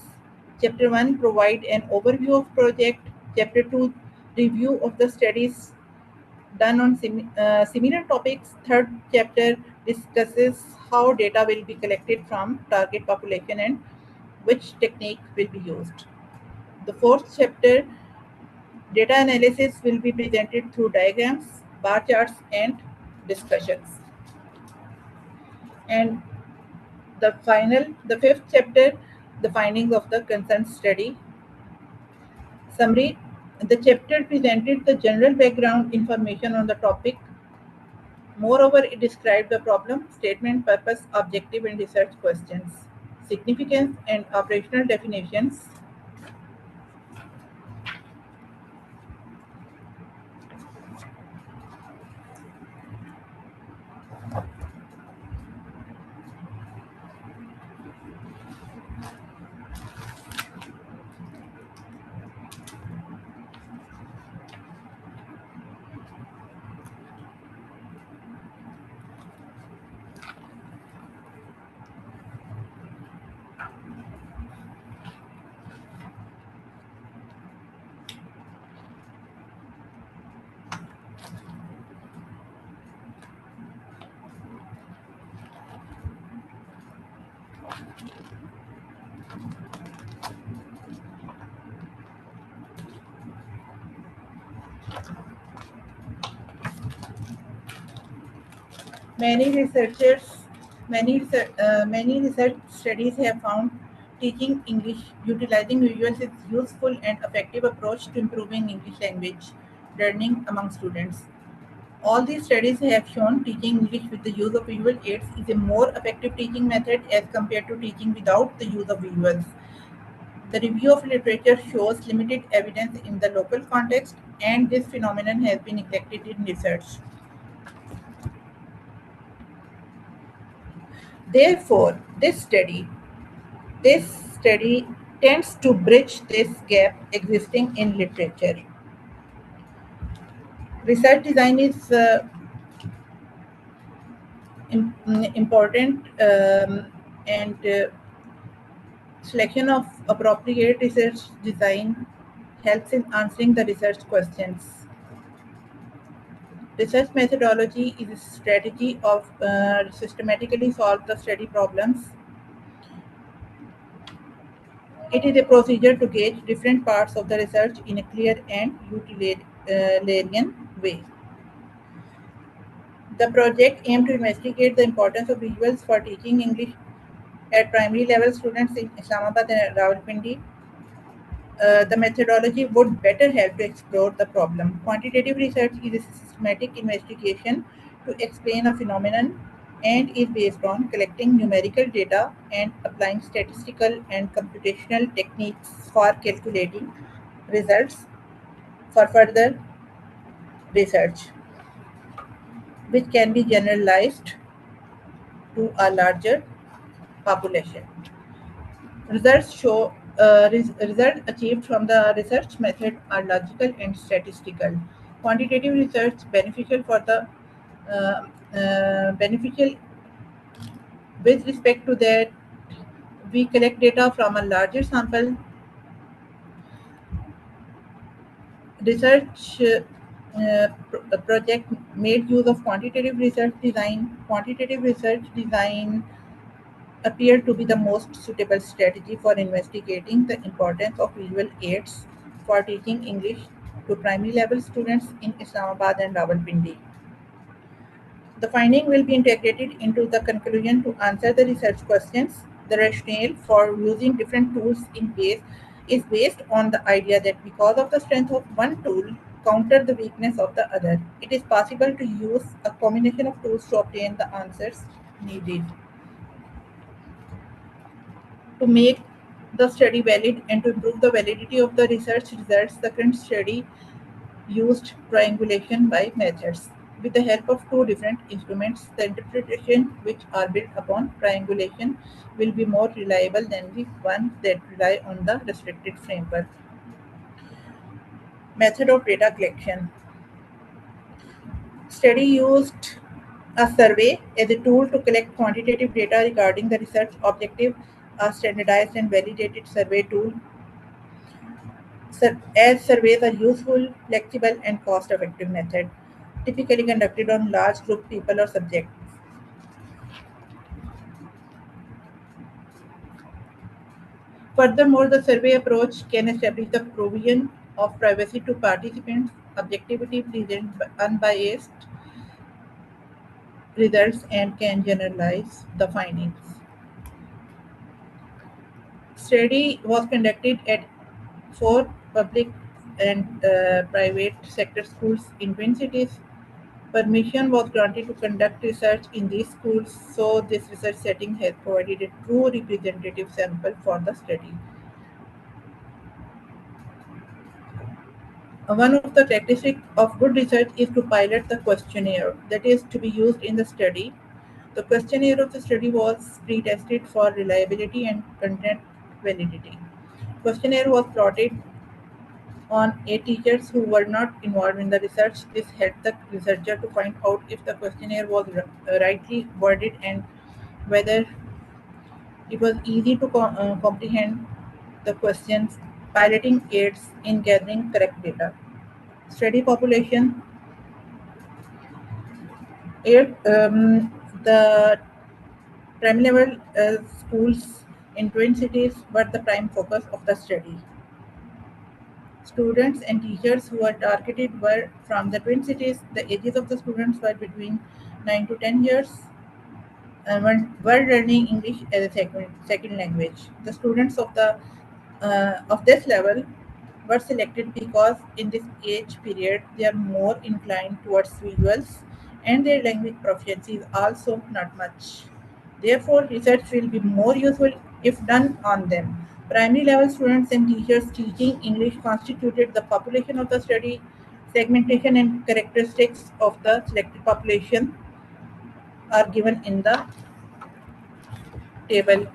Chapter 1 provides an overview of project. Chapter 2 review of the studies done on similar topics. Third chapter discusses how data will be collected from target population and which technique will be used. The fourth chapter, data analysis, will be presented through diagrams, bar charts, and discussions. And the fifth chapter, the findings of the concerned study. Summary, the chapter presented the general background information on the topic. Moreover, it described the problem, statement, purpose, objective, and research questions, significance, and operational definitions. Many research studies have found teaching English utilizing visuals is useful and effective approach to improving English language learning among students. All these studies have shown teaching English with the use of visual aids is a more effective teaching method as compared to teaching without the use of visuals. The review of literature shows limited evidence in the local context, and this phenomenon has been neglected in research. Therefore, this study tends to bridge this gap existing in literature. Research design is important, and selection of appropriate research design helps in answering the research questions. Research methodology is a strategy of systematically solve the study problems. It is a procedure to gauge different parts of the research in a clear and utilitarian way. The project aimed to investigate the importance of visuals for teaching English at primary level students in Islamabad and Rawalpindi. The methodology would better help to explore the problem. Quantitative research is a systematic investigation to explain a phenomenon and is based on collecting numerical data and applying statistical and computational techniques for calculating results for further research, which can be generalized to a larger population. Results achieved from the research method are logical and statistical. Quantitative research beneficial with respect to that we collect data from a larger sample. Research project made use of quantitative research design. Quantitative research design appear to be the most suitable strategy for investigating the importance of visual aids for teaching English to primary level students in Islamabad and Rawalpindi. The finding will be integrated into the conclusion to answer the research questions. The rationale for using different tools is based on the idea that because of the strength of one tool, counter the weakness of the other. It is possible to use a combination of tools to obtain the answers needed. To make the study valid and to improve the validity of the research results, the current study used triangulation by methods. With the help of two different instruments, the interpretation which are built upon triangulation will be more reliable than the ones that rely on the restricted framework. Method of data collection. Study used a survey as a tool to collect quantitative data regarding the research objective. A standardized and validated survey tool, as surveys are useful, flexible, and cost-effective method, typically conducted on large group people or subjects. Furthermore, the survey approach can establish the provision of privacy to participants, objectivity, present unbiased results, and can generalize the findings. Study was conducted at 4 public and private sector schools in twin cities. Permission was granted to conduct research in these schools, so this research setting has provided a true representative sample for the study. One of the characteristics of good research is to pilot the questionnaire that is to be used in the study. The questionnaire of the study was pre-tested for reliability and content validity. Questionnaire was plotted on 8 teachers who were not involved in the research. This helped the researcher to find out if the questionnaire was rightly worded and whether it was easy to comprehend the questions. Piloting aids in gathering correct data. Study population. The primary level schools in twin cities were the prime focus of the study. Students and teachers who were targeted were from the twin cities. The ages of the students were between 9 to 10 years and were learning English as a second language. The students of this level were selected because in this age period they are more inclined towards visuals and their language proficiency is also not much. Therefore, research will be more useful if done on them. Primary level students and teachers teaching English constituted the population of the study. Segmentation and characteristics of the selected population are given in the table.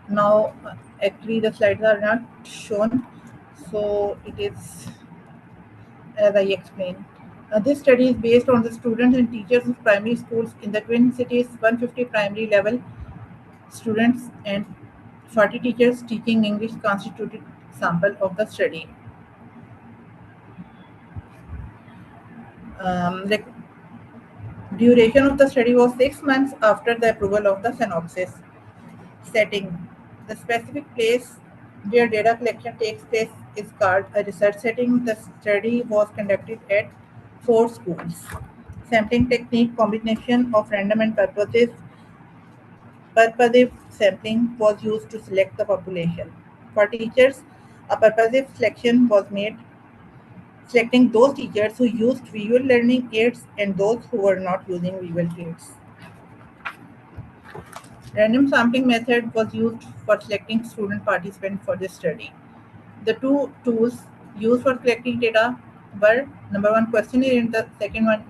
Now, actually, the slides are not shown, so it is as I explained. This study is based on the students and teachers of primary schools in the Twin Cities, 150 primary level students and 40 teachers teaching English constituted sample of the study. The duration of the study was 6 months after the approval of the synopsis. Setting. The specific place where data collection takes place is called a research setting. The study was conducted at 4 schools. Sampling technique combination of random and purposive sampling was used to select the population. For teachers, a purposive selection was made, selecting those teachers who used visual learning aids and those who were not using visual aids. Random sampling method was used for selecting student participants for this study. The two tools used for collecting data were number one questionnaire and the second one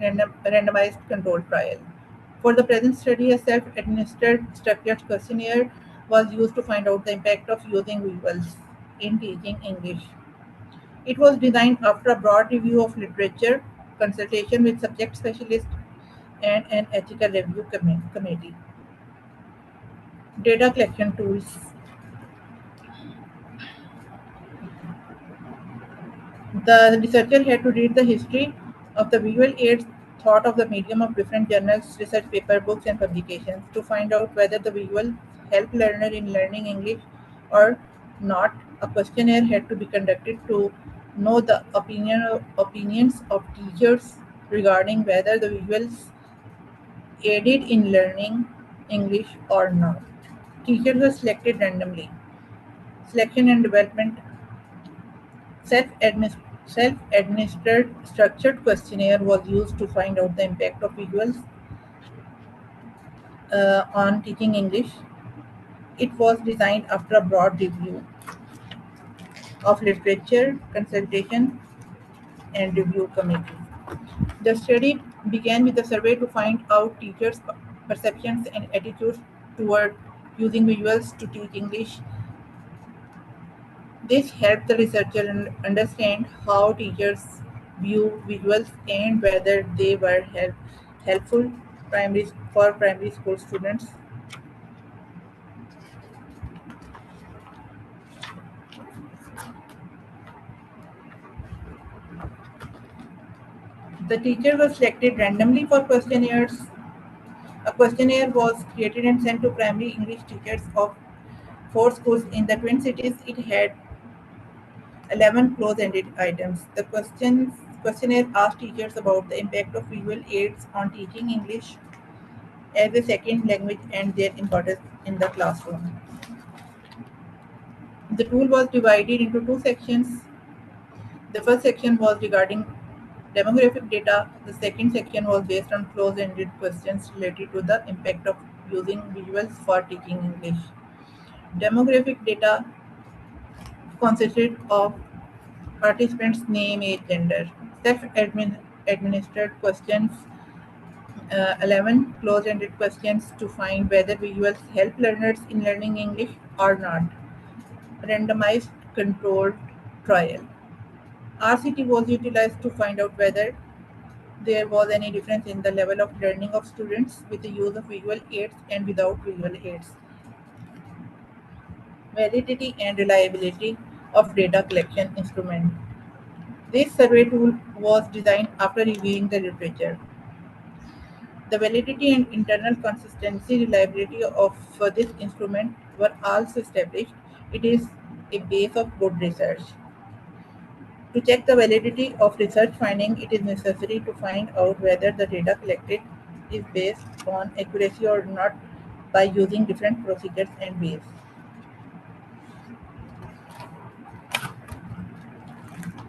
randomized controlled trial. For the present study, a self-administered structured questionnaire was used to find out the impact of using visuals in teaching English. It was designed after a broad review of literature, consultation with subject specialists, and an ethical review committee. Data collection tools. The researcher had to read the history of the visual aids, thought of the medium of different journals, research paper, books, and publications to find out whether the visual help learner in learning English or not. A questionnaire had to be conducted to know the opinions of teachers regarding whether the visuals aided in learning English or not. Teachers were selected randomly. Selection and development. Self-administered structured questionnaire was used to find out the impact of visuals on teaching English. It was designed after a broad review of literature, consultation, and review committee. The study began with a survey to find out teachers' perceptions and attitudes toward using visuals to teach English. This helped the researcher understand how teachers view visuals and whether they were helpful for primary school students. The teachers were selected randomly for questionnaires. A questionnaire was created and sent to primary English teachers of 4 schools in the Twin Cities. It had 11 close-ended items. The questionnaire asked teachers about the impact of visual aids on teaching English as a second language and their importance in the classroom. The tool was divided into 2 sections. The first section was regarding demographic data. The second section was based on close-ended questions related to the impact of using visuals for teaching English. Demographic data consisted of participants' name, age, gender. Self-administered questions, 11 close-ended questions to find whether visuals help learners in learning English or not. Randomized controlled trial. RCT was utilized to find out whether there was any difference in the level of learning of students with the use of visual aids and without visual aids. Validity and reliability of data collection instrument. This survey tool was designed after reviewing the literature. The validity and internal consistency reliability of this instrument were also established. It is a base of good research. To check the validity of research finding, it is necessary to find out whether the data collected is based on accuracy or not by using different procedures and ways.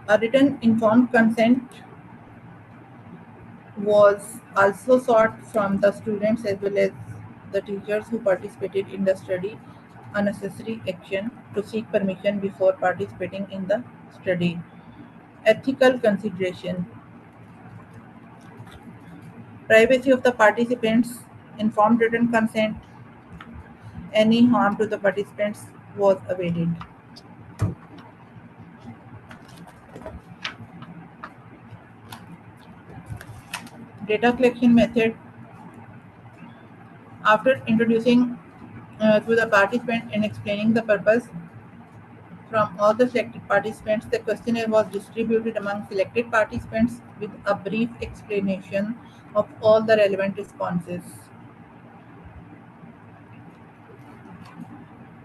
A written informed consent was also sought from the students as well as the teachers who participated in the study, a necessary action to seek permission before participating in the study. Ethical consideration. Privacy of the participants, informed written consent, any harm to the participants was avoided. Data collection method. After introducing to the participant and explaining the purpose from all the selected participants, the questionnaire was distributed among selected participants with a brief explanation of all the relevant responses.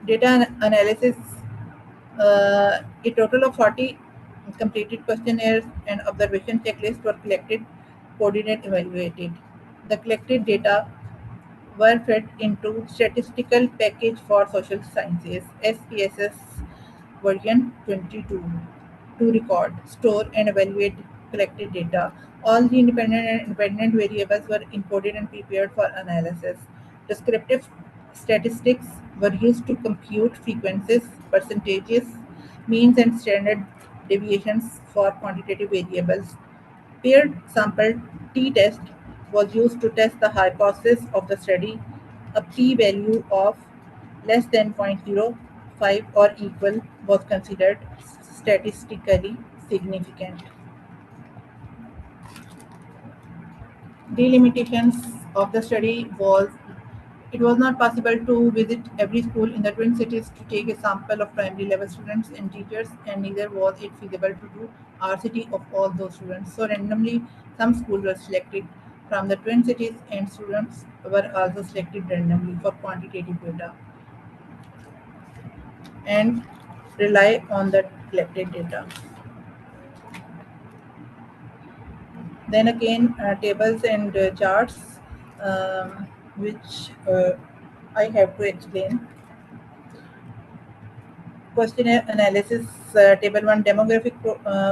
Data analysis. A total of 40 completed questionnaires and observation checklists were collected, coordinated, evaluated. The collected data were fed into Statistical Package for Social Sciences (SPSS) version 22 to record, store, and evaluate collected data. All the independent and independent variables were imported and prepared for analysis. Descriptive statistics were used to compute frequencies, percentages, means, and standard deviations for quantitative variables. Paired sample t-test was used to test the hypothesis of the study. A p-value of less than 0.05 or equal was considered statistically significant. Delimitations of the study was it was not possible to visit every school in the Twin Cities to take a sample of primary level students and teachers, and neither was it feasible to do RCT of all those students. So randomly, some schools were selected from the Twin Cities, and students were also selected randomly for quantitative data and rely on the collected data. Then again, tables and charts, which I have to explain. Questionnaire analysis, table 1, demographic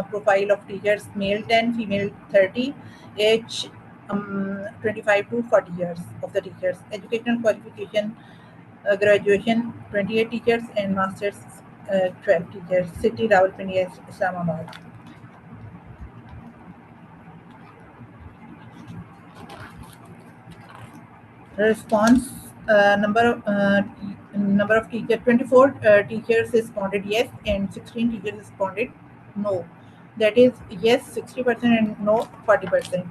profile of teachers, male 10, female 30, age 25 to 40 years of the teachers. Educational qualification, graduation 28 teachers and masters 12 teachers. City Rawalpindi, Islamabad. Response, number of teachers, 24 teachers responded yes and 16 teachers responded no. That is yes 60% and no 40%.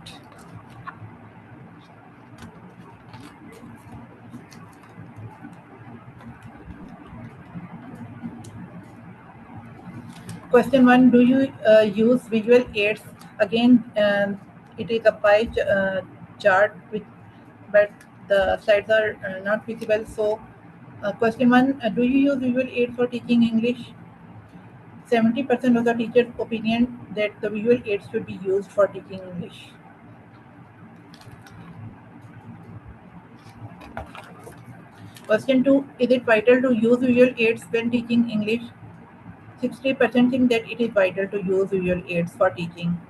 Question 1, do you use visual aids? Again, it is a pie chart, but the slides are not visible. So question 1, do you use visual aids for teaching English? 70% of the teachers' opinion that the visual aids should be used for teaching English. Question 2, is it vital to use visual aids when teaching English? 60% think that it is vital to use visual aids for teaching.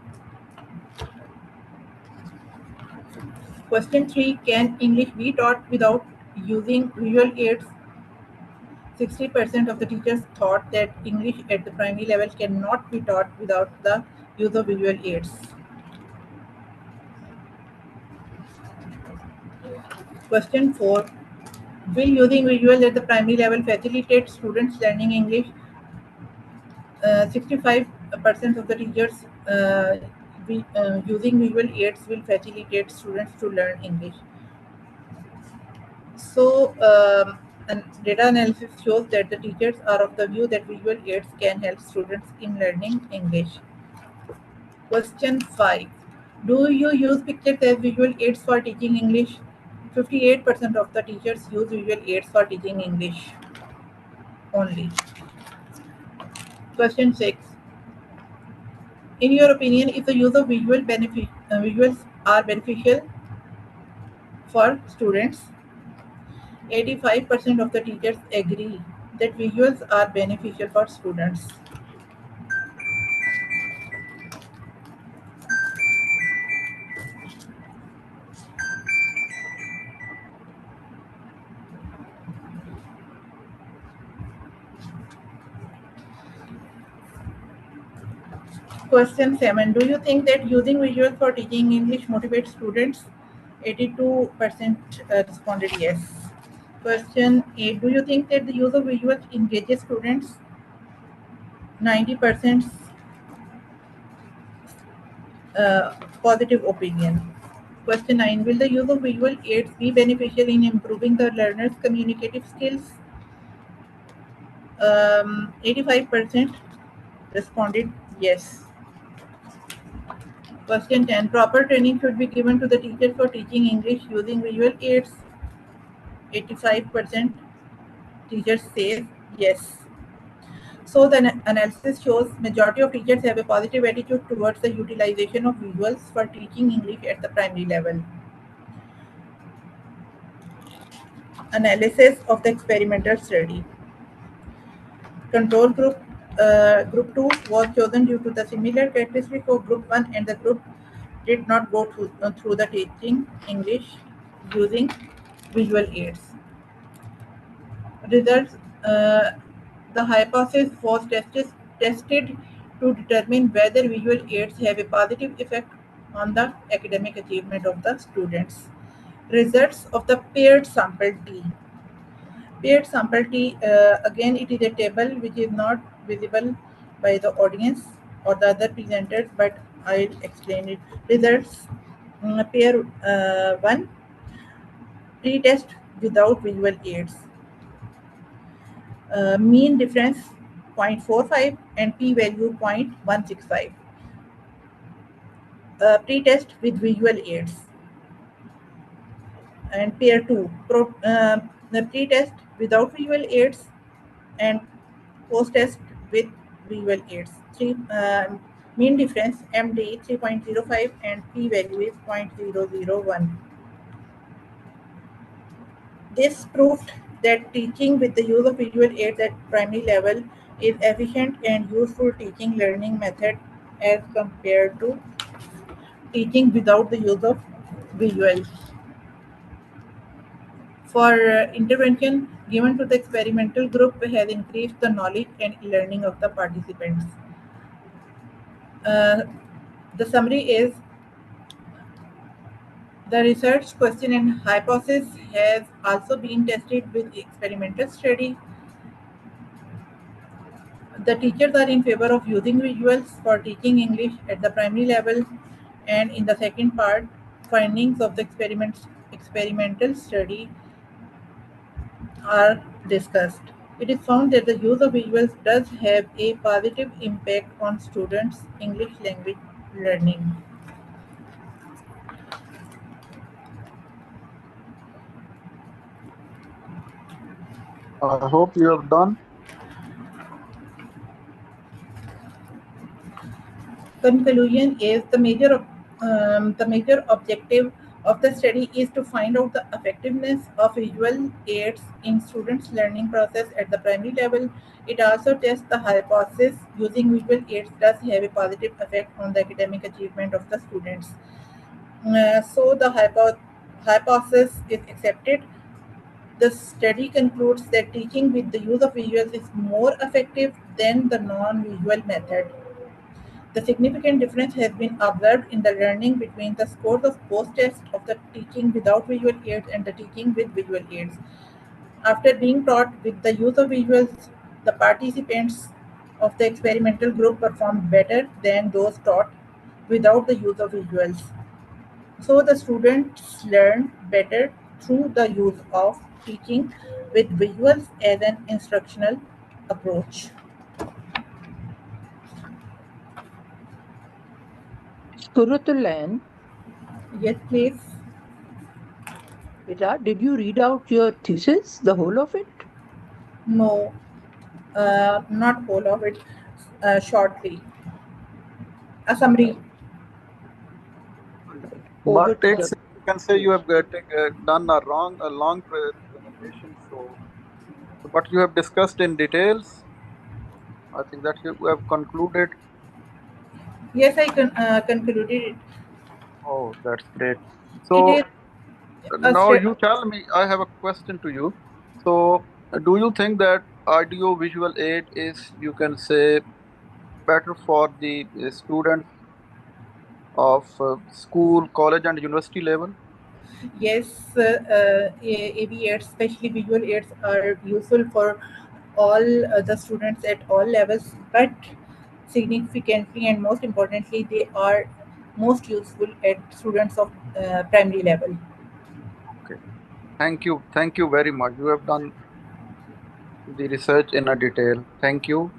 Question 3, can English be taught without using visual aids? 60% of the teachers thought that English at the primary level cannot be taught without the use of visual aids. Question 4, will using visuals at the primary level facilitate students learning English? 65% of the teachers using visual aids will facilitate students to learn English. So, and data analysis shows that the teachers are of the view that visual aids can help students in learning English. Question 5. Do you use pictures as visual aids for teaching English? 58% of the teachers use visual aids for teaching English only. Question 6. In your opinion, is the use of visuals are beneficial for students? 85% of the teachers agree that visuals are beneficial for students. Question 7. Do you think that using visuals for teaching English motivates students? 82% responded yes. Question 8. Do you think that the use of visuals engages students? 90% positive opinion. Question 9. Will the use of visual aids be beneficial in improving the learner's communicative skills? 85% responded yes. Question 10. Proper training should be given to the teacher for teaching English using visual aids. 85% teachers say yes. So the analysis shows majority of teachers have a positive attitude towards the utilization of visuals for teaching English at the primary level. Analysis of the experimental study. Control group group 2 was chosen due to the similar characteristic of group 1 and the group did not go through the teaching English using visual aids. Results. The hypothesis was tested to determine whether visual aids have a positive effect on the academic achievement of the students. Results of the paired sample T. Paired sample T, again it is a table which is not visible by the audience or the other presenters, but I'll explain it. Results. Pair 1, pre-test without visual aids. Mean difference 0.45 and p-value 0.165. Pre-test with visual aids. And pair 2, the pre-test without visual aids and post-test with visual aids. Mean difference MD 3.05 and p-value is 0.001. This proved that teaching with the use of visual aids at primary level is efficient and useful teaching learning method as compared to teaching without the use of visuals. For intervention given to the experimental group has increased the knowledge and learning of the participants. The summary is the research question and hypothesis has also been tested with experimental study. The teachers are in favor of using visuals for teaching English at the primary level, and in the second part, findings of the experimental study are discussed. It is found that the use of visuals does have a positive impact on students' English language learning. I hope you have done. Conclusion is the major objective of the study is to find out the effectiveness of visual aids in students' learning process at the primary level. It also tests the hypothesis using visual aids does have a positive effect on the academic achievement of the students. So the hypothesis is accepted. The study concludes that teaching with the use of visuals is more effective than the non-visual method. The significant difference has been observed in the learning between the scores of post-test of the teaching without visual aids and the teaching with visual aids. After being taught with the use of visuals, the participants of the experimental group performed better than those taught without the use of visuals. So the students learn better through the use of teaching with visuals as an instructional approach. Surutulan, Yes, please. Vida, did you read out your thesis, the whole of it? No, not whole of it, shortly. A summary. Over But to it's, the you can say you have done a long presentation. So, but you have discussed in details. I think that you have concluded. Yes, I concluded it. Oh, that's great. It is So now you tell me, I have a question to you. So do you think that audio visual aid is, you can say, better for the students of school, college, and university level? Yes, AV aids, especially visual aids, are useful for all the students at all levels, but significantly and most importantly, they are most useful at students of primary level. Okay. Thank you very much. You have done the research in a detail. Thank you.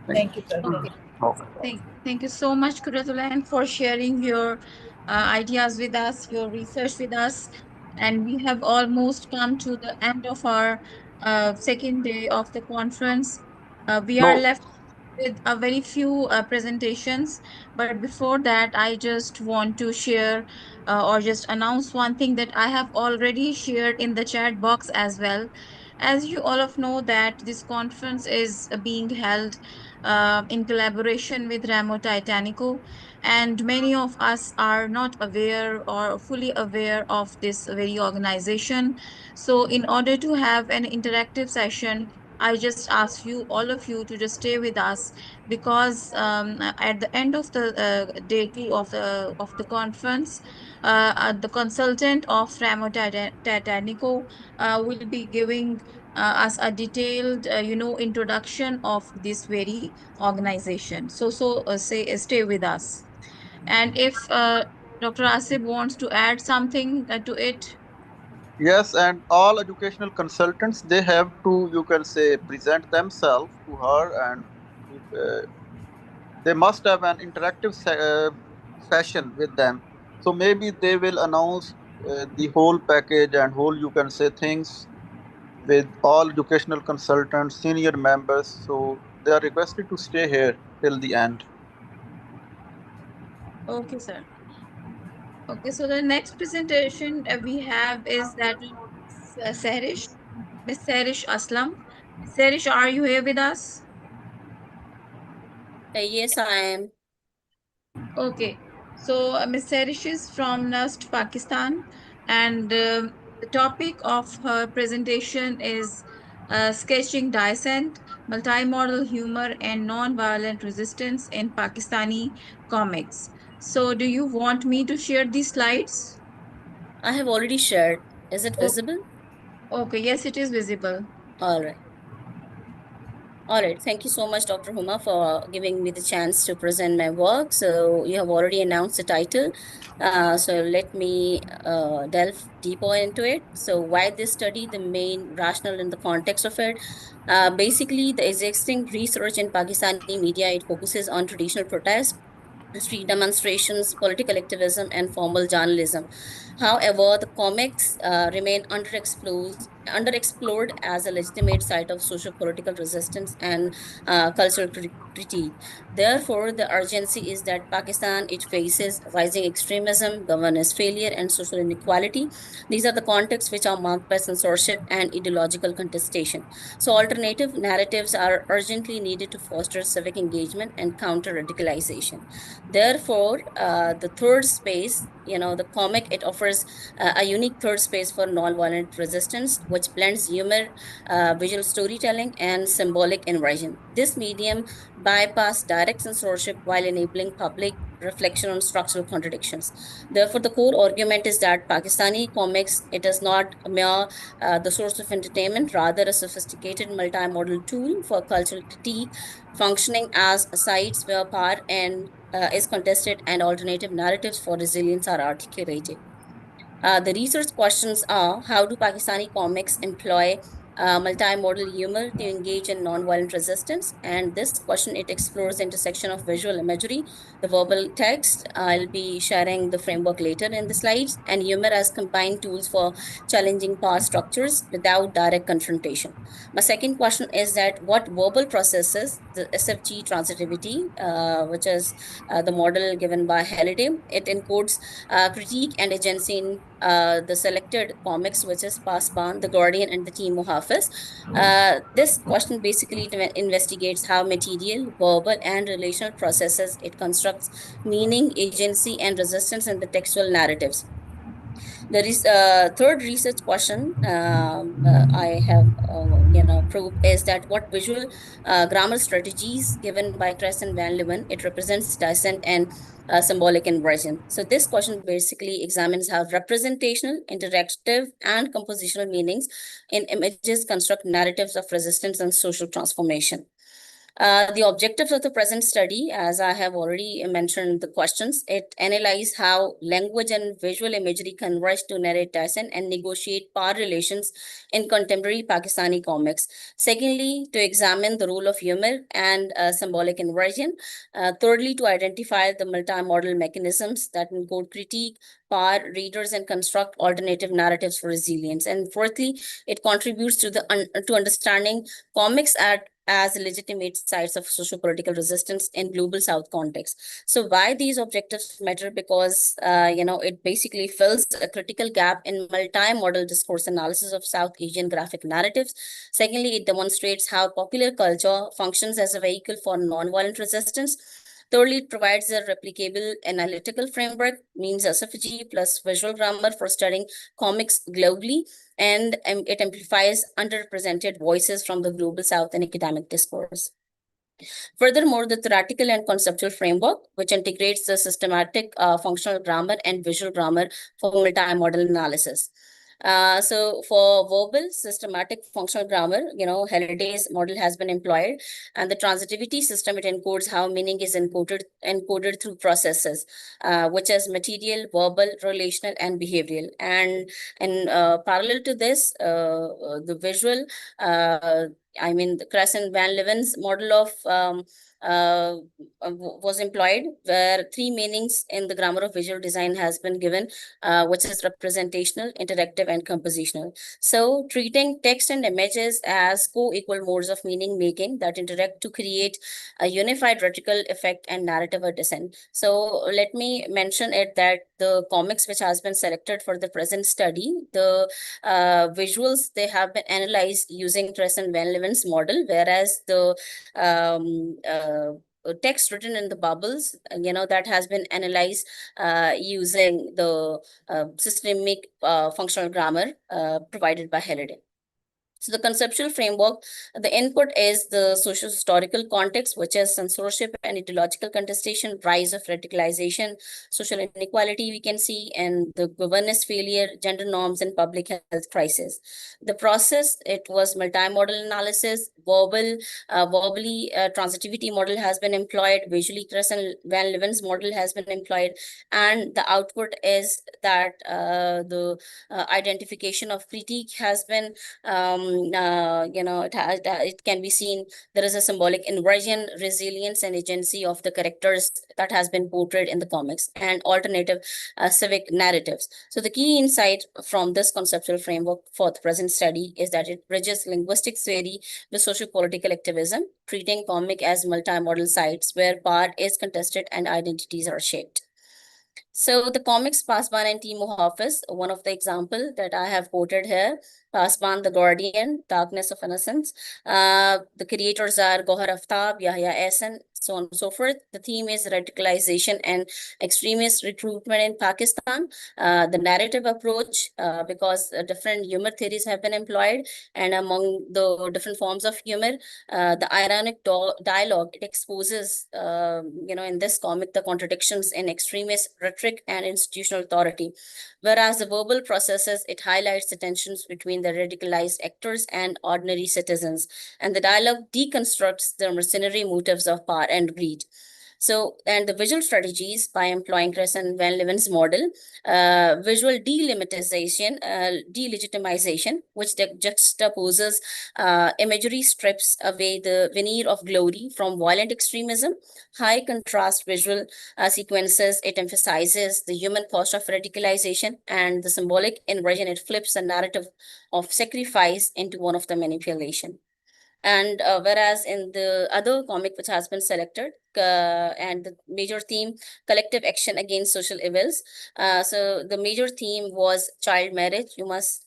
Thank you, sir. Okay. Okay. Thank you so much, Kuratulan, for sharing your ideas with us, your research with us. And we have almost come to the end of our second day of the conference. We are No, left with a very few presentations. But before that, I just want to share or just announce one thing that I have already shared in the chat box as well. As you all of know that this conference is being held in collaboration with Ramotitânico, and many of us are not aware or fully aware of this very organization. So in order to have an interactive session, I just ask you, all of you, to just stay with us, because at the end of the day two of the conference, the consultant of Ramo Titanico will be giving us a detailed, introduction of this very organization. Stay with us. And if Dr. Asif wants to add something to it. yes, and all educational consultants, they have to, you can say, present themselves to her, and uh, they must have an interactive session with them. So maybe they will announce the whole package and whole, you can say, things with all educational consultants, senior members. So they are requested to stay here till the end. Okay, sir. Okay, so the next presentation we have is that of Sarish, Miss Sarish Aslam. Miss Sarish, are you here with us? Yes, I am. Okay, so Miss Sarish is from Nust, Pakistan, and the topic of her presentation is sketching dissent, multimodal humor, and non-violent resistance in Pakistani comics. So, do you want me to share these slides? I have already shared. Is it Oh, visible? okay, yes, it is visible. All right. All right. Thank you so much, Dr. Huma, for giving me the chance to present my work. So you have already announced the title. So let me delve deeper into it. So why this study, the main rationale in the context of it. Basically, the existing research in Pakistani media, it focuses on traditional protest, street demonstrations, political activism, and formal journalism. However, the comics remain underexplored as a legitimate site of socio-political resistance and cultural critique. Therefore, the urgency is that Pakistan, it faces rising extremism, governance failure, and social inequality. These are the contexts which are marked by censorship and ideological contestation. So alternative narratives are urgently needed to foster civic engagement and counter radicalization. Therefore, the third space, the comic, it offers a unique third space for nonviolent resistance, which blends humor, visual storytelling, and symbolic inversion. This medium bypass direct censorship while enabling public reflection on structural contradictions. Therefore, the core argument is that Pakistani comics, it is not a mere the source of entertainment, rather a sophisticated multimodal tool for cultural critique, functioning as sites where power and is contested and alternative narratives for resilience are articulated. The research questions are: how do Pakistani comics employ multimodal humor to engage in nonviolent resistance? And this question, it explores the intersection of visual imagery, the verbal text. I'll be sharing the framework later in the slides, and humor as combined tools for challenging power structures without direct confrontation. My second question is that what verbal processes, the SFG transitivity, which is the model given by Halliday, it encodes critique and agency in the selected comics, which is Pasban, The Guardian, and the Team of Hafiz. This question basically investigates how material, verbal, and relational processes it constructs meaning, agency, and resistance in the textual narratives. The third research question I have proved is that what visual grammar strategies given by Kress and Van Leeuwen, it represents dissent and symbolic inversion. So this question basically examines how representational, interactive, and compositional meanings in images construct narratives of resistance and social transformation. The objectives of the present study, as I have already mentioned the questions, it analyzes how language and visual imagery converge to narrate dissent and negotiate power relations in contemporary Pakistani comics. Secondly, to examine the role of humor and symbolic inversion. Thirdly, to identify the multi-modal mechanisms that encode critique, power, readers, and construct alternative narratives for resilience. And fourthly, it contributes to to understanding comics as legitimate sites of socio-political resistance in global South context. So why these objectives matter? Because it basically fills a critical gap in multi-modal discourse analysis of South Asian graphic narratives. Secondly, it demonstrates how popular culture functions as a vehicle for nonviolent resistance. Thirdly, it provides a replicable analytical framework, means SFG plus visual grammar for studying comics globally, and it amplifies underrepresented voices from the global South in academic discourse. Furthermore, the theoretical and conceptual framework, which integrates the systematic functional grammar and visual grammar for multimodal analysis. So for verbal systematic functional grammar, Halliday's model has been employed, and the transitivity system, it encodes how meaning is encoded through processes, which is material, verbal, relational, and behavioral. And in parallel to this, the visual, the Kress and Van Leeuwen's model of was employed, where three meanings in the grammar of visual design has been given, which is representational, interactive, and compositional. So treating text and images as co-equal modes of meaning making that interact to create a unified rhetorical effect and narrative or dissent. So let me mention it that the comics which has been selected for the present study, the visuals, they have been analyzed using Kress and Van Leeuwen's model, whereas the text written in the bubbles, that has been analyzed using the systemic functional grammar provided by Halliday. So the conceptual framework, the input is the socio-historical context, which is censorship and ideological contestation, rise of radicalization, social inequality we can see, and the governance failure, gender norms, and public health crisis. The process, it was multimodal analysis, verbally transitivity model has been employed, visually Kress and Van Leeuwen's model has been employed, and the output is that the identification of critique has been it can be seen there is a symbolic inversion, resilience, and agency of the characters that has been portrayed in the comics, and alternative civic narratives. So the key insight from this conceptual framework for the present study is that it bridges linguistic theory with socio-political activism, treating comic as multimodal sites where power is contested and identities are shaped. So the comics Pasban and Timo Hafiz, one of the example that I have quoted here, Pasban, The Guardian, Darkness of Innocence. The creators are Gohar Aftab, Yahya Ehsan, so on and so forth. The theme is radicalization and extremist recruitment in Pakistan. The narrative approach, because different humor theories have been employed, and among the different forms of humor, the ironic dialogue, it exposes, in this comic, the contradictions in extremist rhetoric and institutional authority. Whereas the verbal processes, it highlights the tensions between the radicalized actors and ordinary citizens. And the dialogue deconstructs the mercenary motives of power and greed. So, and the visual strategies by employing Kress and Van Leeuwen's model, visual delegitimization, which juxtaposes imagery, strips away the veneer of glory from violent extremism. High contrast visual sequences, it emphasizes the human cost of radicalization, and the symbolic inversion, it flips the narrative of sacrifice into one of the manipulation. And whereas in the other comic which has been selected, and the major theme, collective action against social evils. So the major theme was child marriage.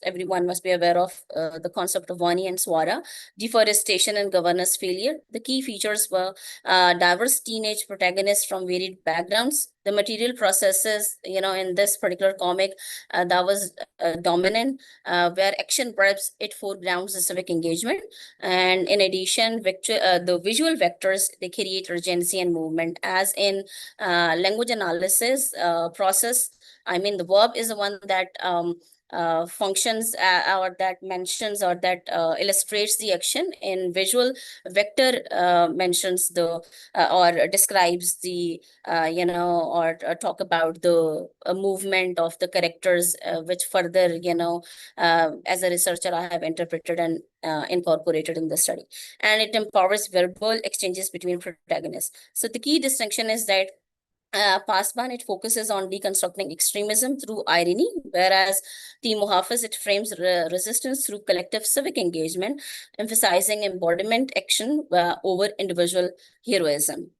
Everyone must be aware of the concept of Vani and Swara, deforestation and governance failure. The key features were diverse teenage protagonists from varied backgrounds. The material processes, in this particular comic, that was dominant, where action perhaps it foregrounds the civic engagement. And in addition, the visual vectors, they create urgency and movement. As in language analysis process, I mean, the verb is the one that functions or that mentions or that illustrates the action. In visual, vector mentions the or describes the or talk about the movement of the characters, which further as a researcher I have interpreted and incorporated in the study. And it empowers verbal exchanges between protagonists. So the key distinction is that Pasban, it focuses on deconstructing extremism through irony, whereas Team Muhafiz, it frames resistance through collective civic engagement, emphasizing embodiment action over individual heroism.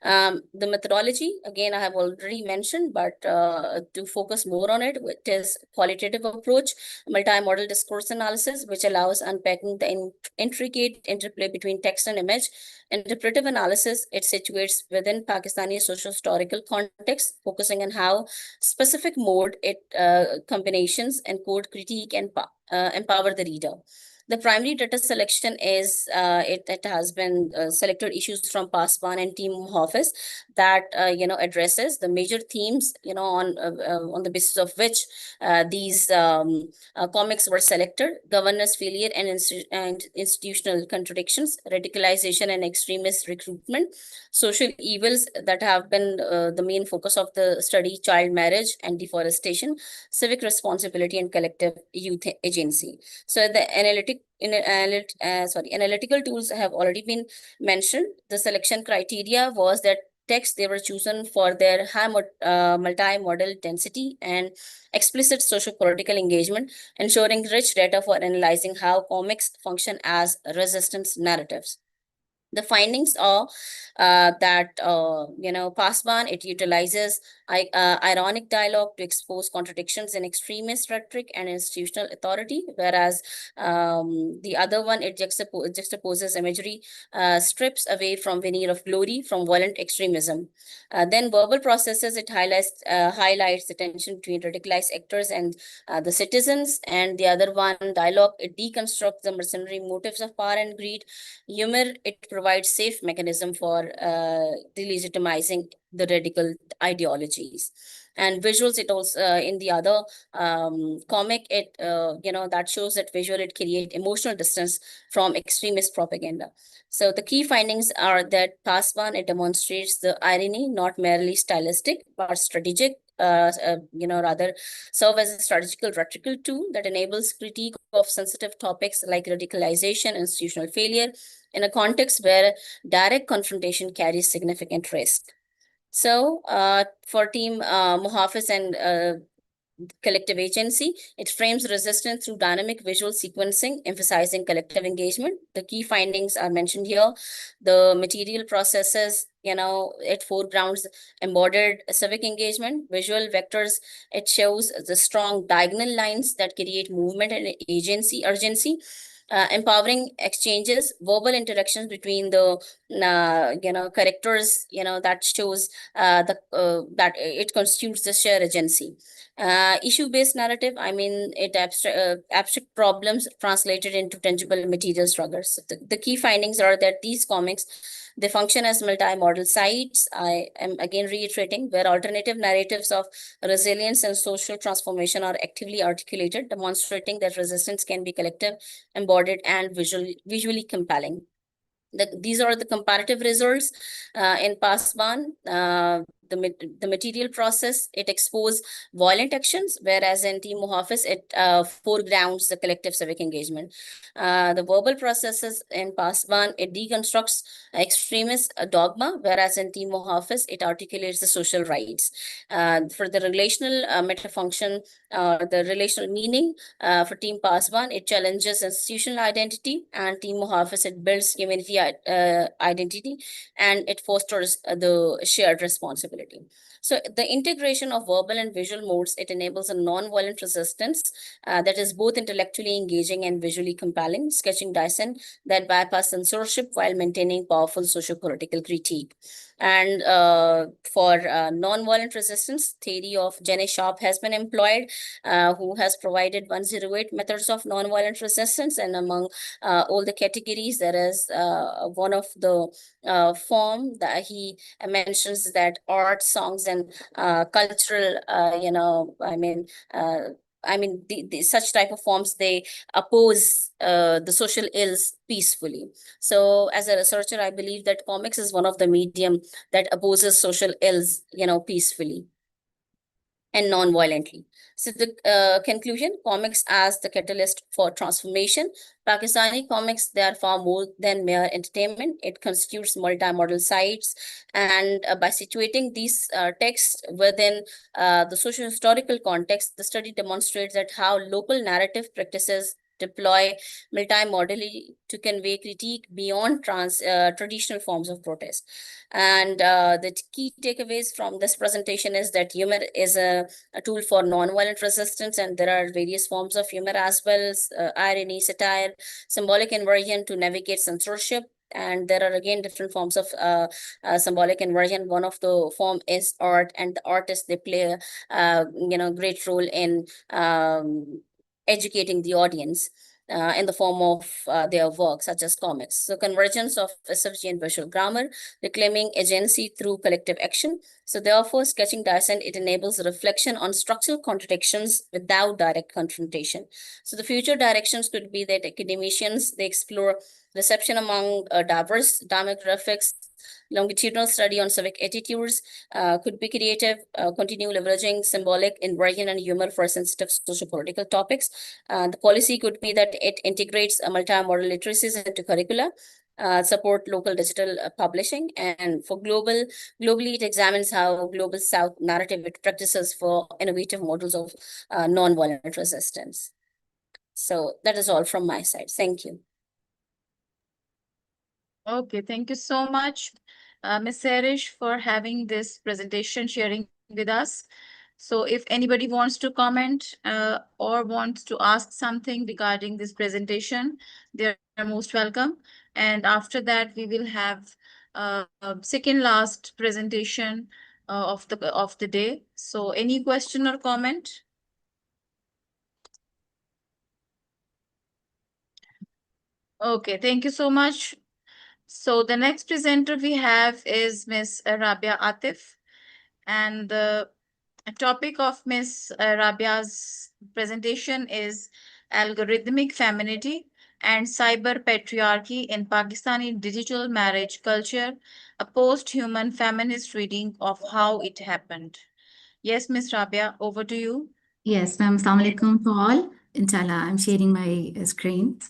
The methodology, again, I have already mentioned, but to focus more on it, it is qualitative approach, multi-modal discourse analysis, which allows unpacking the intricate interplay between text and image. Interpretive analysis, it situates within Pakistani socio-historical context, focusing on how specific mode it combinations and code critique and empower the reader. The primary data selection is, it has been selected issues from Pasban and Team Office that, addresses the major themes, on the basis of which these comics were selected: governance failure and institutional contradictions, radicalization and extremist recruitment, social evils that have been the main focus of the study, child marriage and deforestation, civic responsibility and collective youth agency. So the analytical tools have already been mentioned. The selection criteria was that text they were chosen for their high multi-modal density and explicit socio-political engagement, ensuring rich data for analyzing how comics function as resistance narratives. The findings are that, Pasban, it utilizes ironic dialogue to expose contradictions in extremist rhetoric and institutional authority, whereas the other one, it juxtaposes imagery, strips away from veneer of glory from violent extremism. Then verbal processes, it highlights the tension between radicalized actors and the citizens. And the other one, dialogue, it deconstructs the mercenary motives of power and greed. Humor, it provides safe mechanism for delegitimizing the radical ideologies. And visuals, it also in the other comic, it that shows that visual, it create emotional distance from extremist propaganda. So the key findings are that Pasban, it demonstrates the irony, not merely stylistic but strategic, rather serve as a strategical rhetorical tool that enables critique of sensitive topics like radicalization, institutional failure, in a context where direct confrontation carries significant risk. So for Team Muhafiz and collective agency, it frames resistance through dynamic visual sequencing, emphasizing collective engagement. The key findings are mentioned here. The material processes, it foregrounds embodied civic engagement. Visual vectors, it shows the strong diagonal lines that create movement and urgency. Empowering exchanges, verbal interactions between the characters, that shows that it constitutes the shared agency. Issue-based narrative, I mean, it abstract problems translated into tangible material struggles. The key findings are that these comics, they function as multi-modal sites. I am again reiterating, where alternative narratives of resilience and social transformation are actively articulated, demonstrating that resistance can be collective, embodied, and visually compelling. These are the comparative results in Pasban. the material process, it exposes violent actions, whereas in Team Muhafiz, it foregrounds the collective civic engagement. The verbal processes in Pasban, it deconstructs extremist dogma, whereas in Team Muhafiz, it articulates the social rights. For the relational metafunction, the relational meaning, for Team Pasban, it challenges institutional identity, and Team Muhafiz, it builds community identity, and it fosters the shared responsibility. So the integration of verbal and visual modes, it enables a non-violent resistance that is both intellectually engaging and visually compelling, sketching dissent that bypass censorship while maintaining powerful socio-political critique. And for non-violent resistance, theory of Jenny Sharp has been employed, who has provided 108 methods of non-violent resistance. And among all the categories, there is one of the form that he mentions, that art, songs, and cultural, such type of forms, they oppose the social ills peacefully. So as a researcher, I believe that comics is one of the medium that opposes social ills, peacefully and non-violently. So the conclusion, comics as the catalyst for transformation. Pakistani comics, they are far more than mere entertainment. It constitutes multimodal sites. And by situating these texts within the socio-historical context, the study demonstrates that how local narrative practices deploy multimodally to convey critique beyond traditional forms of protest. And the key takeaways from this presentation is that humor is a tool for nonviolent resistance, and there are various forms of humor as well, irony, satire, symbolic inversion to navigate censorship. And there are again different forms of symbolic inversion. One of the form is art, and the artists, they play a great role in educating the audience in the form of their work, such as comics. So convergence of SFG and visual grammar, reclaiming agency through collective action. So therefore, sketching dissent, it enables reflection on structural contradictions without direct confrontation. So the future directions could be that academicians, they explore reception among diverse demographics, longitudinal study on civic attitudes, could be creative, continue leveraging symbolic inversion and humor for sensitive socio-political topics. The policy could be that it integrates multimodal literacies into curricula, support local digital publishing, and for globally, it examines how global South narrative it practices for innovative models of nonviolent resistance. So that is all from my side. Thank you. Okay, thank you so much, Ms. Serish, for having this presentation, sharing with us. So if anybody wants to comment or wants to ask something regarding this presentation, they are most welcome. And after that, we will have second last presentation of the day. So any question or comment? Okay, thank you so much. So the next presenter we have is Ms. Rabia Atif, and the topic of Ms. Rabia's presentation is algorithmic femininity and cyber patriarchy in Pakistani digital marriage culture, a post-human feminist reading of how it happened. Yes, Ms. Rabia, over to you. Yes, ma'am. Assalamu alaikum to all. Inshallah, I'm sharing my screen.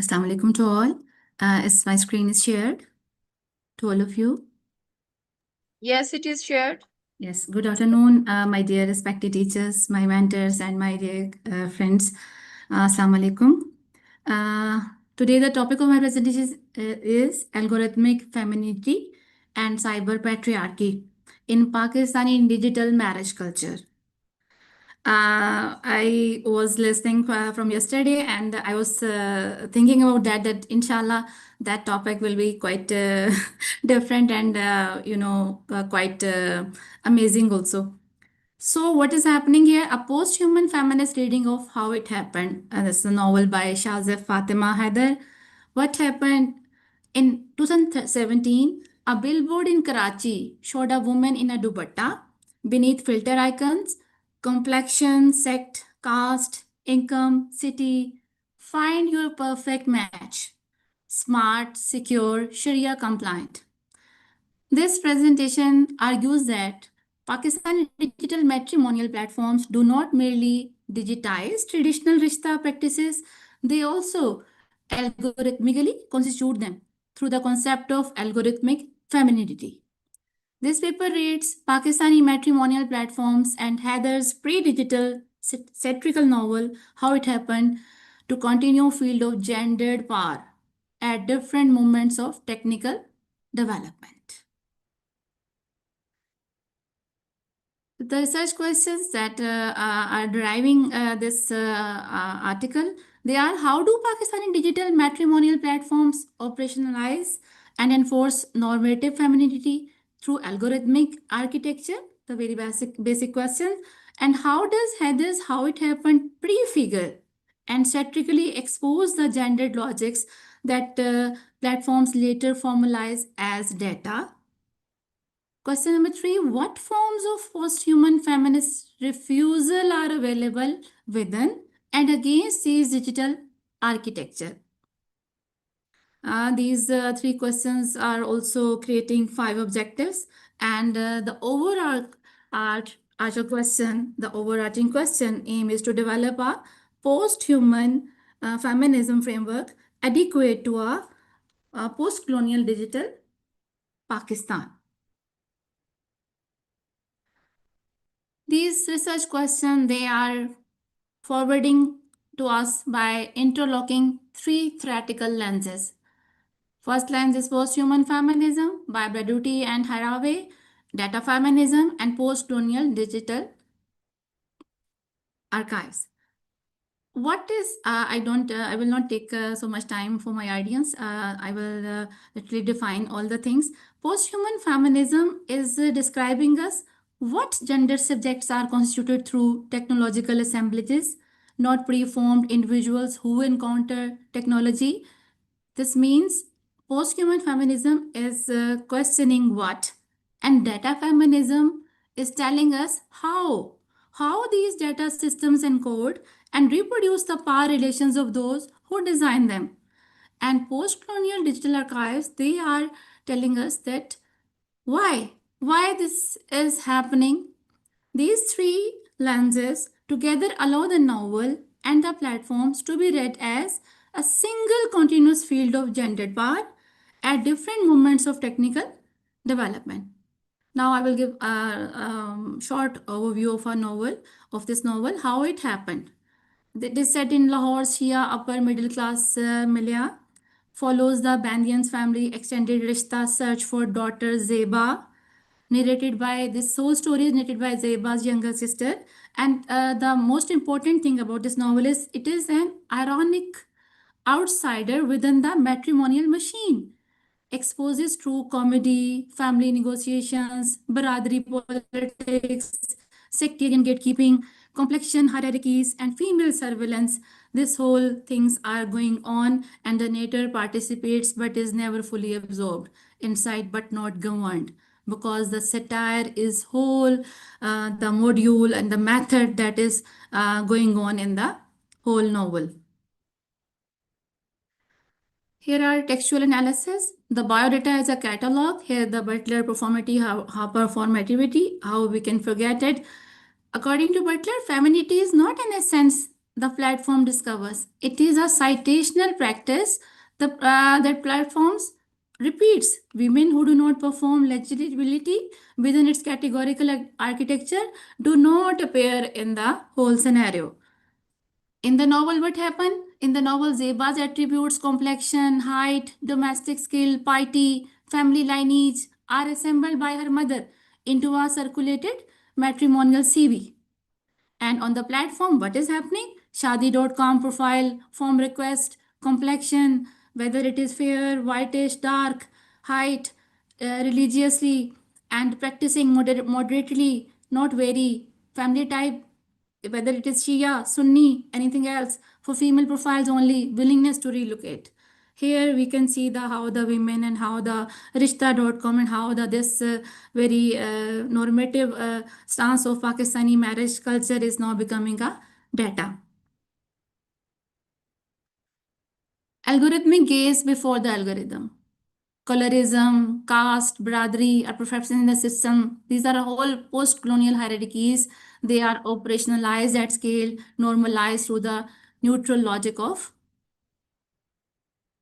Assalamu alaikum to all. Is my screen is shared to all of you? Yes, it is shared. Yes, good afternoon, my dear respected teachers, my mentors, and my dear friends. Assalamu alaikum. Today, the topic of my presentation is algorithmic femininity and cyber patriarchy in Pakistani digital marriage culture. I was listening from yesterday, and I was thinking about that inshallah that topic will be quite different and quite amazing also. So what is happening here? A post-human feminist reading of how it happened. This is a novel by Shahzeb Fatima Haider, What happened in 2017? A billboard in Karachi showed a woman in a dupatta. Beneath filter icons, complexion, sect, caste, income, city. Find your perfect match. Smart, secure, Sharia compliant. This presentation argues that Pakistani digital matrimonial platforms do not merely digitize traditional rishta practices, they also algorithmically constitute them through the concept of algorithmic femininity. This paper reads Pakistani matrimonial platforms and Heather's pre-digital satirical novel How It Happened to continue field of gendered power at different moments of technical development. The research questions that are driving this article, they are: how do Pakistani digital matrimonial platforms operationalize and enforce normative femininity through algorithmic architecture? The very basic question. And how does Heather's How It Happened prefigure and satirically expose the gendered logics that platforms later formalize as data? Question number 3, what forms of post-human feminist refusal are available within and against these digital architecture? These 3 questions are also creating 5 objectives, and the overarching question aim is to develop a post-human feminism framework adequate to a post-colonial digital Pakistan. These research questions, they are forwarding to us by interlocking 3 theoretical lenses. First lens is post-human feminism by Braduti and Haraway, data feminism, and post-colonial digital archives. What is I will not take so much time for my audience. I will literally define all the things. Post-human feminism is describing us what gender subjects are constituted through technological assemblages, not preformed individuals who encounter technology. This means post-human feminism is questioning what, and data feminism is telling us how these data systems encode and reproduce the power relations of those who design them. And post-colonial digital archives, they are telling us that why this is happening. These 3 lenses together allow the novel and the platforms to be read as a single continuous field of gendered power at different moments of technical development. Now I will give a short overview of this novel, How It Happened. It is set in Lahore, Shia upper middle class milieu, follows the Bandians family extended rishta search for daughter Zeba, narrated by this whole story is narrated by Zeba's younger sister. And the most important thing about this novel is it is an ironic outsider within the matrimonial machine, exposes true comedy, family negotiations, Baradari politics, sectarian gatekeeping, complexion hierarchies, and female surveillance. This whole things are going on, and the narrator participates but is never fully absorbed, inside but not governed, because the satire is whole, the module and the method that is going on in the whole novel. Here are textual analysis. The biodata is a catalog. Here the Butler performativity, how performativity, how we can forget it. According to Butler, femininity is not an essence the platform discovers. It is a citational practice that platforms repeats. Women who do not perform legibility within its categorical architecture do not appear in the whole scenario. In the novel, what happened? In the novel, Zeba's attributes, complexion, height, domestic skill, piety, family lineage are assembled by her mother into a circulated matrimonial CV. And on the platform, what is happening? Shadi.com profile, form request, complexion, whether it is fair, whitish, dark, height, religiously, and practicing moderately, not very, family type, whether it is Shia, Sunni, anything else, for female profiles only, willingness to relocate. Here we can see how the women and how the Rishta.com and how this very normative stance of Pakistani marriage culture is now becoming a data. Algorithmic gaze before the algorithm. Colorism, caste, brotherhood are perfected in the system. These are whole post-colonial hierarchies. They are operationalized at scale, normalized through the neutral logic of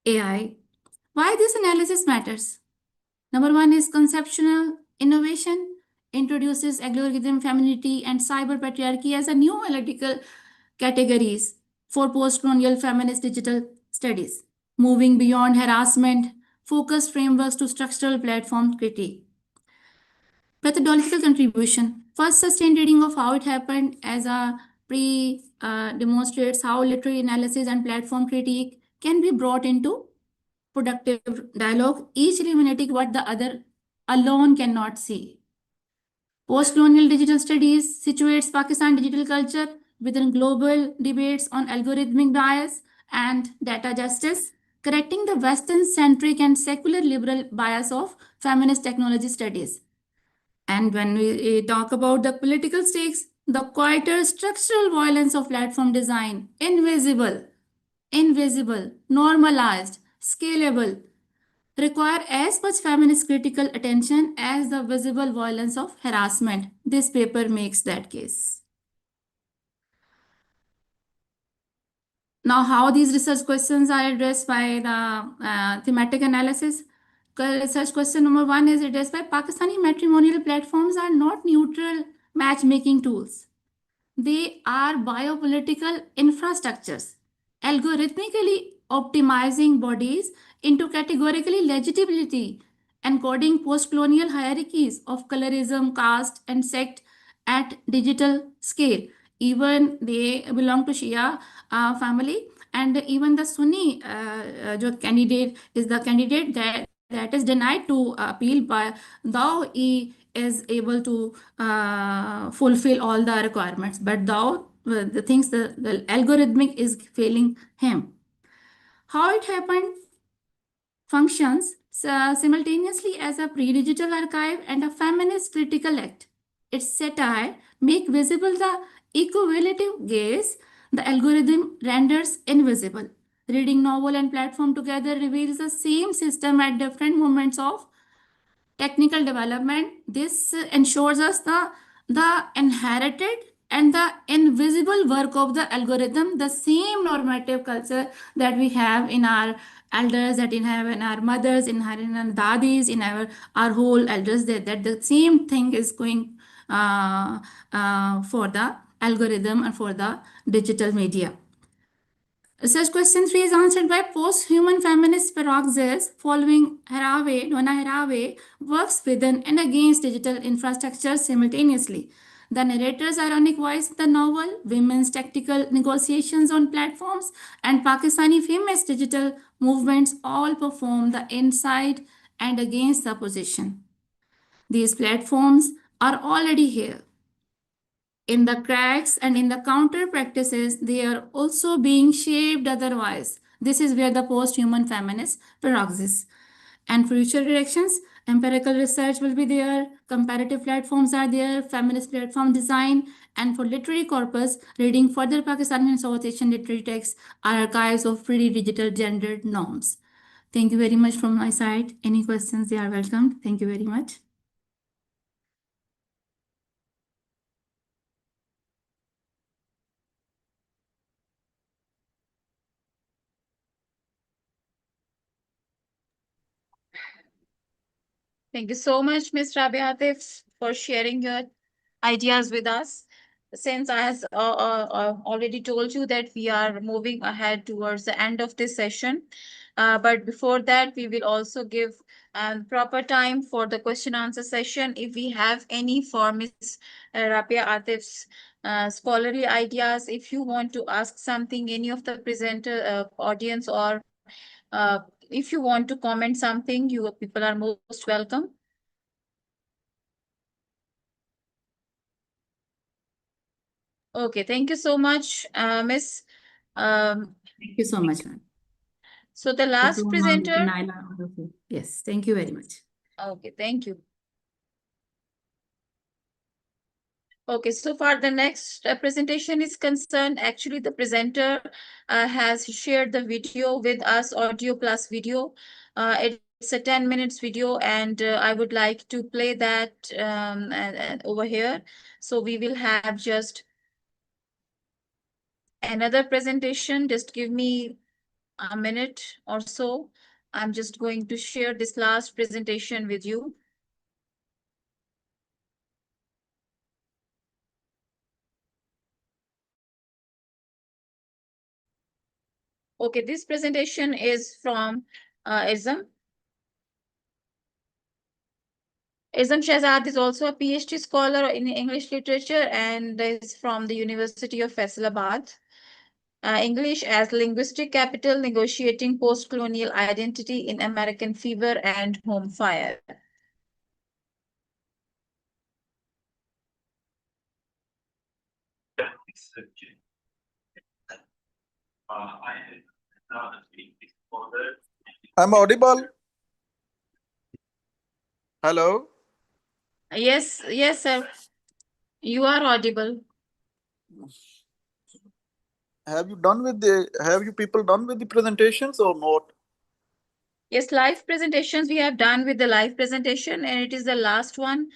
AI. Why this analysis matters? Number one is conceptual innovation, introduces algorithm femininity and cyber patriarchy as a new analytical categories for post-colonial feminist digital studies, moving beyond harassment, focused frameworks to structural platform critique. Methodological contribution. First, sustained reading of how it happened as a demonstrates how literary analysis and platform critique can be brought into productive dialogue, each illuminating what the other alone cannot see. Post-colonial digital studies situates Pakistan digital culture within global debates on algorithmic bias and data justice, correcting the Western-centric and secular liberal bias of feminist technology studies. And when we talk about the political stakes, the quieter structural violence of platform design, invisible, normalized, scalable, require as much feminist critical attention as the visible violence of harassment. This paper makes that case. Now, how these research questions are addressed by the thematic analysis? Research question number one is addressed by Pakistani matrimonial platforms are not neutral matchmaking tools. They are biopolitical infrastructures, algorithmically optimizing bodies into categorically legitimity, encoding post-colonial hierarchies of colorism, caste, and sect at digital scale. Even they belong to Shia family, and even the Sunni candidate is the candidate that is denied to appeal by, though he is able to fulfill all the requirements, but though the things the algorithmic is failing him. How it happened? Functions simultaneously as a pre-digital archive and a feminist critical act. Its satire make visible the equivalative gaze the algorithm renders invisible. Reading novel and platform together reveals the same system at different moments of technical development. This ensures us the inherited and the invisible work of the algorithm, the same normative culture that we have in our elders, that we have in our mothers, in our dadis, in our whole elders, that the same thing is going for the algorithm and for the digital media. Research question 3 is answered by post-human feminist paroxys following Donna Haraway works within and against digital infrastructure simultaneously. The narrator's ironic voice in the novel, women's tactical negotiations on platforms, and Pakistani famous digital movements all perform the inside and against the opposition. These platforms are already here. In the cracks and in the counter practices, they are also being shaped otherwise. This is where the post-human feminist paroxysm. And future directions, empirical research will be there, comparative platforms are there, feminist platform design, and for literary corpus, reading further Pakistani and South Asian literary texts are archives of pre-digital gendered norms. Thank you very much from my side. Any questions, they are welcome. Thank you very much. Thank you so much, Ms. Rabia Atif, for sharing your ideas with us. Since I has already told you that we are moving ahead towards the end of this session, but before that, we will also give proper time for the question answer session. If we have any for Ms. Rabia Atif's scholarly ideas, if you want to ask something, any of the presenter audience, or if you want to comment something, you people are most welcome. Okay, thank you so much, Miss. Thank you so much, ma'am. So the Dr. last Uma, presenter. Dr. Naila, all of you. Yes, thank you very much. Okay, thank you. Okay, so far the next presentation is concerned. Actually, the presenter has shared the video with us, audio plus video. It's a 10 minutes video, and I would like to play that and over here. So we will have just another presentation. Just give me a minute or so. I'm just going to share this last presentation with you. Okay, this presentation is from Ism. Isam Shahzad is also a PhD scholar in English literature and is from the University of Faisalabad. English as linguistic capital, negotiating post-colonial identity in American Fever and Home Fire. I'm audible. Hello. Yes, yes, sir. You are audible. Have you people done with the presentations or not? Yes, live presentations we have done with the live presentation, and it is the last one.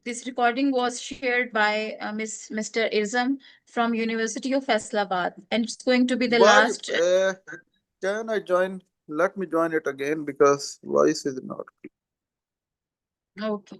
This recording was shared by Mr. Irzam from University of Faisalabad, and it's going to be the Why? last. Can I join? Let me join it again because voice is not. Okay.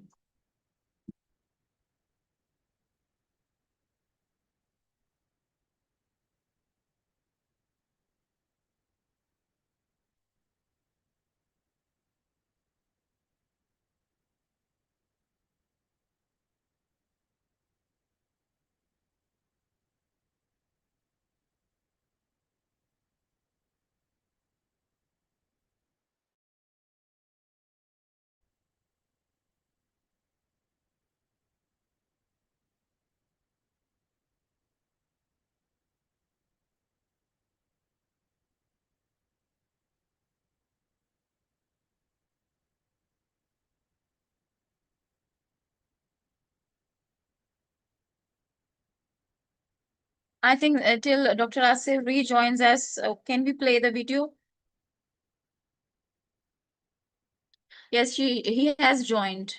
I think till Dr. Asif rejoins us, can we play the video? Yes, he has joined.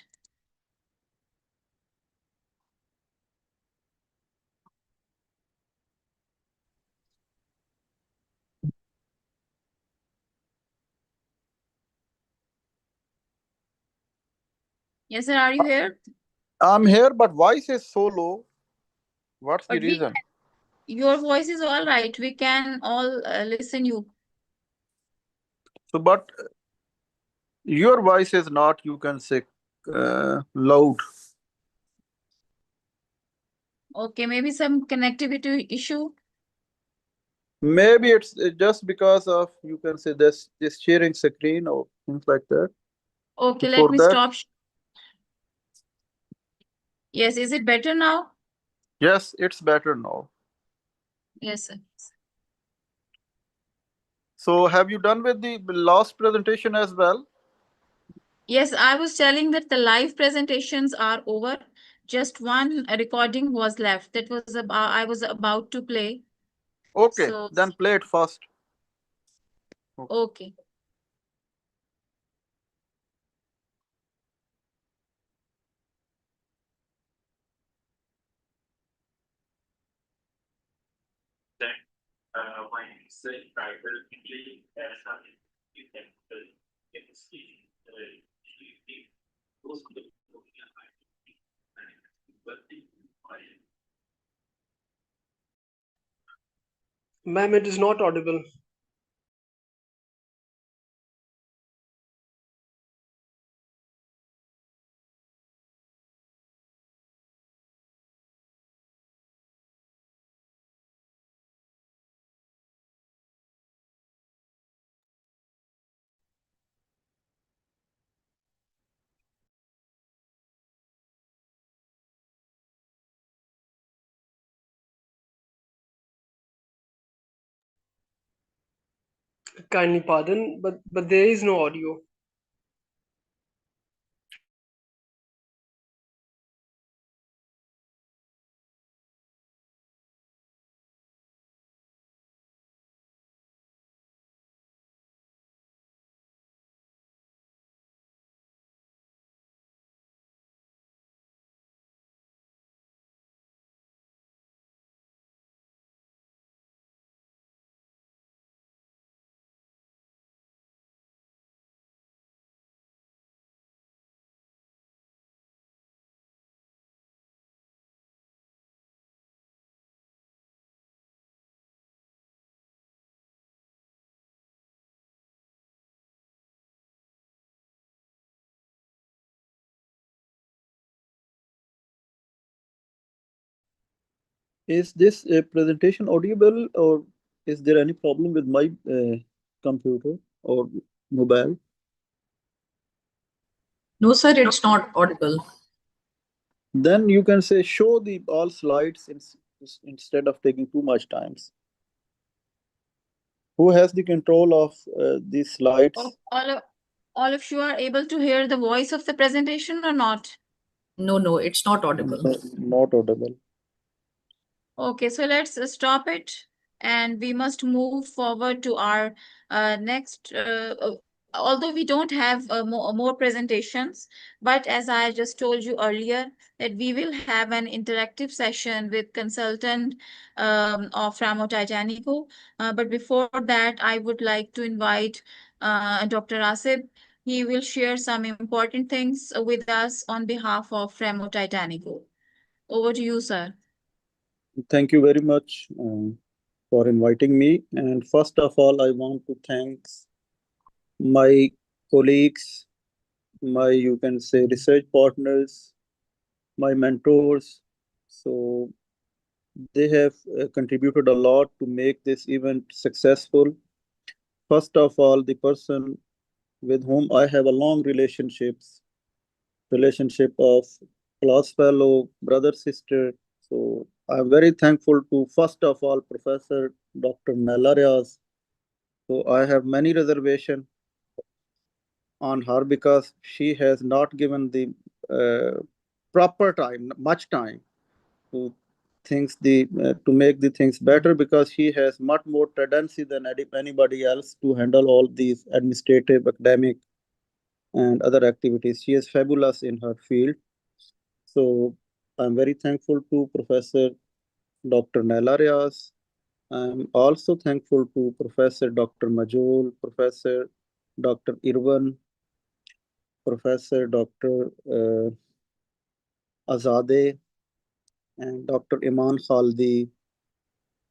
Yes, sir. Are you here? I'm here, but voice is so low. What's the But reason? your voice is all right. We can all listen you. So, but your voice is not, you can say, loud. Okay, maybe some connectivity issue. Maybe it's just because of, you can say, this sharing screen or things like that. Okay, For let me that, stop. Yes, is it better now? yes, it's better now. Yes, sir. So, have you done with the last presentation as well? Yes, I was telling that the live presentations are over. Just one recording was left. That was about I was about to play. Okay, So then play it first. okay. Ma'am, it is not audible. Kindly pardon, but there is no audio. Is this presentation audible, or is there any problem with my computer or mobile? No, sir, it's not audible. Then you can say show the all slides instead of taking too much times. Who has the control of these slides? All of you are able to hear the voice of the presentation or not? No, it's not audible. Not audible. Okay, so let's stop it, and we must move forward to our next. Although we don't have more presentations, but as I just told you earlier, that we will have an interactive session with consultant of Ramotitânico. But before that, I would like to invite Dr. Asif. He will share some important things with us on behalf of Ramotitânico. Over to you, sir. Thank you very much for inviting me. And first of all, I want to thank my colleagues, my, you can say, research partners, my mentors. So they have contributed a lot to make this event successful. First of all, the person with whom I have a long relationship of class fellow, brother, sister. So I'm very thankful to, first of all, Professor Dr. Nellarias. So I have many reservations on her because she has not given the proper time, much time to to make the things better, because she has much more tendency than anybody else to handle all these administrative, academic, and other activities. She is fabulous in her field. So I'm very thankful to Professor Dr. Nellarias. I'm also thankful to Professor Dr. Majol, Professor Dr. Irwan, Professor Dr. Azade, and Dr. Iman Khaldi.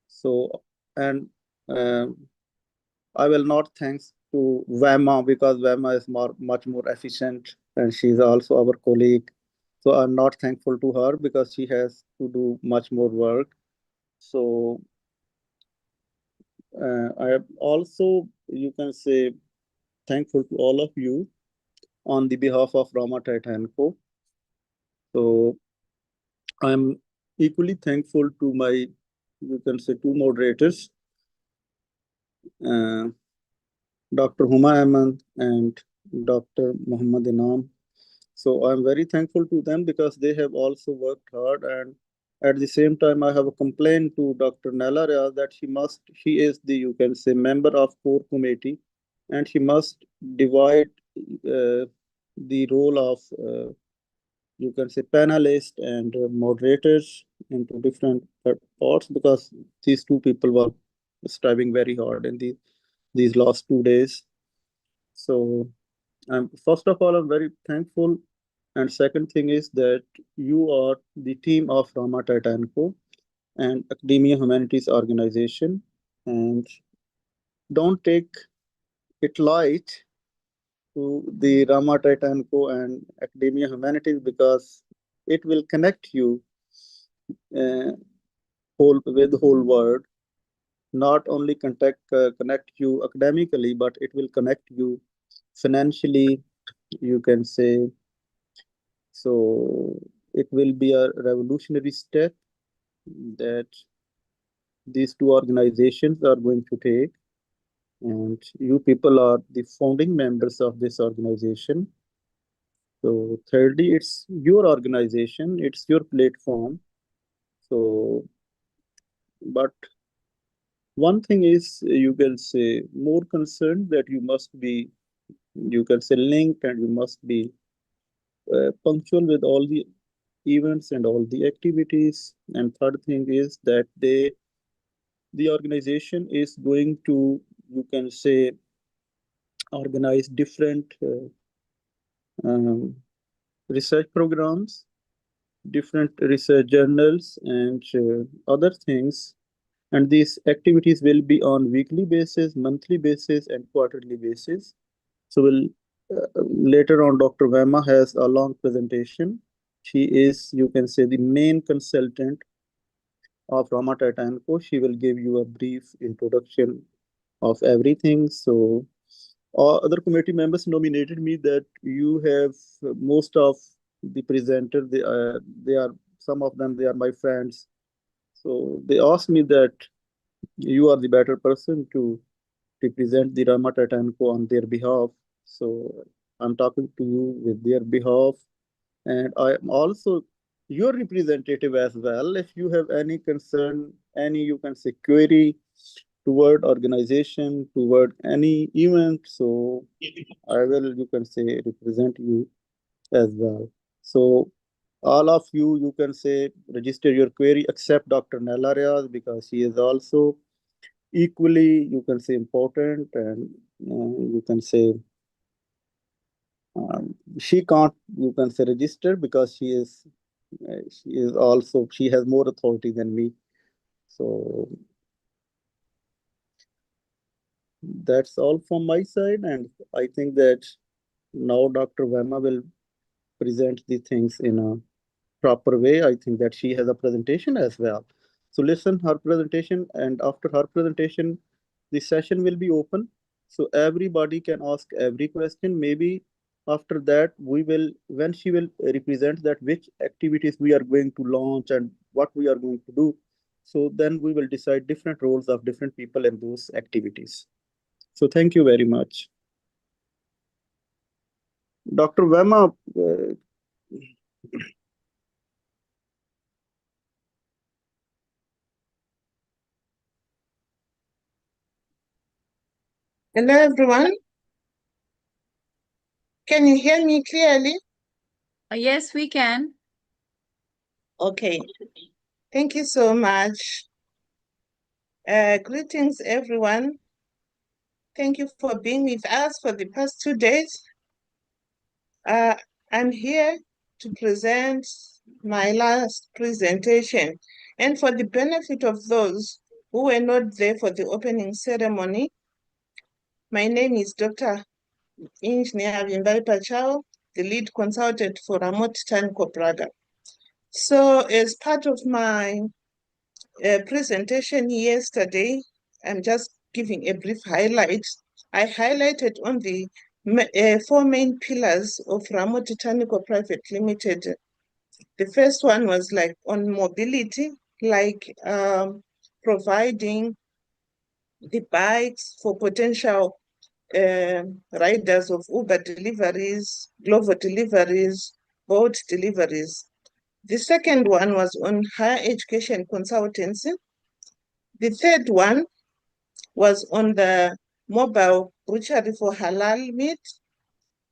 So, and I will not thanks to Vama, because Vama is much more efficient, and she is also our colleague. So I'm not thankful to her because she has to do much more work. So I am also, you can say, thankful to all of you on the behalf of Ramotitânico. So I'm equally thankful to my, you can say, two moderators, uh, Dr. Huma Ahmed and Dr. Muhammad Inam. So I'm very thankful to them because they have also worked hard. And at the same time, I have a complaint to Dr. Nellarias that she is the, you can say, member of core committee, and she must divide the role of, you can say, panelists and moderators into different parts, because these two people were striving very hard in these last 2 days. So first of all, I'm very thankful. And second thing is that you are the team of Ramotitânico and Academia-Humanities organization. And don't take it light to the Ramotitânico and Academia-Humanities, because it will connect you uh, with the whole world. Not only connect you academically, but it will connect you financially, you can say. So it will be a revolutionary step that these two organizations are going to take. and you people are the founding members of this organization. So thirdly, it's your organization, it's your platform. So, but one thing is, you can say, more concerned that you must be, you can say, linked, and you must be punctual with all the events and all the activities. And third thing is that the organization is going to, you can say, organize different um, research programs, different research journals, and other things. And these activities will be on weekly basis, monthly basis, and quarterly basis. So we'll, later on, Dr. Vema has a long presentation. She is, you can say, the main consultant of Ramotitânico. She will give you a brief introduction of everything. So other committee members nominated me that you have most of the presenter. They are, some of them, they are my friends. So they asked me that you are the better person to represent the Ramotitânico on their behalf. So I'm talking to you with their behalf, and I am also your representative as well. If you have any concern, any, you can say, query toward organization, toward any event, so I will, you can say, represent you as well. So all of you, you can say, register your query except Dr. Nella Riaz, because she is also equally, you can say, important, and you can say, she can't, you can say, register because she is also, she has more authority than me. So that's all from my side, and I think that now Dr. Vema will present the things in a proper way. I think that she has a presentation as well. So listen her presentation, and after her presentation, the session will be open. So everybody can ask every question. Maybe after that, we will, when she will represent that which activities we are going to launch and what we are going to do. So then we will decide different roles of different people in those activities. So thank you very much. Dr. Vema, hello everyone. Can you hear me clearly? Yes, we can. Okay. Thank you so much. Greetings, everyone. Thank you for being with us for the past 2 days. I'm here to present my last presentation. And for the benefit of those who were not there for the opening ceremony, my name is Dr. Engineer Vimbai Pachao, the lead consultant for Ramotitânico Praga. So as part of my presentation yesterday, I'm just giving a brief highlight. I highlighted on the 4 main pillars of Ramotitânico Private Limited. The first one was like on mobility, like providing the bikes for potential riders of Uber deliveries, Glovo deliveries, Bolt deliveries. The second one was on higher education consultancy. The third one was on the mobile butchery for halal meat.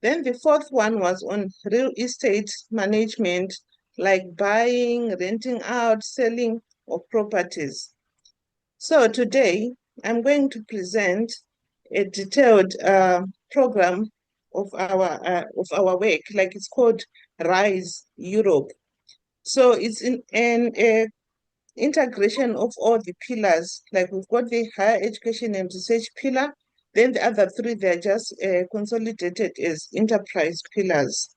Then the fourth one was on real estate management, like buying, renting out, selling of properties. So today, I'm going to present a detailed program of our work, like it's called RISE Europe. So it's in an integration of all the pillars, like we've got the higher education and research pillar, then the other 3, they're just consolidated as enterprise pillars.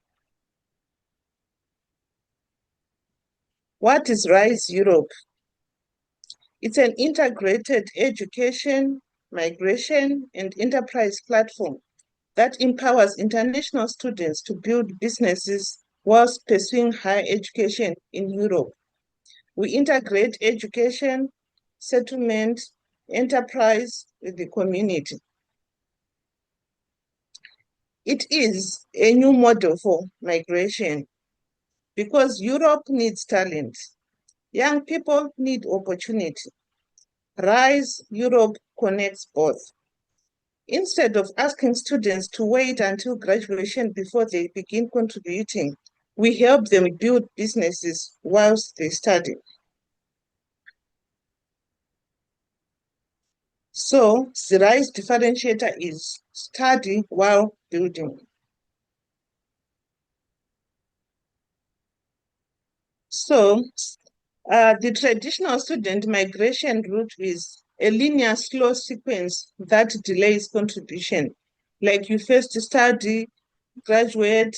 What is RISE Europe? It's an integrated education, migration, and enterprise platform that empowers international students to build businesses whilst pursuing higher education in Europe. We integrate education, settlement, enterprise with the community. It is a new model for migration because Europe needs talent. Young people need opportunity. RISE Europe connects both. Instead of asking students to wait until graduation before they begin contributing, we help them build businesses whilst they study. So the RISE differentiator is study while building. So the traditional student migration route is a linear slow sequence that delays contribution. Like you first study, graduate,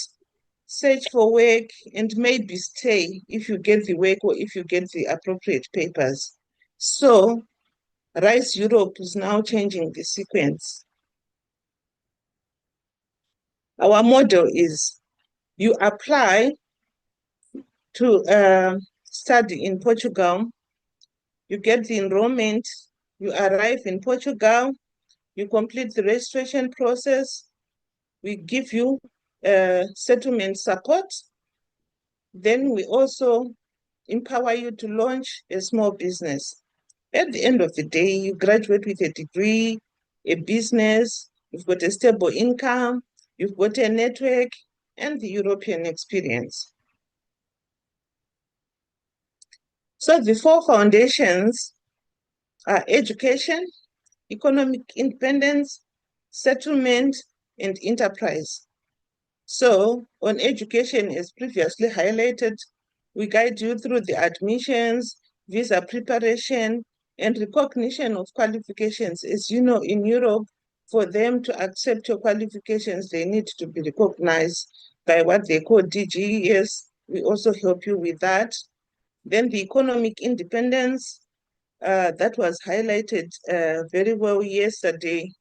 search for work, and maybe stay if you get the work or if you get the appropriate papers. So RISE Europe is now changing the sequence. Our model is you apply to study in Portugal, you get the enrollment, you arrive in Portugal, you complete the registration process, we give you settlement support, then we also empower you to launch a small business. At the end of the day, you graduate with a degree, a business, you've got a stable income, you've got a network, and the European experience. So the four foundations are education, economic independence, settlement, and enterprise. So on education, as previously highlighted, we guide you through the admissions, visa preparation, and recognition of qualifications. As you know, in Europe, for them to accept your qualifications, they need to be recognized by what they call DGES. We also help you with that. Then the economic independence, that was highlighted very well yesterday.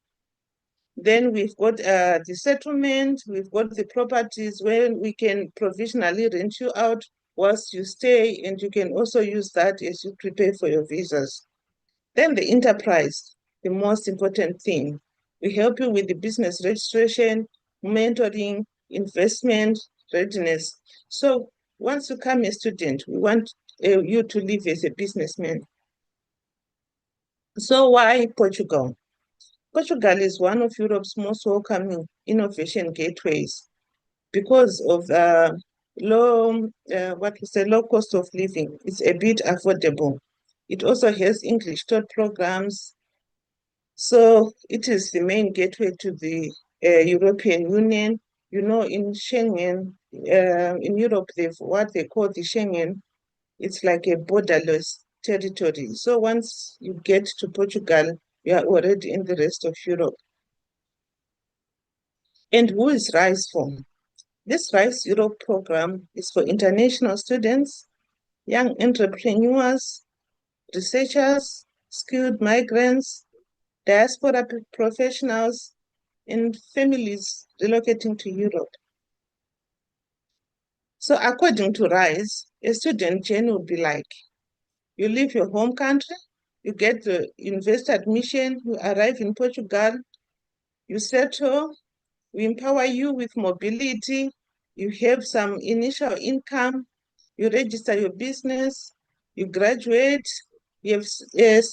Then we've got the settlement, we've got the properties where we can provisionally rent you out whilst you stay, and you can also use that as you prepare for your visas. Then the enterprise, the most important thing. We help you with the business registration, mentoring, investment, readiness. So once you come a student, we want you to live as a businessman. So why Portugal? Portugal is one of Europe's most welcoming innovation gateways because of low cost of living. It's a bit affordable. It also has English taught programs. So it is the main gateway to the European Union. You know, in Schengen, in Europe, they've what they call the Schengen. It's like a borderless territory. So once you get to Portugal, you are already in the rest of Europe. And who is RISE for? This RISE Europe program is for international students, young entrepreneurs, researchers, skilled migrants, diaspora professionals, and families relocating to Europe. So according to RISE, a student journey would be like, you leave your home country, you get the university admission, you arrive in Portugal, you settle, we empower you with mobility, you have some initial income, you register your business, you graduate, you have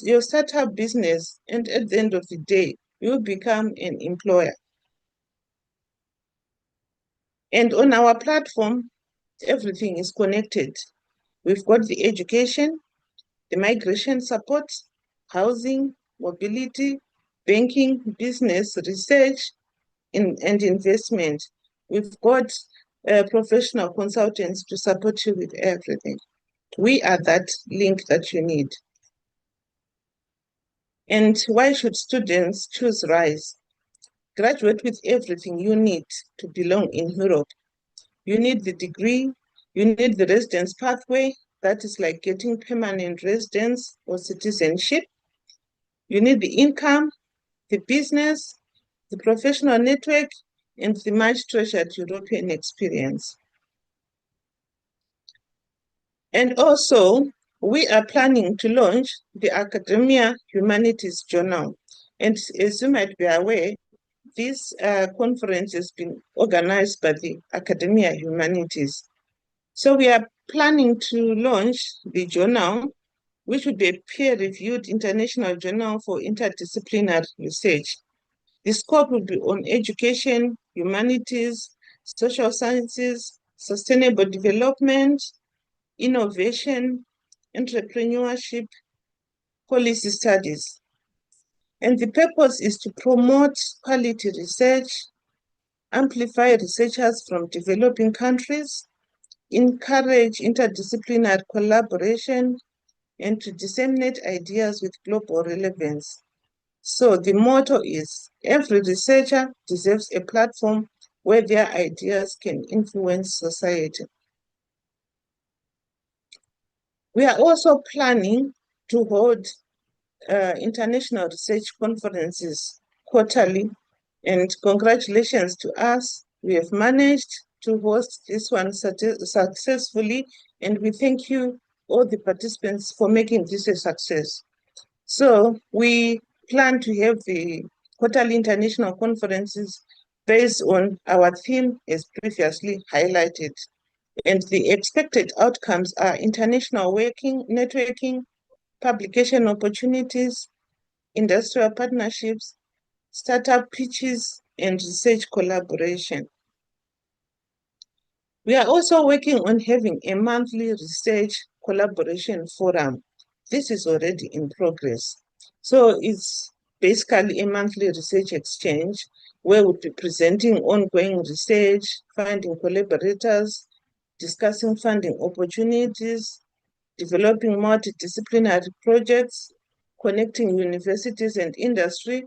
your startup business, and at the end of the day, you become an employer. And on our platform, everything is connected. We've got the education, the migration support, housing, mobility, banking, business, research, and investment. We've got professional consultants to support you with everything. We are that link that you need. And why should students choose RISE? Graduate with everything you need to belong in Europe. You need the degree, you need the residence pathway, that is like getting permanent residence or citizenship. You need the income, the business, the professional network, and the much treasured European experience. And also, we are planning to launch the Academia-Humanities journal. And as you might be aware, this conference has been organized by the Academia-Humanities. So we are planning to launch the journal, which will be a peer-reviewed international journal for interdisciplinary research. The scope will be on education, humanities, social sciences, sustainable development, innovation, entrepreneurship, policy studies. And the purpose is to promote quality research, amplify researchers from developing countries, encourage interdisciplinary collaboration, and to disseminate ideas with global relevance. So the motto is, every researcher deserves a platform where their ideas can influence society. We are also planning to hold international research conferences quarterly, and congratulations to us. We have managed to host this one successfully, and we thank you, all the participants, for making this a success. So we plan to have the quarterly international conferences based on our theme as previously highlighted. And the expected outcomes are international networking, publication opportunities, industrial partnerships, startup pitches, and research collaboration. We are also working on having a monthly research collaboration forum. This is already in progress. So it's basically a monthly research exchange where we'll be presenting ongoing research, finding collaborators, discussing funding opportunities, developing multidisciplinary projects, connecting universities and industry,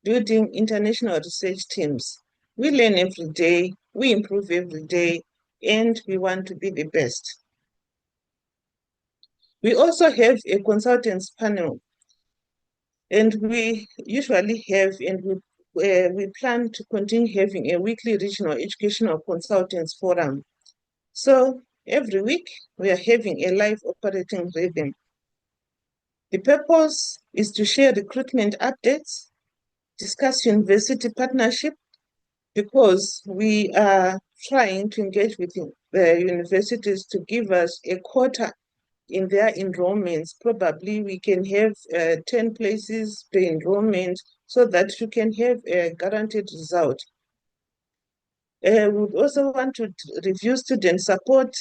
building international research teams. We learn every day, we improve every day, and we want to be the best. We also have a consultants panel, and we usually have, and we plan to continue having a weekly regional educational consultants forum. So every week we are having a live operating rhythm. The purpose is to share recruitment updates, discuss university partnership, because we are trying to engage with the universities to give us a quota in their enrollments. Probably we can have 10 places per enrollment so that you can have a guaranteed result. We would also want to review student support,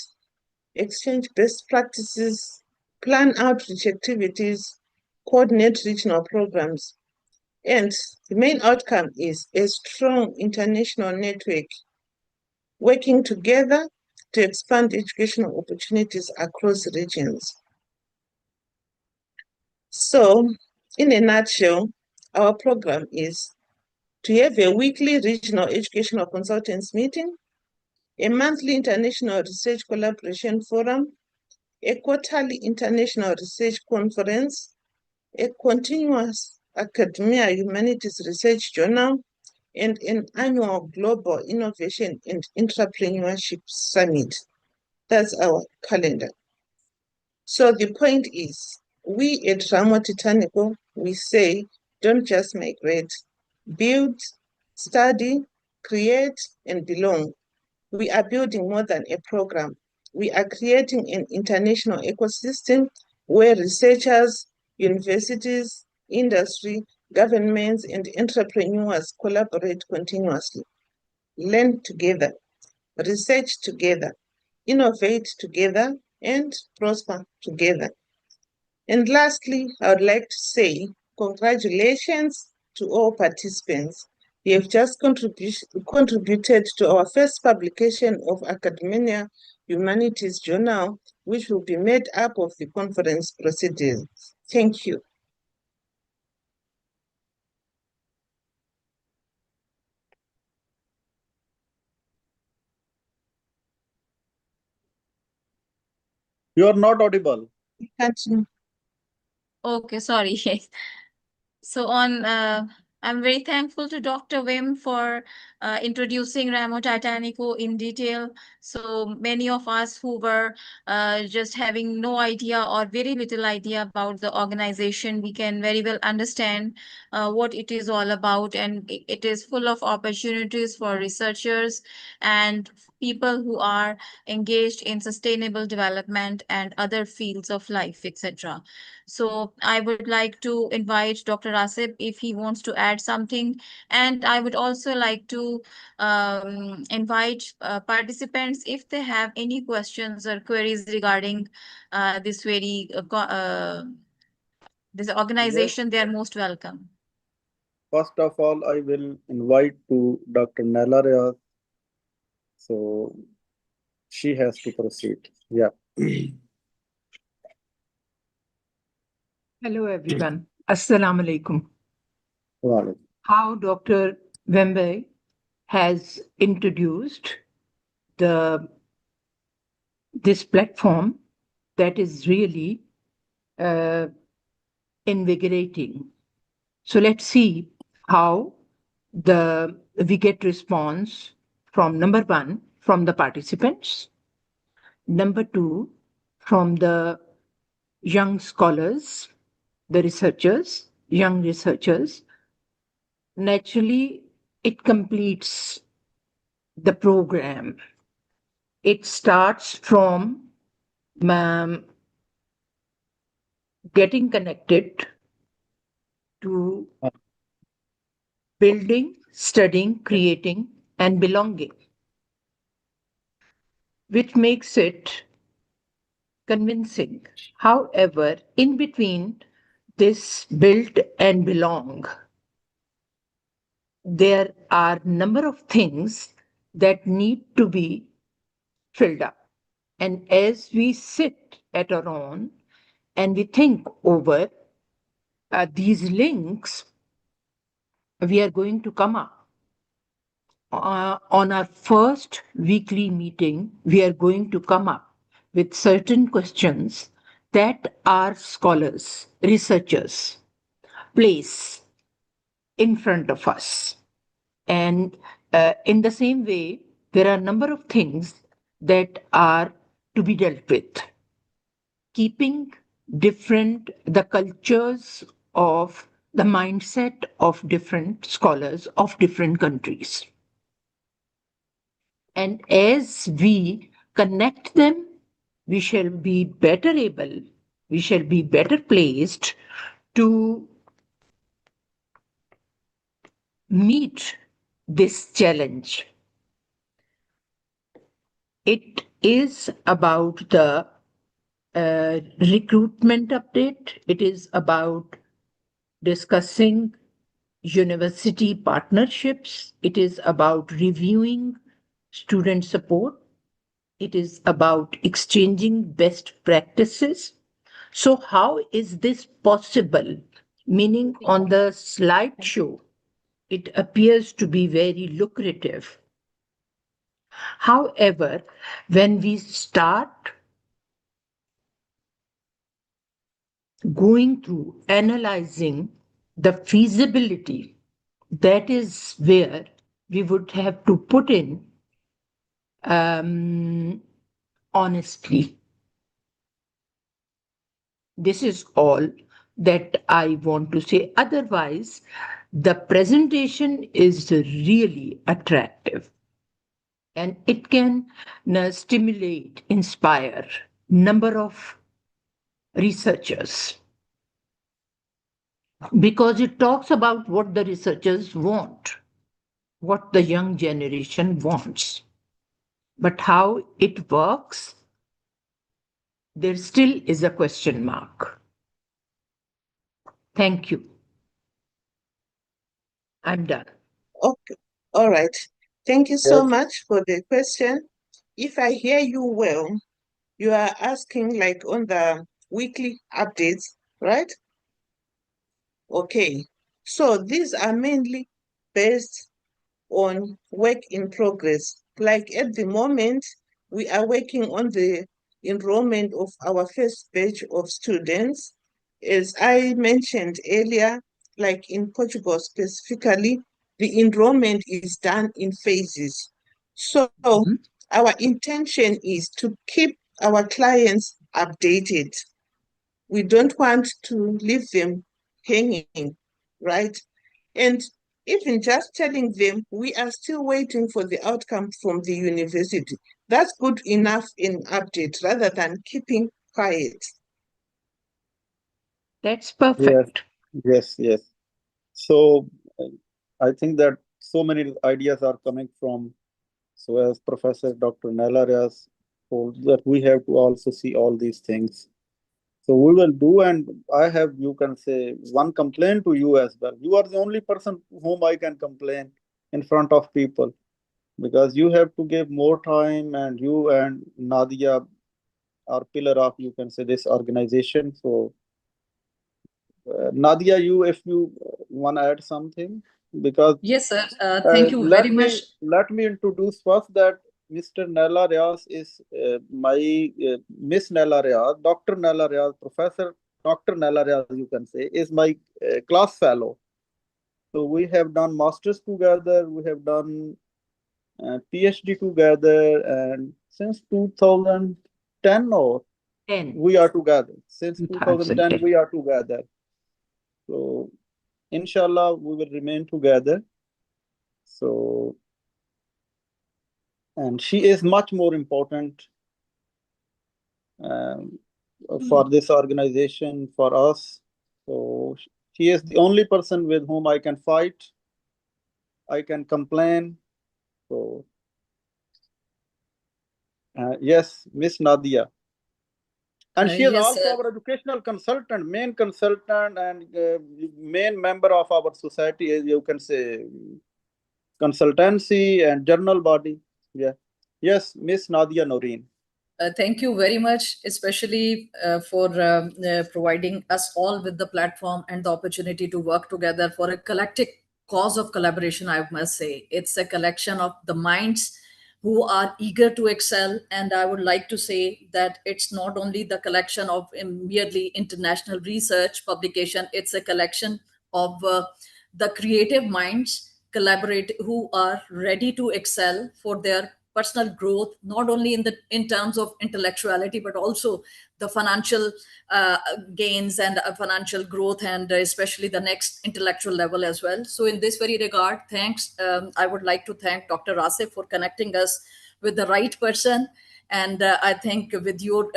exchange best practices, plan outreach activities, coordinate regional programs. And the main outcome is a strong international network working together to expand educational opportunities across regions. So, in a nutshell, our program is to have a weekly regional educational consultants meeting, a monthly international research collaboration forum, a quarterly international research conference, a continuous Academia-Humanities research journal, and an annual Global Innovation and Entrepreneurship Summit. That's our calendar. So the point is, we at Ramotitânico, we say, don't just migrate, build, study, create, and belong. We are building more than a program. We are creating an international ecosystem where researchers, universities, industry, governments, and entrepreneurs collaborate continuously, learn together, research together, innovate together, and prosper together. And lastly, I would like to say congratulations to all participants. You have just contributed to our first publication of Academia-Humanities Journal, which will be made up of the conference proceedings. Thank you. You are not audible. Continue. Okay, sorry. Yes. So on I'm very thankful to Dr. Wim for introducing Ramotitânico in detail. So many of us who were just having no idea or very little idea about the organization, we can very well understand what it is all about. And it is full of opportunities for researchers and people who are engaged in sustainable development and other fields of life, etc. So I would like to invite Dr. Asif if he wants to add something. And I would also like to invite participants if they have any questions or queries regarding this Yes. organization, they are most welcome. First of all, I will invite to Dr. Nella Riyaz. So she has to proceed. Yeah. Hello, everyone. Assalamu alaikum. Walaikum. How Dr. Wembe has introduced this platform that is really uh, invigorating. So let's see how we get response from number one, from the participants, number two, from the young scholars, the researchers, young researchers. Naturally, it completes the program. It starts from getting connected to building, studying, creating, and belonging, which makes it convincing. However, in between this build and belong, there are number of things that need to be filled up. And as we sit at our own and we think over these links, we are going to come up. On our first weekly meeting, we are going to come up with certain questions that our scholars, researchers place in front of us. And in the same way, there are a number of things that are to be dealt with. Keeping the cultures of the mindset of different scholars of different countries. And as we connect them, we shall be better able, we shall be better placed to meet this challenge. It is about the recruitment update. It is about discussing university partnerships. It is about reviewing student support. It is about exchanging best practices. So, how is this possible? Meaning, on the slideshow, it appears to be very lucrative. However, when we start going through analyzing the feasibility, that is where we would have to put in honestly. This is all that I want to say. Otherwise, the presentation is really attractive and it can stimulate, inspire number of researchers because it talks about what the researchers want, what the young generation wants. But how it works, there still is a question mark. Thank you. I'm done. Okay, all right. Thank you so Yes. much for the question. If I hear you well, you are asking like on the weekly updates, right? Okay, so these are mainly based on work in progress. Like at the moment, we are working on the enrollment of our first batch of students. As I mentioned earlier, like in Portugal specifically, the enrollment is done in phases. So our intention is to keep our clients updated. We don't want to leave them hanging, right? And even just telling them we are still waiting for the outcome from the university, that's good enough in update rather than keeping quiet. That's Yes, perfect. yes. So I think that so many ideas are coming from. So as Professor Dr. Nalarias told that we have to also see all these things. So we will do, and I have, you can say, one complaint to you as well. You are the only person whom I can complain in front of people, because you have to give more time, and you and Nadia are pillar of, you can say, this organization. So Nadia, you, if you want to add something, because Yes, sir. Thank you very much. let me introduce first that Mr. Nella Riaz is my Miss Nella Riaz, Dr. Nella Riaz, Professor Dr. Nella Riaz, you can say, is my class fellow. So we have done masters together, we have done PhD together, and since 2010 or 10. we are together. Since 2010 2010. we are together. So inshallah we will remain together. So, and she is much more important um, for this organization, for us. So she is the only person with whom I can fight, I can complain. So yes, Miss Nadia. And she is Yes, also sir. our educational consultant, main consultant, and main member of our society, as you can say, consultancy and journal body. Yeah. Yes, Miss Nadia Noreen. Thank you very much, especially for providing us all with the platform and the opportunity to work together for a collective cause of collaboration. I must say, it's a collection of the minds who are eager to excel. And I would like to say that it's not only the collection of merely international research publication, it's a collection of the creative minds collaborate who are ready to excel for their personal growth, not only in terms of intellectuality but also the financial gains and financial growth, and especially the next intellectual level as well. So in this very regard, thanks, I would like to thank Dr. Rasif for connecting us with the right person. And I think with your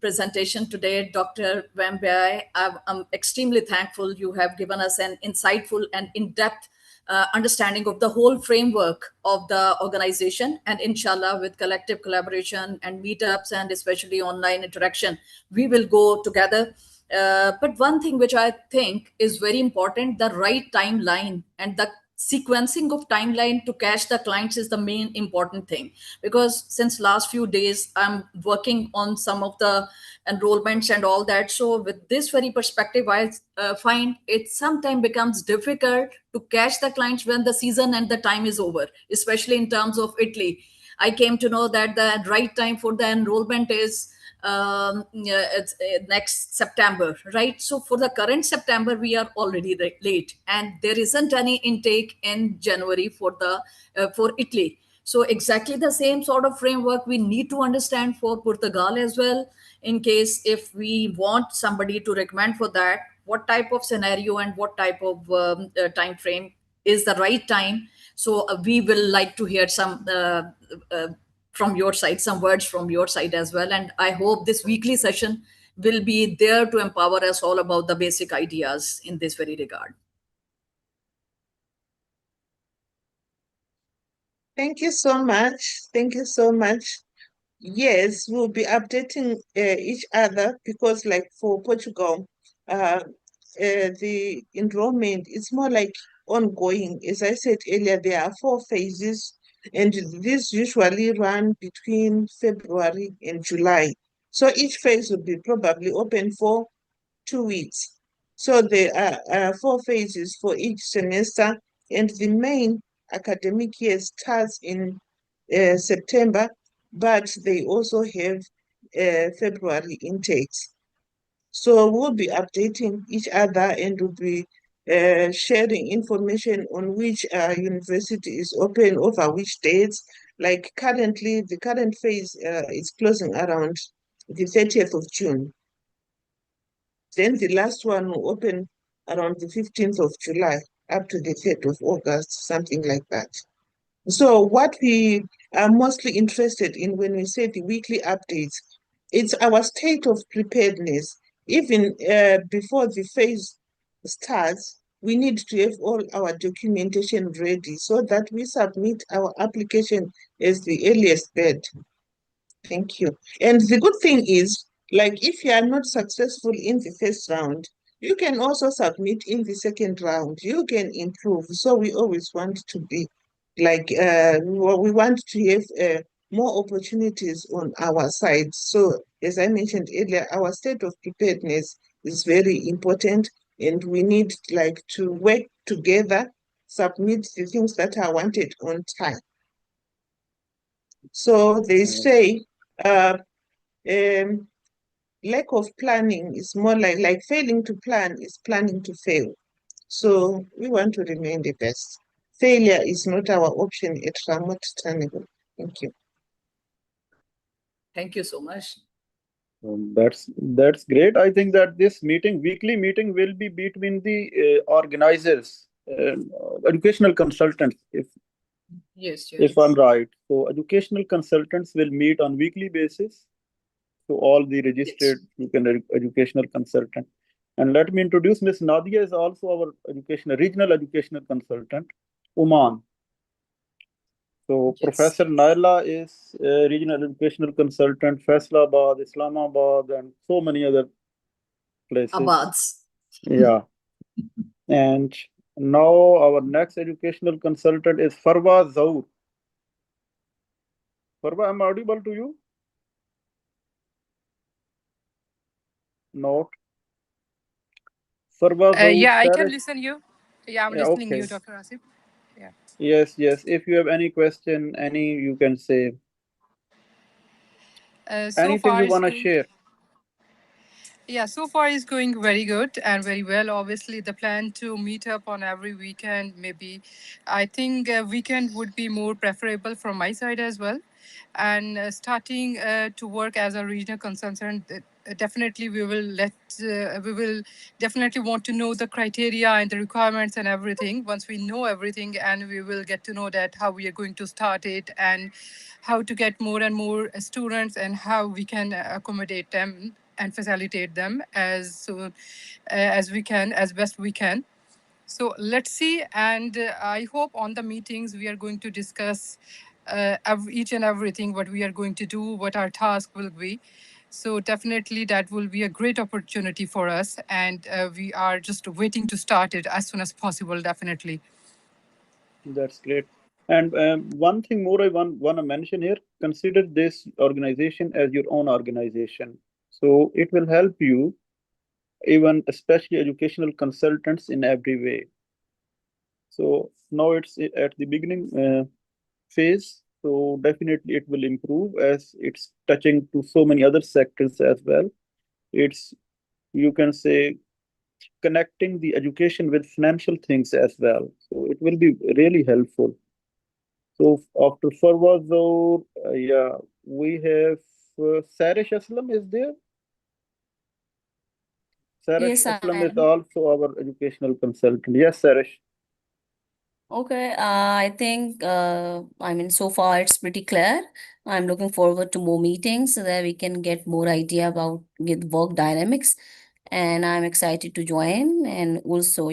presentation today, Dr. Wambai, I'm extremely thankful. You have given us an insightful and in-depth understanding of the whole framework of the organization. And inshallah, with collective collaboration and meetups and especially online interaction, we will go together. But one thing which I think is very important, the right timeline and the sequencing of timeline to catch the clients is the main important thing. Because since last few days I'm working on some of the enrollments and all that, so with this very perspective I find it sometimes becomes difficult to catch the clients when the season and the time is over, especially in terms of Italy. I came to know that the right time for the enrollment is yeah, it's next September, right? So for the current September, we are already late, and there isn't any intake in January for Italy. So exactly the same sort of framework we need to understand for Portugal as well. In case if we want somebody to recommend for that, what type of scenario and what type of time frame is the right time. So we will like to hear some from your side, some words from your side as well. And I hope this weekly session will be there to empower us all about the basic ideas in this very regard. Thank you so much. Thank you so much. Yes, we'll be updating each other because, like for Portugal, the enrollment is more like ongoing. As I said earlier, there are 4 phases, and these usually run between February and July. So each phase will be probably open for 2 weeks. So there are 4 phases for each semester, and the main academic year starts in September, but they also have February intakes. So we'll be updating each other, and we'll be sharing information on which university is open over which dates. Like currently, the current phase is closing around the 30th of June. Then the last one will open around the 15th of July up to the 3rd of August, something like that. So what we are mostly interested in when we say the weekly updates, it's our state of preparedness. Even before the phase starts, we need to have all our documentation ready so that we submit our application as the earliest bird. Thank you. And the good thing is, like if you are not successful in the first round, you can also submit in the second round. You can improve. So we always want to be like, we want to have more opportunities on our side. So as I mentioned earlier, our state of preparedness is very important, and we need like to work together, submit the things that are wanted on time. So they say lack of planning is more like failing to plan is planning to fail. So we want to remain the best. Failure is not our option at Ramotitânico. Thank you. Thank you so much. That's great. I think that this weekly meeting, will be between the organizers, educational consultants, Yes, if I'm right. So educational consultants will meet on weekly basis. So all the registered educational consultant. And let me introduce Ms. Nadia is also our regional educational consultant, Oman. So Professor Naila is a regional educational consultant, Faisalabad, Islamabad, and so many other places. Abads. Yeah. And now our next educational consultant is Farwa Zaur. Farwa, am I audible to you? No. Farwa Zaur. Yeah, I can listen you. Yeah, I'm listening okay. you, Dr. Asif. Yeah. Yes. If you have any question, you can say. So Anything far you it's want to going, share? yeah, so far it's going very good and very well. Obviously, the plan to meet up on every weekend, maybe, I think weekend would be more preferable from my side as well. And starting to work as a regional consultant, definitely we will definitely want to know the criteria and the requirements and everything. Once we know everything, and we will get to know that how we are going to start it and how to get more and more students and how we can accommodate them and facilitate them as soon as we can, as best we can. So let's see, and I hope on the meetings we are going to discuss each and everything, what we are going to do, what our task will be. So definitely that will be a great opportunity for us, and we are just waiting to start it as soon as possible, definitely. That's great. And one thing more I want to mention here, consider this organization as your own organization. So it will help you, even especially educational consultants, in every way. So now it's at the beginning phase. So definitely it will improve as it's touching to so many other sectors as well. It's, you can say, connecting the education with financial things as well. So it will be really helpful. So after Farwazo, yeah, we have Sarish Aslam is there. Sarish Yes, I Aslam is am. also our educational consultant. Yes, Sarish. Okay, I think, I mean, so far it's pretty clear. I'm looking forward to more meetings so that we can get more idea about work dynamics. And I'm excited to join. And also,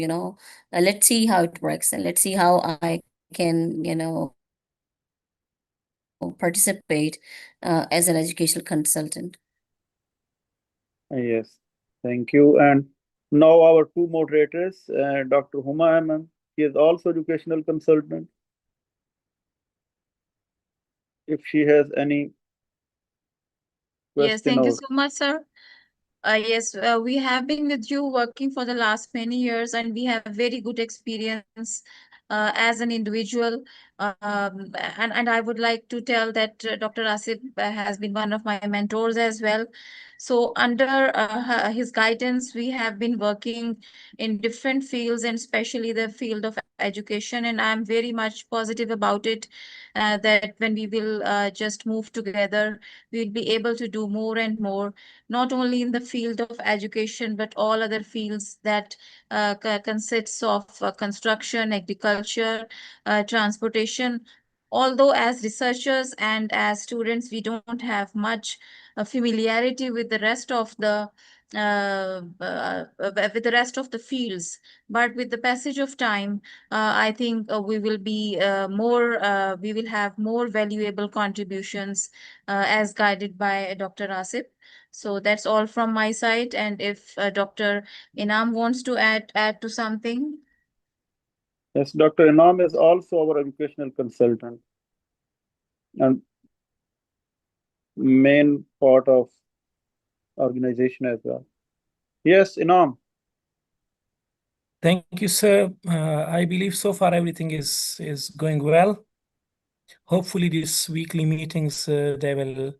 let's see how it works, and let's see how I can, participate as an educational consultant. Yes, thank you. And now our two moderators, Dr. Huma Aman, he is also educational consultant. If she has any Yes, question thank you or so much, sir. Yes, we have been with you working for the last many years, and we have very good experience as an individual. And I would like to tell that Dr. Asif has been one of my mentors as well. So under his guidance, we have been working in different fields, and especially the field of education. And I'm very much positive about it, that when we will just move together, we'll be able to do more and more, not only in the field of education, but all other fields that consists of construction, agriculture, transportation. Although as researchers and as students, we don't have much familiarity with the rest of the fields, but with the passage of time, I think we will have more valuable contributions as guided by Dr. Asif. So that's all from my side. And if Dr. Inam wants to add to something. Yes, Dr. Inam is also our educational consultant and main part of organization as well. Yes, Inam. Thank you, sir. I believe so far everything is going well. Hopefully, these weekly meetings they will,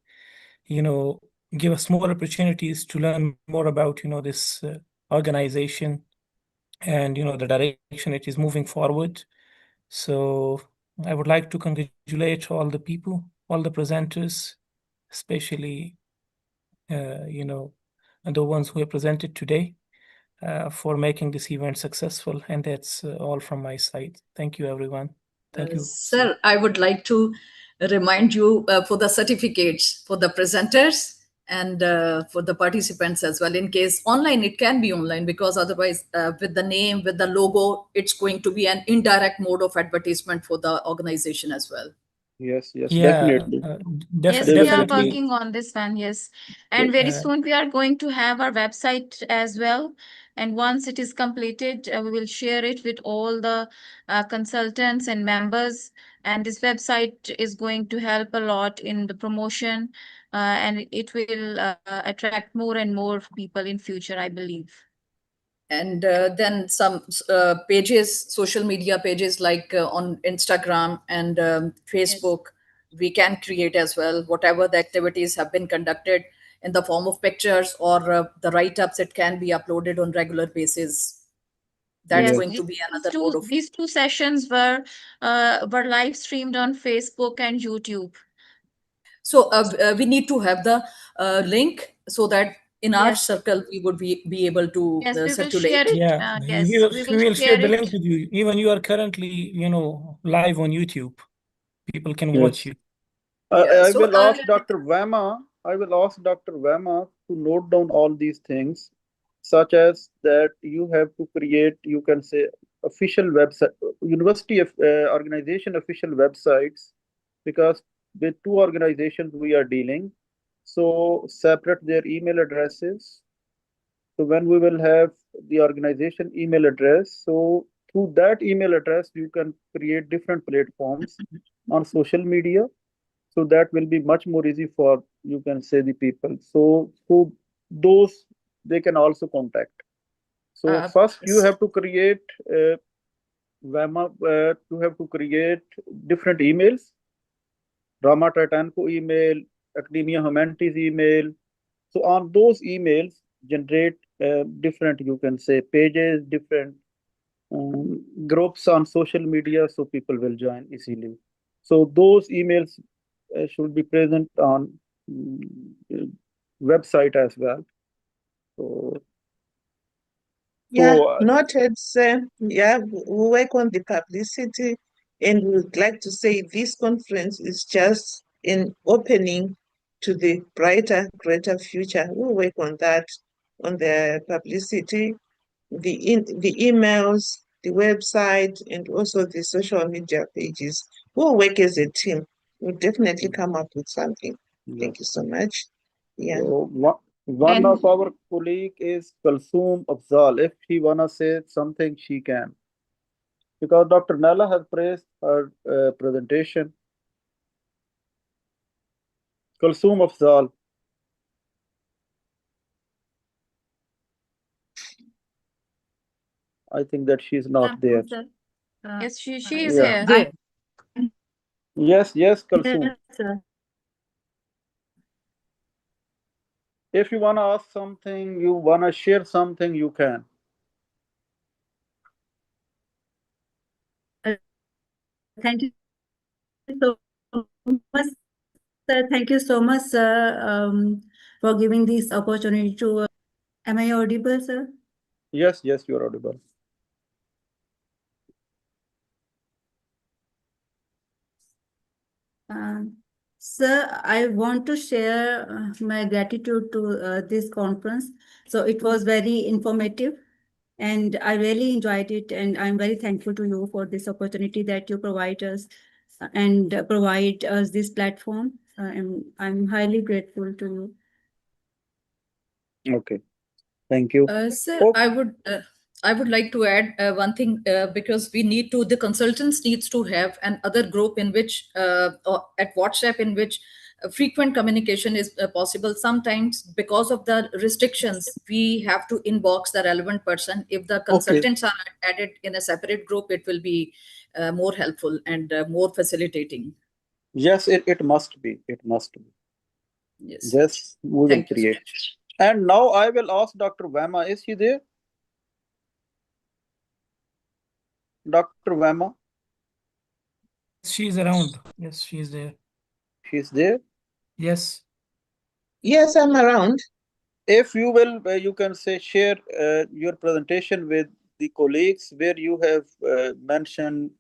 give us more opportunities to learn more about this organization and the direction it is moving forward. So I would like to congratulate all the people, all the presenters, especially the ones who have presented today, for making this event successful. And that's all from my side. Thank you, everyone. Thank you. Sir, I would like to remind you for the certificates for the presenters and for the participants as well. In case online, it can be online, because otherwise with the name, with the logo, it's going to be an indirect mode of advertisement for the organization as well. Yes, Yeah, definitely. Yes, we are definitely. working on this one, yes. And very soon we are going to have our website as well. And once it is completed, we will share it with all the consultants and members. And this website is going to help a lot in the promotion, and it will attract more and more people in future, I believe. And then some pages, social media pages like on Instagram and Facebook, we can create as well. Whatever the activities have been conducted in the form of pictures or the write-ups, it can be uploaded on regular basis. That's Yes, going to be another mode of. these two sessions were live streamed on Facebook and YouTube. So we need to have the link so that in our circle we would be able to Yes, we will circulate. share it. Yeah, Yes, we we will will share the share link it. with you. Even you are currently, live on YouTube. People can watch Yes. you. I will ask Dr. Vema. I will ask Dr. Vema to note down all these things, such as that you have to create, you can say, official website, university of organization official websites, because with two organizations we are dealing, so separate their email addresses. So when we will have the organization email address, so through that email address you can create different platforms on social media, so that will be much more easy for, you can say, the people, so those they can also contact. So first you have to create you have to create different emails, Ramotitânico email, Academia-Humanities email. So on those emails generate different, you can say, pages, different groups on social media, so people will join easily. So those emails should be present on website as well. So, Yeah, noted, sir. Yeah, we work on the publicity, and we would like to say this conference is just an opening to the brighter, greater future. We'll work on that, on the publicity, the emails, the website, and also the social media pages. We'll work as a team. We'll definitely come up with something. Thank you so much. Yeah. so one of our colleague is Kalsoom Afzal. If she wanna say something, she can. Because Dr. Nala has praised her presentation. Kalsoom Afzal. I think that she's not there. Yes, she is Yeah. here. Yes, Kalsoom. Yes, sir. If you want to ask something, you want to share something, you can. Thank you so much, sir. Thank you so much, sir, for giving this opportunity to. Am I audible, sir? Yes, you are audible. Sir, I want to share my gratitude to this conference. So it was very informative and I really enjoyed it. And I'm very thankful to you for this opportunity that you provide us and provide us this platform. I'm highly grateful to you. Okay, thank you. Sir, I would like to add one thing because we need to, the consultants needs to have an other group in which, or at WhatsApp, in which frequent communication is possible. Sometimes because of the restrictions, we have to inbox the relevant person. If the consultants are added in a separate group, it will be more helpful and more facilitating. Yes, it must be. It must be. Yes, we will Thank you create. so much. And now I will ask Dr. Vema. Is he there? Dr. Vema? She's around. Yes, she's there. She's there? Yes. Yes, I'm around. If you will, you can say share your presentation with the colleagues where you have mentioned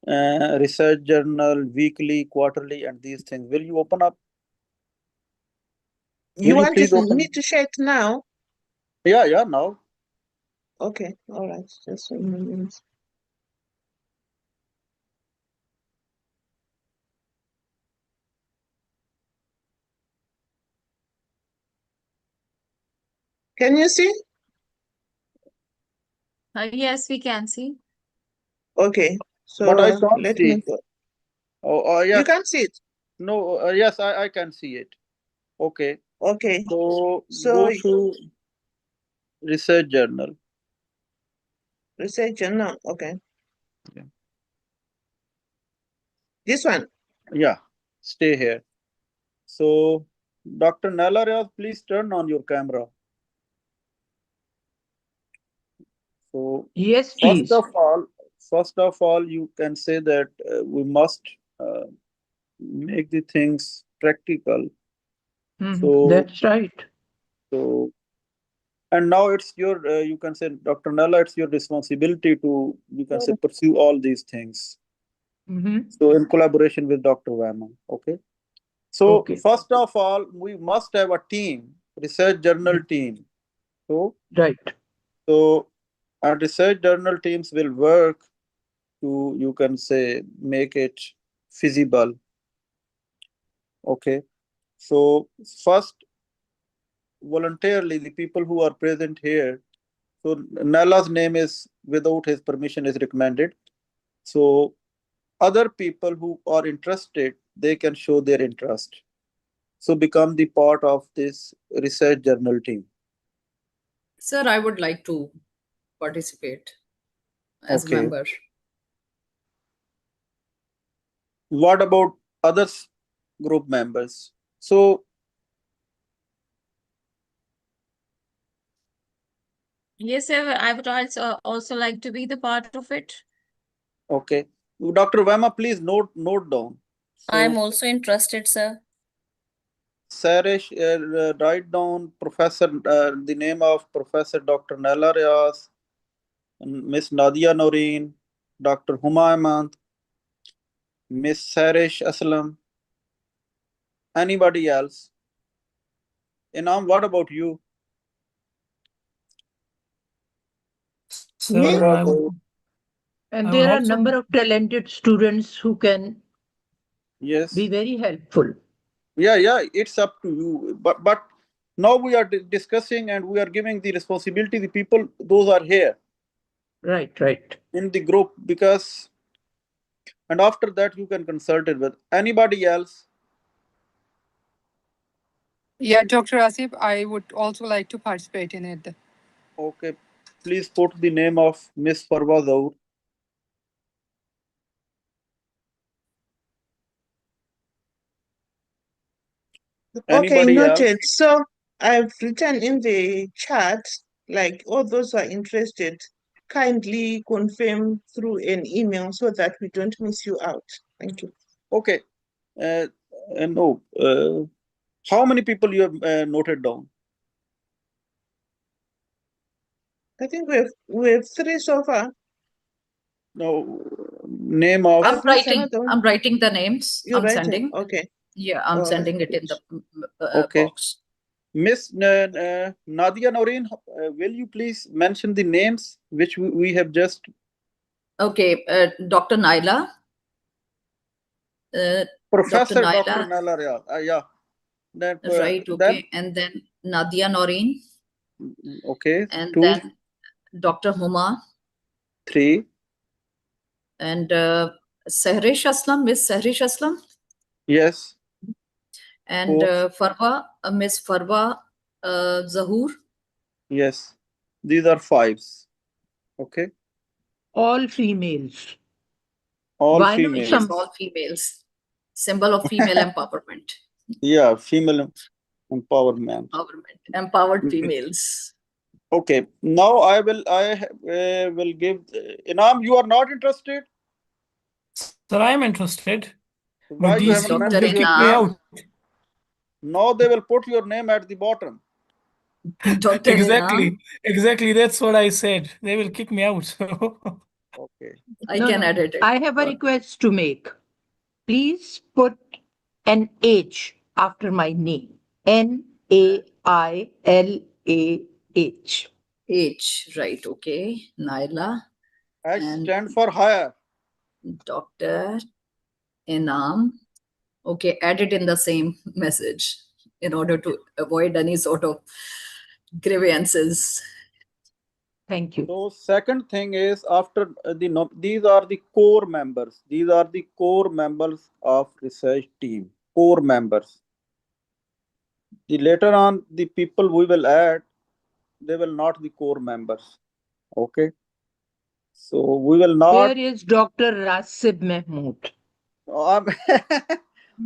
research journal, weekly, quarterly, and these things. Will you open up? You Will you wanted please open? me to share it now? Yeah, now. Okay, all right. Just a minute. Can you see? Yes, we can see. Okay, so But I can't let see. me go. Yes. You can't see it? No, yes, I can see it. Okay. Okay. So So go to research journal. Research journal, okay. Yeah. This one? Yeah, stay here. So, Dr. Nalaryas, please turn on your camera. So, Yes, please. First of all, you can say that we must make the things practical. So That's right. So, and now it's your, you can say, Dr. Nala, it's your responsibility to, you can say, pursue all these things. So, in collaboration with Dr. Vama. Okay. So, first of all, we must have a team, research journal team. So, right. So, our research journal teams will work to, you can say, make it feasible. Okay. So, first, voluntarily, the people who are present here. So, Nala's name is, without his permission, is recommended. So, other people who are interested, they can show their interest. So, become the part of this research journal team. Sir, I would like to participate as a Okay. member. What about other group members? So, Yes, sir. I would also like to be the part of it. okay. Dr. Vema, please note down. So, I'm also interested, sir. Sarish, write down Professor, the name of Professor Dr. Nala Riaz, Miss Nadia Noreen, Dr. Humayman, Miss Sarish Aslam. Anybody else? Inam, what about you? Me? I would And there are a number of talented students who can be very helpful. Yeah, it's up to you. But now we are discussing and we are giving the responsibility to the people, those are here. Right. In the group, because, and after that you can consult it with anybody else. Yeah, Dr. Asif, I would also like to participate in it. Okay, please put the name of Miss Farwa Zaur. Okay, Anybody else? noted. So I've written in the chat, like all those who are interested, kindly confirm through an email so that we don't miss you out. Thank you. Okay. No. How many people you have noted down? I think we have 3 so far. No. Name of. I'm writing the names. You're I'm writing? sending. Okay. Yeah, I'm All sending right, it in the Okay. box. Miss Nadia Noreen, will you please mention the names which we have just. Okay, Dr. Naila. Professor Dr. Naila. Naila Riyad. Yeah. That, Right, okay. Then, And then Nadia Noreen. Okay. And 2. then Dr. Huma. 3. And Sehrish Aslam, Miss Sehrish Aslam. Yes. And 4. Farwa, Miss Farwa Zahur. Yes. These are 5s. Okay. All females. All Why not females. Yes, some? all females. Symbol of female empowerment. Yeah, female empowerment. Empowered females. Okay. Now I will give Inam. You are not interested? Sir, I am interested. Why But you these haven't people will mentioned your kick me name? out. Now they will put your name at the bottom. Dr. Exactly. Exactly. That's what I said. They will kick me out. Okay. I No, can no. edit it. I have a request to make. Please put an H after my name. Nailah. H, right, okay. Naila. H And stand for higher. Dr. Inam. Okay, add it in the same message in order to avoid any sort of grievances. Thank you. So second thing is after these are the core members. These are the core members of research team. Core members. The later on the people we will add, they will not the core members. Okay. So we will not. Where is Dr. Rasib Mahmood?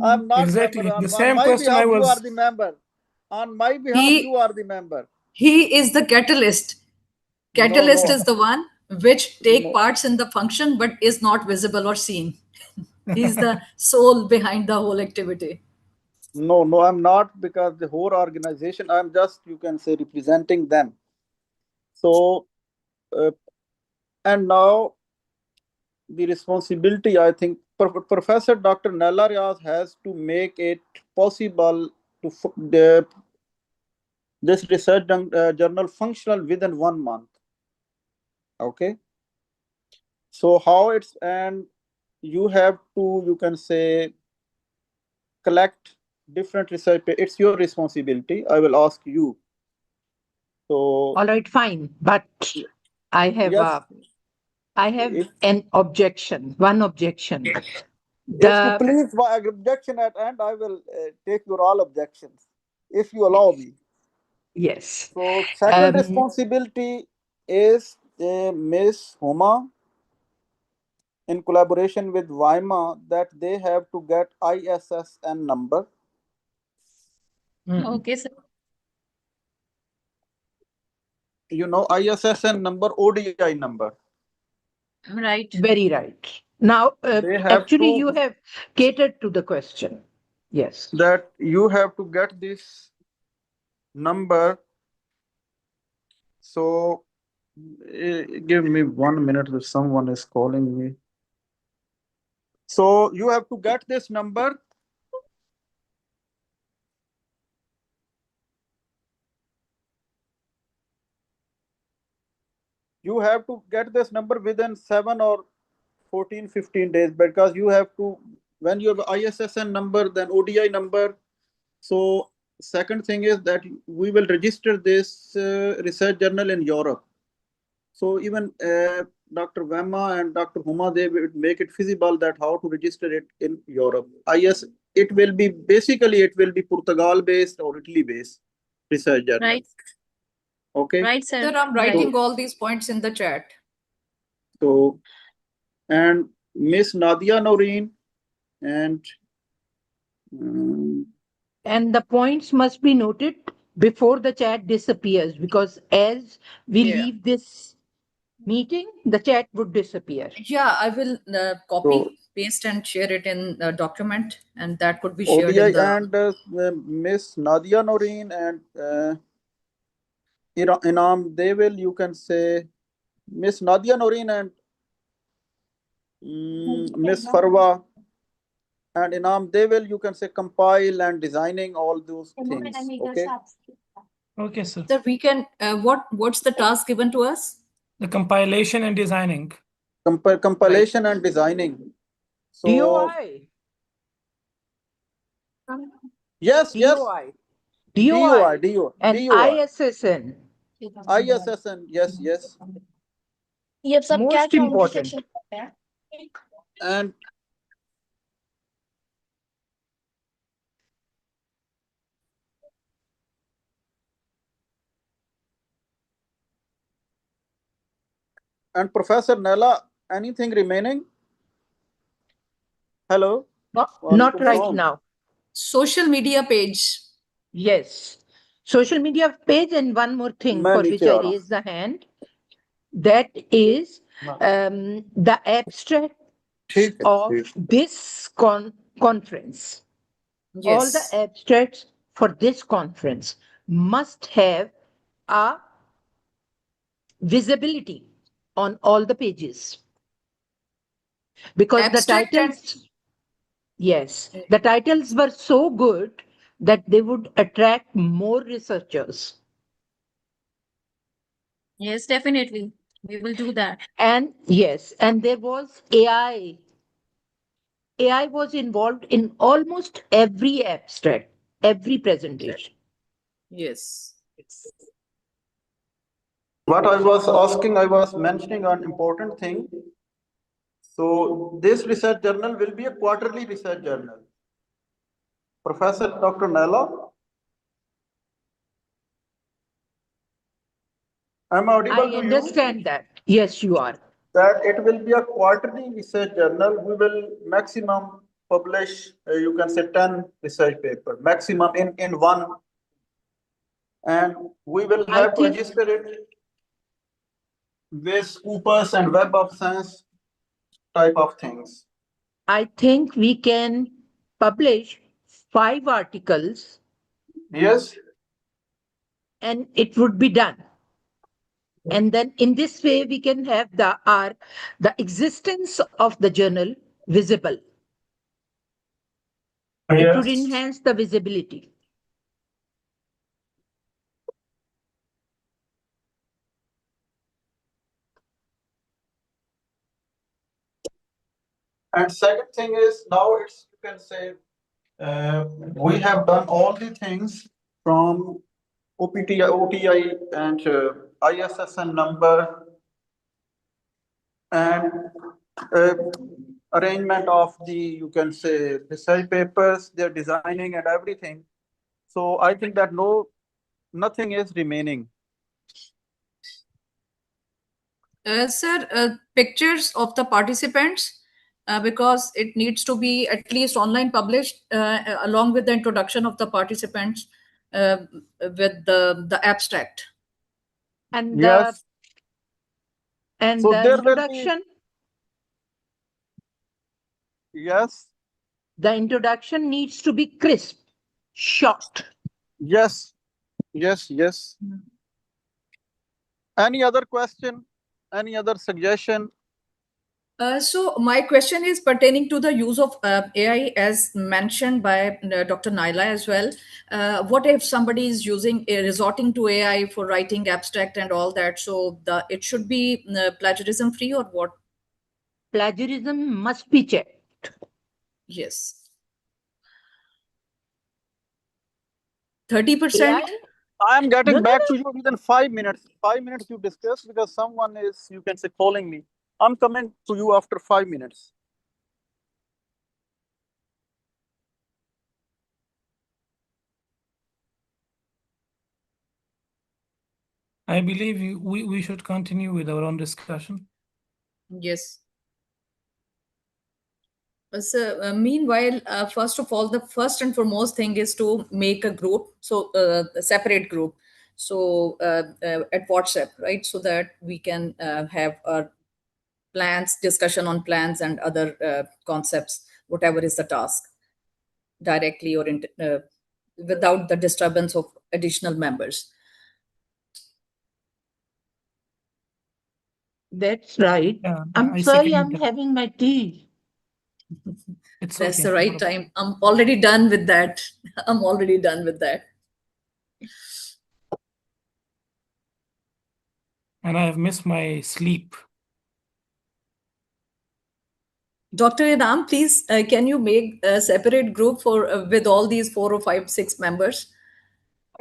I'm not Exactly. member. The On same my question behalf, I you are was. the member. On my behalf, you are the member. He is the catalyst. Catalyst is the one which take parts in the function but is not visible or seen. He's the soul behind the whole activity. No, I'm not, because the whole organization, I'm just, you can say, representing them. So, and now the responsibility, I think, Professor Dr. Naila Riyad has to make it possible to this research journal functional within 1 month. Okay. So how it's, and you have to, you can say, collect different research. It's your responsibility. I will ask you. So all right, fine. But I have yes, an objection. One objection. If you please my objection at end, I will take your all objections, if you allow me. Yes. So second responsibility is Miss Huma, in collaboration with Waima, that they have to get ISSN number. Okay, sir. You know, ISSN number, ODI number. Right. Very right. Now, They have actually, to, you have catered to the question. Yes. that you have to get this number. So give me 1 minute, if someone is calling me. So you have to get this number. You have to get this number within 7 or 14, 15 days, because you have to, when you have ISSN number, then ODI number. So second thing is that we will register this research journal in Europe. So even Dr. Wemma and Dr. Huma, they will make it feasible that how to register it in Europe. It will be Portugal based or Italy based research journal. Right. Okay. Right, sir. Sir, I'm writing all these points in the chat. So, and Miss Nadia Noreen and And the points must be noted before the chat disappears, because as we Yeah. leave this meeting, the chat would disappear. Yeah, I will So copy, paste, and share it in a document, and that could be shared in ODI the. and Miss Nadia Noreen and Inam, they will, you can say, Miss Nadia Noreen and Miss Farwa and Inam, they will, you can say, compile and designing all those things. Okay. Okay, sir. So we can. What's the task given to us? The compilation and designing. Compilation and designing. So DOI. yes, yes. DOI. DOI, And DOI. ISSN. ISSN, yes, yes. Most important. And Professor Nella, anything remaining? Hello. Not right now. Social media page. Yes. Social media page, and one more thing मैं for नीचे which I आ रहा हूँ. raised the hand. That is the abstract ठीक है, of ठीक. this conference. All the Yes. abstracts for this conference must have a visibility on all the pages, because the Abstract and titles, yes, the titles were so good that they would attract more researchers. Yes, definitely. We will do that. And yes, and there was AI. AI was involved in almost every abstract, every presentation. yes. What I was asking, I was mentioning an important thing. So this research journal will be a quarterly research journal. Professor Dr. Nella, I'm audible I to you understand that. Yes, you are. that it will be a quarterly research journal. We will maximum publish, you can say 10 research paper, maximum in one. And we will I have to think register it with Scoopers and Web of Science type of things. I think we can publish 5 articles Yes. and it would be done. And then in this way we can have the existence of the journal visible. It would Yes. enhance the visibility. And second thing is now it's, you can say, we have done all the things from OTI and ISSN number and uh, arrangement of the, you can say, research papers, their designing and everything. So I think that nothing is remaining. Sir, pictures of the participants, because it needs to be at least online published along with the introduction of the participants with the abstract. And Yes. So the there will be, introduction, yes, the introduction needs to be crisp, short. yes, yes. Any other question? Any other suggestion? So my question is pertaining to the use of AI as mentioned by Dr. Naila as well. What if somebody is resorting to AI for writing abstract and all that? So it should be plagiarism free or what? Plagiarism must be checked. Yes. 30%? I am getting No. back to you within 5 minutes. 5 minutes you discuss because someone is, you can say, calling me. I'm coming to you after 5 minutes. I believe we should continue with our own discussion. Yes. So, meanwhile, first of all, the first and foremost thing is to make a group, so a separate group, so at WhatsApp, right, so that we can have our plans, discussion on plans and other concepts, whatever is the task, directly or without the disturbance of additional members. That's right. I'm I sorry, second I'm that. having my tea. It's That's okay. the not right a- time. I'm already done with that. I'm already done with that. And I have missed my sleep. Dr. Inam, please, can you make a separate group for with all these 4 or 5, 6 members?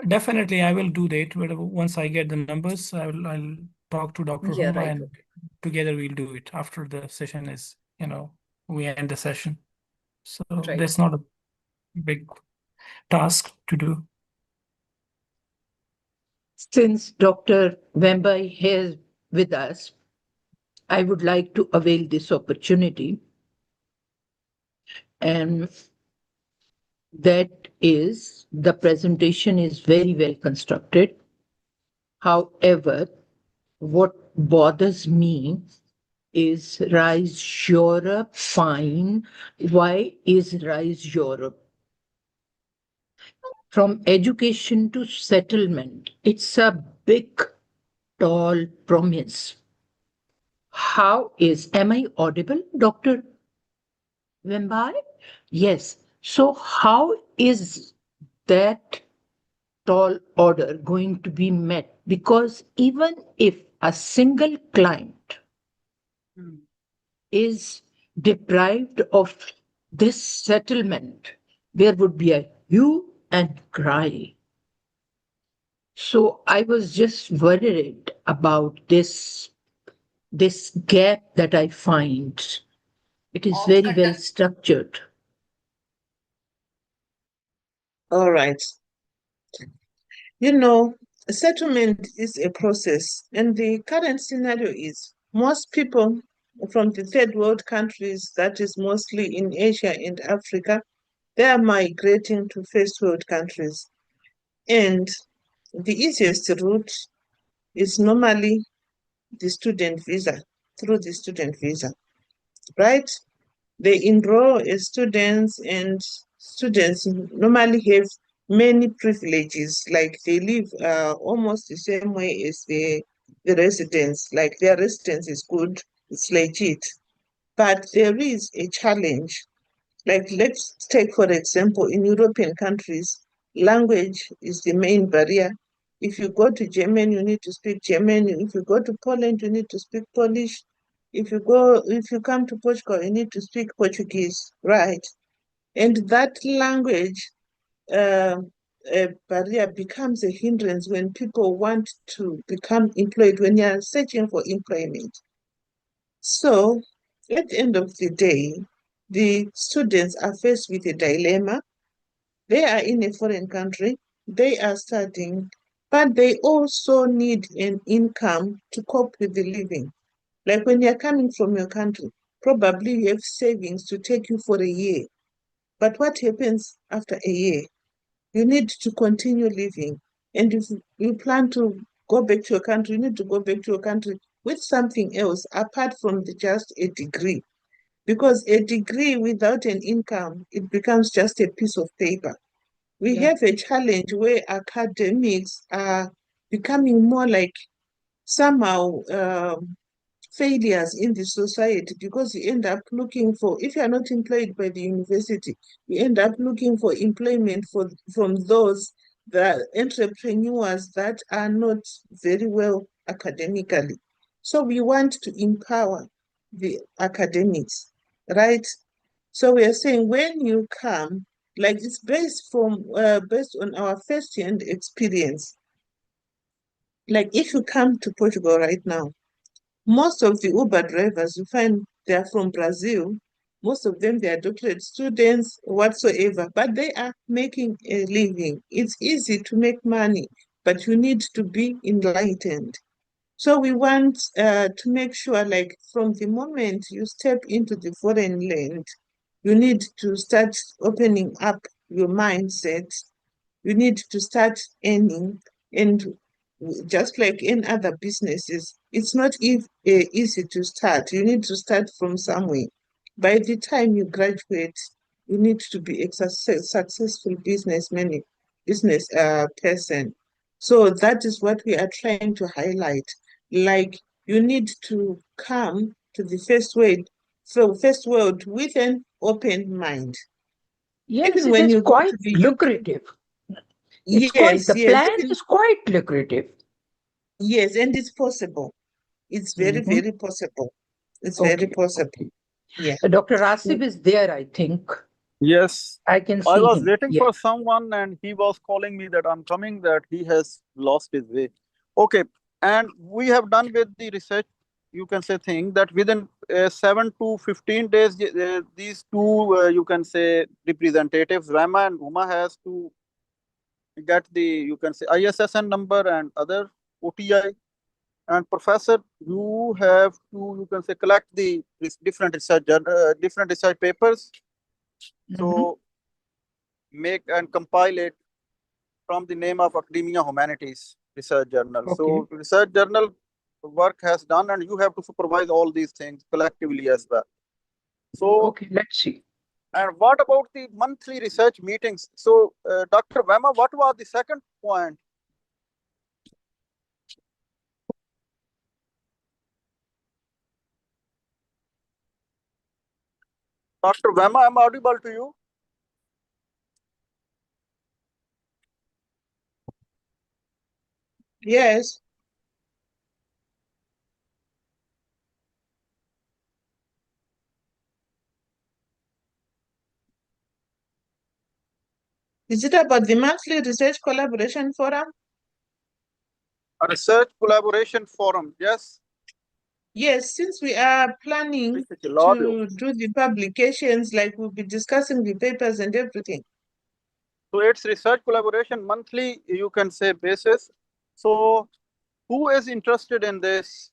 Definitely, I will do that. But once I get the numbers, I'll talk to Dr. Yeah, Huma, right. and together we'll do it after the session is, we end the session. So Right. that's not a big task to do. Since Dr. Wemba is with us, I would like to avail this opportunity. And that is, the presentation is very well constructed. However, what bothers me is Rise Europe fine. Why is Rise Europe? From education to settlement, it's a big, tall promise. Am I audible, Dr. Wembai? Yes. So how is that tall order going to be met? Because even if a single client is deprived of this settlement, there would be a hue and cry. So I was just worried about this gap that I find. It is very well structured. All right. You know, settlement is a process, and the current scenario is most people from the third world countries, that is mostly in Asia and Africa, they are migrating to first world countries. And the easiest route is normally the student visa, through the student visa, right? They enroll as students, and students normally have many privileges, like they live almost the same way as the residents, like their residence is good, it's legit. But there is a challenge. Like, let's take, for example, in European countries, language is the main barrier. If you go to Germany, you need to speak German. If you go to Poland, you need to speak Polish. If you come to Portugal, you need to speak Portuguese, right? And that language uh, barrier becomes a hindrance when people want to become employed, when you're searching for employment. So at the end of the day, the students are faced with a dilemma. They are in a foreign country, they are studying, but they also need an income to cope with the living. Like when you're coming from your country, probably you have savings to take you for a year. But what happens after a year? You need to continue living. And if you plan to go back to your country, you need to go back to your country with something else apart from just a degree. Because a degree without an income, it becomes just a piece of paper. We have a challenge where academics are becoming more like somehow failures in the society, because you end up looking for, if you are not employed by the university, you end up looking for employment from those, the entrepreneurs that are not very well academically. So we want to empower the academics, right? So we are saying when you come, like it's based on our first-hand experience. Like if you come to Portugal right now, most of the Uber drivers, you find they are from Brazil. Most of them, they are doctorate students whatsoever, but they are making a living. It's easy to make money, but you need to be enlightened. So we want to make sure, like from the moment you step into the foreign land, You need to start opening up your mindset. You need to start earning. And just like in other businesses, it's not easy to start. You need to start from somewhere. By the time you graduate, you need to be a successful business person. So that is what we are trying to highlight. Like, you need to come to the first world with an open mind. Yes, Even it when is you go quite to the lucrative. It's quite, yes, the yes, plan is quite lucrative. yes, and it's possible. It's very, Mhm. very possible. It's very Okay. possible. Yeah. Dr. Asif is there, I think. Yes, I can I see was him. waiting Yeah. for someone and he was calling me that I'm coming, that he has lost his way. Okay, and we have done with the research, you can say, thing that within 7 to 15 days, these two, you can say, representatives, Rama and Uma, has to get the, you can say, ISSN number and other OTI. And Professor, you have to, you can say, collect the different research papers. So make and compile it from the name of Academia-Humanities Research Journal. Okay. So research journal work has done, and you have to supervise all these things collectively as well. So okay, let's see. And what about the monthly research meetings? So Dr. Vema, what was the second point? Dr. Vema, I'm audible to you. Yes. Is it about the monthly research collaboration forum? A research collaboration forum, yes. Yes, since we are planning to do the publications, like we'll be discussing the papers and everything. So it's research collaboration monthly, you can say, basis. So who is interested in this?